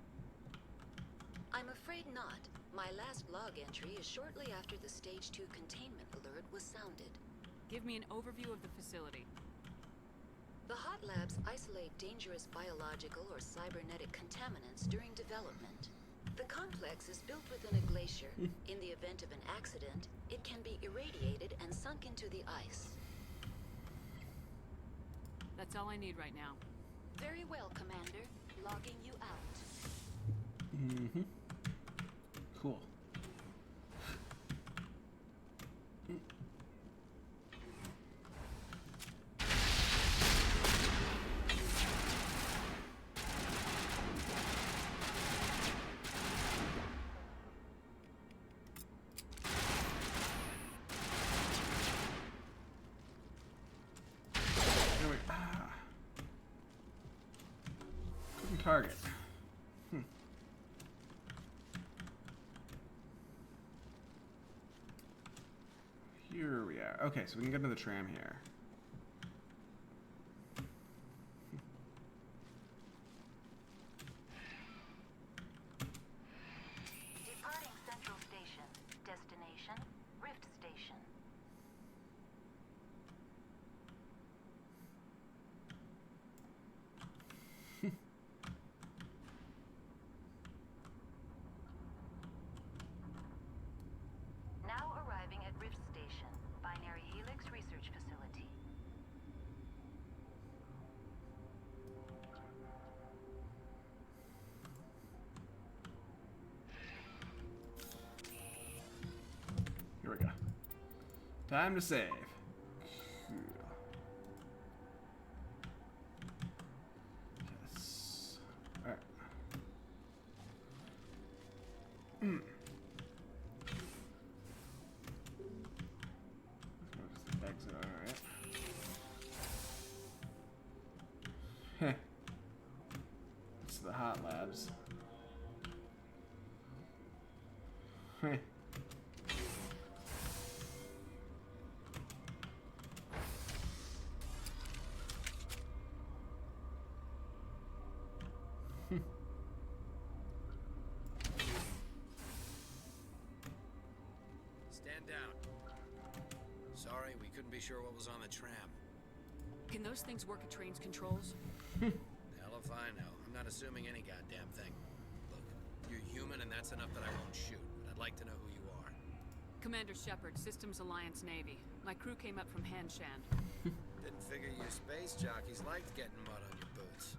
I'm afraid not. My last log entry is shortly after the Stage 2 containment alert was sounded. Give me an overview of the facility. The hot labs isolate dangerous biological or cybernetic contaminants during development. The complex is built within a glacier. In the event of an accident, it can be irradiated and sunk into the ice. That's all I need right now. Very well, Commander. Logging you out. Mm-hmm. Cool. Target. Here we are. Okay, so we can get into the tram here. Departing Central Station. Destination, Rift Station. Now arriving at Rift Station, Binary Helix Research Facility. Here we go. Time to save. Yes. Alright. Exit, alright. Heh. It's the hot labs. Stand down. Sorry, we couldn't be sure what was on the tram. Can those things work at train's controls? Hell if I know. I'm not assuming any goddamn thing. Look, you're human and that's enough that I won't shoot. But I'd like to know who you are. Commander Shepard, Systems Alliance Navy. My crew came up from Hanshan. Didn't figure you space jockeys liked getting mud on your boots.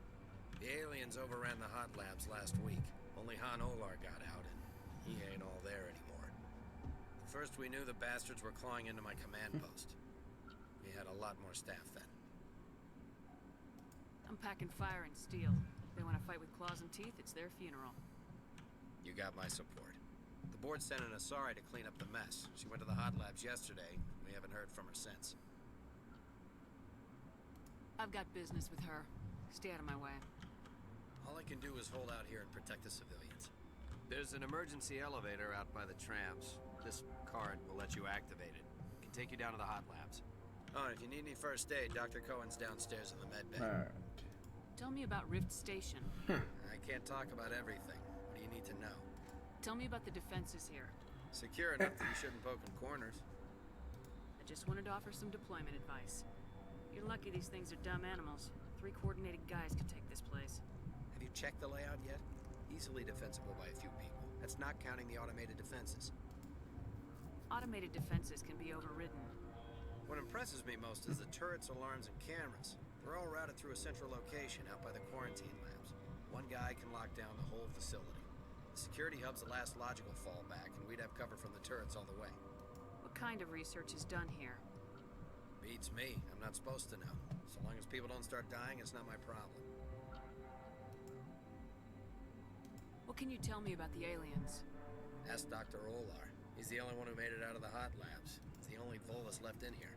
The aliens overran the hot labs last week. Only Han Olar got out, and he ain't all there anymore. First we knew the bastards were clawing into my command post. We had a lot more staff then. I'm packing fire and steel. They want to fight with claws and teeth, it's their funeral. You got my support. The board sent an Asari to clean up the mess. She went to the hot labs yesterday. We haven't heard from her since. I've got business with her. Stay out of my way. All I can do is hold out here and protect the civilians. There's an emergency elevator out by the trams. This card will let you activate it. It can take you down to the hot labs. Oh, and if you need any first aid, Dr. Cohen's downstairs in the med bay. Tell me about Rift Station. I can't talk about everything. What do you need to know? Tell me about the defenses here. Secure enough that you shouldn't poke in corners. I just wanted to offer some deployment advice. You're lucky these things are dumb animals. 3 coordinated guys could take this place. Have you checked the layout yet? Easily defensible by a few people. That's not counting the automated defenses. Automated defenses can be overridden. What impresses me most is the turrets, alarms, and cameras. They're all routed through a central location out by the quarantine labs. One guy can lock down the whole facility. The security hub's the last logical fallback, and we'd have cover from the turrets all the way. What kind of research is done here? Beats me. I'm not supposed to know. So long as people don't start dying, it's not my problem. What can you tell me about the aliens? Ask Dr. Olar. He's the only one who made it out of the hot labs. It's the only Volus left in here.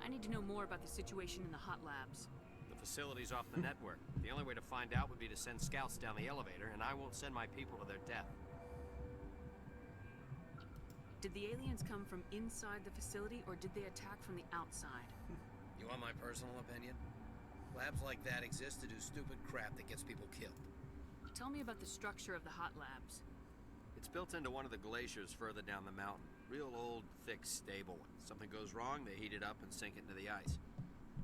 I need to know more about the situation in the hot labs. The facility's off the network. The only way to find out would be to send scouts down the elevator, and I won't send my people to their death. Did the aliens come from inside the facility, or did they attack from the outside? You want my personal opinion? Labs like that exist to do stupid crap that gets people killed. Tell me about the structure of the hot labs. It's built into one of the glaciers further down the mountain. Real old, thick, stable one. Something goes wrong, they heat it up and sink it into the ice.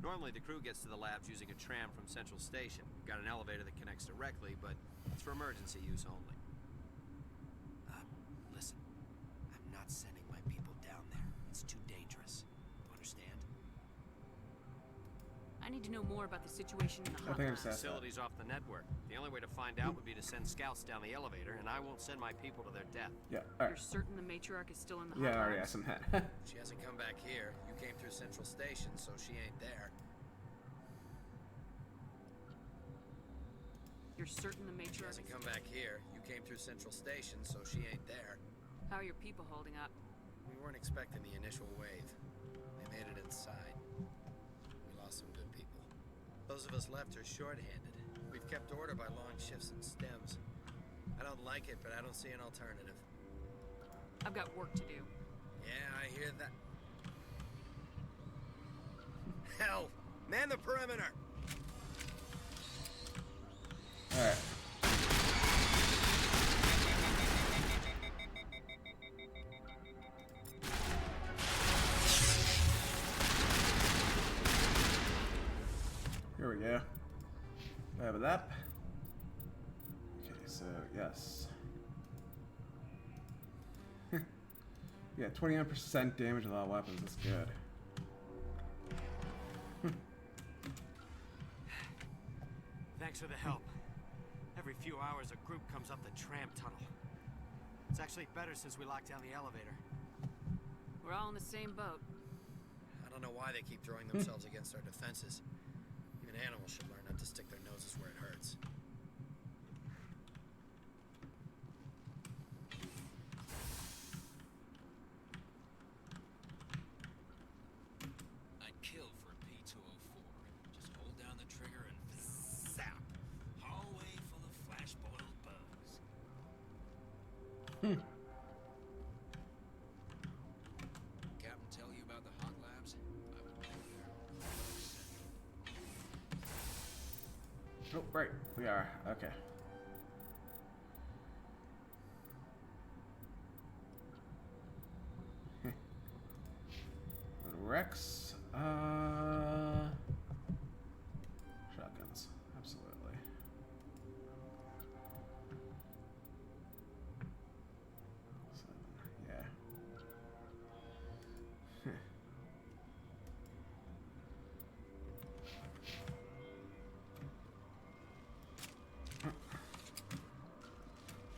Normally, the crew gets to the labs using a tram from Central Station. Got an elevator that connects directly, but it's for emergency use only. Listen. I'm not sending my people down there. It's too dangerous. You understand? I need to know more about the situation in the hot labs. The facility's off the network. The only way to find out would be to send scouts down the elevator, and I won't send my people to their death. Yeah, You're certain the matriarch is still in the hot I already labs? asked him that. She hasn't come back here. You came through Central Station, so she ain't there. You're certain the She matriarch hasn't come back here. You came through Central Station, so she ain't there. How are your people holding up? We weren't expecting the initial wave. They made it inside. We lost some good people. Those of us left are short-handed. We've kept order by long shifts and stems. I don't like it, but I don't see an alternative. I've got work to do. Yeah, I hear that. Hell! Man the perimeter! Alright. Here we go. Have it up. Okay, so yes. Yeah, 29% damage with all weapons. That's good. Thanks for the help. Every few hours a group comes up the tram tunnel. It's actually better since we locked down the elevator. We're all in the same boat. I don't know why they keep throwing themselves against our defenses. Even animals should learn not to stick their noses where it hurts. I'd kill for a P-204. Just hold down the trigger and zap. Hallway full of flash-boiled bugs. Captain tell you about the hot labs? I would go there. Oh, right. We are. Okay. Rex. Shotguns. Absolutely. Yeah.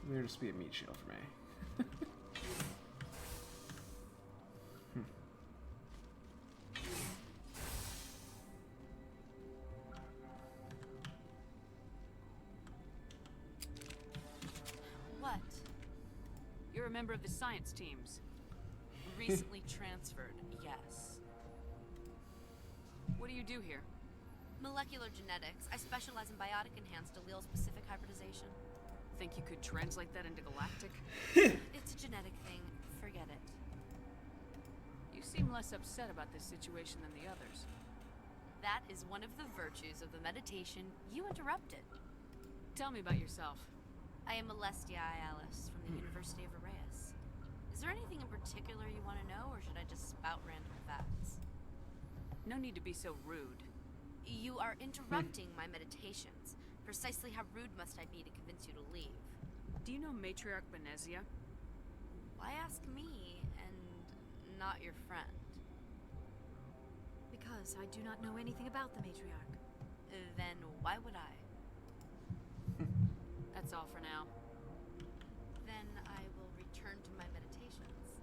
There'll just be a meat shield for me. What? You're a member of the science teams. Recently transferred, yes. What do you do here? Molecular genetics. I specialize in biotic-enhanced allele-specific hybridization. Think you could translate that into galactic? It's a genetic thing. Forget it. You seem less upset about this situation than the others. That is one of the virtues of the meditation you interrupted. Tell me about yourself. I am Alestia Ialis from the University of Arraeus. Is there anything in particular you want to know, or should I just spout random facts? No need to be so rude. You are interrupting my meditations. Precisely how rude must I be to convince you to leave? Do you know Matriarch Benezia? Why ask me, and not your friend? Because I do not know anything about the matriarch. Then why would I? That's all for now. Then I will return to my meditations.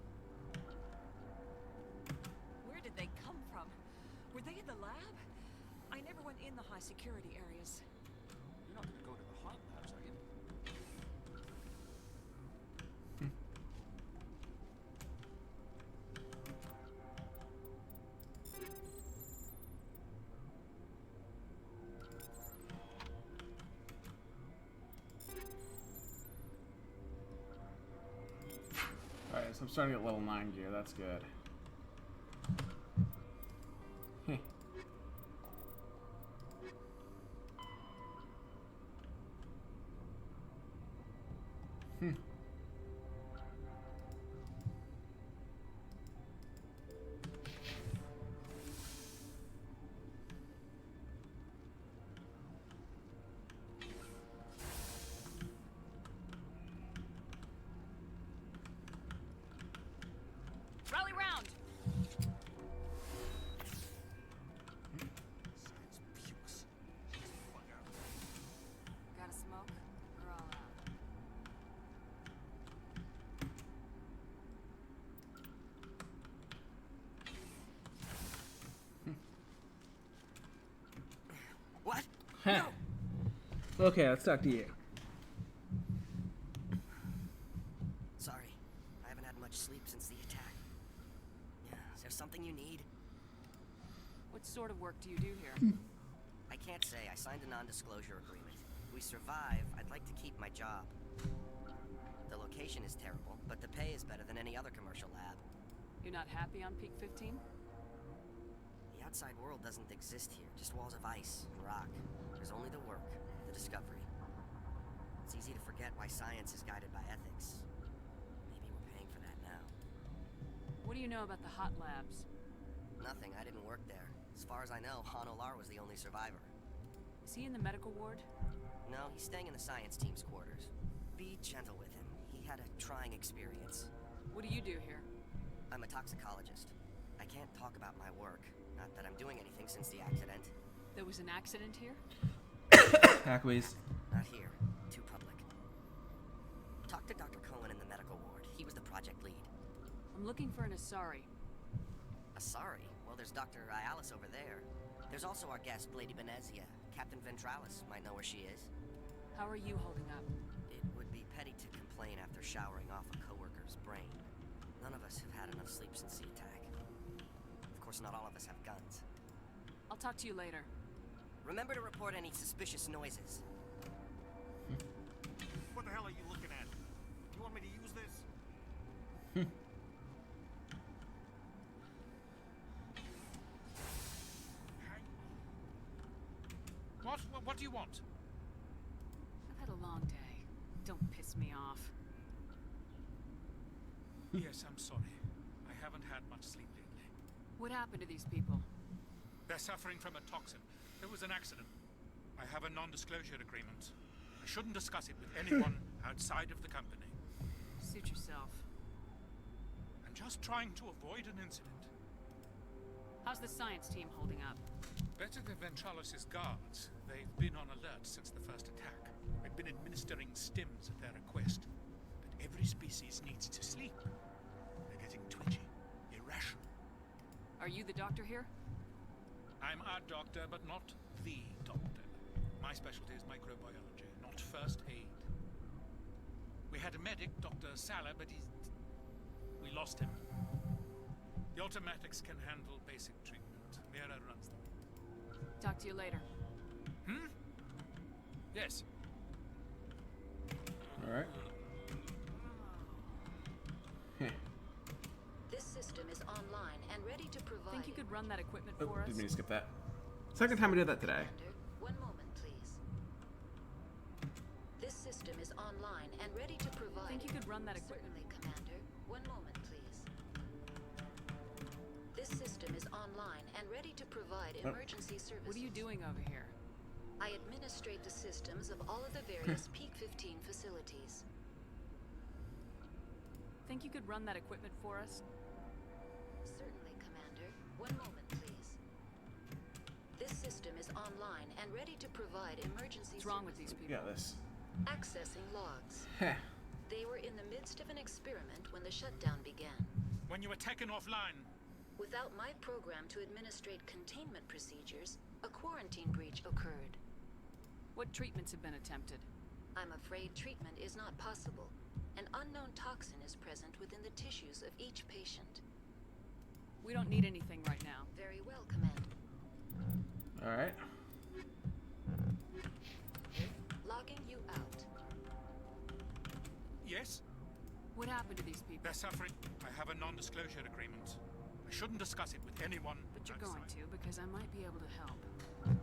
Where did they come from? Were they in the lab? I never went in the high security areas. You're not going to go to the hot labs, are you? Alright, so I'm starting at level 9 gear. That's good. Heh. Rally round! Got a smoke? We're all out. What? Heh. Okay, let's talk to you. Sorry, I haven't had much sleep since the attack. Yeah, is there something you need? What sort of work do you do here? I can't say. I signed a non-disclosure agreement. If we survive, I'd like to keep my job. The location is terrible, but the pay is better than any other commercial lab. You're not happy on Peak 15? The outside world doesn't exist here, just walls of ice and rock. There's only the work, the discovery. It's easy to forget why science is guided by ethics. Maybe we're paying for that now. What do you know about the hot labs? Nothing, I didn't work there. As far as I know, Han Olar was the only survivor. Is he in the medical ward? No, he's staying in the science team's quarters. Be gentle with him. He had a trying experience. What do you do here? I'm a toxicologist. I can't talk about my work. Not that I'm doing anything since the accident. There was an accident here? Hackways. Not here. Too public. Talk to Dr. Cohen in the medical ward. He was the project lead. I'm looking for an Asari. Asari? Well, there's Dr. Ialis over there. There's also our guest, Lady Benezia. Captain Ventralis might know where she is. How are you holding up? It would be petty to complain after showering off a coworker's brain. None of us have had enough sleep since the attack. Of course, not all of us have guns. I'll talk to you later. Remember to report any suspicious noises. What the hell are you looking at? You want me to use this? What do you want? I've had a long day. Don't piss me off. Yes, I'm sorry. I haven't had much sleep lately. What happened to these people? They're suffering from a toxin. There was an accident. I have a non-disclosure agreement. I shouldn't discuss it with anyone outside of the company. Suit yourself. I'm just trying to avoid an incident. How's the science team holding up? Better than Ventralis' guards. They've been on alert since the first attack. I've been administering stims at their request. But every species needs to sleep. They're getting twitchy, irrational. Are you the doctor here? I'm a doctor, but not the doctor. My specialty is microbiology, not first aid. We had a medic, Dr. Salah, but we lost him. The automatics can handle basic treatment. Mira runs them. Talk to you later. Hmm? Yes. Alright. This system is online and ready to provide. Think you could run that equipment Oh, for us? didn't mean to skip that. Second time we did that today. One moment, please. This system is online and ready to provide. Think you could run that equipment? Certainly, Commander. One moment, please. This system is online and ready to provide emergency services. What are you doing over here? I administrate the systems of all of the various Peak 15 facilities. Think you could run that equipment for us? Certainly, Commander. One moment, please. This system is online and ready to provide emergency What's wrong with these people? Yeah, this. Accessing logs. Heh. They were in the midst of an experiment when the shutdown began. When you were taken offline. Without my program to administrate containment procedures, a quarantine breach occurred. What treatments have been attempted? I'm afraid treatment is not possible. An unknown toxin is present within the tissues of each patient. We don't need anything right now. Very well, Commander. Alright. Logging you out. Yes? What happened to these people? They're suffering. I have a non-disclosure agreement. I shouldn't discuss it with anyone. But you're going to, because I might be able to help.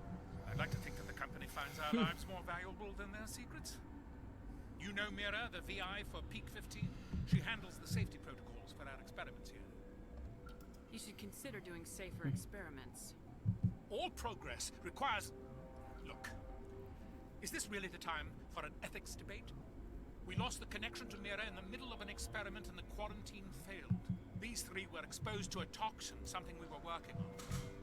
I'd like to think that the company finds our lives more valuable than their secrets. You know Mira, the VI for Peak 15? She handles the safety protocols for our experiments here. You should consider doing safer experiments. All progress requires... Look, is this really the time for an ethics debate? We lost the connection to Mira in the middle of an experiment and the quarantine failed. These three were exposed to a toxin, something we were working on.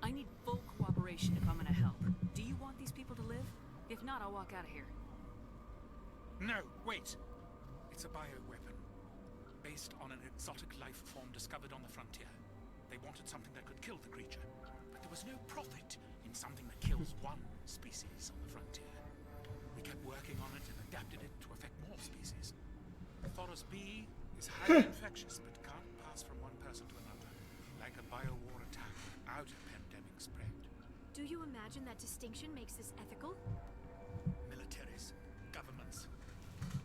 I need full cooperation if I'm gonna help. Do you want these people to live? If not, I'll walk out of here. No, wait. It's a bioweapon. Based on an exotic life form discovered on the frontier. They wanted something that could kill the creature. But there was no profit in something that kills one species on the frontier. We kept working on it and adapted it to affect more species. Thoros B is highly infectious, but can't pass from one person to another. Like a biowar attack without a pandemic spread. Do you imagine that distinction makes this ethical? Militaries, governments,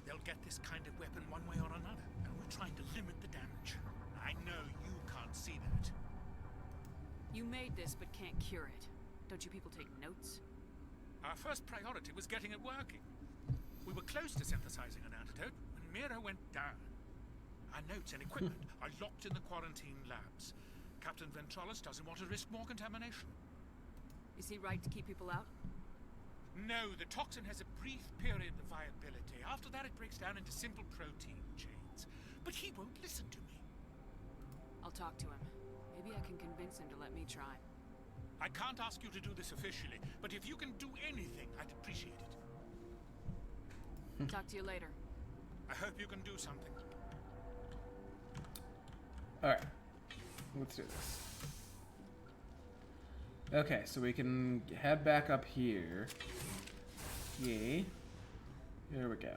they'll get this kind of weapon one way or another, and we're trying to limit the damage. I know you can't see that. You made this, but can't cure it. Don't you people take notes? Our first priority was getting it working. We were close to synthesizing an antidote when Mira went down. Our notes and equipment are locked in the quarantine labs. Captain Ventralis doesn't want to risk more contamination. Is he right to keep people out? No, the toxin has a brief period of viability. After that, it breaks down into simple protein chains. But he won't listen to me. I'll talk to him. Maybe I can convince him to let me try. I can't ask you to do this officially, but if you can do anything, I'd appreciate it. Talk to you later. I hope you can do something. Alright. Let's do this. Okay, so we can head back up here. Yay. Here we go.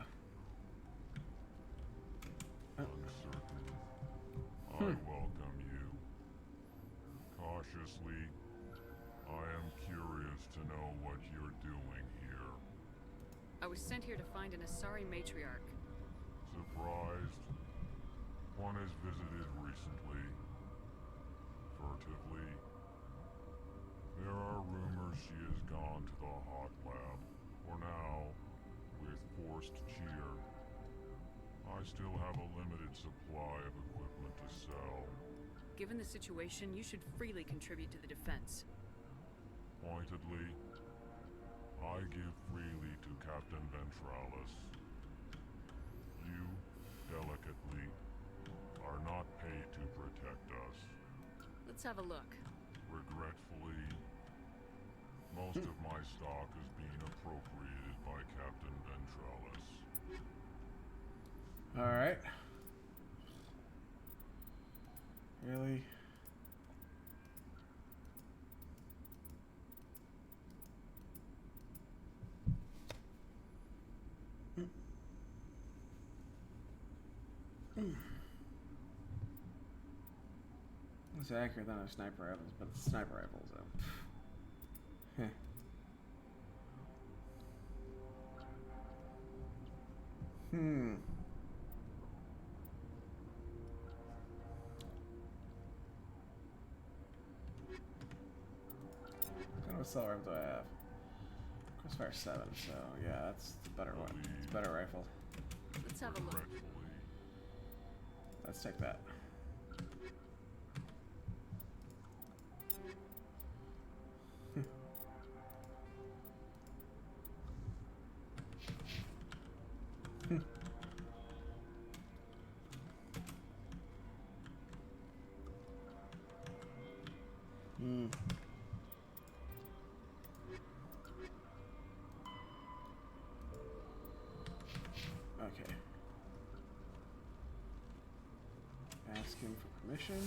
Oh. I welcome you. Cautiously, I am curious to know what you're doing here. I was sent here to find an Asari matriarch. Surprised? One has visited recently. Furtively. There are rumors she has gone to the hot lab. For now, with forced cheer. I still have a limited supply of equipment to sell. Given the situation, you should freely contribute to the defense. Pointedly, I give freely to Captain Ventralis. You, delicately, are not paid to protect us. Let's have a look. Regretfully, most of my stock is being appropriated by Captain Ventralis. Alright. Really? It's accurate than a sniper rifles, but it's sniper rifles though. Heh. What kind of assault rifle do I have? Crossfire 7, so yeah, that's the better one. It's a better rifle. Let's have a look. Let's take that. Okay. Ask him for permission.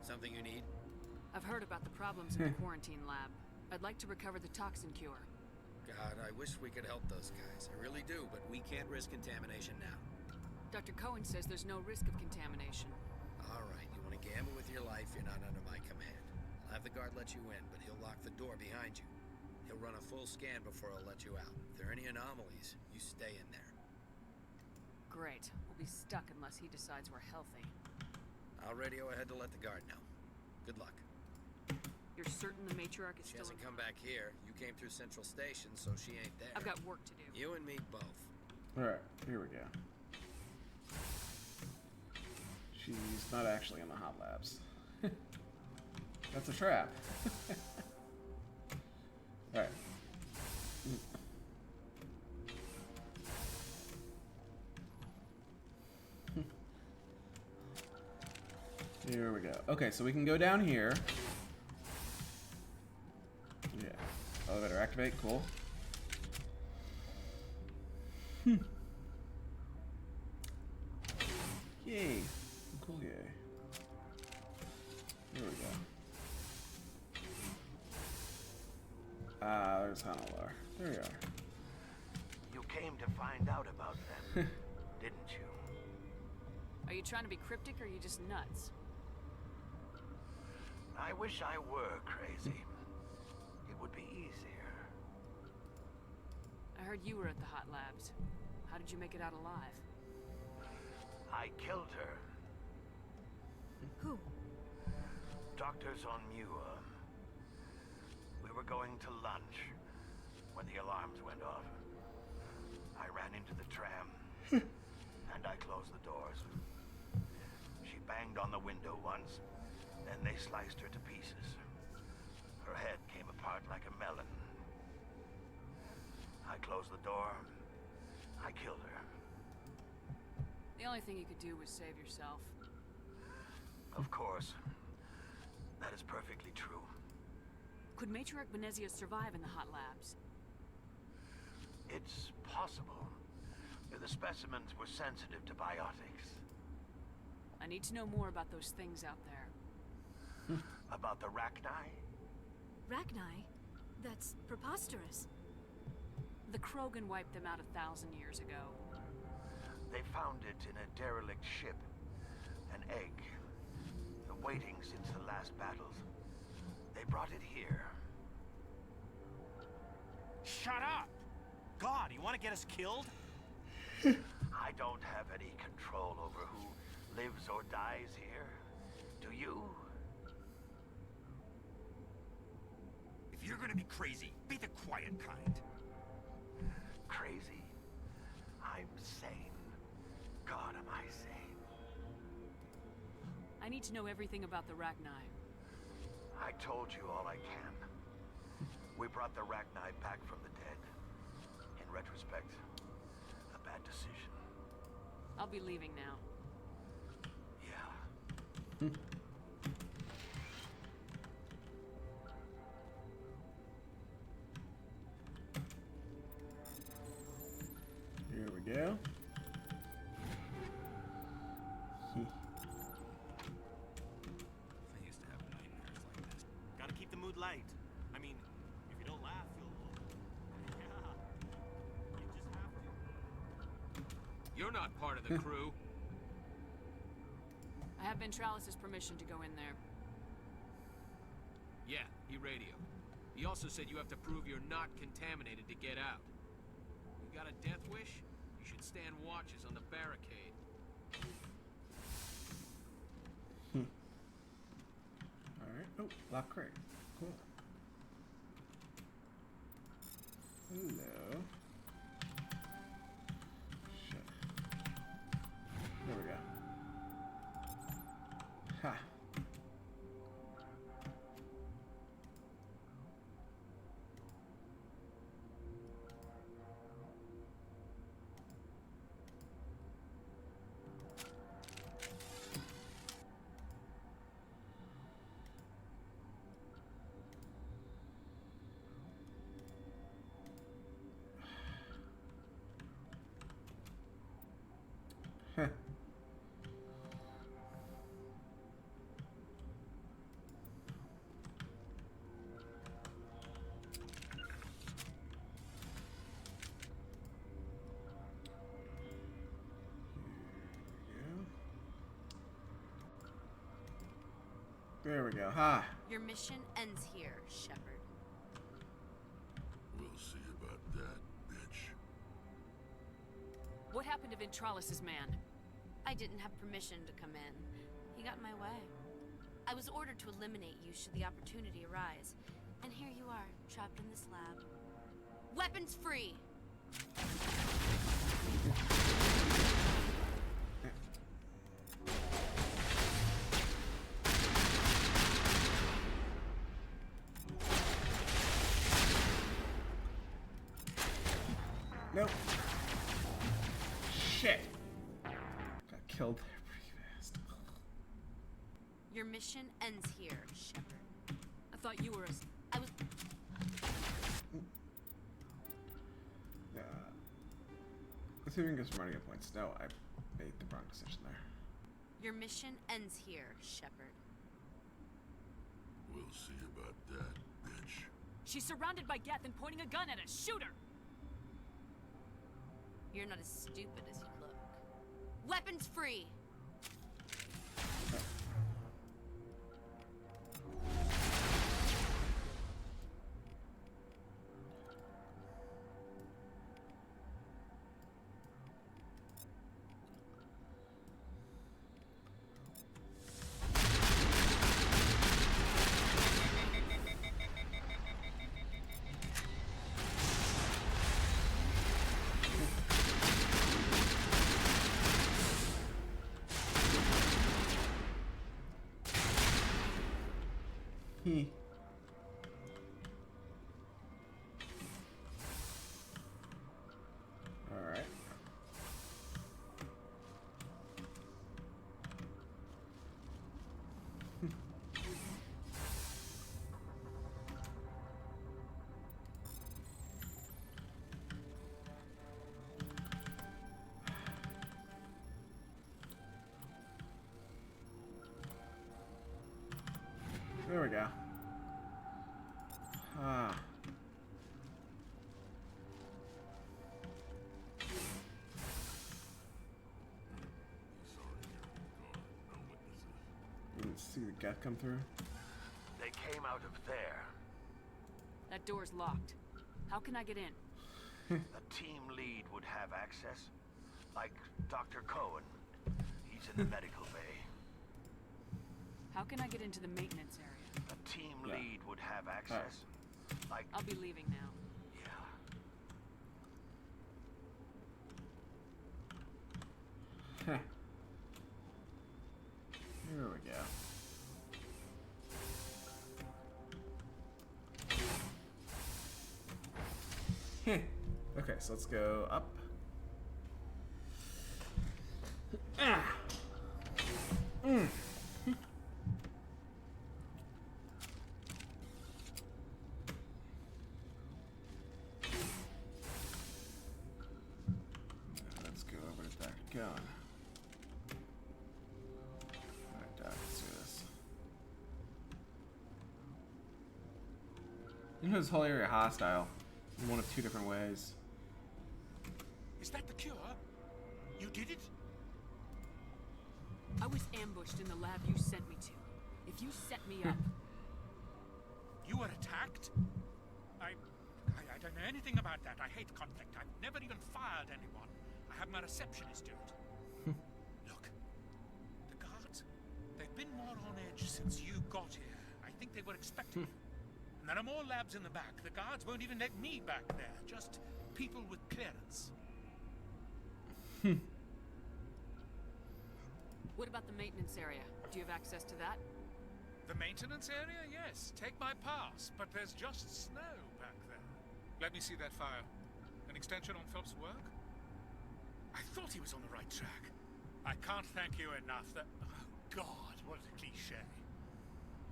Something you need? I've heard about the problems in the quarantine lab. I'd like to recover the toxin cure. God, I wish we could help those guys. I really do, but we can't risk contamination now. Dr. Cohen says there's no risk of contamination. All right, you want to gamble with your life, you're not under my command. I'll have the guard let you in, but he'll lock the door behind you. He'll run a full scan before he'll let you out. If there are any anomalies, you stay in there. Great. We'll be stuck unless he decides we're healthy. I'll radio ahead to let the guard know. Good luck. You're certain the matriarch is She still hasn't in? come back here. You came through Central Station, so she ain't there. I've got work to do. You and me both. Alright, here we go. She's not actually in the hot labs. That's a trap. Alright. Here we go. Okay, so we can go down here. Yeah. Elevator activate, cool. Yay. Cool, yay. Here we go. There's Hanolar. There we are. You came to find out about them, didn't you? Are you trying to be cryptic or are you just nuts? I wish I were crazy. It would be easier. I heard you were at the hot labs. How did you make it out alive? I killed her. Who? Doctors on Muir. We were going to lunch when the alarms went off. I ran into the tram and I closed the doors. She banged on the window once, then they sliced her to pieces. Her head came apart like a melon. I closed the door. I killed her. The only thing you could do was save yourself. Of course. That is perfectly true. Could Matriarch Benezia survive in the hot labs? It's possible. The specimens were sensitive to biotics. I need to know more about those things out there. About the Rachni? Rachni? That's preposterous. The Krogan wiped them out 1,000 years ago. They found it in a derelict ship. An egg. Waiting since the last battles. They brought it here. Shut up! God, you want to get us killed? I don't have any control over who lives or dies here. Do you? You're gonna be crazy. Be the quiet kind. Crazy? I'm sane. God, am I sane? I need to know everything about the Rachni. I told you all I can. We brought the Rachni back from the dead. In retrospect, a bad decision. I'll be leaving now. Yeah. Here we go. I used to have nightmares like this. Gotta keep the mood light. I mean, if you don't laugh, you'll... Yeah. You just have to. You're not part of the crew. I have Ventralis' permission to go in there. Yeah, he radioed. He also said you have to prove you're not contaminated to get out. You got a death wish? You should stand watches on the barricade. Alright. Oh, lock crate. Cool. Hello. Shit. There we go. Ha. Heh. There we go. Ha. Your mission ends here, Shepard. We'll see about that, bitch. What happened to Ventralis' man? I didn't have permission to come in. He got in my way. I was ordered to eliminate you should the opportunity arise. And here you are, trapped in this lab. Weapons free! Nope. Shit. Got killed there pretty fast. Your mission ends here, Shepard. I thought you were a... I was... Let's see if we can get some running points. No, I made the wrong decision there. Your mission ends here, Shepard. We'll see about that, bitch. She's surrounded by Geth and pointing a gun at us. Shoot her! You're not as stupid as you look. Weapons free! Alright. There we go. Ah. Didn't see the gut come through. They came out of there. That door's locked. How can I get in? A team lead would have access. Like Dr. Cohen. He's in the medical bay. How can I get into the maintenance area? A team lead would have access. Like... I'll be leaving now. Heh. Here we go. Heh. Okay, so let's go up. Ah. Mm. Let's go over to Dr. Gunn. Alright, Doc, let's do this. You know, this whole area hostile in one of two different ways. Is that the cure? You did it? I was ambushed in the lab you sent me to. If you set me up... You were attacked? I don't know anything about that. I hate conflict. I've never even fired anyone. I have my receptionist do it. Look, the guards, they've been more on edge since you got here. I think they were expecting you. And there are more labs in the back. The guards won't even let me back there. Just people with clearance. What about the maintenance area? Do you have access to that? The maintenance area? Yes. Take my pass. But there's just snow back there. Let me see that file. An extension on Phelps' work? I thought he was on the right track. I can't thank you enough that... Oh, God, what a cliche.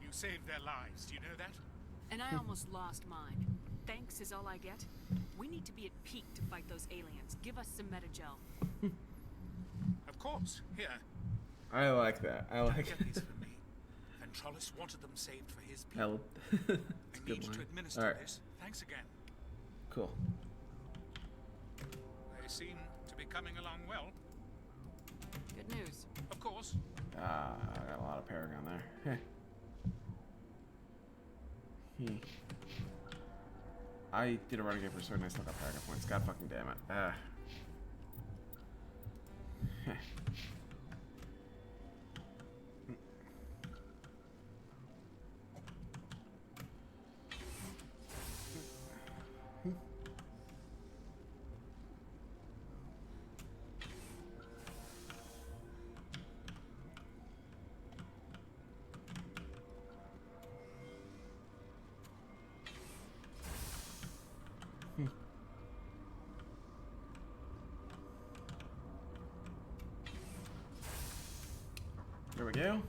You saved their lives, do you know that? And I almost lost mine. Thanks is all I get? We need to be at peak to fight those aliens. Give us some Metagel. Of course. Here. I like that. I like Get these for me. Ventralis wanted them saved for his people. That's I a good need to line. administer Alright, this. Thanks again. cool. They seem to be coming along well. Good news. Of course. I got a lot of Paragon there. I did a running game for certain. I still got Paragon points. God fucking damn it. There we go.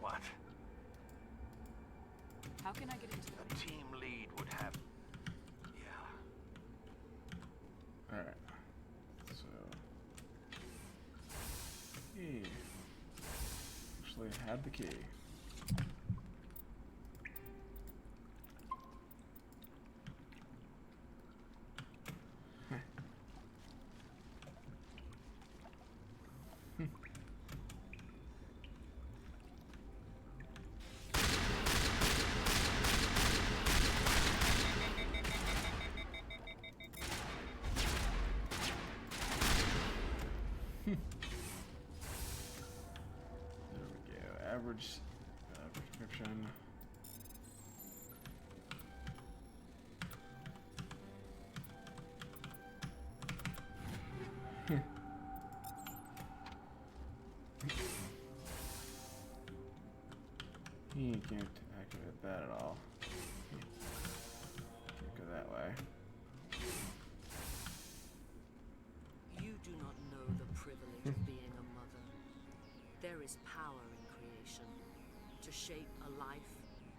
What? How can I get into A team lead would have... Yeah. Alright. So. Key. Actually had the key. There we go. Average prescription. He can't activate that at all. Can't go that way. You do not know the privilege of being a mother. There is power in creation. To shape a life,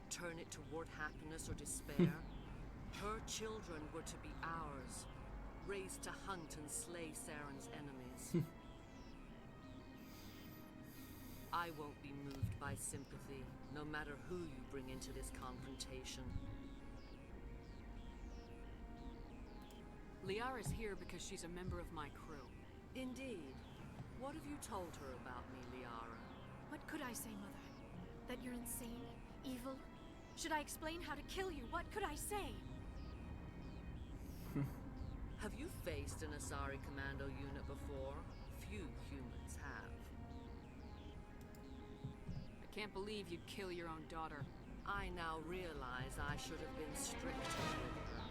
turn it toward happiness or despair. Her children were to be ours, raised to hunt and slay Saren's enemies. I won't be moved by sympathy, no matter who you bring into this confrontation. Liara's here because she's a member of my crew. Indeed. What have you told her about me, Liara? What could I say, Mother? That you're insane? Evil? Should I explain how to kill you? What could I say? Have you faced an Asari commando unit before? Few humans have. I can't believe you'd kill your own daughter. I now realize I should have been stricter with her.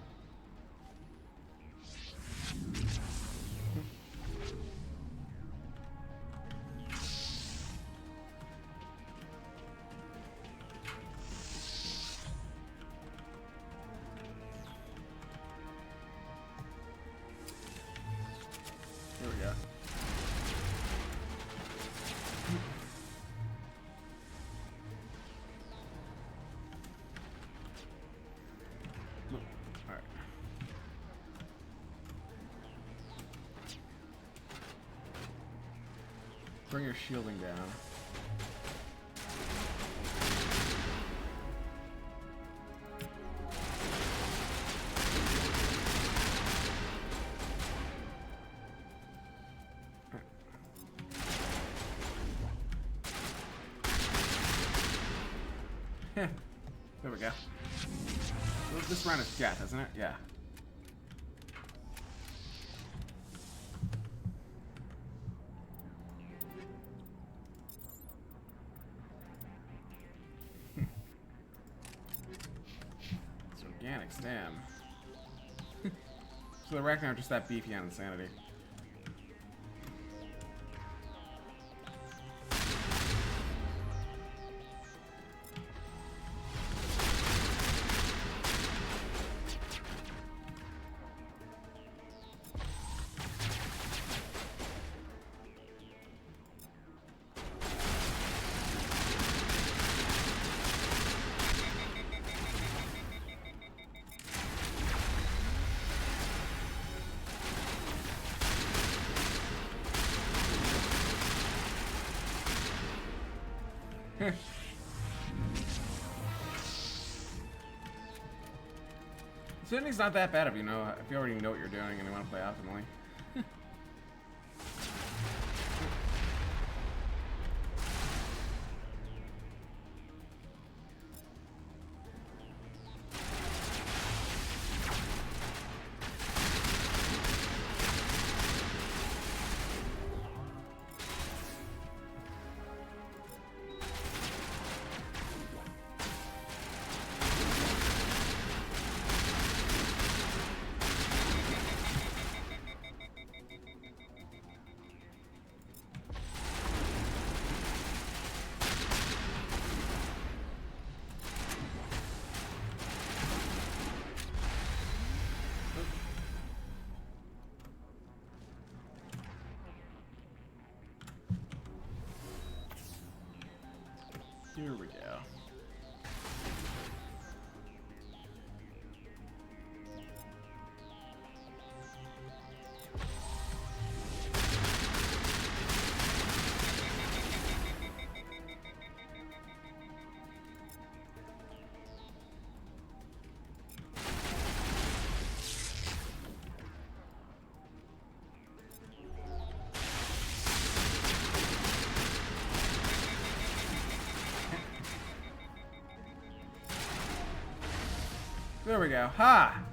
Here we go. Alright. Bring your shielding down. There we go. This round is death, isn't it? Yeah. It's organic stem. So the Ragnar are just that beefy on insanity. Tuning's not that bad if you already know what you're doing and you want to play optimally. Here we go. There we go. Ha!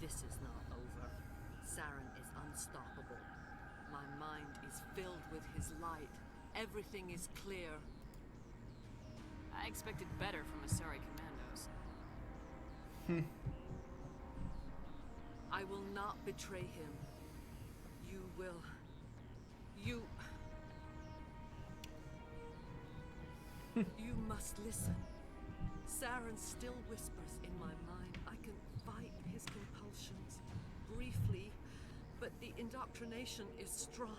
This is not over. Saren is unstoppable. My mind is filled with his light. Everything is clear. I expected better from Asari commandos. I will not betray him. You will. You must listen. Saren still whispers in my mind. I can fight his compulsions briefly, but the indoctrination is strong.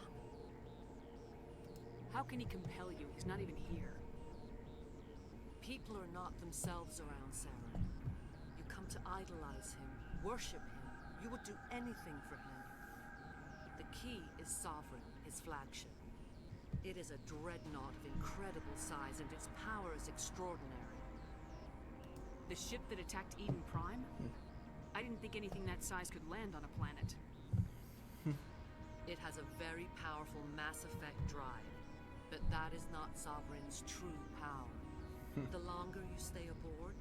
How can he compel you? He's not even here. People are not themselves around Saren. You come to idolize him, worship him. You would do anything for him. The key is Sovereign, his flagship. It is a dreadnought of incredible size, and its power is extraordinary. The ship that attacked Eden Prime? I didn't think anything that size could land on a planet. It has a very powerful Mass Effect drive, but that is not Sovereign's true power. The longer you stay aboard,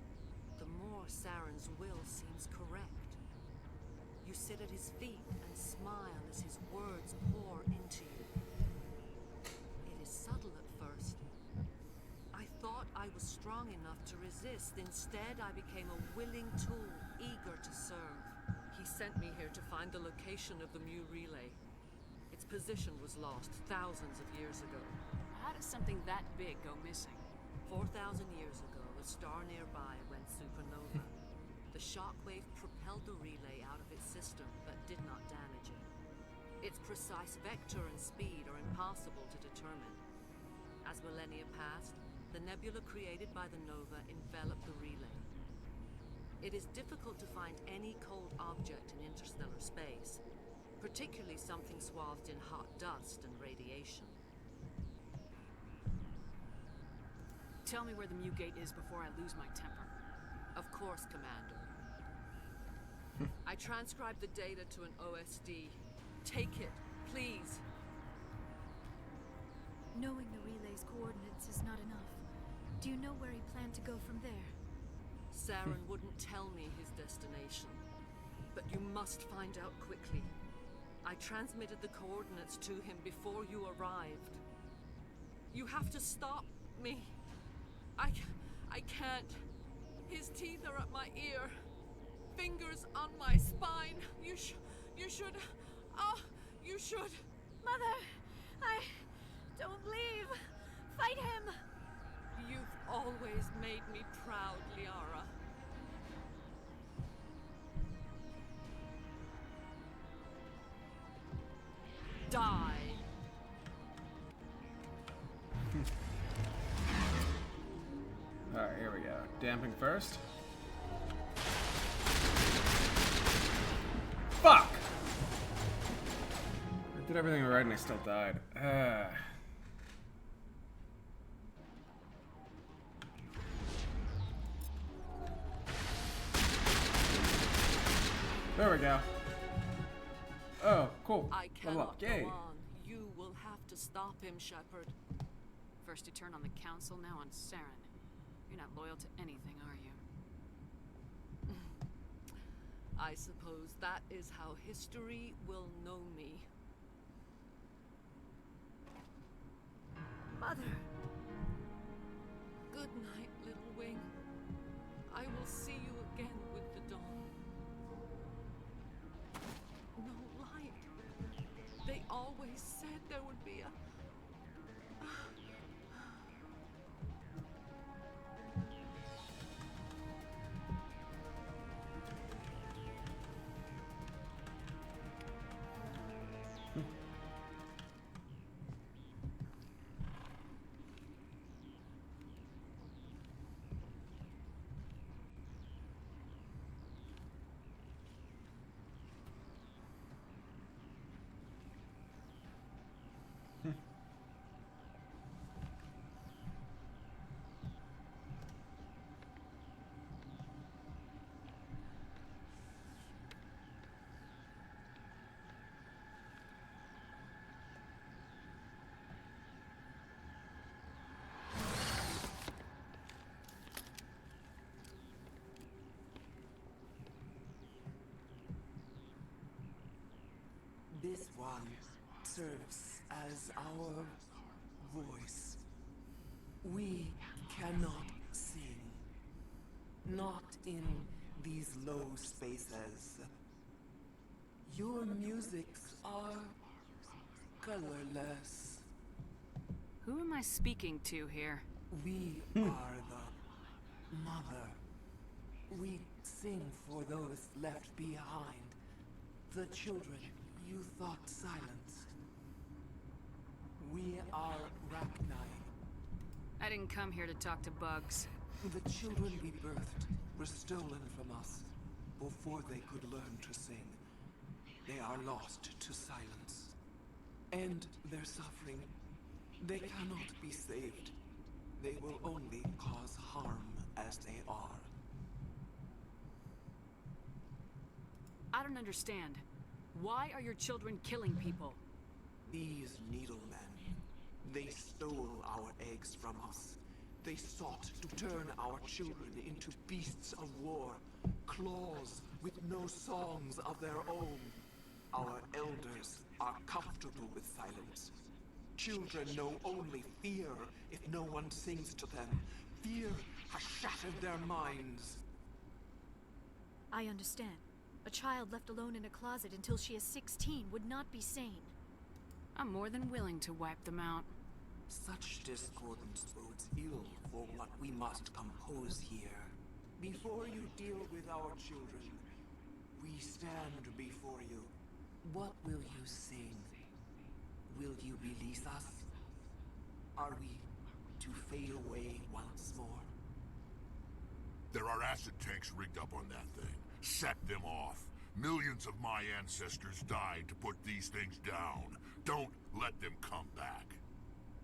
the more Saren's will seems correct. You sit at his feet and smile as his words pour into you. It is subtle at first. I thought I was strong enough to resist. Instead, I became a willing tool, eager to serve. He sent me here to find the location of the Mu relay. Its position was lost thousands of years ago. How does something that big go missing? 4,000 years ago, a star nearby went supernova. The shockwave propelled the relay out of its system, but did not damage it. Its precise vector and speed are impossible to determine. As millennia passed, the nebula created by the nova enveloped the relay. It is difficult to find any cold object in interstellar space, particularly something swathed in hot dust and radiation. Tell me where the Mu Gate is before I lose my temper. Of course, Commander. I transcribed the data to an OSD. Take it, please. Knowing the relay's coordinates is not enough. Do you know where he planned to go from there? Saren wouldn't tell me his destination, but you must find out quickly. I transmitted the coordinates to him before you arrived. You have to stop me. I can't. His teeth are at my ear. Fingers on my spine. You should. You should. Mother, don't leave. Fight him. You've always made me proud, Liara. Die. Alright, here we go. Damping first. Fuck! I did everything right and I still died. There we go. Oh, cool. I Level cannot up. Yay. go on. You will have to stop him, Shepard. First you turn on the Council, now on Saren. You're not loyal to anything, are you? I suppose that is how history will know me. Mother. Good night, little wing. I will see you again with the dawn. No light. They always said there would be a... This one serves as our voice. We cannot sing. Not in these low spaces. Your musics are colorless. Who am I speaking to here? We are the mother. We sing for those left behind. The children you thought silenced. We are Rachni. I didn't come here to talk to bugs. The children we birthed were stolen from us before they could learn to sing. They are lost to silence. And their suffering, they cannot be saved. They will only cause harm as they are. don't understand. Why are your children killing people? These needlemen, they stole our eggs from us. They sought to turn our children into beasts of war, claws with no songs of their own. Our elders are comfortable with silence. Children know only fear if no one sings to them. Fear has shattered their minds. I understand. A child left alone in a closet until she is 16 would not be sane. I'm more than willing to wipe them out. Such discordance bodes ill for what we must compose here. Before you deal with our children, we stand before you. What will you sing? Will you release us? Are we to fade away once more? There are acid tanks rigged up on that thing. Set them off. Millions of my ancestors died to put these things down. Don't let them come back.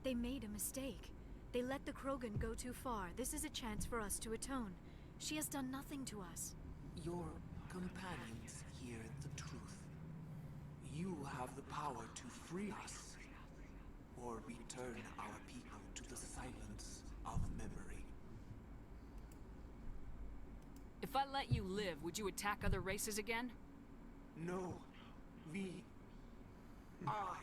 They made a mistake. They let the Krogan go too far. This is a chance for us to atone. She has done nothing to us. Your companions hear the truth. You have the power to free us, or return our people to the silence of memory. If I let you live, would you attack other races again? No, I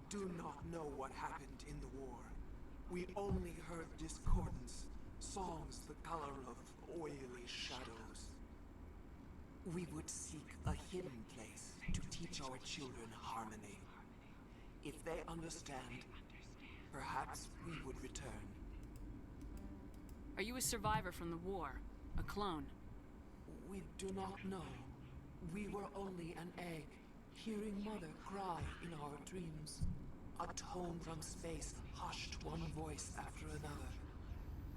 do not know what happened in the war. We only heard discordance, songs the color of oily shadows. We would seek a hidden place to teach our children harmony. If they understand, perhaps we would return. Are you a survivor from the war? A clone? We do not know. We were only an egg, hearing Mother cry in our dreams. A tone from space hushed one voice after another.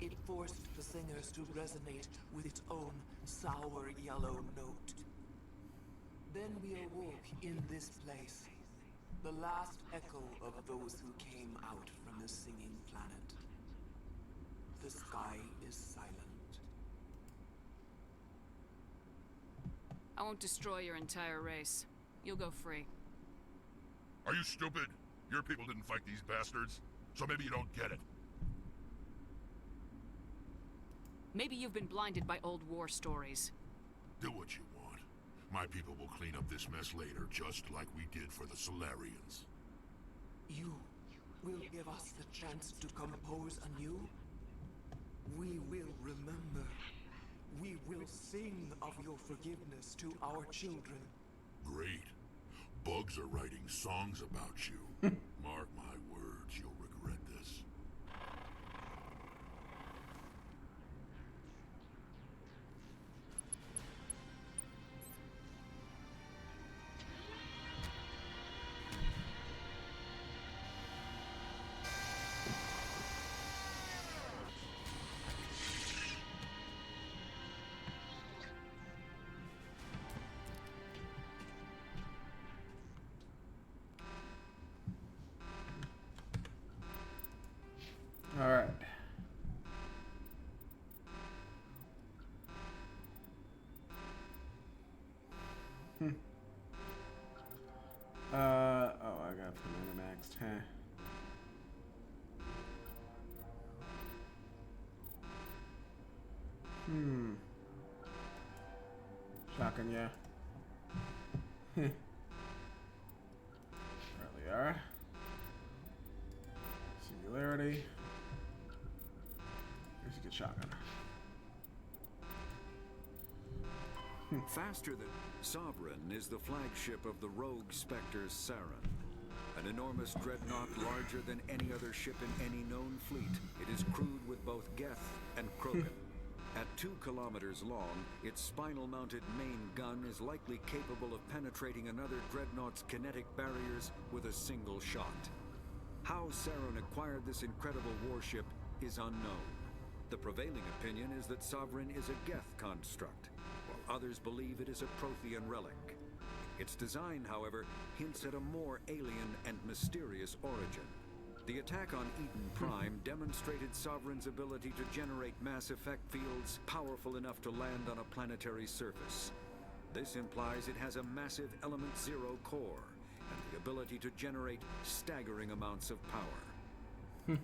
It forced the singers to resonate with its own sour yellow note. Then we awoke in this place, the last echo of those who came out from the singing planet. The sky is silent. I won't destroy your entire race. You'll go free. Are you stupid? Your people didn't fight these bastards, so maybe you don't get it. Maybe you've been blinded by old war stories. Do what you want. My people will clean up this mess later, just like we did for the Solarians. You will give us the chance to compose anew? We will remember. We will sing of your forgiveness to our children. Great. Bugs are writing songs about you. Mark my words, you'll regret this. All right. Oh, I got the Minamaxed, huh? Shotgun, yeah. There we are. Singularity. Here's a good shotgun. Faster than Sovereign is the flagship of the rogue Spectre Saren. An enormous dreadnought larger than any other ship in any known fleet. It is crewed with both Geth and Krogan. At 2 kilometers long, its spinal-mounted main gun is likely capable of penetrating another dreadnought's kinetic barriers with a single shot. How Saren acquired this incredible warship is unknown. The prevailing opinion is that Sovereign is a Geth construct, while others believe it is a Prothean relic. Its design, however, hints at a more alien and mysterious origin. The attack on Eden Prime demonstrated Sovereign's ability to generate mass effect fields powerful enough to land on a planetary surface. This implies it has a massive Element Zero core and the ability to generate staggering amounts of power.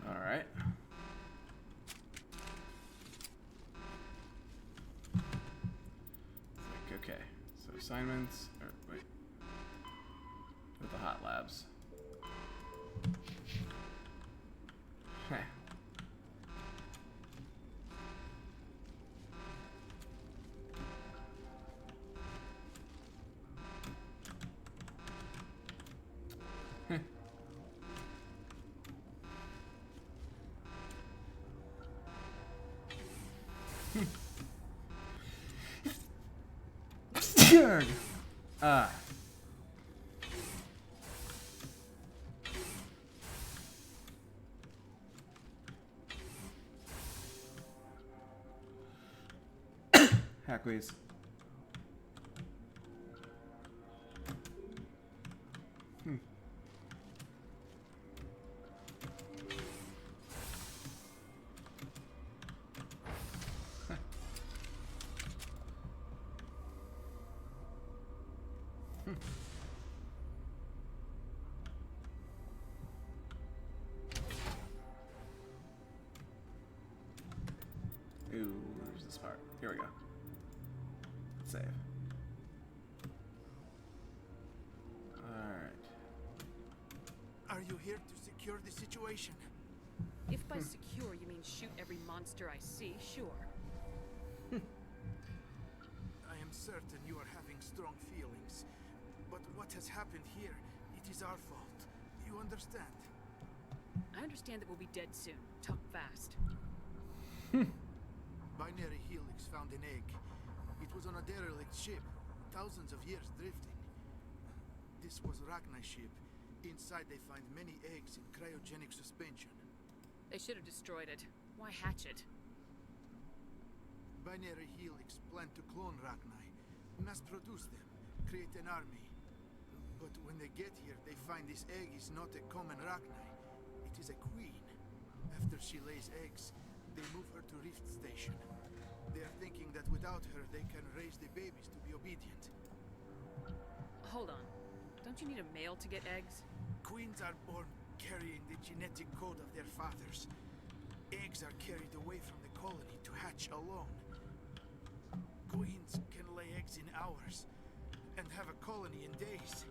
All right. Okay, so assignments, or wait, with the hot labs. Heh. Heh. Ah. Hackways. Ooh, there's this part. Here we go. Save. Alright. Are you here to secure the situation? If by secure you mean shoot every monster I see, sure. I am certain you are having strong feelings. But what has happened here, it is our fault. You understand? I understand that we'll be dead soon. Talk fast. Binary Helix found an egg. It was on a derelict ship, thousands of years drifting. This was Rachni's ship. Inside they find many eggs in cryogenic suspension. They should have destroyed it. Why hatch it? Binary Helix planned to clone Rachni, mass produce them, create an army. But when they get here, they find this egg is not a common Rachni. It is a queen. After she lays eggs, they move her to Rift Station. They are thinking that without her, they can raise the babies to be obedient. Hold on. Don't you need a male to get eggs? Queens are born carrying the genetic code of their fathers. Eggs are carried away from the colony to hatch alone. Queens can lay eggs in hours and have a colony in days.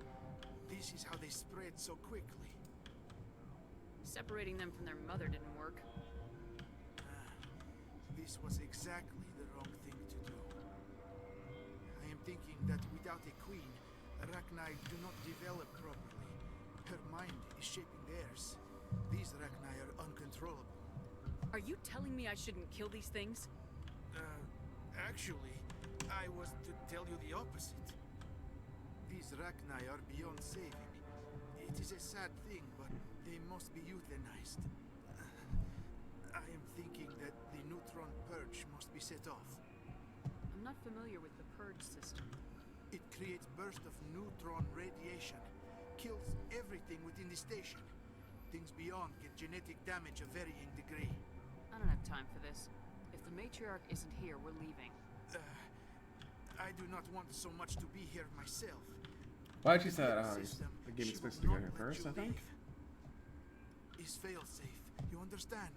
This is how they spread so quickly. Separating them from their mother didn't work. This was exactly the wrong thing to do. I am thinking that without a queen, Rachni do not develop properly. Her mind is shaping theirs. These Rachni are uncontrollable. Are you telling me I shouldn't kill these things? Actually, I was to tell you the opposite. These Rachni are beyond saving. It is a sad thing, but they must be euthanized. I am thinking that the neutron purge must be set off. I'm not familiar with the purge system. It creates bursts of neutron radiation, kills everything within the station. Things beyond get genetic damage of varying degree. I don't have time for this. If the matriarch isn't here, we're leaving. I do not want so much to be here myself. Well, actually said, the game is supposed to go here first, I think. Is fail-safe. You understand?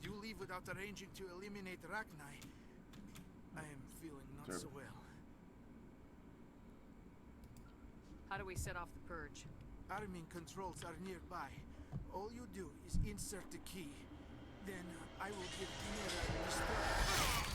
You leave without arranging to eliminate Rachni. I am feeling not so well. How do we set off the purge? Arming controls are nearby. All you do is insert the key. Then I will give Chimera the start.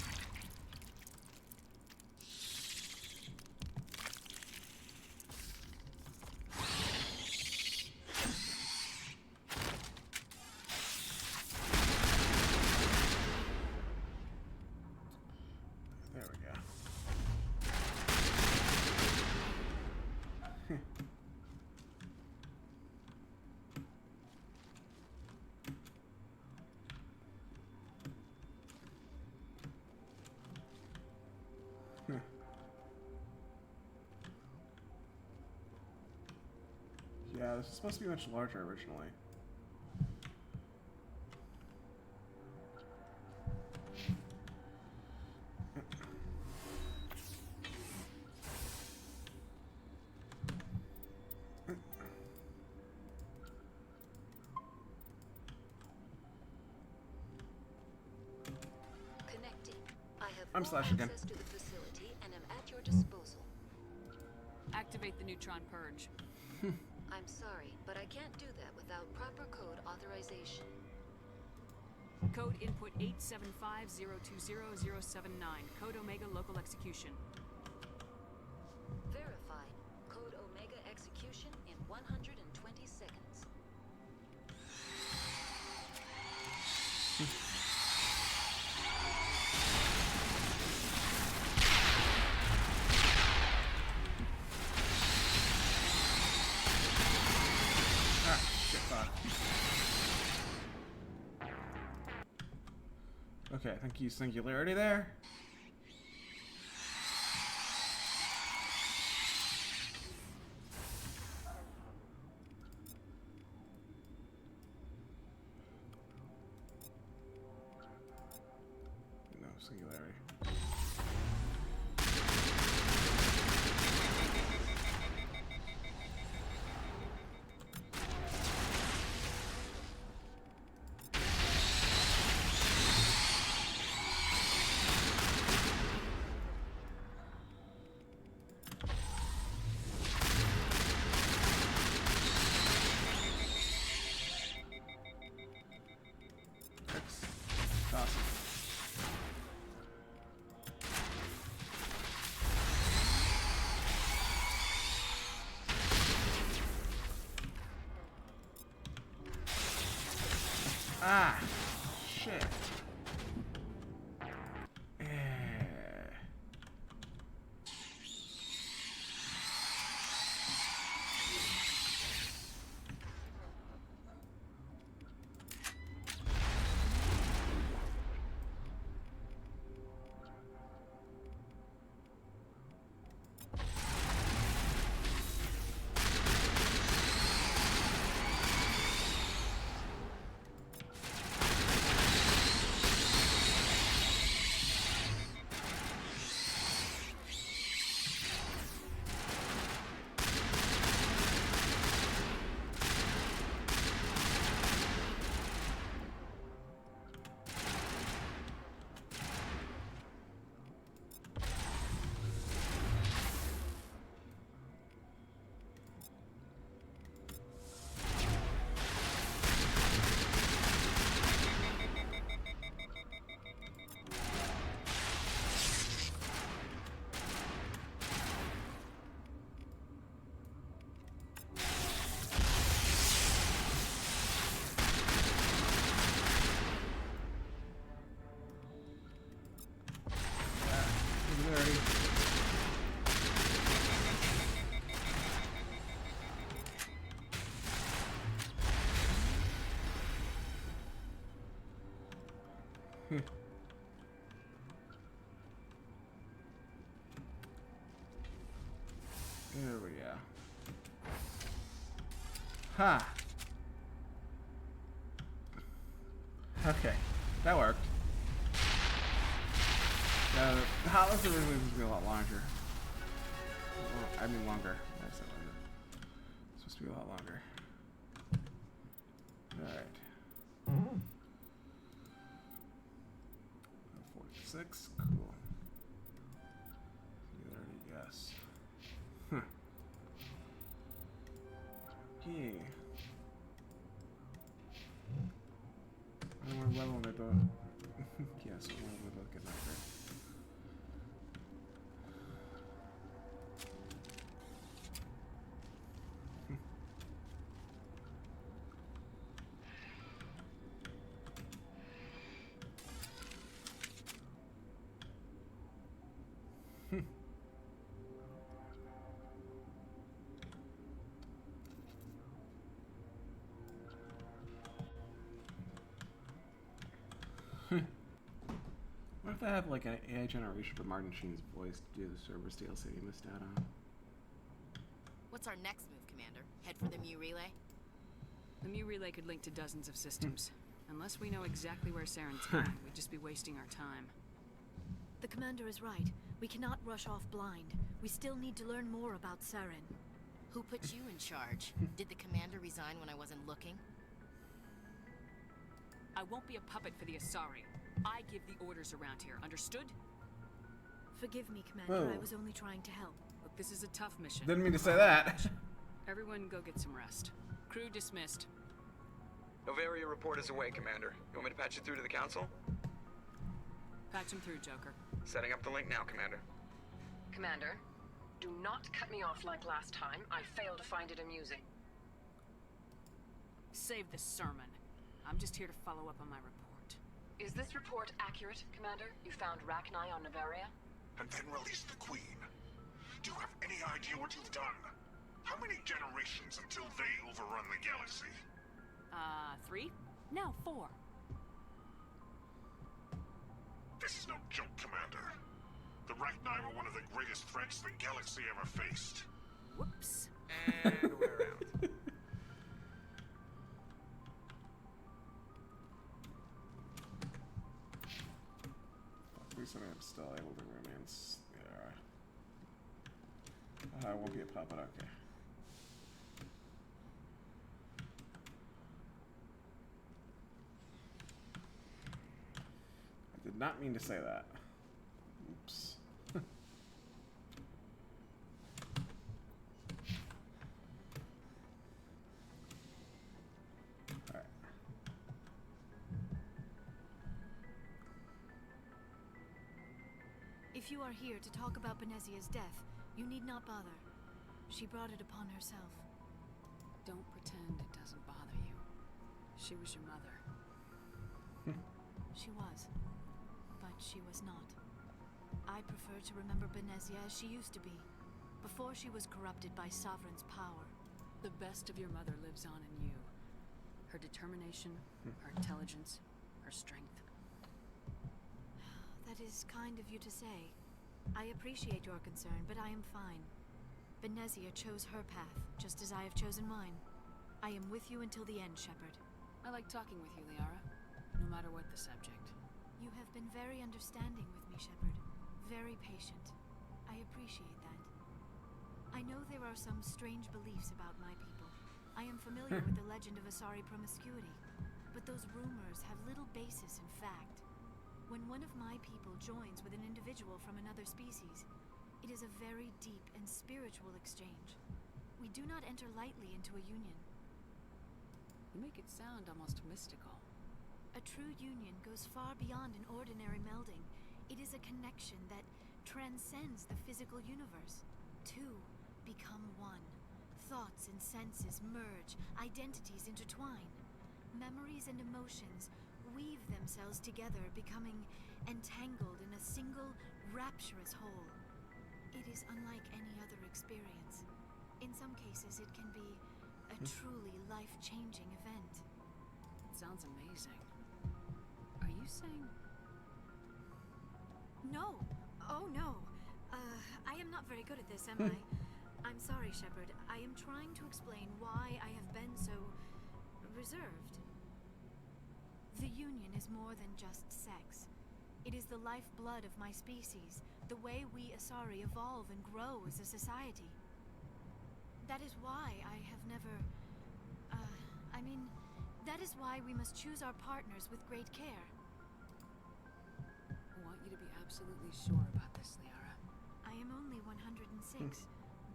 Yeah, this is supposed to be much larger originally. Connecting. I have I'm full Slash again. access to the facility and am at your disposal. Activate the neutron purge. I'm sorry, but I can't do that without proper code authorization. Code input 875020079. Code Omega local execution. Verified. Code Omega execution in 120 seconds. Ah, shit, fuck. Okay, thank you, Singularity there. No, Singularity. Awesome. Ah, shit. Singularity. There we go. Ha! Okay, that worked. The Hot List originally was supposed to be a lot larger. Well, I mean longer. I said longer. It's supposed to be a lot longer. Alright. 46, cool. Singularity, yes. Huh. Okay. What level am I both? Yes, what level am I both getting upgrade? What if I have like an AI generation for Martin Sheen's voice to do the Cerberus DLC you missed out on? What's our next move, Commander? Head for the Mu relay? The Mu relay could link to dozens of systems. Unless we know exactly where Saren's going, we'd just be wasting our time. The commander is right. We cannot rush off blind. We still need to learn more about Saren. Who put you in charge? Did the commander resign when I wasn't looking? I won't be a puppet for the Asari. I give the orders around here, understood? Forgive me, Commander. Whoa. I was only trying to help. Look, this is a tough mission. Didn't mean to say that. Everyone go get some rest. Crew dismissed. Noveria report is away, Commander. You want me to patch you through to the Council? Patch him through, Joker. Setting up the link now, Commander. Commander, do not cut me off like last time. I failed to find it amusing. Save the sermon. I'm just here to follow up on my report. Is this report accurate, Commander? You found Rachni on Noveria? And then release the Queen. Do you have any idea what you've done? How many generations until they overrun the galaxy? 3? No, 4. This is no joke, Commander. The Rachni were one of the greatest threats the galaxy ever faced. Whoops. And we're out. At least I'm still able to remain. Yeah. I won't be a puppet. Okay. I did not mean to say that. Oops. Alright. If you are here to talk about Benezia's death, you need not bother. She brought it upon herself. Don't pretend it doesn't bother you. She was your mother. She was. But she was not. I prefer to remember Benezia as she used to be, before she was corrupted by Sovereign's power. The best of your mother lives on in you. Her determination, her intelligence, her strength. That is kind of you to say. I appreciate your concern, but I am fine. Benezia chose her path, just as I have chosen mine. I am with you until the end, Shepard. I like talking with you, Liara. No matter what the subject. You have been very understanding with me, Shepard. Very patient. I appreciate that. I know there are some strange beliefs about my people. I am familiar with the legend of Asari promiscuity, but those rumors have little basis in fact. When one of my people joins with an individual from another species, it is a very deep and spiritual exchange. We do not enter lightly into a union. You make it sound almost mystical. A true union goes far beyond an ordinary melding. It is a connection that transcends the physical universe. Two become one. Thoughts and senses merge, identities intertwine. Memories and emotions weave themselves together, becoming entangled in a single, rapturous whole. It is unlike any other experience. In some cases, it can be a truly life-changing event. It sounds amazing. Are you saying... No! Oh, no. I am not very good at this, am I? I'm sorry, Shepard. I am trying to explain why I have been so... reserved. The Union is more than just sex. It is the lifeblood of my species, the way we Asari evolve and grow as a society. That is why I have never... that is why we must choose our partners with great care. I want you to be absolutely sure about this, Liara. I am only 106,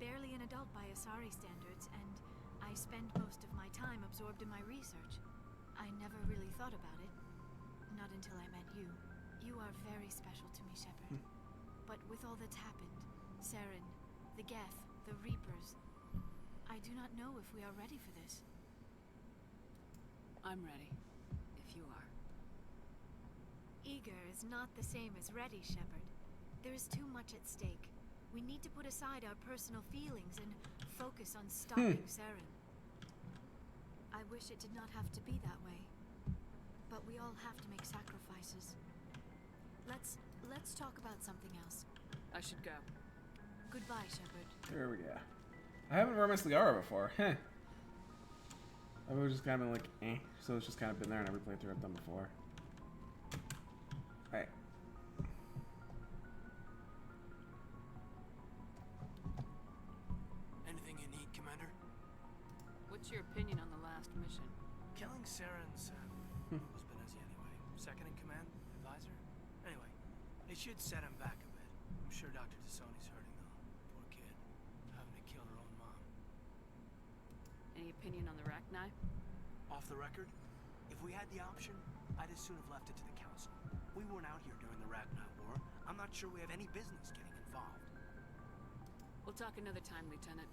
barely an adult by Asari standards, and I spend most of my time absorbed in my research. I never really thought about it. Not until I met you. You are very special to me, Shepard. But with all that's happened, Saren, the Geth, the Reapers, I do not know if we are ready for this. I'm ready, if you are. Eager is not the same as ready, Shepard. There is too much at stake. We need to put aside our personal feelings and focus on stopping Saren. I wish it did not have to be that way. But we all have to make sacrifices. Let's talk about something else. I should go. Goodbye, Shepard. There we go. I haven't romanced Liara before. Heh. I've always just kind of been like, eh. So it's just kind of been there in every playthrough I've done before. Alright. Anything you need, Commander? What's your opinion on the last mission? Killing Saren's was Benezia anyway. Second in command, advisor. Anyway, it should set him back a bit. I'm sure Dr. Tassoni's hurting though. Poor kid, having to kill her own mom. Any opinion on the Rachni? Off the record, if we had the option, I'd as soon have left it to the council. We weren't out here during the Rachni War. I'm not sure we have any business getting involved. We'll talk another time, Lieutenant.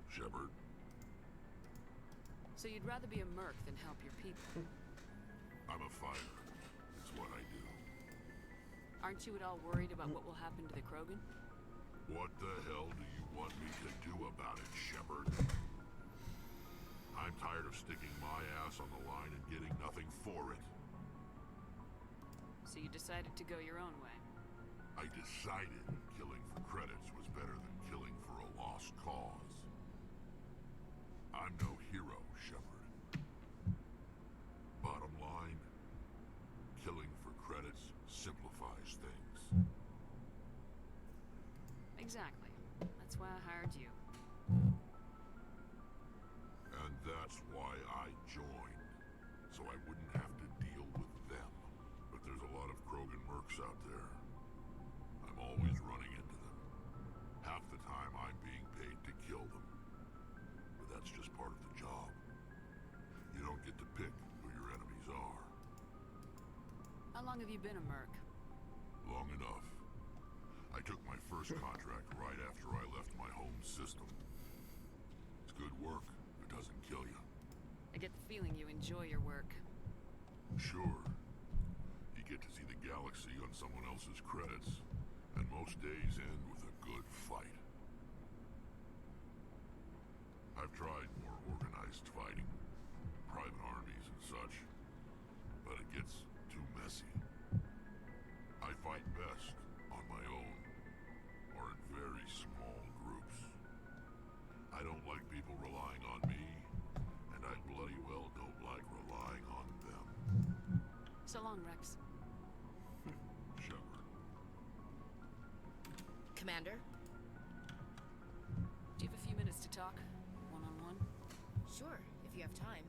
Shepard. So you'd rather be a merc than help your people? I'm a fighter. It's what I do. Aren't you at all worried about what will happen to the Krogan? What the hell do you want me to do about it, Shepard? I'm tired of sticking my ass on the line and getting nothing for it. So you decided to go your own way? I decided killing for credits was better than killing for a lost cause. I'm no hero, Shepard. Bottom line, killing for credits simplifies things. Exactly. That's why I hired you. And that's why I joined. So I wouldn't have to deal with them. But there's a lot of Krogan mercs out there. I'm always running into them. Half the time I'm being paid to kill them. But that's just part of the job. You don't get to pick who your enemies are. How long have you been a merc? Long enough. I took my first contract right after I left my home system. It's good work. It doesn't kill you. I get the feeling you enjoy your work. Sure. You get to see the galaxy on someone else's credits, and most days end with a good fight. I've tried more organized fighting, private armies and such, but it gets too messy. I fight best on my own, or in very small groups. I don't like people relying on me, and I bloody well don't like relying on them. So long, Rex. Shepard. Commander? Do you have a few minutes to talk? One-on-one? Sure, if you have time.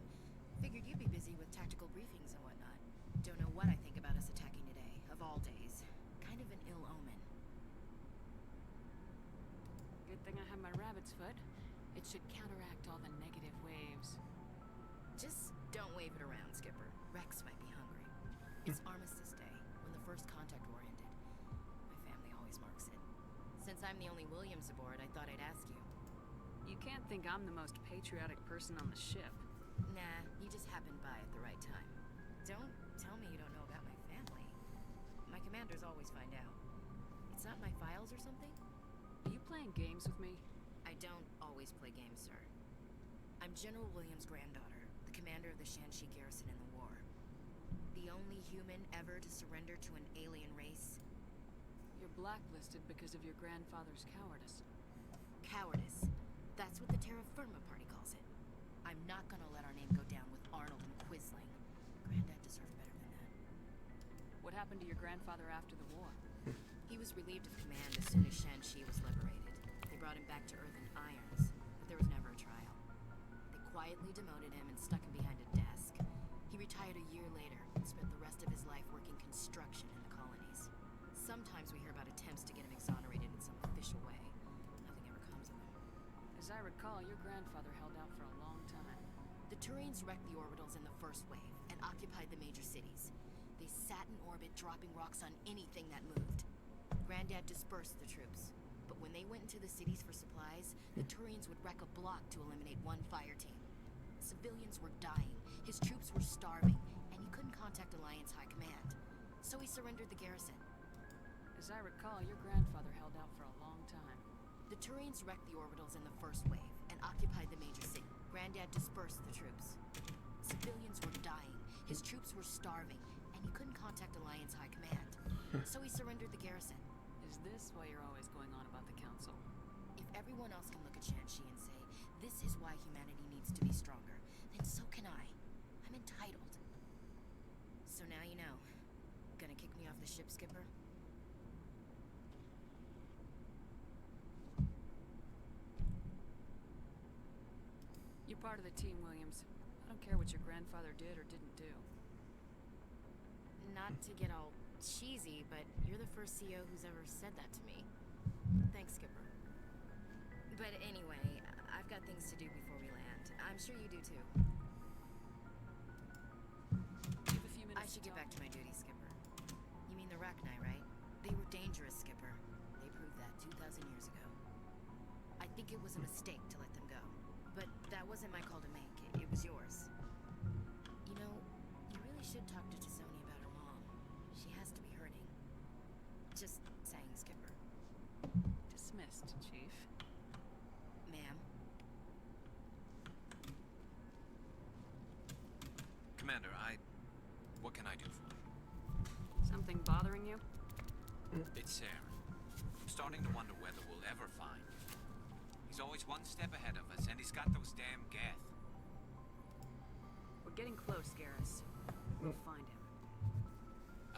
Figured you'd be busy with tactical briefings and whatnot. Don't know what I think about us attacking today, of all days. Kind of an ill omen. Good thing I have my rabbit's foot. It should counteract all the negative waves. Just don't wave it around, Skipper. Rex might be hungry. It's Armistice Day, when the first contact war ended. My family always marks it. Since I'm the only Williams aboard, I thought I'd ask you. You can't think I'm the most patriotic person on the ship. Nah, you just happened by at the right time. Don't tell me you don't know about my family. My commanders always find out. It's not my files or something? Are you playing games with me? I don't always play games, sir. I'm General Williams' granddaughter, the commander of the Shanxi garrison in the war. The only human ever to surrender to an alien race. You're blacklisted because of your grandfather's cowardice. Cowardice. That's what the Terra Firma Party calls it. I'm not gonna let our name go down with Arnold and Quisling. Granddad deserved better than that. What happened to your grandfather after the war? He was relieved of command as soon as Shanxi was liberated. They brought him back to Earth in irons, but there was never a trial. They quietly demoted him and stuck him behind a desk. He retired a year later and spent the rest of his life working construction in the colonies. Sometimes we hear about attempts to get him exonerated in some official way. Nothing ever comes of him. As I recall, your grandfather held out for a long time. The Turians wrecked the orbitals in the first wave and occupied the major cities. They sat in orbit, dropping rocks on anything that moved. Granddad dispersed the troops. But when they went into the cities for supplies, the Turians would wreck a block to eliminate one fire team. Civilians were dying, his troops were starving, and he couldn't contact Alliance High Command. So he surrendered the garrison. As I recall, your grandfather held out for a long time. The Turians wrecked the orbitals in the first wave and occupied the major city. Granddad dispersed the troops. Civilians were dying, his troops were starving, and he couldn't contact Alliance High Command. So he surrendered the garrison. Is this why you're always going on about the council? If everyone else can look at Shanxi and say, this is why humanity needs to be stronger, then so can I. I'm entitled. So now you know. Gonna kick me off the ship, Skipper? You're part of the team, Williams. I don't care what your grandfather did or didn't do. Not to get all cheesy, but you're the first CEO who's ever said that to me. Thanks, Skipper. But anyway, I've got things to do before we land. I'm sure you do too. You have a few minutes. I should get back to my duties, Skipper. You mean the Rachni, right? They were dangerous, Skipper. They proved that 2,000 years ago. I think it was a mistake to let them go. But that wasn't my call to make. It was yours. You know, you really should talk to Tizoni about her mom. She has to be hurting. Just saying, Skipper. Dismissed, Chief. Ma'am? Commander, what can I do for you? Something bothering you? It's Saren. I'm starting to wonder whether we'll ever find him. He's always one step ahead of us, and he's got those damn Geth. We're getting close, Garrus. We'll find him.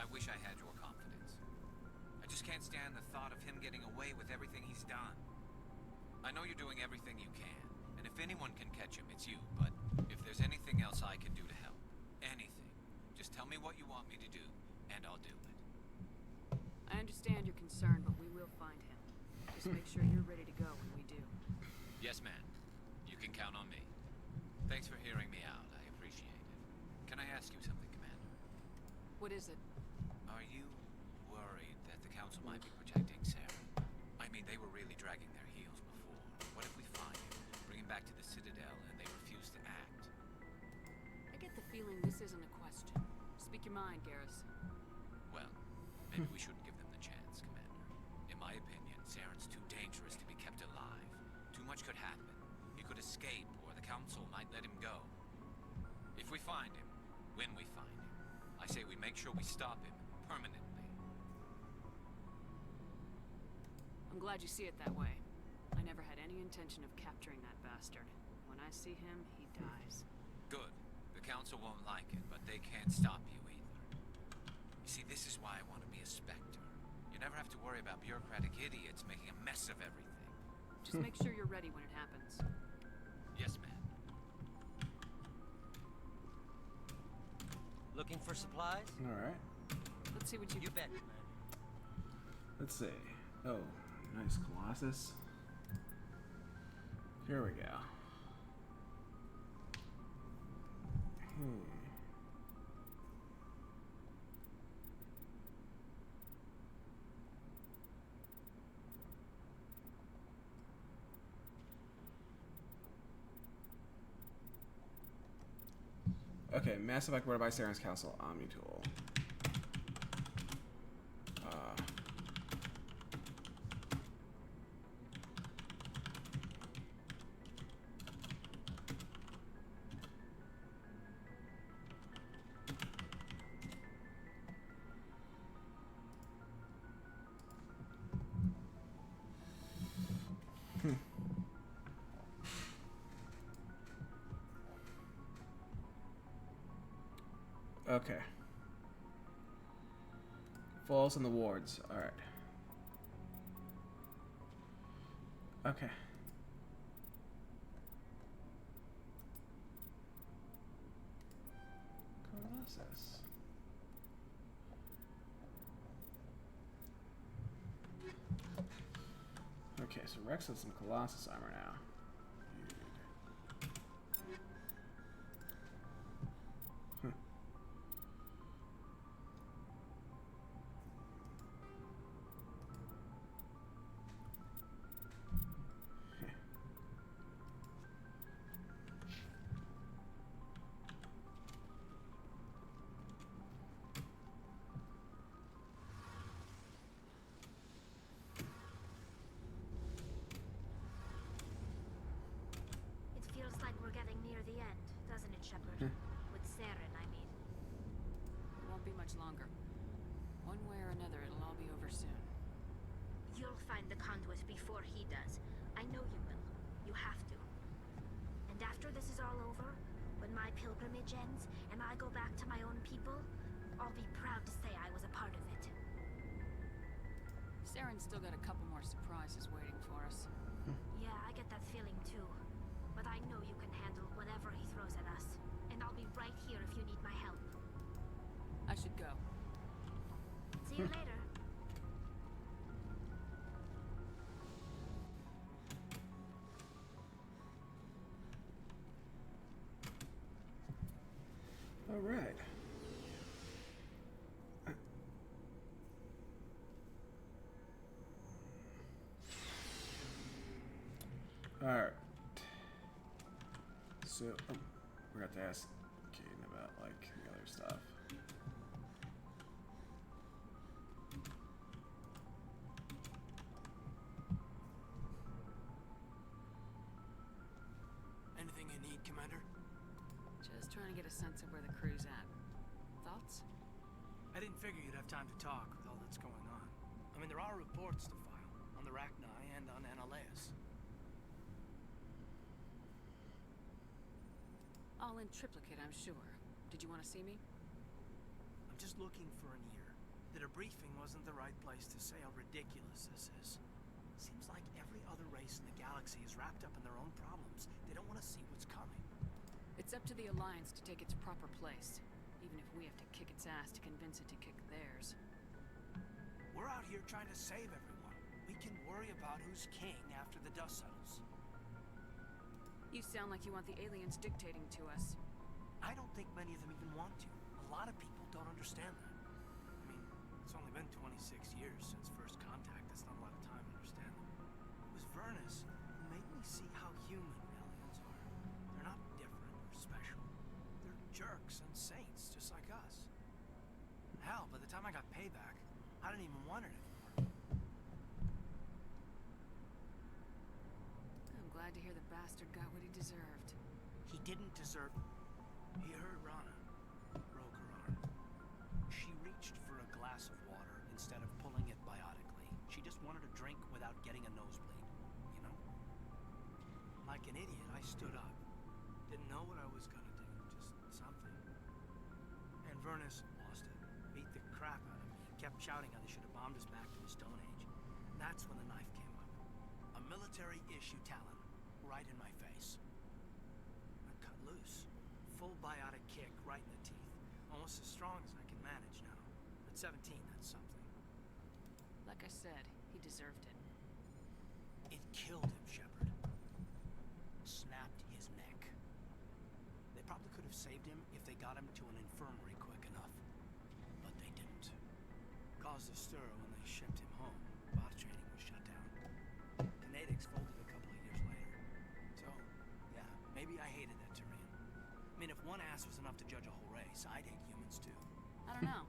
I wish I had your confidence. I just can't stand the thought of him getting away with everything he's done. I know you're doing everything you can, and if anyone can catch him, it's you, but if there's anything else I can do to help, anything, just tell me what you want me to do, and I'll do it. I understand your concern, but we will find him. Just make sure you're ready to go when we do. Yes, ma'am. You can count on me. Thanks for hearing me out. I appreciate it. Can I ask you something, Commander? What is it? Are you worried that the Council might be protecting Sarah? I mean, they were really dragging their heels before. What if we find him, bring him back to the Citadel, and they refuse to act? I get the feeling this isn't a question. Speak your mind, Garrus. Well, maybe we shouldn't give them the chance, Commander. In my opinion, Saren's too dangerous to be kept alive. Too much could happen. He could escape, or the Council might let him go. If we find him, when we find him, I say we make sure we stop him permanently. I'm glad you see it that way. I never had any intention of capturing that bastard. When I see him, he dies. Good. The Council won't like it, but they can't stop you either. You see, this is why I want to be a Spectre. You never have to worry about bureaucratic idiots making a mess of everything. Just make sure you're ready when it happens. Yes, ma'am. Looking for supplies? Alright. Let's see what you bet. Let's see. Oh, nice Colossus. Here we go. Okay, massive acquired by Saren's Council Omni Tool. Okay. Falls in the wards. Alright. Okay. Colossus. Okay, so Rex has some Colossus armor now. the conduit before he does. I know you will. You have to. And after this is all over, when my pilgrimage ends and I go back to my own people, I'll be proud to say I was a part of it. Saren's still got a couple more surprises waiting for us. Yeah, I get that feeling too. But I know you can handle whatever he throws at us. And I'll be right here if you need my help. I should go. See you later. All right. All right. So, we got to ask Caden about like the other stuff. Anything you need, Commander? Just trying to get a sense of where the crew's at. Thoughts? I didn't figure you'd have time to talk with all that's going on. I mean, there are reports to file on the Rachni and on Annaleus. All in triplicate, I'm sure. Did you want to see me? I'm just looking for an ear. The debriefing wasn't the right place to say how ridiculous this is. Seems like every other race in the galaxy is wrapped up in their own problems. They don't want to see what's coming. It's up to the Alliance to take its proper place, even if we have to kick its ass to convince it to kick theirs. We're out here trying to save everyone. We can worry about who's king after the dust settles. You sound like you want the aliens dictating to us. I don't think many of them even want to. A lot of people don't understand that. I mean, it's only been 26 years since first contact. That's not a lot of time to understand them. It was Vernus who made me see how human aliens are. They're not different or special. They're jerks and saints, just like us. Hell, by the time I got payback, I didn't even want it anymore. I'm glad to hear the bastard got what he deserved. He didn't deserve... He hurt Rana. Broke her arm. She reached for a glass of water instead of pulling it biotically. She just wanted a drink without getting a nosebleed, you know? Like an idiot, I stood up. Didn't know what I was gonna do, just something. And Vernus lost it. Beat the crap out of me. Kept shouting how they should have bombed us back to the Stone Age. And that's when the knife came up. A military-issue talon, right in my face. I cut loose. Full biotic kick right in the teeth. Almost as strong as I can manage now. At 17, that's something. Like I said, he deserved it. It killed him, Shepard. Snapped his neck. They probably could have saved him if they got him to an infirmary quick enough. But they didn't. Caused a stir when they shipped him home. Bot training was shut down. Kinetics folded a couple of years later. So, yeah, maybe I hated that terrain. I mean, if one ass was enough to judge a whole race, I'd hate humans too. I don't know.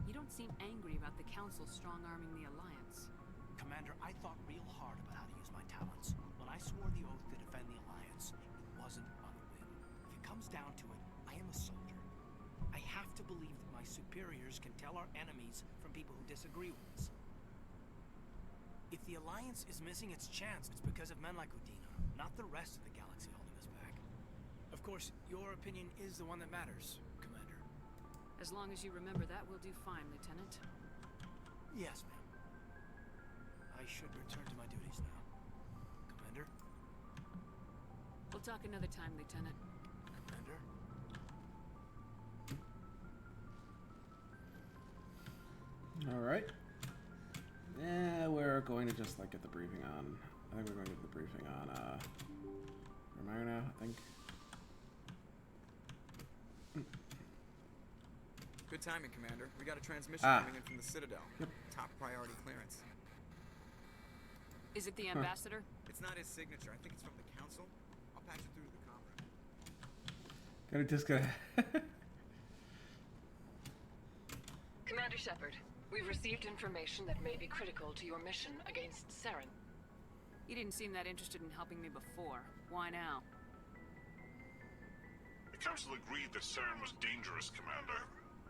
You don't seem angry about the Council strong-arming the Alliance. Commander, I thought real hard about how to use my talents. When I swore the oath to defend the Alliance, it wasn't on a whim. If it comes down to it, I am a soldier. I have to believe that my superiors can tell our enemies from people who disagree with us. If the Alliance is missing its chance, it's because of men like Udina, not the rest of the galaxy holding us back. Of course, your opinion is the one that matters, Commander. As long as you remember that, we'll do fine, Lieutenant. Yes, ma'am. I should return to my duties now. Commander? We'll talk another time, Lieutenant. Commander? All right. Yeah, we're going to just like get the briefing on. I think we're going to get the briefing on. Where am I now? I think. Good timing, Commander. We got a transmission coming in from the Citadel. Yep. Top priority clearance. Is it the ambassador? It's not his signature. I think it's from the Council. I'll patch it through to the comm room. Gotta just gotta. Commander Shepard, we've received information that may be critical to your mission against Saren. You didn't seem that interested in helping me before. Why now? The Council agreed that Saren was dangerous, Commander.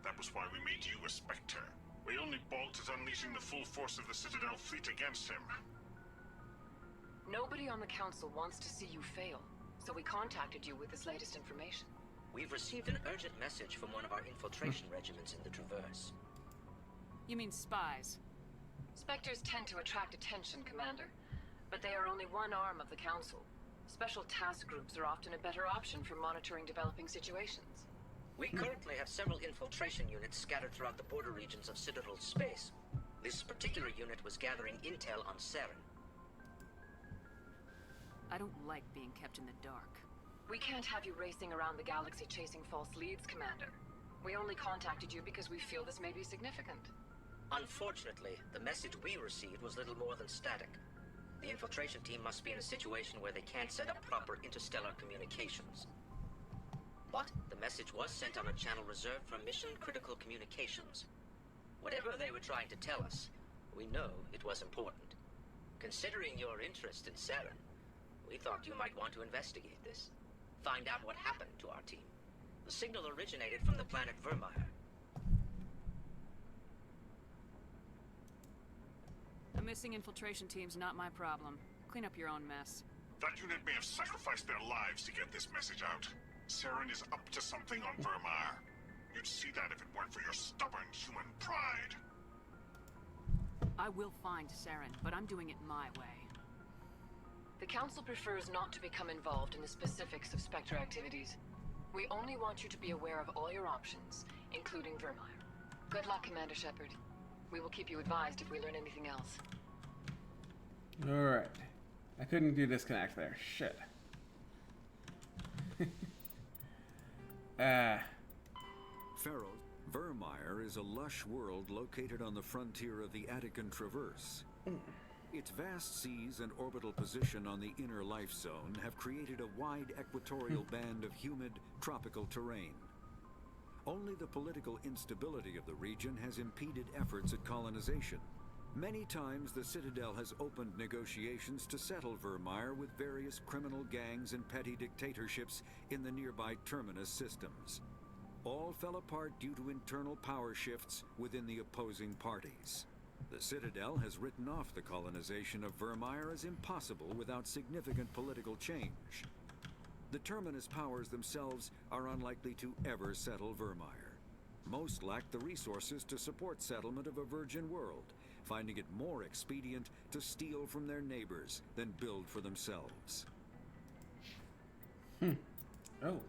That was why we made you a Spectre. We only balked at unleashing the full force of the Citadel fleet against him. Nobody on the council wants to see you fail, so we contacted you with this latest information. We've received an urgent message from one of our infiltration regiments in the Traverse. You mean spies? Spectres tend to attract attention, Commander, but they are only one arm of the council. Special task groups are often a better option for monitoring developing situations. We currently have several infiltration units scattered throughout the border regions of Citadel space. This particular unit was gathering intel on Saren. I don't like being kept in the dark. We can't have you racing around the galaxy chasing false leads, Commander. We only contacted you because we feel this may be significant. Unfortunately, the message we received was little more than static. The infiltration team must be in a situation where they can't set up proper interstellar communications. But the message was sent on a channel reserved for mission-critical communications. Whatever they were trying to tell us, we know it was important. Considering your interest in Saren, we thought you might want to investigate this. Find out what happened to our team. The signal originated from the planet Vermeer. A missing infiltration team's not my problem. Clean up your own mess. That unit may have sacrificed their lives to get this message out. Saren is up to something on Vermeer. You'd see that if it weren't for your stubborn human pride. I will find Saren, but I'm doing it my way. The Council prefers not to become involved in the specifics of Spectre activities. We only want you to be aware of all your options, including Vermeer. Good luck, Commander Shepard. We will keep you advised if we learn anything else. Alright. I couldn't do disconnect there. Shit. Pharaoh, Vermeer is a lush world located on the frontier of the Attican Traverse. Its vast seas and orbital position on the inner life zone have created a wide equatorial band of humid, tropical terrain. Only the political instability of the region has impeded efforts at colonization. Many times the Citadel has opened negotiations to settle Vermeer with various criminal gangs and petty dictatorships in the nearby terminus systems. All fell apart due to internal power shifts within the opposing parties. The Citadel has written off the colonization of Vermeer as impossible without significant political change. The terminus powers themselves are unlikely to ever settle Vermeer. Most lack the resources to support settlement of a virgin world, finding it more expedient to steal from their neighbors than build for themselves. Oh.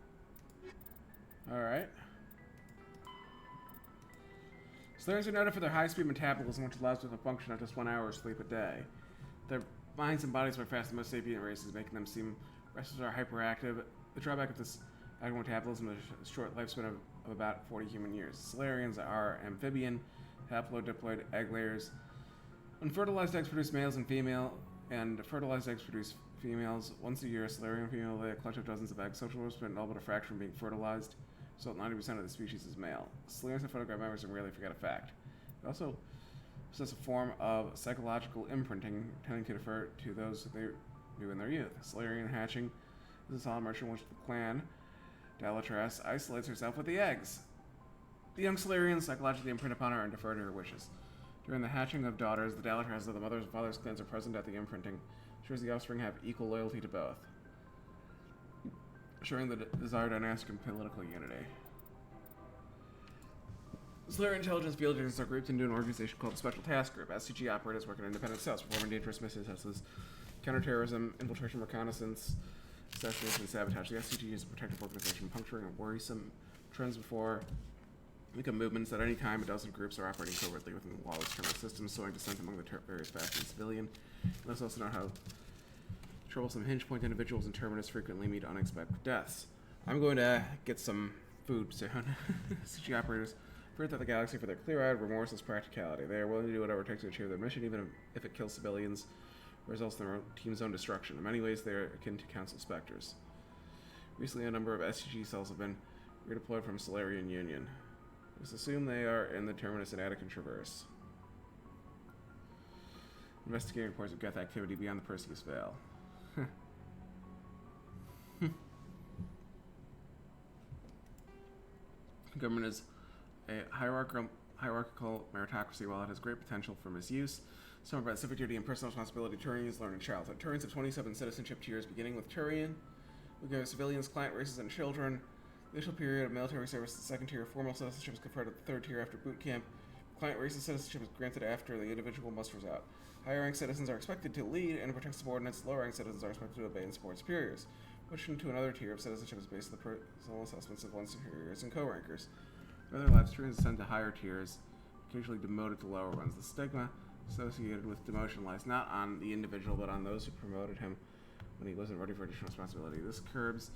Alright. Solarians are noted for their high-speed metabolism, which allows them to function at just 1 hour of sleep a day. Their minds and bodies are fast than most sapient races, making them seem restless or hyperactive. The drawback of this active metabolism is a short lifespan of about 40 human years. Solarians are amphibian, haplodiploid egg layers. Unfertilized eggs produce males and female, and fertilized eggs produce females. Once a year, a Solarian female will lay a clutch of dozens of eggs. Social lifespan all but a fraction from being fertilized, so 90% of the species is male. Solarians have photograph memories and rarely forget a fact. They also possess a form of psychological imprinting, tending to defer to those that they knew in their youth. Solarian hatching is a solemn ritual in which the clan, Dalatress, isolates herself with the eggs. The young Solarians psychologically imprint upon her and defer to her wishes. During the hatching of daughters, the Dalatress of the mother's and father's clans are present at the imprinting, ensures the offspring have equal loyalty to both, ensuring the desired dynastic and political unity. Solarian intelligence field agents are grouped into an organization called the Special Task Group. SCG operators work in independent cells, performing dangerous missions such as counterterrorism, infiltration, reconnaissance, assassination, and sabotage. The SCG is a protective organization, puncturing worrisome trends before become movements. At any time, a dozen groups are operating covertly within the lawless terminal system, sowing dissent among the various factions. Civilian. Let's also know how troublesome hinge point individuals in Terminus frequently meet unexpected deaths. I'm going to get some food soon. SCG operators fear that the galaxy for their clear-eyed, remorseless practicality. They are willing to do whatever it takes to achieve their mission, even if it kills civilians, or results in their team's own destruction. In many ways, they are akin to Council Spectres. Recently, a number of SCG cells have been redeployed from Solarian Union. Let's assume they are in the Terminus and Attican Traverse. Investigating reports of Geth activity beyond the Perseus Veil. The government is a hierarchical hierarchical meritocracy, while it has great potential for misuse, summoned by civic duty and personal responsibility, Turians learn in childhood. Turians have 27 citizenship tiers, beginning with Turian, who give civilians, client races, and children. The initial period of military service is the second tier. Formal citizenship is conferred at the third tier after boot camp. Client races citizenship is granted after the individual musters out. Higher-rank citizens are expected to lead and protect subordinates. Lower-rank citizens are expected to obey and support superiors. Pushing to another tier of citizenship is based on the personal assessments of one's superiors and co-rankers. In other lives, Turians ascend to higher tiers, occasionally demoted to lower ones. The stigma associated with demotion lies not on the individual, but on those who promoted him when he wasn't ready for additional responsibility. This curbs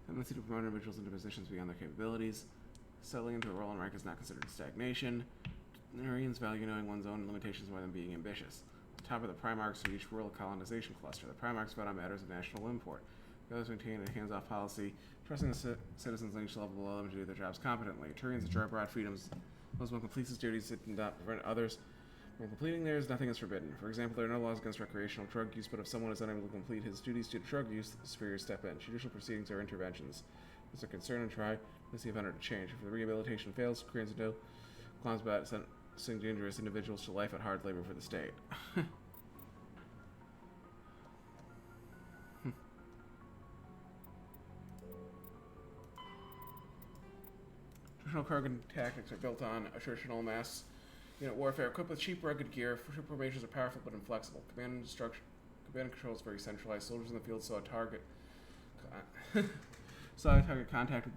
the tendency to promote individuals into positions beyond their capabilities. Settling into a role and rank is not considered stagnation. Turians value knowing one's own limitations more than being ambitious. The top of the Primarchs for each rural colonization cluster. The Primarchs vote on matters of national import. The others maintain a hands-off policy, trusting the citizens on each level below them to do their jobs competently. Turians enjoy broad freedoms. Once one completes his duties, it does not prevent others from completing theirs. Nothing is forbidden. For example, there are no laws against recreational drug use, but if someone is unable to complete his duties due to drug use, the superiors step in. Judicial proceedings are interventions. Those are concerned and try to see if under to change. If the rehabilitation fails, Koreans do claims about sentencing dangerous individuals to life at hard labor for the state. Traditional Krogan tactics are built on attritional mass unit warfare, equipped with cheap, rugged gear. Troop formations are powerful but inflexible. Command and control is very centralized. Soldiers in the field saw a target contact with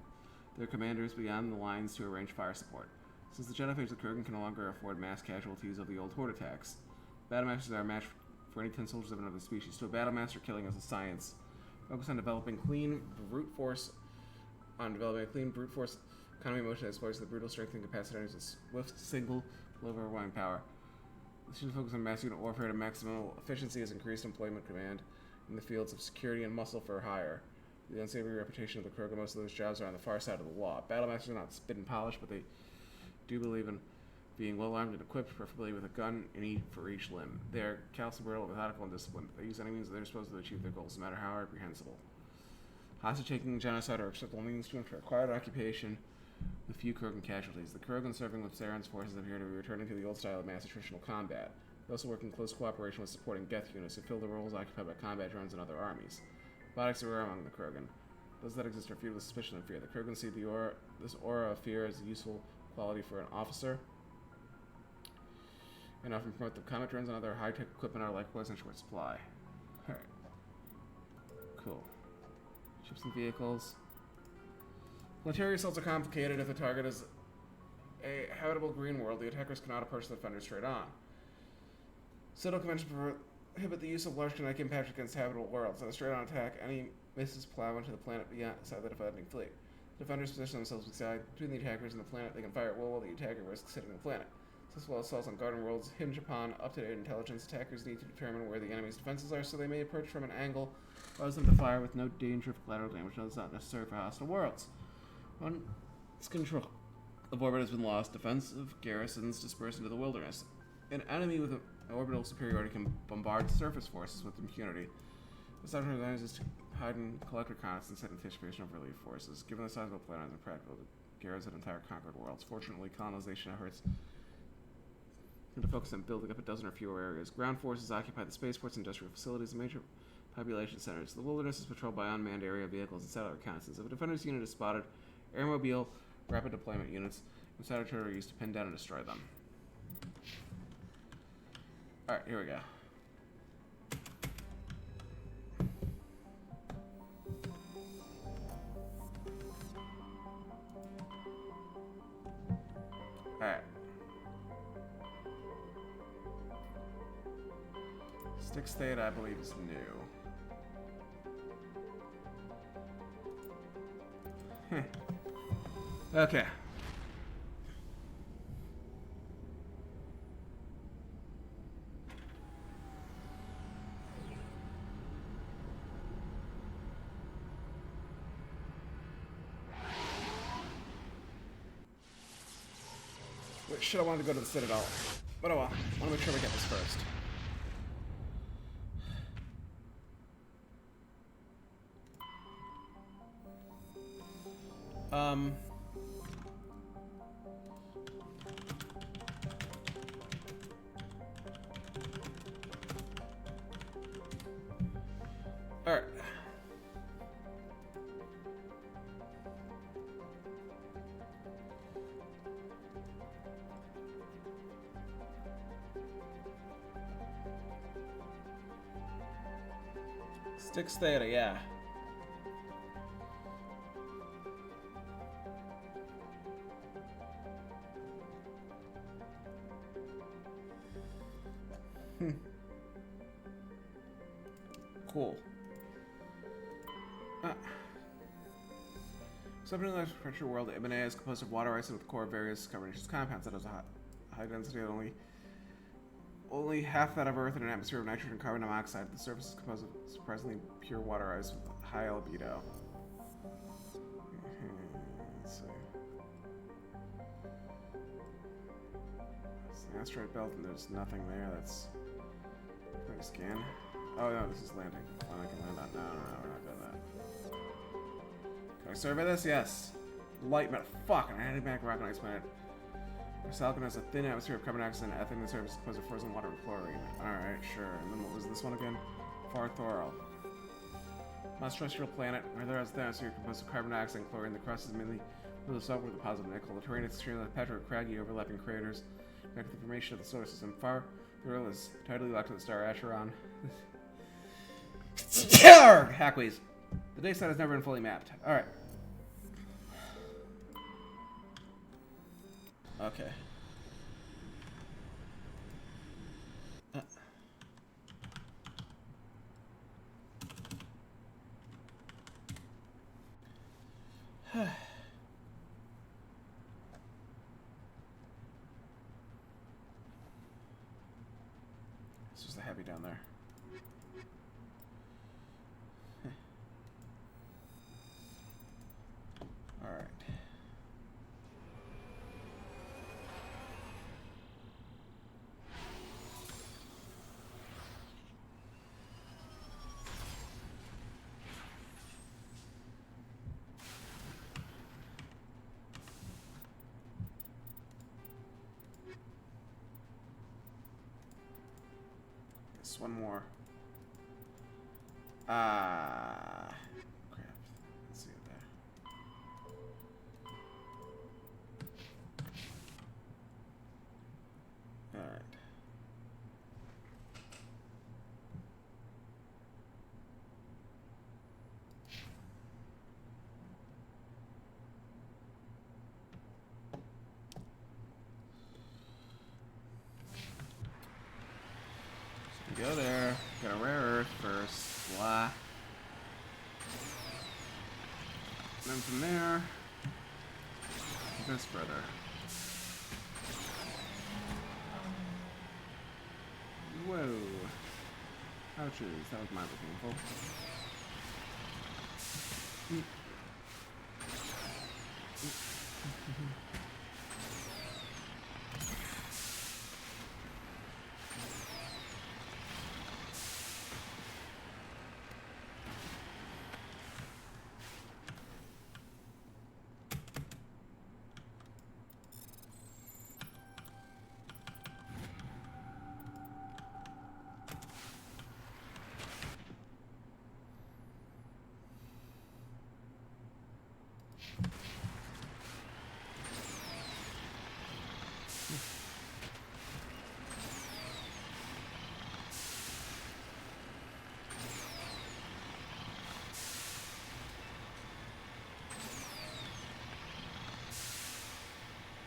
their commanders beyond the lines to arrange fire support. Since the Genophage, the Krogan can no longer afford mass casualties of the old horde attacks. Battlemasters are a match for any 10 soldiers of another species. To a battlemaster, killing is a science. Focus on developing clean brute force economy motion that exploits the brutal strength and capacity of a swift, single, overwhelming power. The should focus on mass unit warfare to maximum efficiency as increased employment command in the fields of security and muscle for hire. The unsavory reputation of the Krogan, most of those jobs are on the far side of the law. Battlemasters are not spit and polished, but they do believe in being well armed and equipped, preferably with a gun for each limb. They are callous, brutal, methodical, and disciplined. They use any means at their disposal to achieve their goals, no matter how reprehensible. Hostage-taking, genocide, or acceptable means to acquired occupation with few Krogan casualties. The Krogan serving with Saren's forces appear to be returning to the old style of mass attritional combat. They also work in close cooperation with supporting Geth units who fill the roles occupied by combat drones and other armies. Robotics are rare among the Krogan. Those that exist are viewed with suspicion and fear. The Krogan see this aura of fear as a useful quality for an officer, and often promote the combat drones and other high-tech equipment are likewise in short supply. Alright. Cool. Ships and vehicles. Planetary assaults are complicated. If the target is a habitable green world, the attackers cannot approach the defender straight on. Citadel conventions prohibit the use of large kinetic impacts against habitable worlds. In a straight-on attack, any misses plow into the planet beyond the defending fleet. The defenders position themselves between the attackers and the planet. They can fire at will while the attacker risks hitting the planet. Successful assaults on garden worlds hinge upon up-to-date intelligence. Attackers need to determine where the enemy's defenses are, so they may approach from an angle, allows them to fire with no danger of collateral damage. That's not necessary for hostile worlds. Once control of orbit has been lost, defensive garrisons disperse into the wilderness. An enemy with an orbital superiority can bombard surface forces with impunity. The option advantage is to hide and collect reconnaissance and anticipation of relief forces. Given the size of the planet and practical to garrison entire conquered worlds. Fortunately, colonization efforts tend to focus on building up a dozen or fewer areas. Ground forces occupy the spaceports, industrial facilities, and major population centers. The wilderness is patrolled by unmanned area vehicles and satellite reconnaissance. If a defender's unit is spotted, airmobile, rapid deployment units, and satellite are used to pin down and destroy them. Alright, here we go. Alright. Stick state, I believe, is new. Okay. Wait, shit, I wanted to go to the Citadel. But oh well. I want to make sure we get this first. Sticks theta, yeah. Cool. Submarine electric pressure world, Ibane is composed of water ice with core of various carbonaceous compounds that has a high density of only half that of Earth and an atmosphere of nitrogen and carbon dioxide. The surface is composed of surprisingly pure water ice with high albedo. Let's see. It's an asteroid belt and there's nothing there. That's pretty scan. Oh no, this is landing. Oh, I can land on. No, we're not doing that. Can I survey this? Yes. Light metal. Fuck, an adiabatic rock and ice planet. Salcon has a thin atmosphere of carbon dioxide and ethane. The surface is composed of frozen water and chlorine. Alright, sure. And then what was this one again? Farthorol. Most terrestrial planet, where there has the atmosphere composed of carbon dioxide and chlorine. The crust is mainly filled with sulfur with a positive nickel. The terrain is extremely petrified, craggy, overlapping craters. Back to the formation of the solar system. Farthorol is tidally locked to the star Acheron. Hackways. The day side has never been fully mapped. Alright. Okay. It's just a heavy down there. All right. Just one more. Crap. Let's see it there. All right. Go there. Got a rare earth first. Blah. And then from there, this brother. Whoa. Ouchies. That was mildly painful.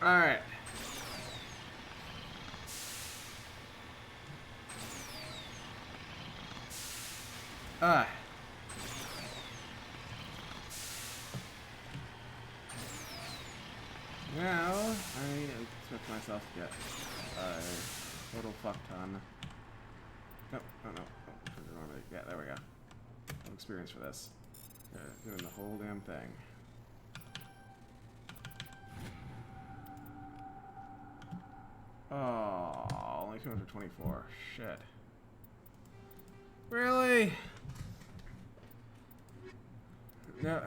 All right. Now, I expect myself to get a total fuck ton. No. Yeah, there we go. No experience for this. Doing the whole damn thing. Oh, only 224. Shit. Really? No.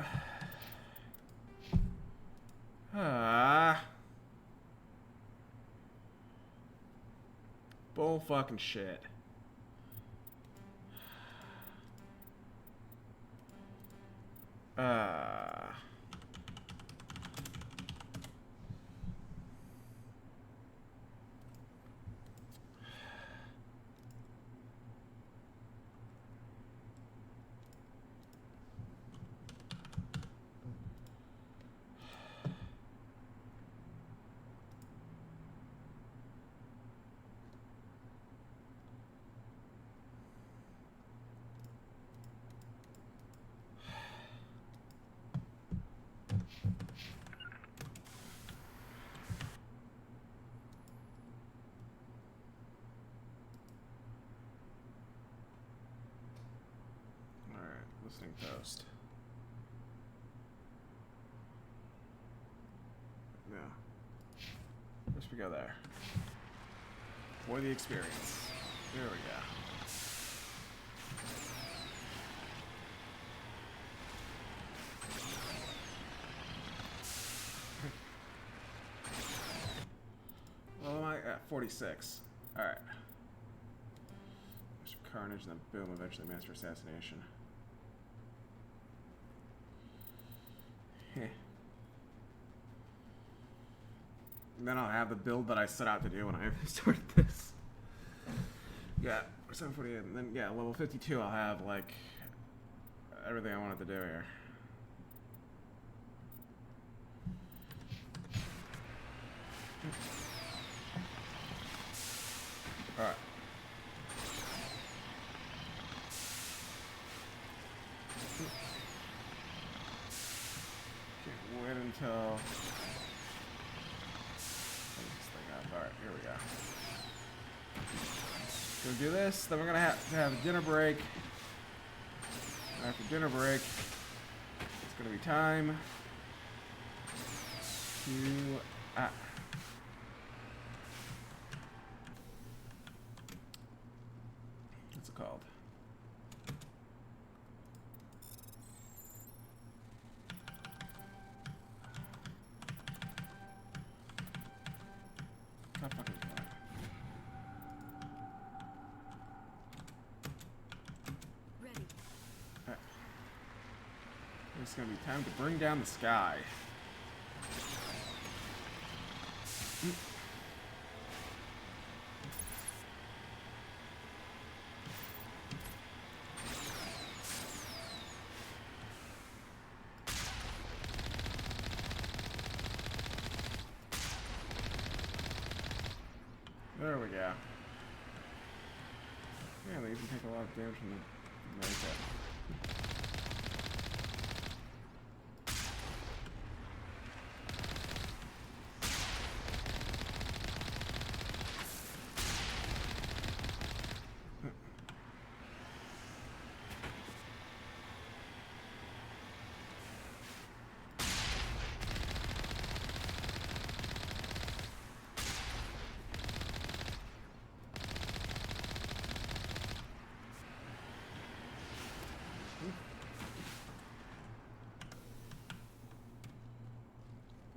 Bull fucking shit. Visiting post. No. First we go there. For the experience. There we go. Well, am I at 46? Alright. Master Carnage, and then boom, eventually Master Assassination. Heh. And then I'll have the build that I set out to do when I started this. Yeah, 748, and then, yeah, level 52, I'll have, like, everything I wanted to do here. Alright. Can't wait until... Alright, here we go. Gonna do this, then we're gonna have to have a dinner break. After dinner break, it's gonna be time to... What's it called? Not fucking fun. Ready. Alright. It's gonna be time to bring down the sky. There we go. Yeah, they even take a lot of damage from the makeup.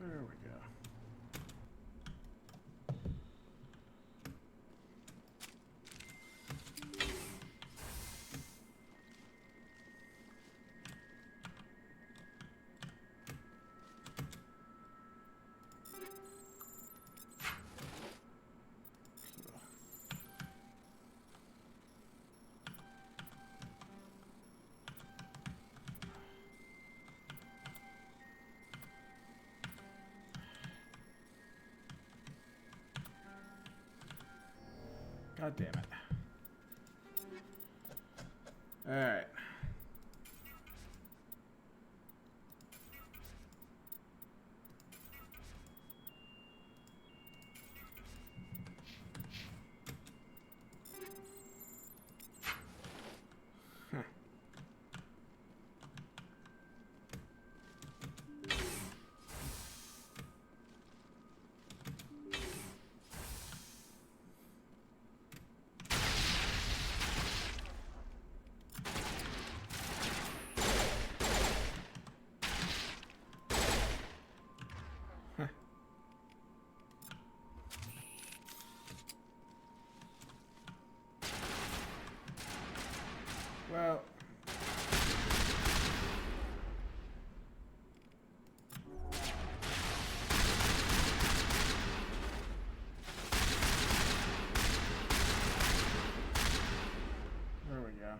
There we go. God damn it. Alright. Well, there we go.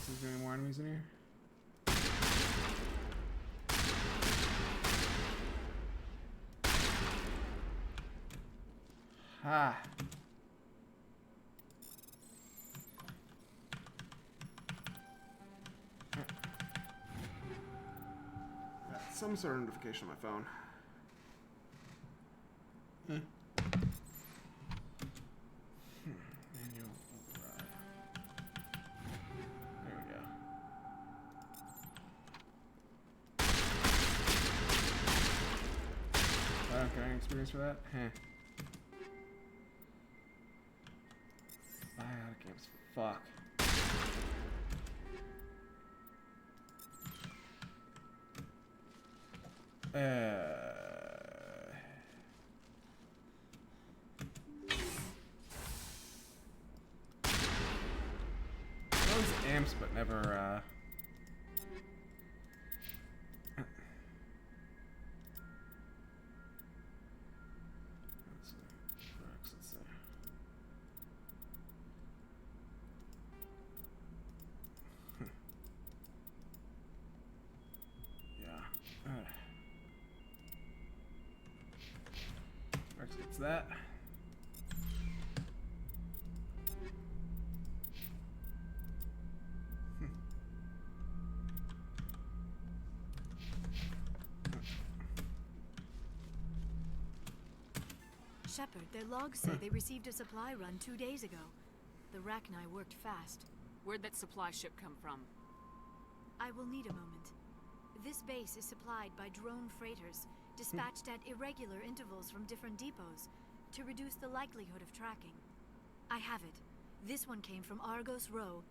Is there any more enemies in here? Ah. some sort of notification on my phone. Manual override. There we go. I don't get any experience for that? Heh. Biotic games. Fuck. Those amps, but never, let's see. Let's see. Yeah. Rex gets that. Shepard, their logs say they received a supply run 2 days ago. The Rachni worked fast. Where'd that supply ship come from? I will need a moment. This base is supplied by drone freighters, dispatched at irregular intervals from different depots, to reduce the likelihood of tracking. I have it. This one came from Argos Row.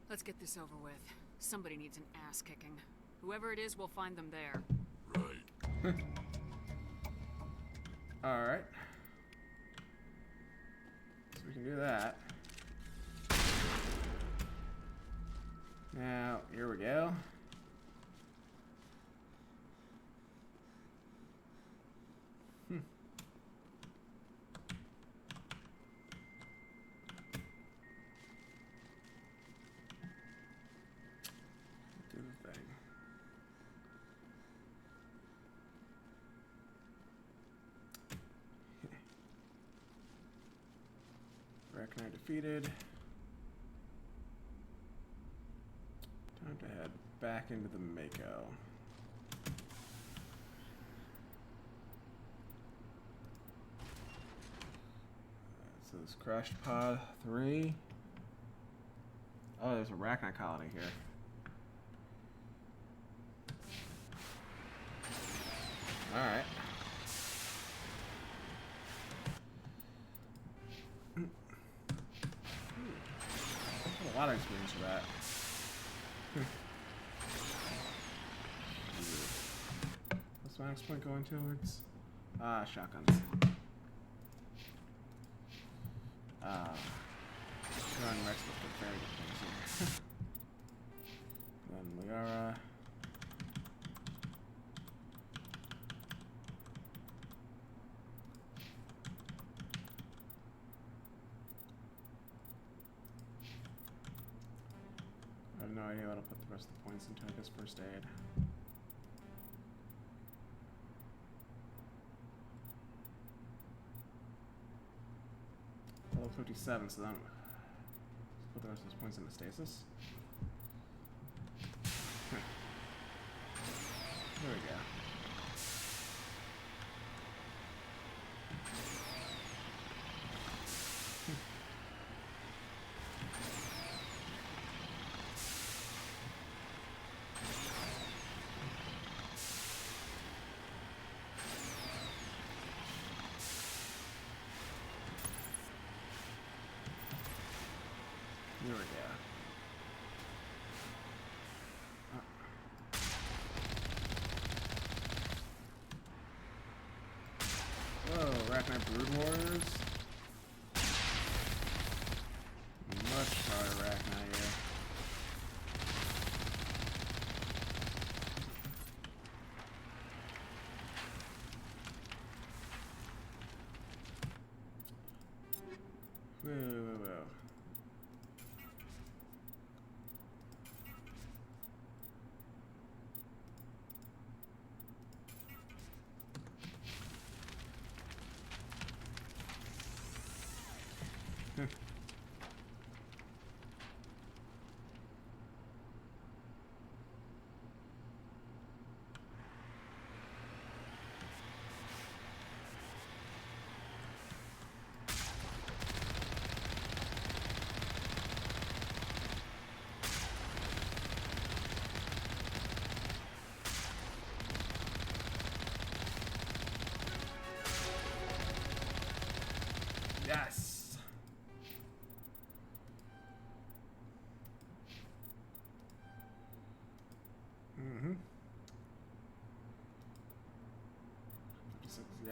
Let's get this over with. Somebody needs an ass kicking. Whoever it is, we'll find them there. Right. Alright. So we can do that. Now, here we go. Do the thing. Rachni defeated. Time to head back into the Mako. So this crashed pod 3. Oh, there's a Rachni colony here. Alright. A lot of experience for that. What's my next point going towards? Shotguns. Run Rex with the very good things here. Then Liara. I have no idea how to put the rest of the points into, I guess, first aid. Level 57, so then let's put the rest of those points into stasis. There we go. There we go. Whoa, Rachni Brood Warriors. Much harder Rachni here. Whoa.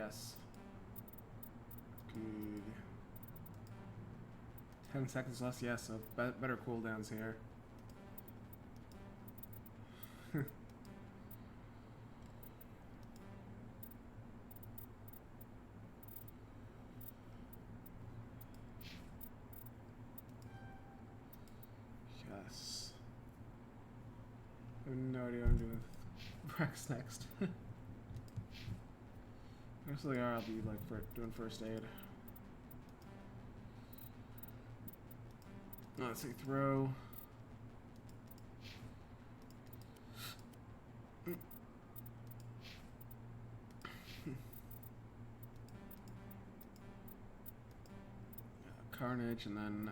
yes. Good. 10 seconds less, yes, so better cooldowns here. Yes. I have no idea what I'm doing with Rex next. Actually, I'll be like doing first aid. Let's see, throw. Carnage, and then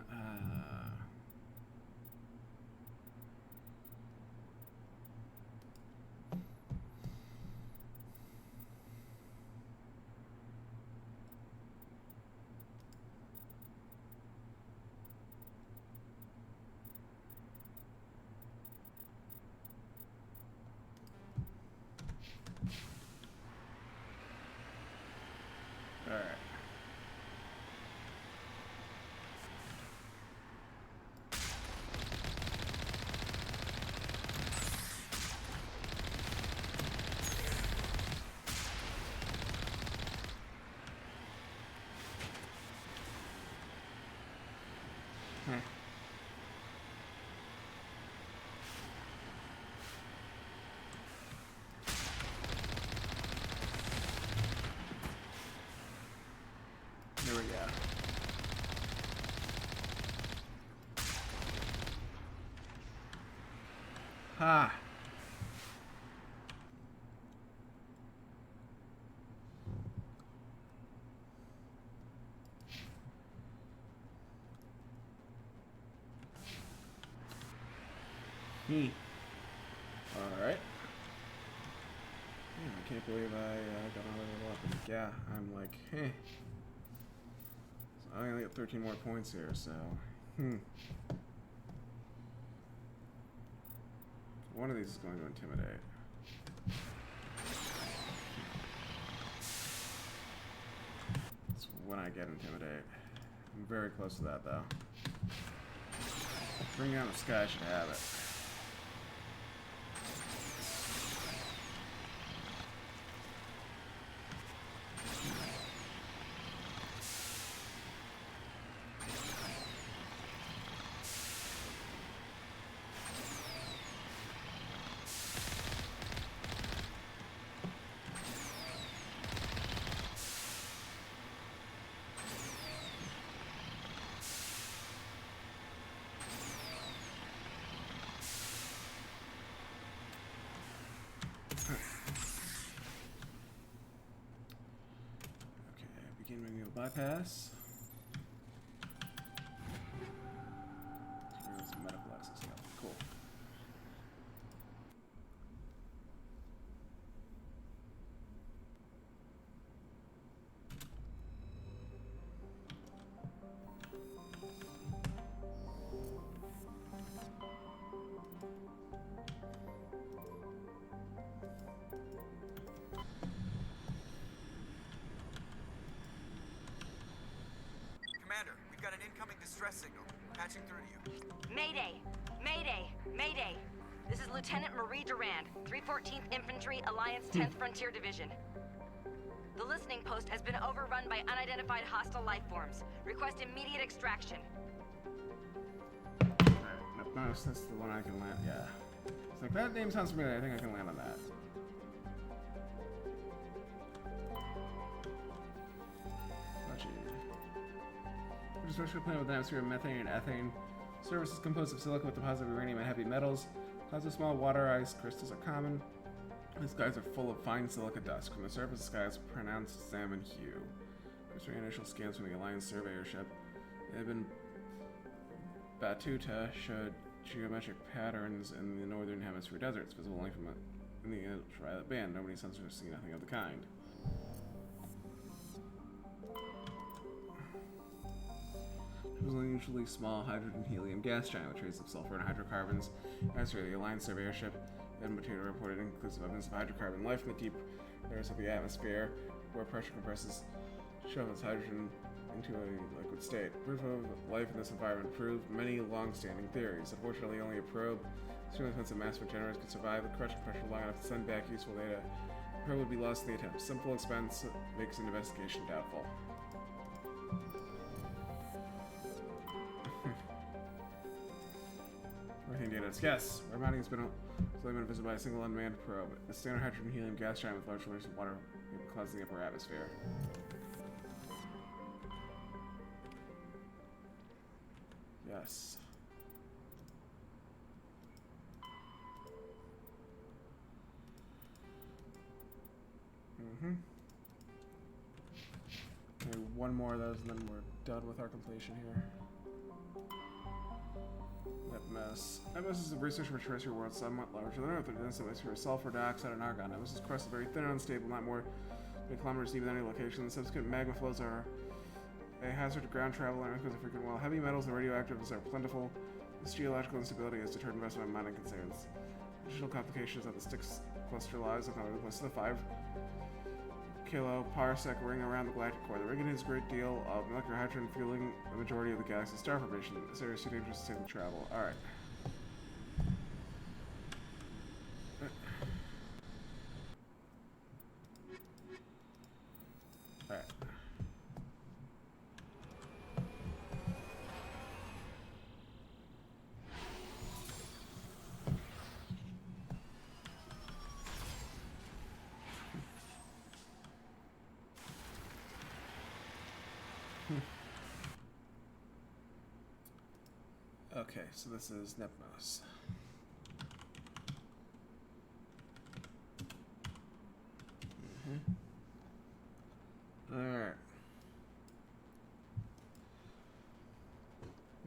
all right. There we go. Ha! Alright. Yeah, I can't believe I got another level up. And yeah, I'm like, hey. So I only got 13 more points here, so. One of these is going to intimidate. It's when I get intimidate. I'm very close to that, though. Bring down the sky should have it. Bypass. Some medical access. Yeah, cool. Commander, we've got an incoming distress signal. Patching through to you. Mayday! Mayday! Mayday! This is Lieutenant Marie Durand, 314th Infantry, Alliance 10th Frontier Division. The listening post has been overrun by unidentified hostile life forms. Request immediate extraction. Alright, that's the one I can land. Yeah. It's like, that name sounds familiar. I think I can land on that. A structural plant with an atmosphere of methane and ethane. Surface is composed of silica with deposits of uranium and heavy metals. Clouds of small water ice crystals are common. The skies are full of fine silica dust. From the surface, the sky is pronounced salmon hue. During initial scans from the Alliance surveyor ship, Ibn Battuta showed geometric patterns in the northern hemisphere deserts, visible only from in the ultraviolet band. Nobody sensors see nothing of the kind. It was an unusually small hydrogen-helium gas giant with traces of sulfur and hydrocarbons. As for the Alliance surveyor ship, Ibn Battuta reported inclusive evidence of hydrocarbon life in the deep layers of the atmosphere. where pressure compresses shovels hydrogen into a liquid state. Proof of life in this environment proved many long-standing theories. Unfortunately, only a probe extremely expensive mass generators could survive the crushing pressure long enough to send back useful data. The probe would be lost in the attempt. Simple expense makes an investigation doubtful. Everything data is yes. Our mining has been only been visited by a single unmanned probe. A standard hydrogen helium gas giant with large layers of water clouds in the upper atmosphere. Yes. Okay, one more of those and then we're done with our completion here. Nepmos. Nepmos is a research for terrestrial world somewhat larger than Earth. It is a sulfur dioxide and argon. Nepmos' crust is very thin and unstable, not more than kilometers deep in any location. The subsequent magma flows are a hazard to ground travel and earthquakes are frequent. While heavy metals and radioactives are plentiful, this geological instability has deterred investment in mining concerns. Additional complications of the Styx cluster lies on the close to the 5 kiloparsec ring around the galactic core. The ring contains a great deal of molecular hydrogen fueling the majority of the galaxy's star formation. This area is too dangerous to safely travel. Alright. Alright. Okay, so this is Nepmos. Alright.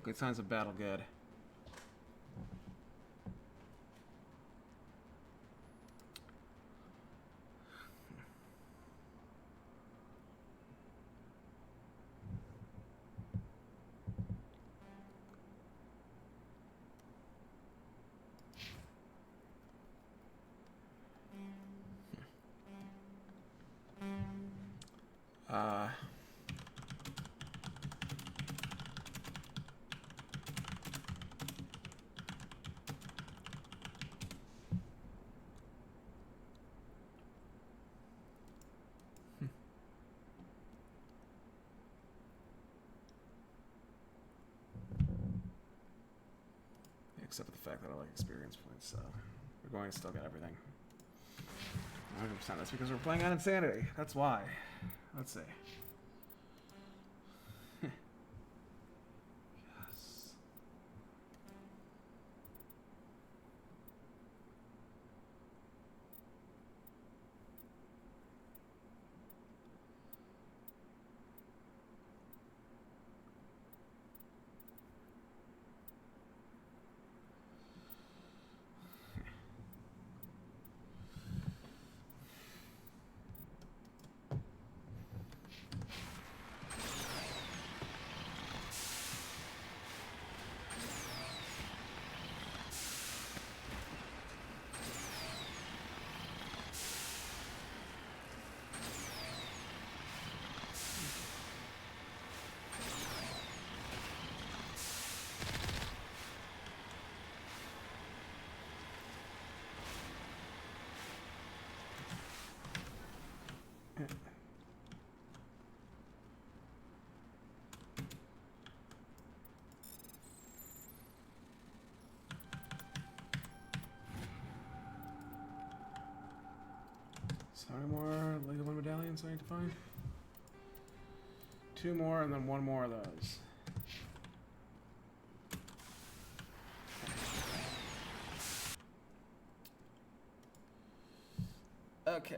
Good signs of battle, good. Except for the fact that I like experience points, so we're going to still get everything. 100%. That's because we're playing on Insanity. That's why. Let's see. Yes. So how many more League of One medallions I need to find? 2 more and then 1 more of those. Okay.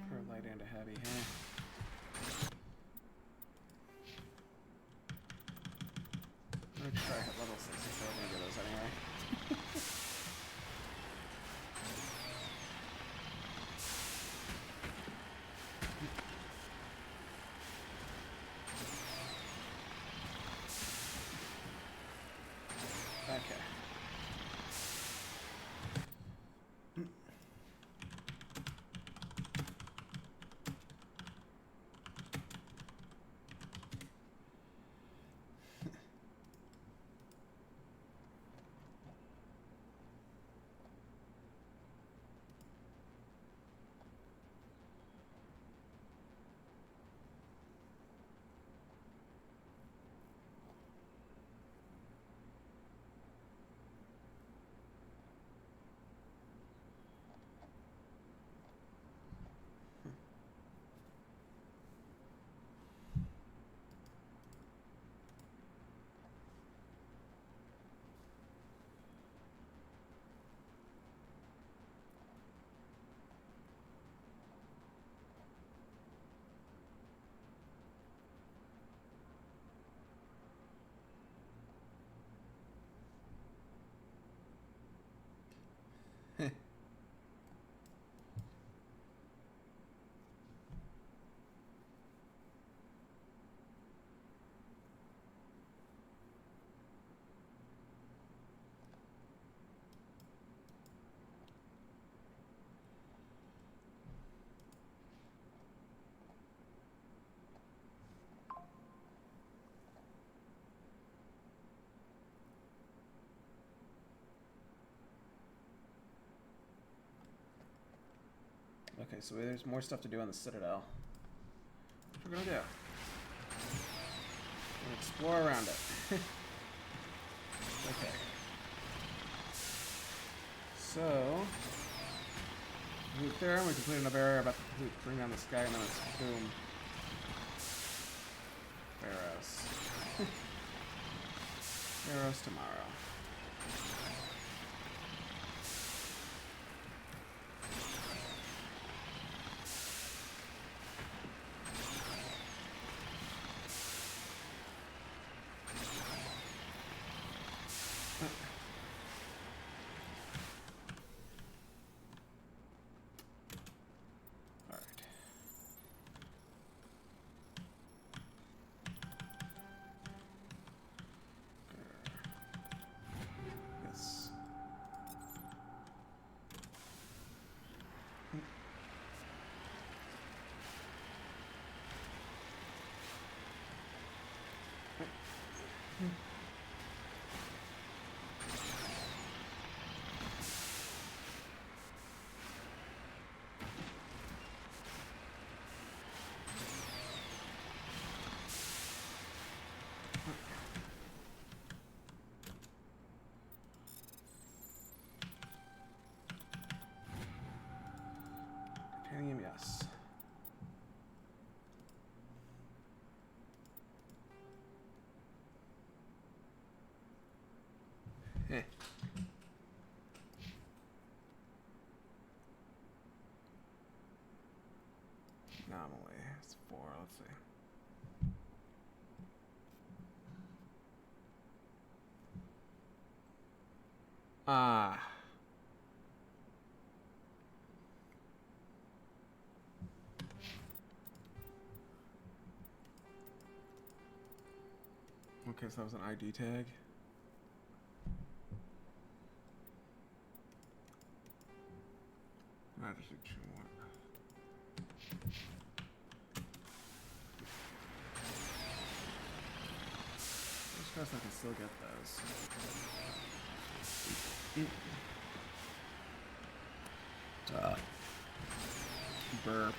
Per light and a heavy, huh? Okay, so there's more stuff to do on the Citadel. What we're gonna do? We're gonna explore around it. Okay. So, loot there, we completed another area about to bring down the sky, and then it's boom. Pharaohs. Pharaohs tomorrow. Titanium, yes. Eh. Anomaly. It's 4. Let's see. Ah. Okay, so that was an ID tag. I just do 2 more. Just guess I can still get those. Burp.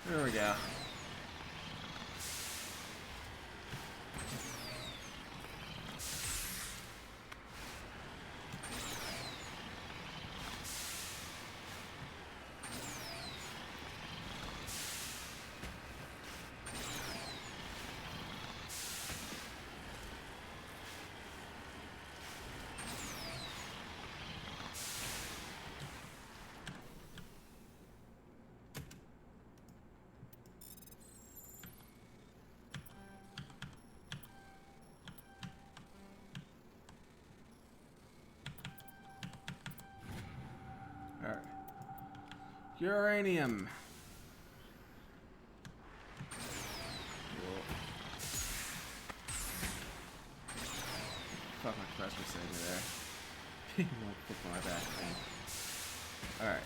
There we go. Uranium. Cool. Fuck, my compressor saved me there. Like, kick my back again. Alright.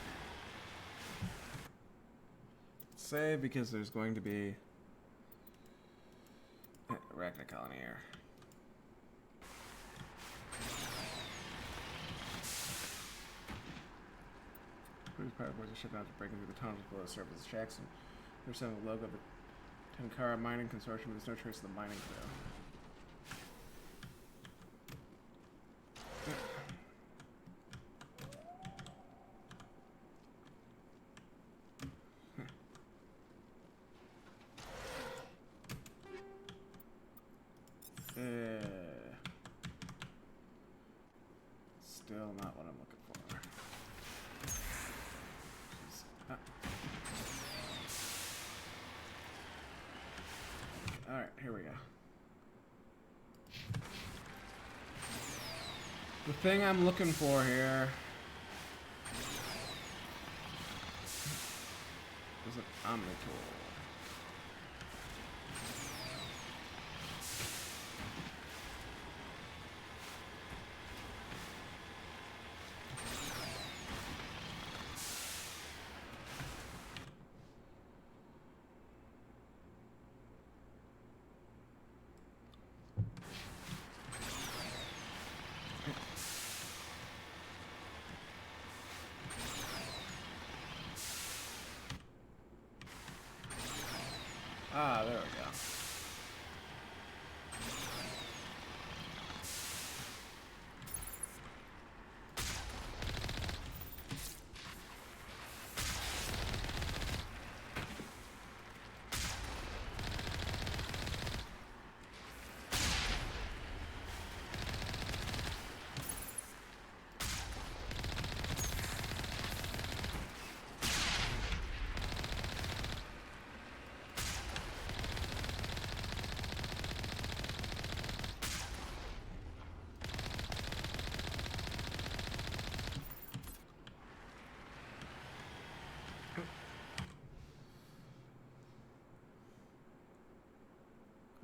Save because there's going to be a arachnid colony here. Cruise power boards are shipped out to breaking through the tunnels below the surface of Jackson. There's some logo of the Tenkara Mining Consortium, but there's no trace of the mining crew. Still not what I'm looking for. Alright, here we go. The thing I'm looking for here is an Omnitool. Ah, there we go.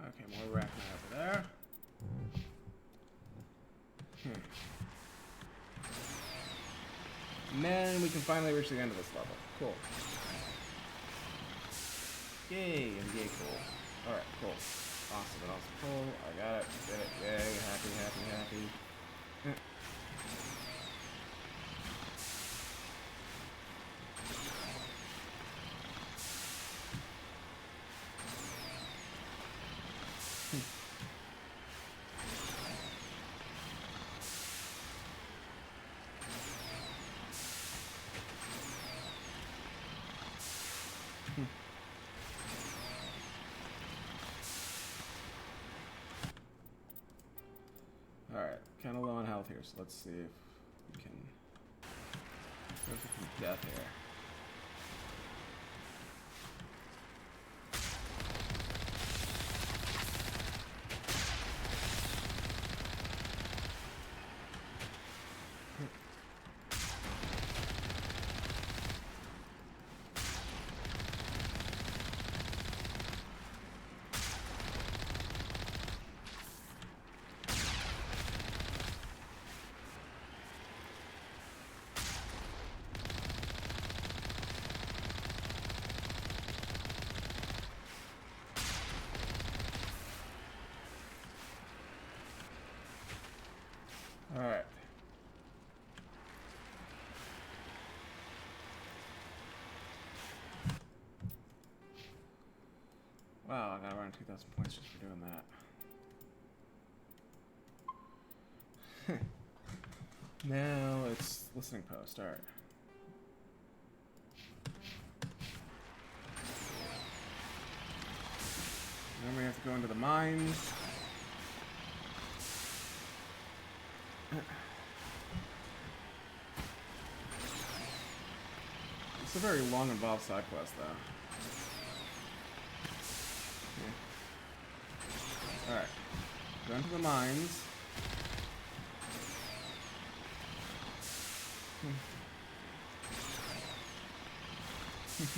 Okay, more arachnid over there. And then we can finally reach the end of this level. Cool. Yay, and yay cool. Alright, cool. Awesome and awesome. Cool. I got it. Did it. Yay, happy, happy, happy. Alright, kind of low on health here, so let's see if we can go for some death here. Alright. Wow, I got around 2,000 points just for doing that. Now it's listening post. Alright. Then we have to go into the mines. It's a very long, involved side quest, though. Yeah. Alright. Go into the mines. Alright.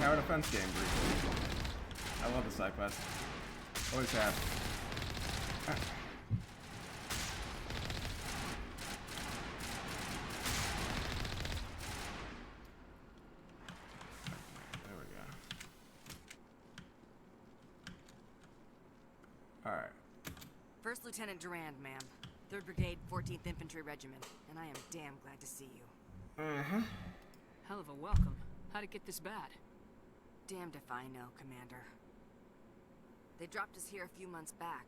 Tower defense game briefly. I love the side quest. Always have. There we go. Alright. First Lieutenant Durand, ma'am. 3rd Brigade, 14th Infantry Regiment. And I am damn glad to see you. Uh-huh. Hell of a welcome. How'd it get this bad? Damned if I know, Commander. They dropped us here a few months back.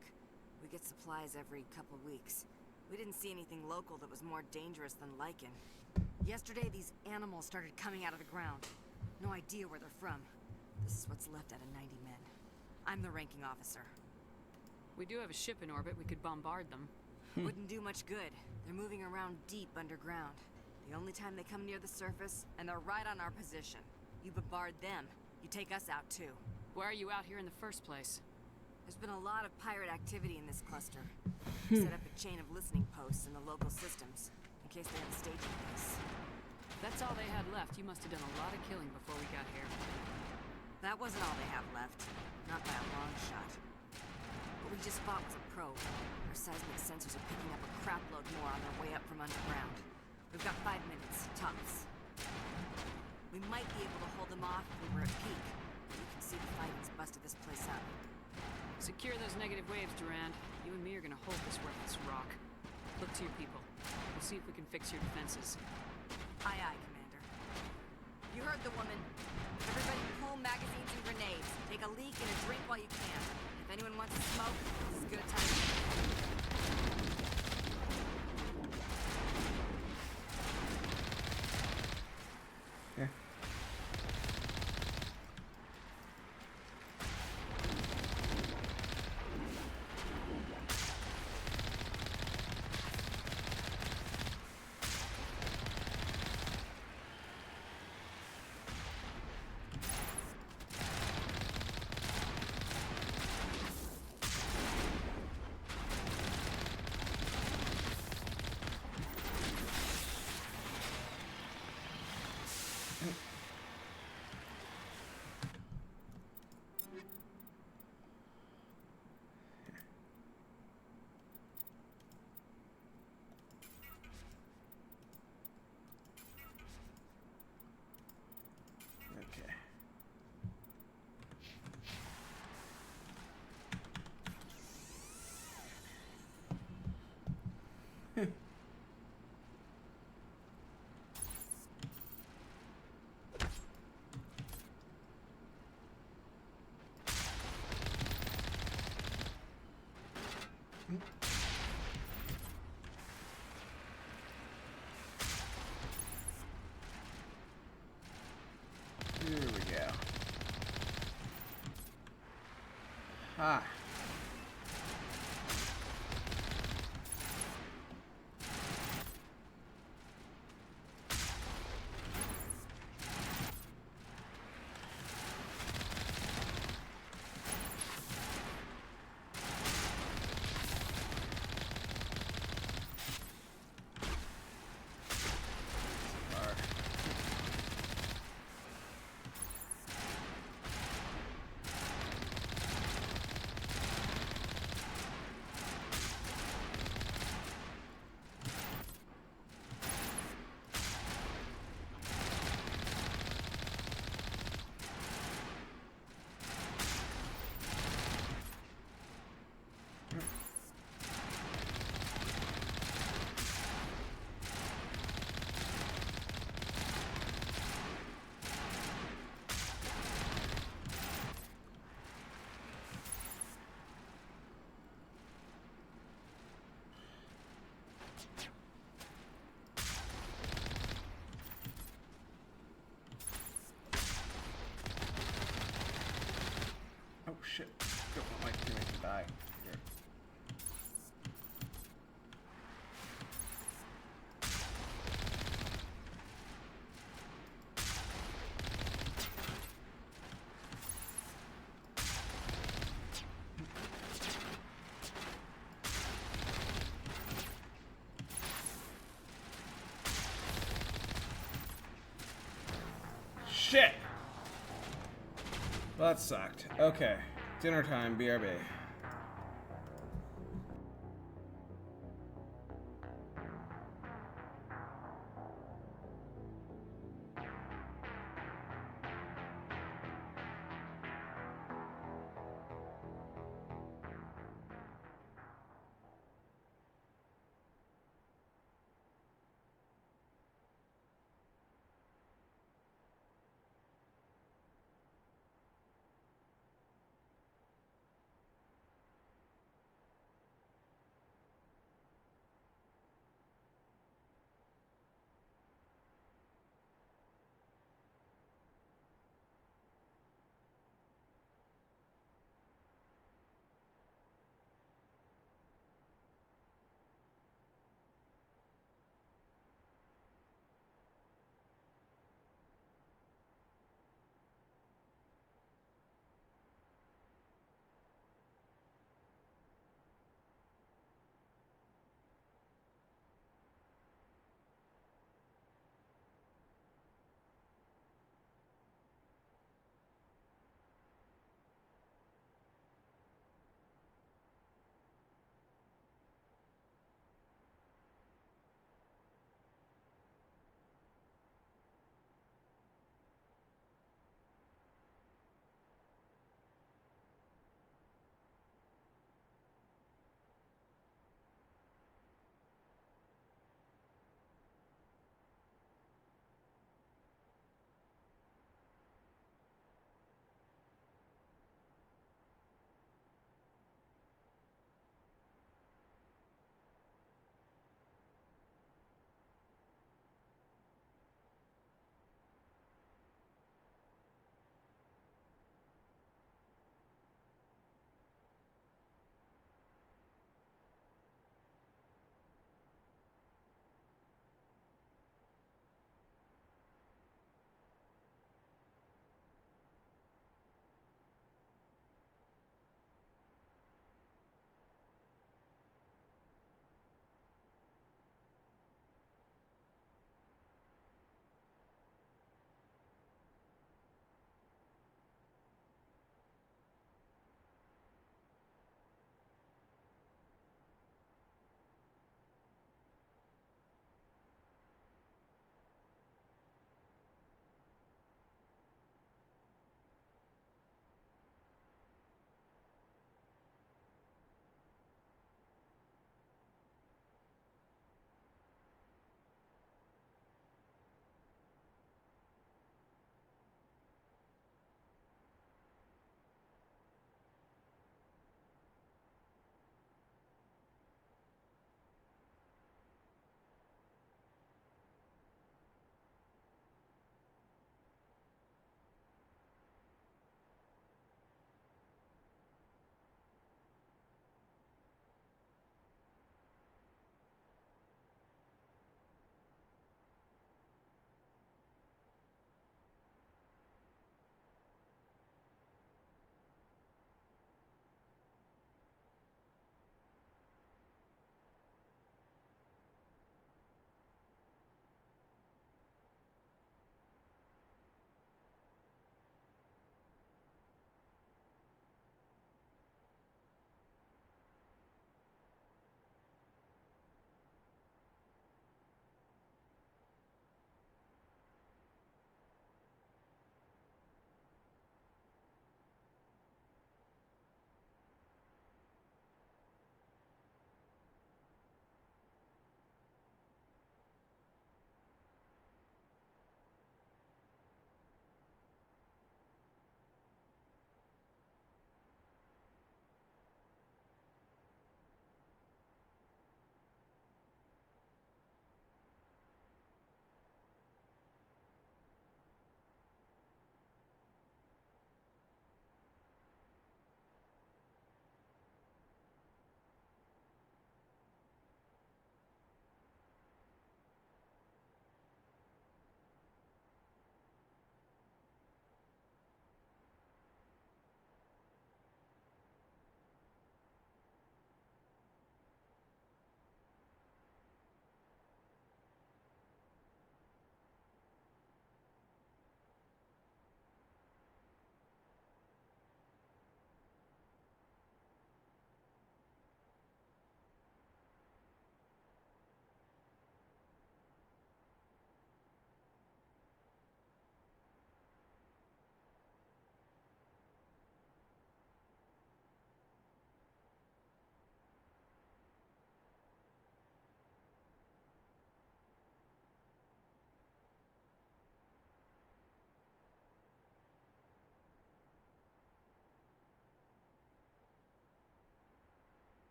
We get supplies every couple weeks. We didn't see anything local that was more dangerous than lichen. Yesterday, these animals started coming out of the ground. No idea where they're from. This is what's left out of 90 men. I'm the ranking officer. We do have a ship in orbit. We could bombard them. Wouldn't do much good. They're moving around deep underground. The only time they come near the surface, and they're right on our position. You bombard them. You take us out, too. Why are you out here in the first place? There's been a lot of pirate activity in this cluster. We set up a chain of listening posts in the local systems, in case they have a staging base. If that's all they had left, you must have done a lot of killing before we got here. That wasn't all they have left. Not by a long shot. What we just fought was a probe. Our seismic sensors are picking up a crapload more on their way up from underground. We've got 5 minutes, tops. We might be able to hold them off if we were at peak. You can see the fighting's busted this place up. Secure those negative waves, Durand. You and me are gonna hold this worthless rock. Look to your people. We'll see if we can fix your defenses. Aye, aye, Commander. You heard the woman. Everybody pull magazines and grenades. Take a leak and a drink while you can. If anyone wants to smoke, this is as good a time as any. Here we go. Ah. die. Here. Shit! Well, that sucked. Okay. Dinner time, BRB.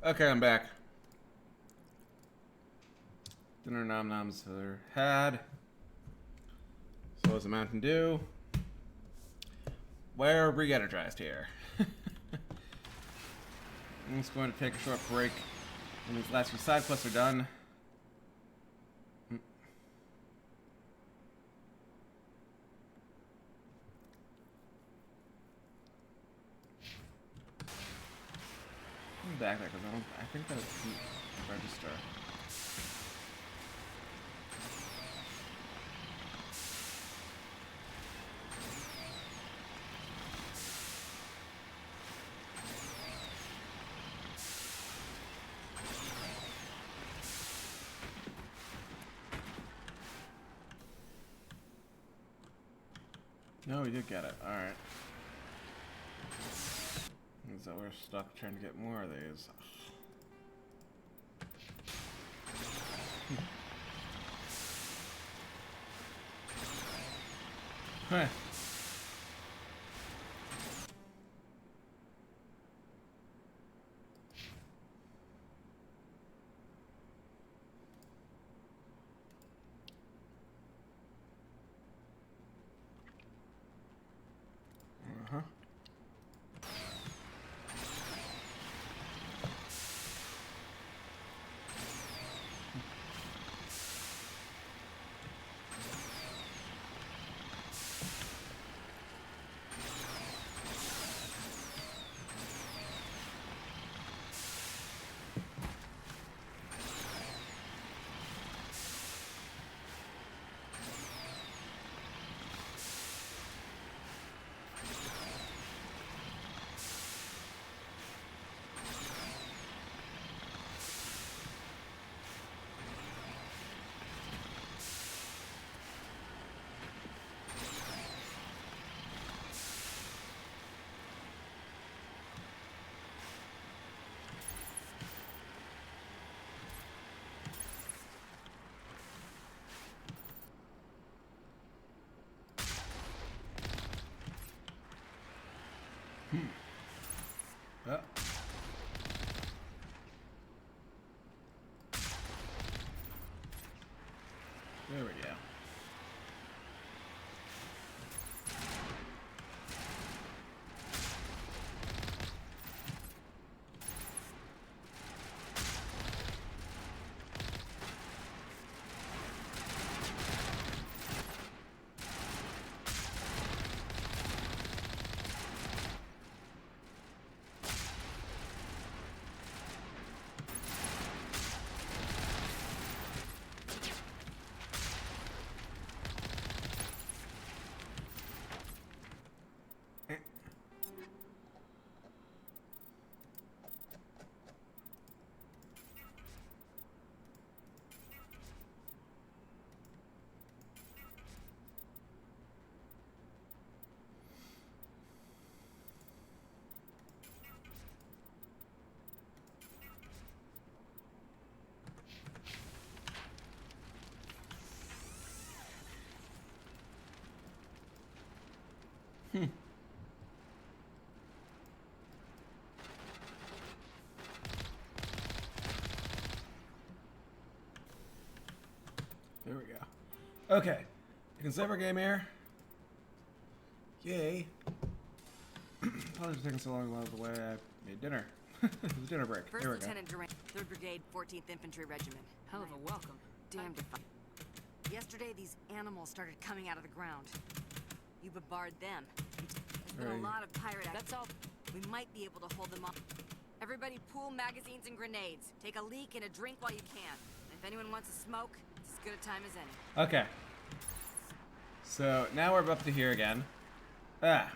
Okay, I'm back. Dinner nom noms are had. So is a Mountain Dew. We're re-energized here. I'm just going to take a short break when these last few side quests are done. I'm back there because I think that it's the register. No, we did get it. Alright. So we're stuck trying to get more of these. Huh. Uh-huh. Oh. There we go. There we go. Okay. You can save our game here. Yay. Apologies for taking so long while I was away. I made dinner. It was a dinner break. First Here we go. Lieutenant Durant, 3rd Brigade, 14th Infantry Regiment. Hell of a welcome. Damned if I... Yesterday, these animals started coming out of the ground. You bombard them. There's been a lot of pirate activity. That's all. We might be able to hold them off. Everybody pool magazines and grenades. Take a leak and a drink while you can. And if anyone wants a smoke, it's as good a time as any. Okay. So now we're up to here again. I'm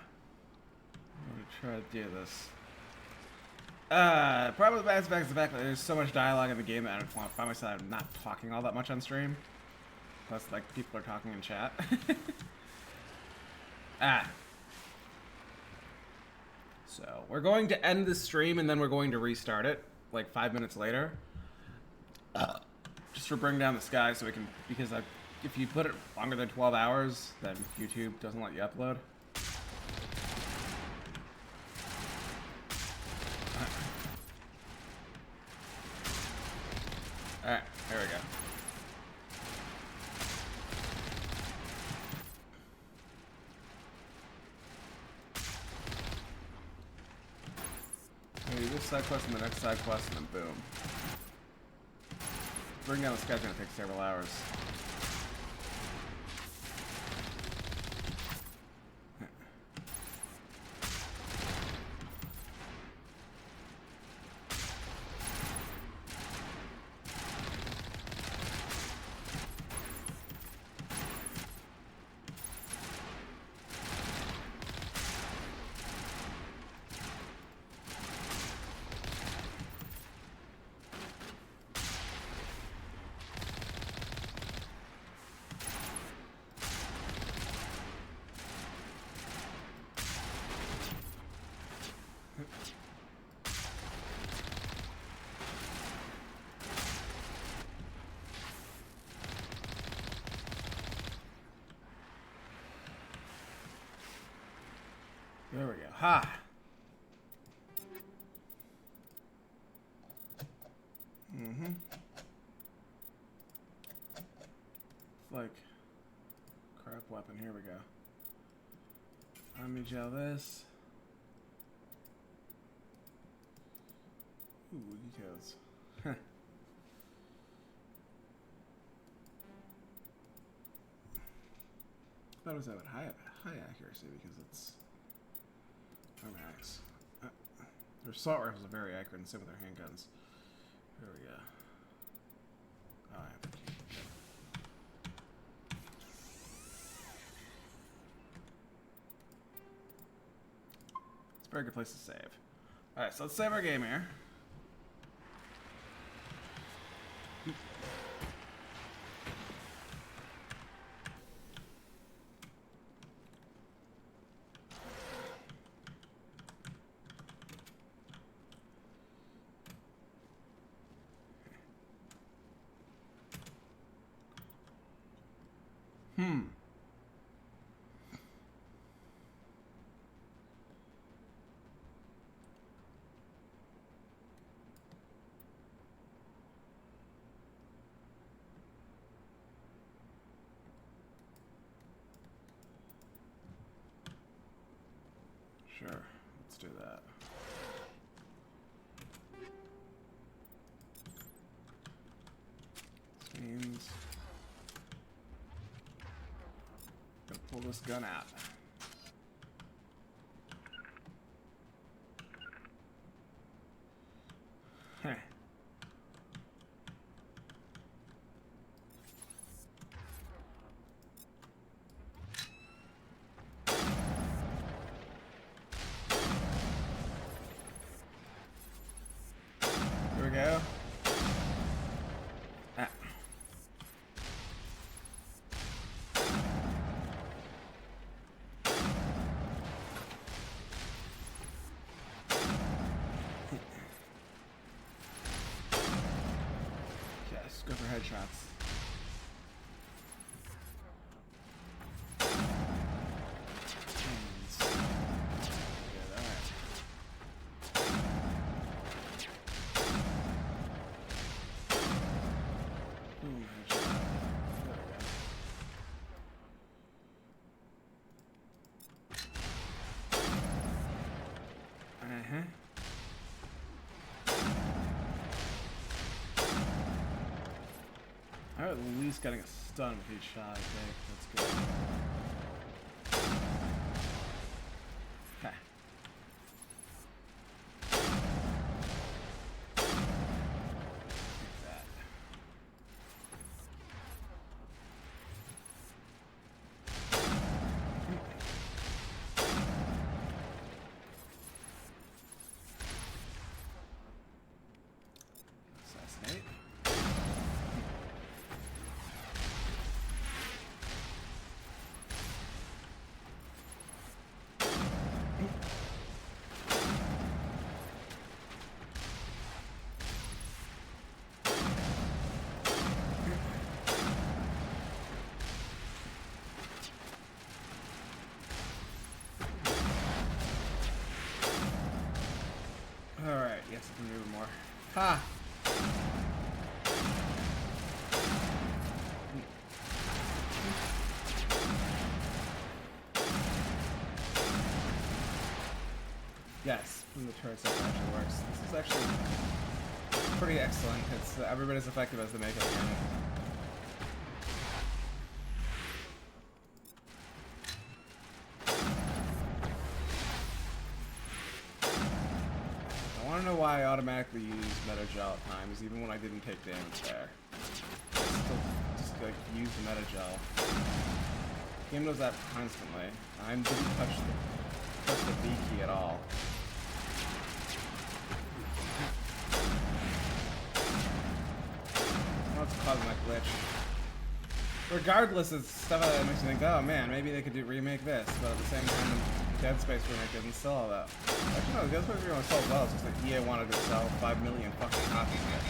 gonna try to do this. Probably the best fact is the fact that there's so much dialogue in the game that I don't want to find myself not talking all that much on stream. Plus, like, people are talking in chat. So, we're going to end this stream and then we're going to restart it, like 5 minutes later. Just for bring down the sky so we can, because if you put it longer than 12 hours, then YouTube doesn't let you upload. this side quest and the next side quest, and then boom. Bring down the sketch and it takes several hours. There we go. Ha! Mm-hmm. It's like crap weapon. Here we go. Let me gel this. Ooh, details. Huh. I thought it was at high accuracy because it's max. Their assault rifles are very accurate and same with their handguns. There we go. Oh, I have to keep it. It's a very good place to save. Alright, so let's save our game here. Sure, let's do that. This means I'm gonna pull this gun out. Heh. Here we go. Ah. Yes, go for headshots. I'm at least getting a stun with each shot, I think. That's good. Ha. Take that. Assassinate. Alright, yes, I can do more. Ha! Yes, from the turret stuff actually works. This is actually pretty excellent. It's every bit as effective as the makeup cannon. I want to know why I automatically use meta gel at times, even when I didn't take damage there. I still just like use the meta gel. The game does that constantly. I didn't touch the B key at all. What's causing that glitch? Regardless, it's stuff that makes me think, oh man, maybe they could remake this, but at the same time, Dead Space remake doesn't sell all that. Actually, no, Dead Space remake sold well. It's just that EA wanted to sell 5 million fucking copies of it.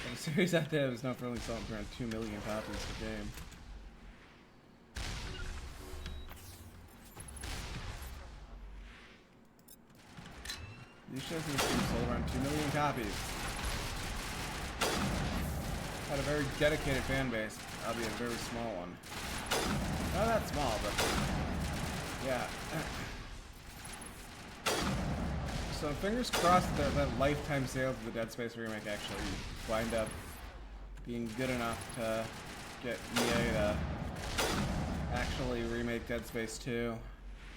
But the series that did was not really selling around 2 million copies of the game. These shows in the stream sold around 2 million copies. Had a very dedicated fan base, albeit a very small one. Not that small, but yeah. So fingers crossed that lifetime sales of the Dead Space remake actually wind up being good enough to get EA to actually remake Dead Space 2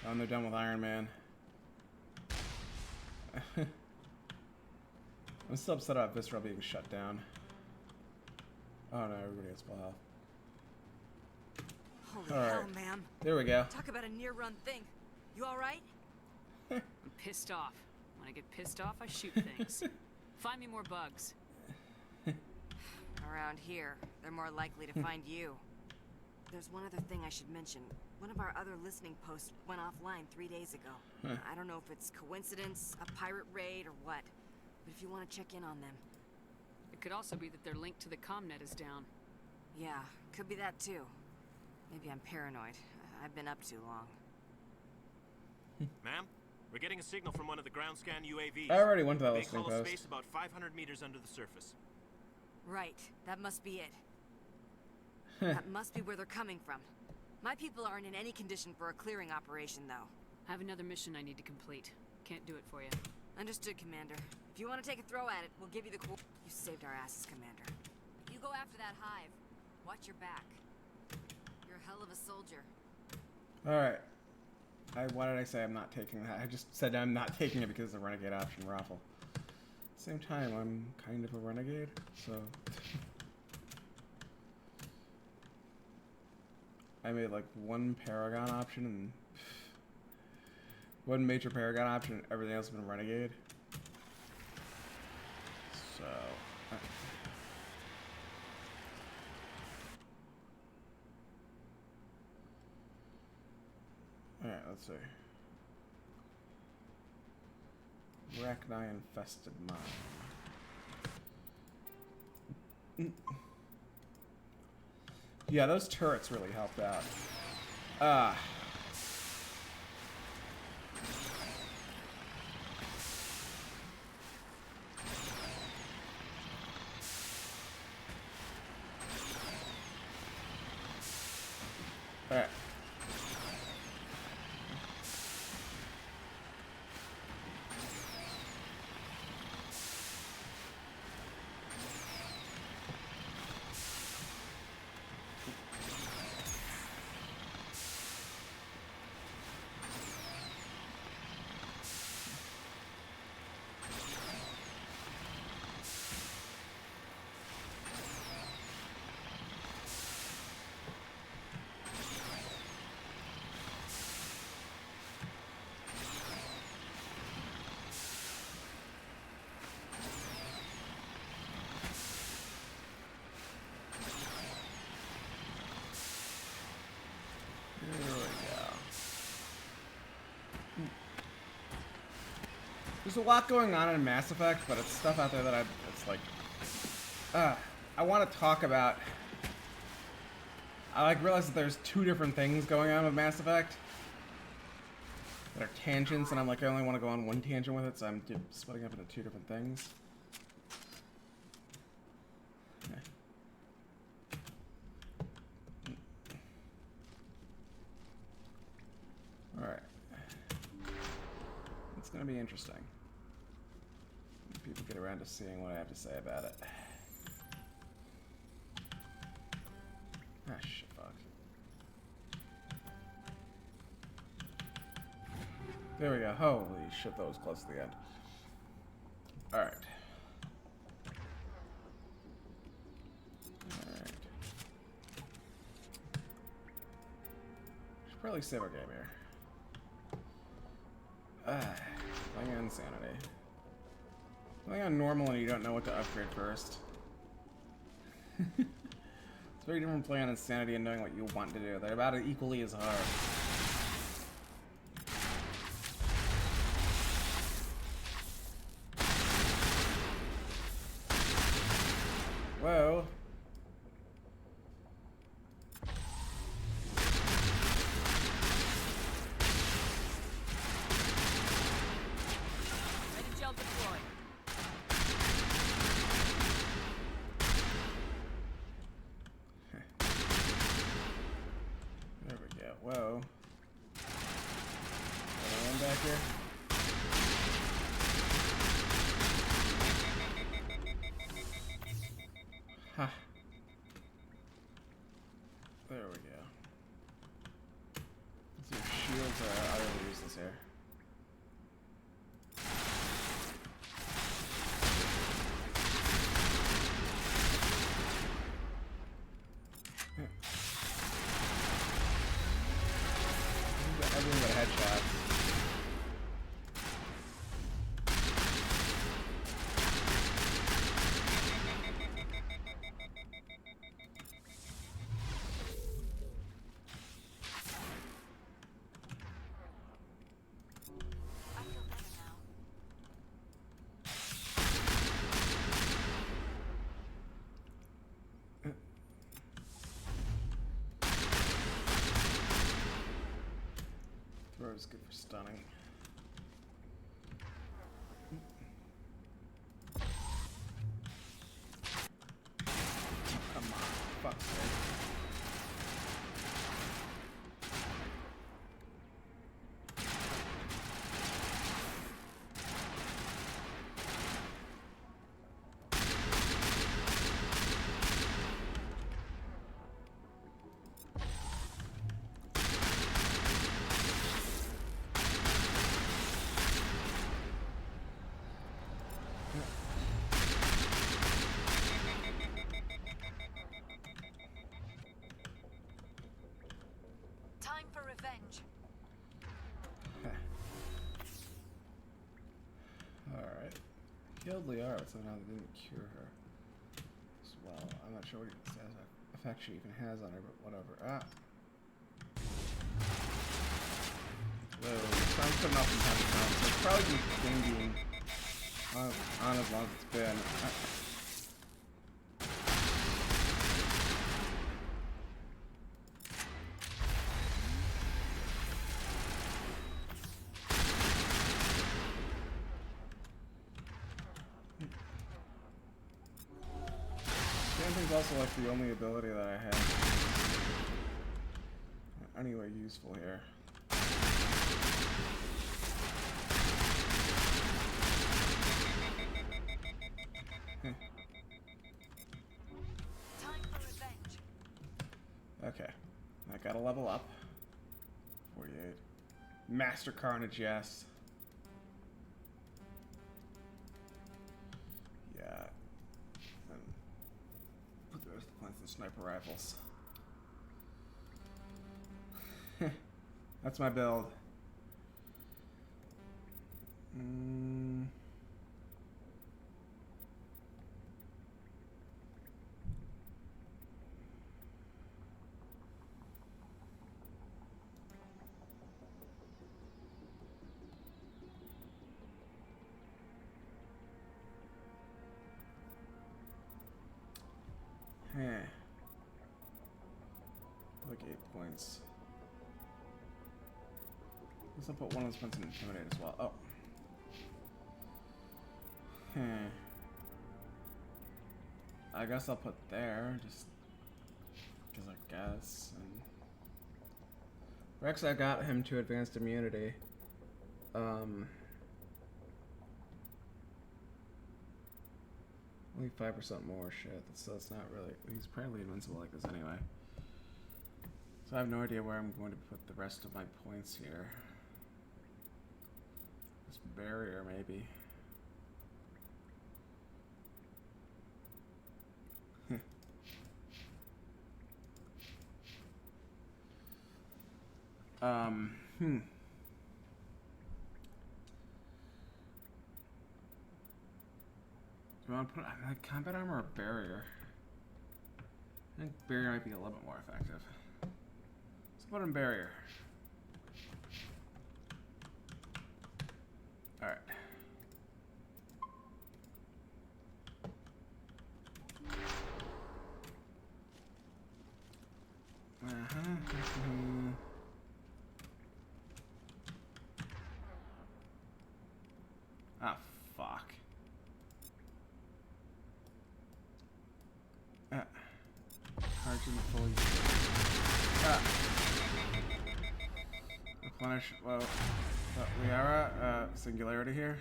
when they're done with Iron Man. I'm still upset about Visceral being shut down. Oh no, everybody has full health. Holy All hell, right. ma'am. There we go. Talk about a near-run thing. You all right? I'm pissed off. When I get pissed off, I shoot things. Find me more bugs. Around here, they're more likely to find you. There's one other thing I should mention. One of our other listening posts went offline 3 days ago. Huh. I don't know if it's coincidence, a pirate raid, or what. But if you want to check in on them. It could also be that their link to the comnet is down. Yeah, could be that too. Maybe I'm paranoid. I've been up too long. Ma'am, we're getting a signal from one of the ground scan UAVs. I already went to that Big listening hollow post. space about 500 meters under the surface. Right, that must be it. That must be where they're coming from. My people aren't in any condition for a clearing operation, though. I have another mission I need to complete. Can't do it for you. Understood, Commander. If you want to take a throw at it, we'll give you the cool. You saved our asses, Commander. You go after that hive. Watch your back. You're a hell of a soldier. Alright. Why did I say I'm not taking that? I just said I'm not taking it because it's a renegade option raffle. Same time, I'm kind of a renegade, so... I made like one Paragon option and... one major Paragon option and everything else has been renegade. So... Alright, let's see. Arachni infested mine. Yeah, those turrets really helped out. Alright. There's a lot going on in Mass Effect, but it's stuff out there that it's like, I want to talk about. I like realize that there's two different things going on with Mass Effect that are tangents, and I'm like, I only want to go on one tangent with it, so I'm splitting up into two different things. Okay. All right. Let's gonna be interesting. People get around to seeing what I have to say about it. Ah, shit, fuck. There we go. Holy shit, that was close to the end. Alright. Alright. Should probably save our game here. Playing on Insanity. Playing on normal and you don't know what to upgrade first. It's very different playing on Insanity and knowing what you want to do. They're about equally as hard. Whoa. Ready gel deployed. There we go. Whoa. Anyone back here? Ha. There we go. Let's see if shields are utterly useless here. Everyone got headshots. I feel better now. Throw is good for stunning. Come on, fuck's sake. Time for revenge. Alright. Killed Liara, but somehow they didn't cure her. As well, I'm not sure what effect she even has on her, but whatever. Ah. Whoa, sounds coming off from time to time, so it's probably the thing being on as long as it's been. Damping's also like the only ability that I have anyway useful here. Time for revenge. Okay, I gotta level up. 48. Master Carnage, yes. Yeah. And put the rest of the points in sniper rifles. That's my build. Like 8 points. Guess I'll put one of those points in Intimidate as well. Oh. I guess I'll put there, just because I guess. And Rex, I got him to advanced immunity. Only 5% more shit. So it's not really. He's probably invincible like this anyway. So I have no idea where I'm going to put the rest of my points here. This barrier, maybe. Do you want to put like combat armor or barrier? I think barrier might be a little bit more effective. Let's put in barrier. Alright. Ah, fuck. Charging fully. Replenish. Well, we are at singularity here.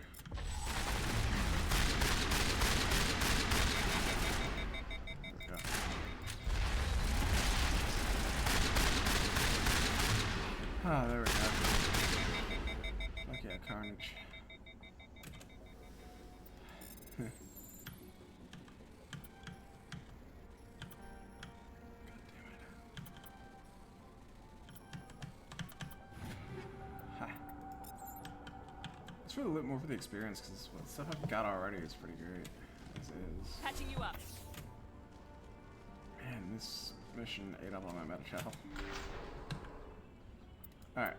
Ah, there we go. Okay, carnage. Let's really look more for the experience because the stuff I've got already is pretty great. As is. Patching you up. Man, this mission ate up on my meta shell. Alright.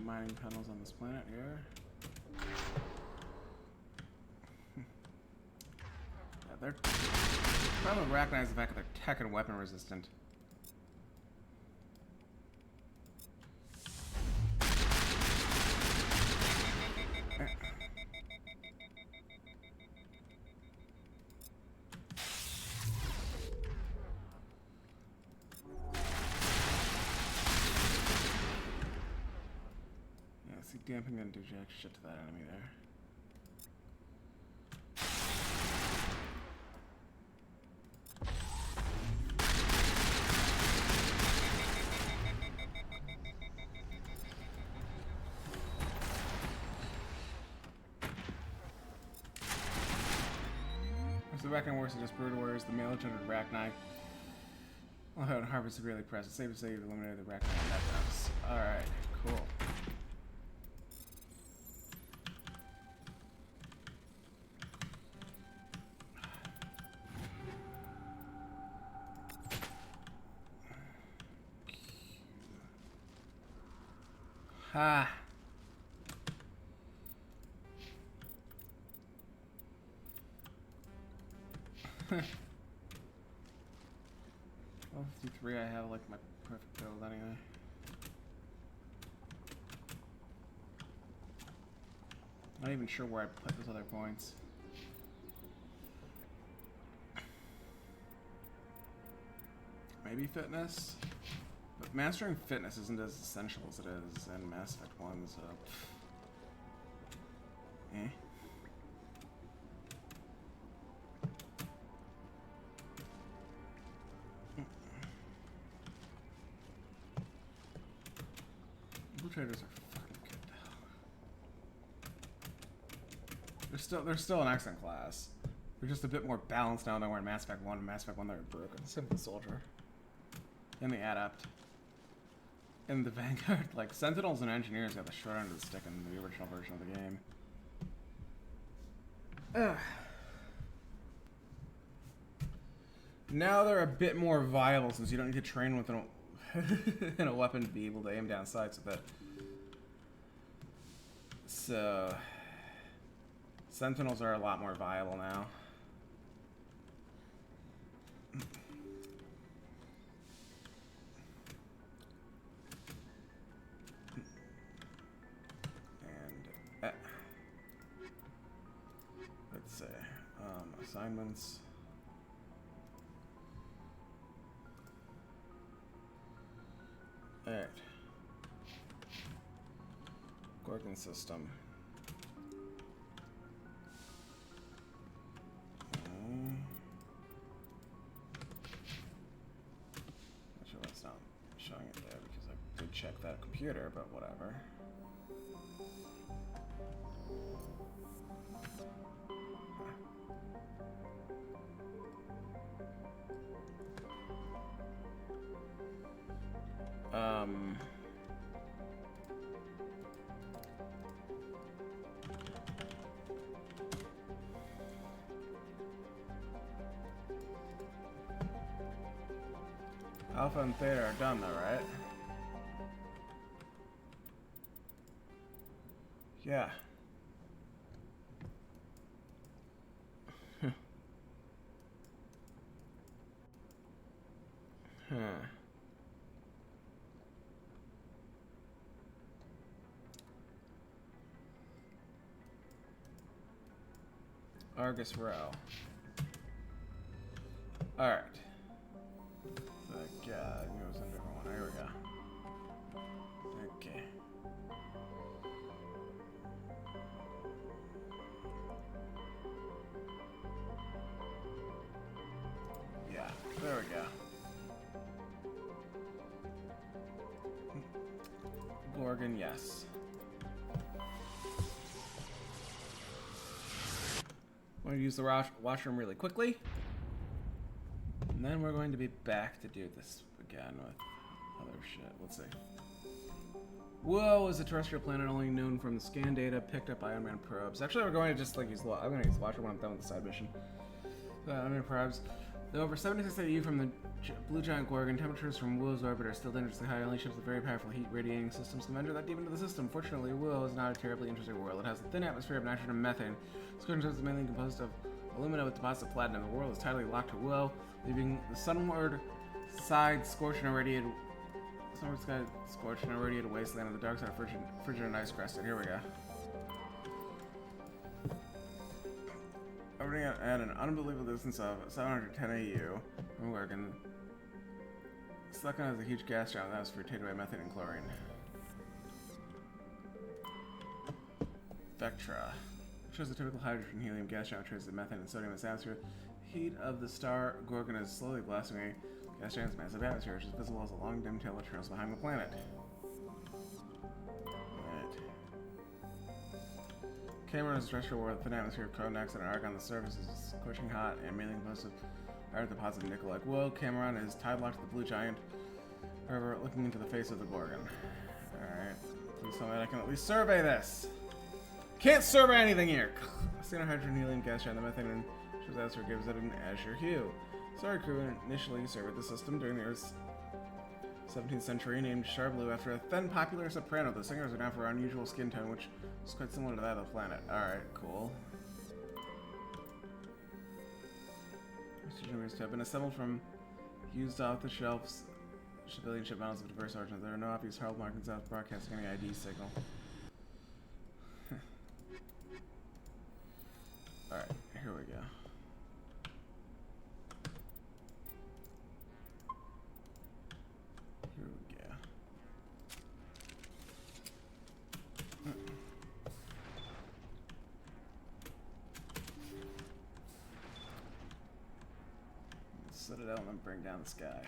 Mining tunnels on this planet here. Yeah, they're probably recognize the fact that they're tech and weapon resistant. Damping didn't do jack shit to that enemy there. So back in War's just Brood Warriors, the male gendered Rachni. Oh, and Harvard severely pressed. It's safe to say you've eliminated the Rachni in that house. Alright, cool. Ha! Well, 53, I have like my perfect build anyway. Not even sure where I put those other points. Maybe fitness? But mastering fitness isn't as essential as it is in Mass Effect 1, so... Eh. Blue traders are fucking good though. They're still an excellent class. They're just a bit more balanced now than we're in Mass Effect 1. In Mass Effect 1 they were broken. Simple soldier. And the adept. In the Vanguard, like, Sentinels and Engineers got the short end of the stick in the original version of the game. Ugh. Now they're a bit more viable since you don't need to train with in a weapon to be able to aim down sights with it. So, Sentinels are a lot more viable now. Let's say assignments. Alright. Gorgon system. computer, but whatever. Alpha and Theta are done though, right? Yeah. Huh. Argus Row. Alright. So, yeah, I knew it was a different one. Here we go. Okay. Yeah, there we go. Gorgon, yes. I'm going to use the washroom really quickly. And then we're going to be back to do this again with other shit. Let's see. Whoa is a terrestrial planet only known from the scan data picked up by unmanned probes. Actually, we're going to just like use. I'm going to use the washroom when I'm done with the side mission. Unmanned probes. The over 76 AU from the blue giant Gorgon, temperatures from Wu's orbit are still dangerously high. Only ships with very powerful heat radiating systems can enter that deep into the system. Fortunately, Wu is not a terribly interesting world. It has a thin atmosphere of nitrogen and methane. This Gorgon is mainly composed of alumina with deposits of platinum. The world is tightly locked to Wu, leaving the sunward side scorched and irradiated. Sunward side scorched and irradiated wasteland, and the dark side frigid and ice crested. Here we go. Orbiting at an unbelievable distance of 710 AU from Gorgon. Silicon has a huge gas giant that was for take away methane and chlorine. Vectra. Shows the typical hydrogen helium gas giant traces of methane and sodium in its atmosphere. Heat of the star Gorgon is slowly blasting away gas giant's massive atmosphere, which is visible as a long dim tail that trails behind the planet. Cameron is a terrestrial world with an atmosphere of carbon dioxide and argon. The surface is scorching hot and mainly composed of iron deposit nickel. Like whoa, Cameron is tied locked to the blue giant. However, looking into the face of the Gorgon. Alright. Please tell me that I can at least survey this. Can't survey anything here! Cyanide, hydrogen, helium, gas giant, the methane, and shows atmosphere gives it an azure hue. Sorry crew initially surveyed the system during the Earth's 17th century, named Charbleu after a then popular soprano. The singers are known for her unusual skin tone, which is quite similar to that of the planet. Alright, cool. This have been assembled from used off-the-shelf civilian ship models of diverse origins. There are no obvious herald markings out broadcasting any ID signal. Alright, here we go. Here we go. Set it out and then bring down the sky.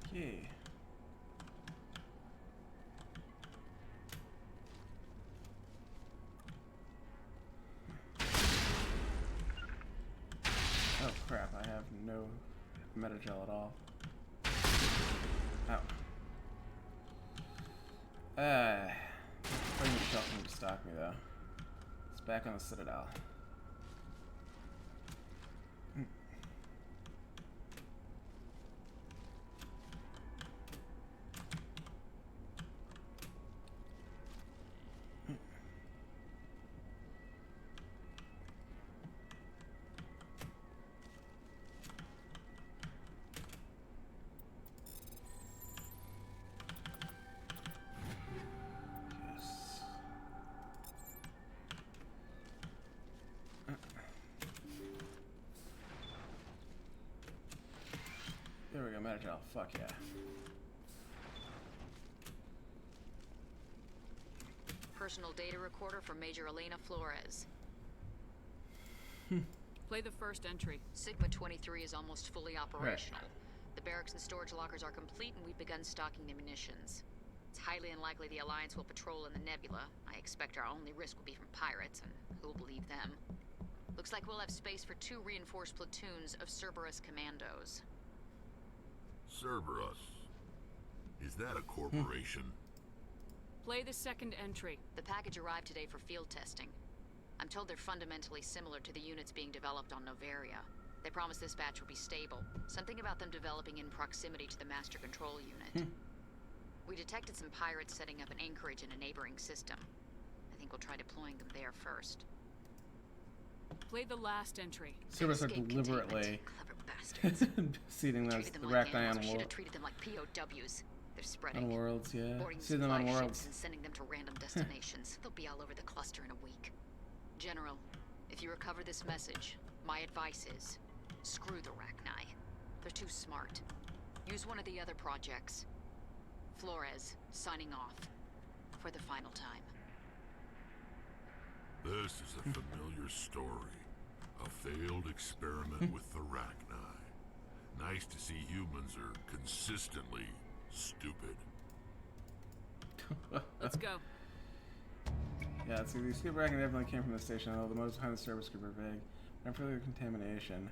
Okay. Oh crap, I have no metagel at all. Oh. Bring the shelf and stock me though. It's back on the Citadel. There we go, metagel. Fuck yeah. Personal data recorder for Major Elena Flores. Play the first entry. Sigma 23 is almost fully operational. The barracks and storage lockers are complete, and we've begun stocking the munitions. It's highly unlikely the Alliance will patrol in the nebula. I expect our only risk will be from pirates, and who'll believe them? Looks like we'll have space for 2 reinforced platoons of Cerberus commandos. Cerberus. Is that a corporation? Play the second entry. The package arrived today for field testing. I'm told they're fundamentally similar to the units being developed on Noveria. They promise this batch will be stable. Something about them developing in proximity to the master control unit. We detected some pirates setting up an anchorage in a neighboring system. I think we'll try deploying them there first. Play the last entry. Cerberus are deliberately seeding those the Rachni on should have treated them like POWs. They're spreading. On worlds, yeah. Boarding See them on supply worlds. ships and sending them to random destinations. They'll be all over the cluster in a week. General, if you recover this message, my advice is screw the Rachni. They're too smart. Use one of the other projects. Flores, signing off. For the final time. This is a familiar story. A failed experiment with the Rachni. Nice to see humans are consistently stupid. Let's go. Yeah, see, these scuba Rachni definitely came from the station, although the motives behind the Cerberus group are vague. And further contamination.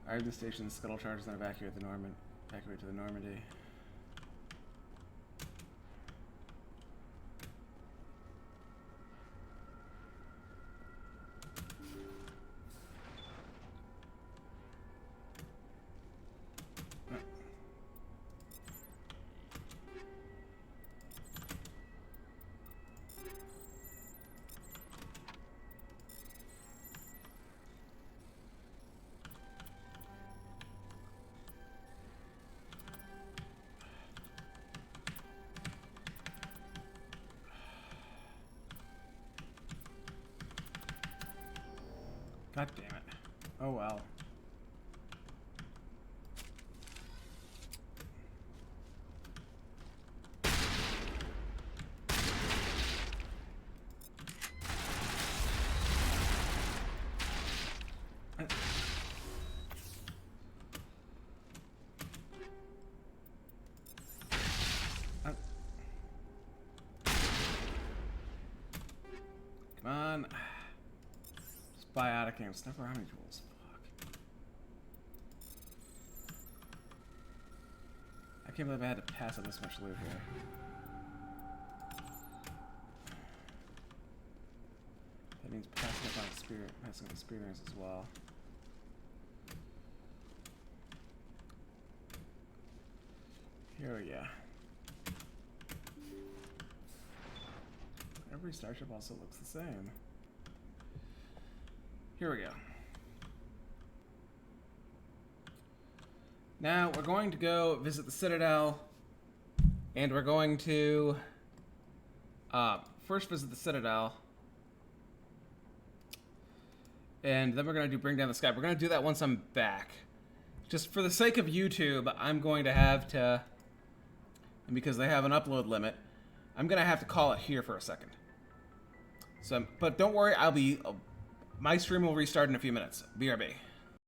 I heard the station's scuttle charges and evacuate to the Normandy. God damn it. Oh well. Come on. Biotic amps, never how many jewels. Fuck. I can't believe I had to pass up this much loot here. That means passing up on passing up experience as well. Here we go. Every starship also looks the same. Here we go. Now we're going to go visit the Citadel, and we're going to first visit the Citadel, and then we're going to bring down the sky. We're going to do that once I'm back. Just for the sake of YouTube, I'm going to have to, and because they have an upload limit, I'm going to have to call it here for a second. So, but don't worry, my stream will restart in a few minutes. BRB.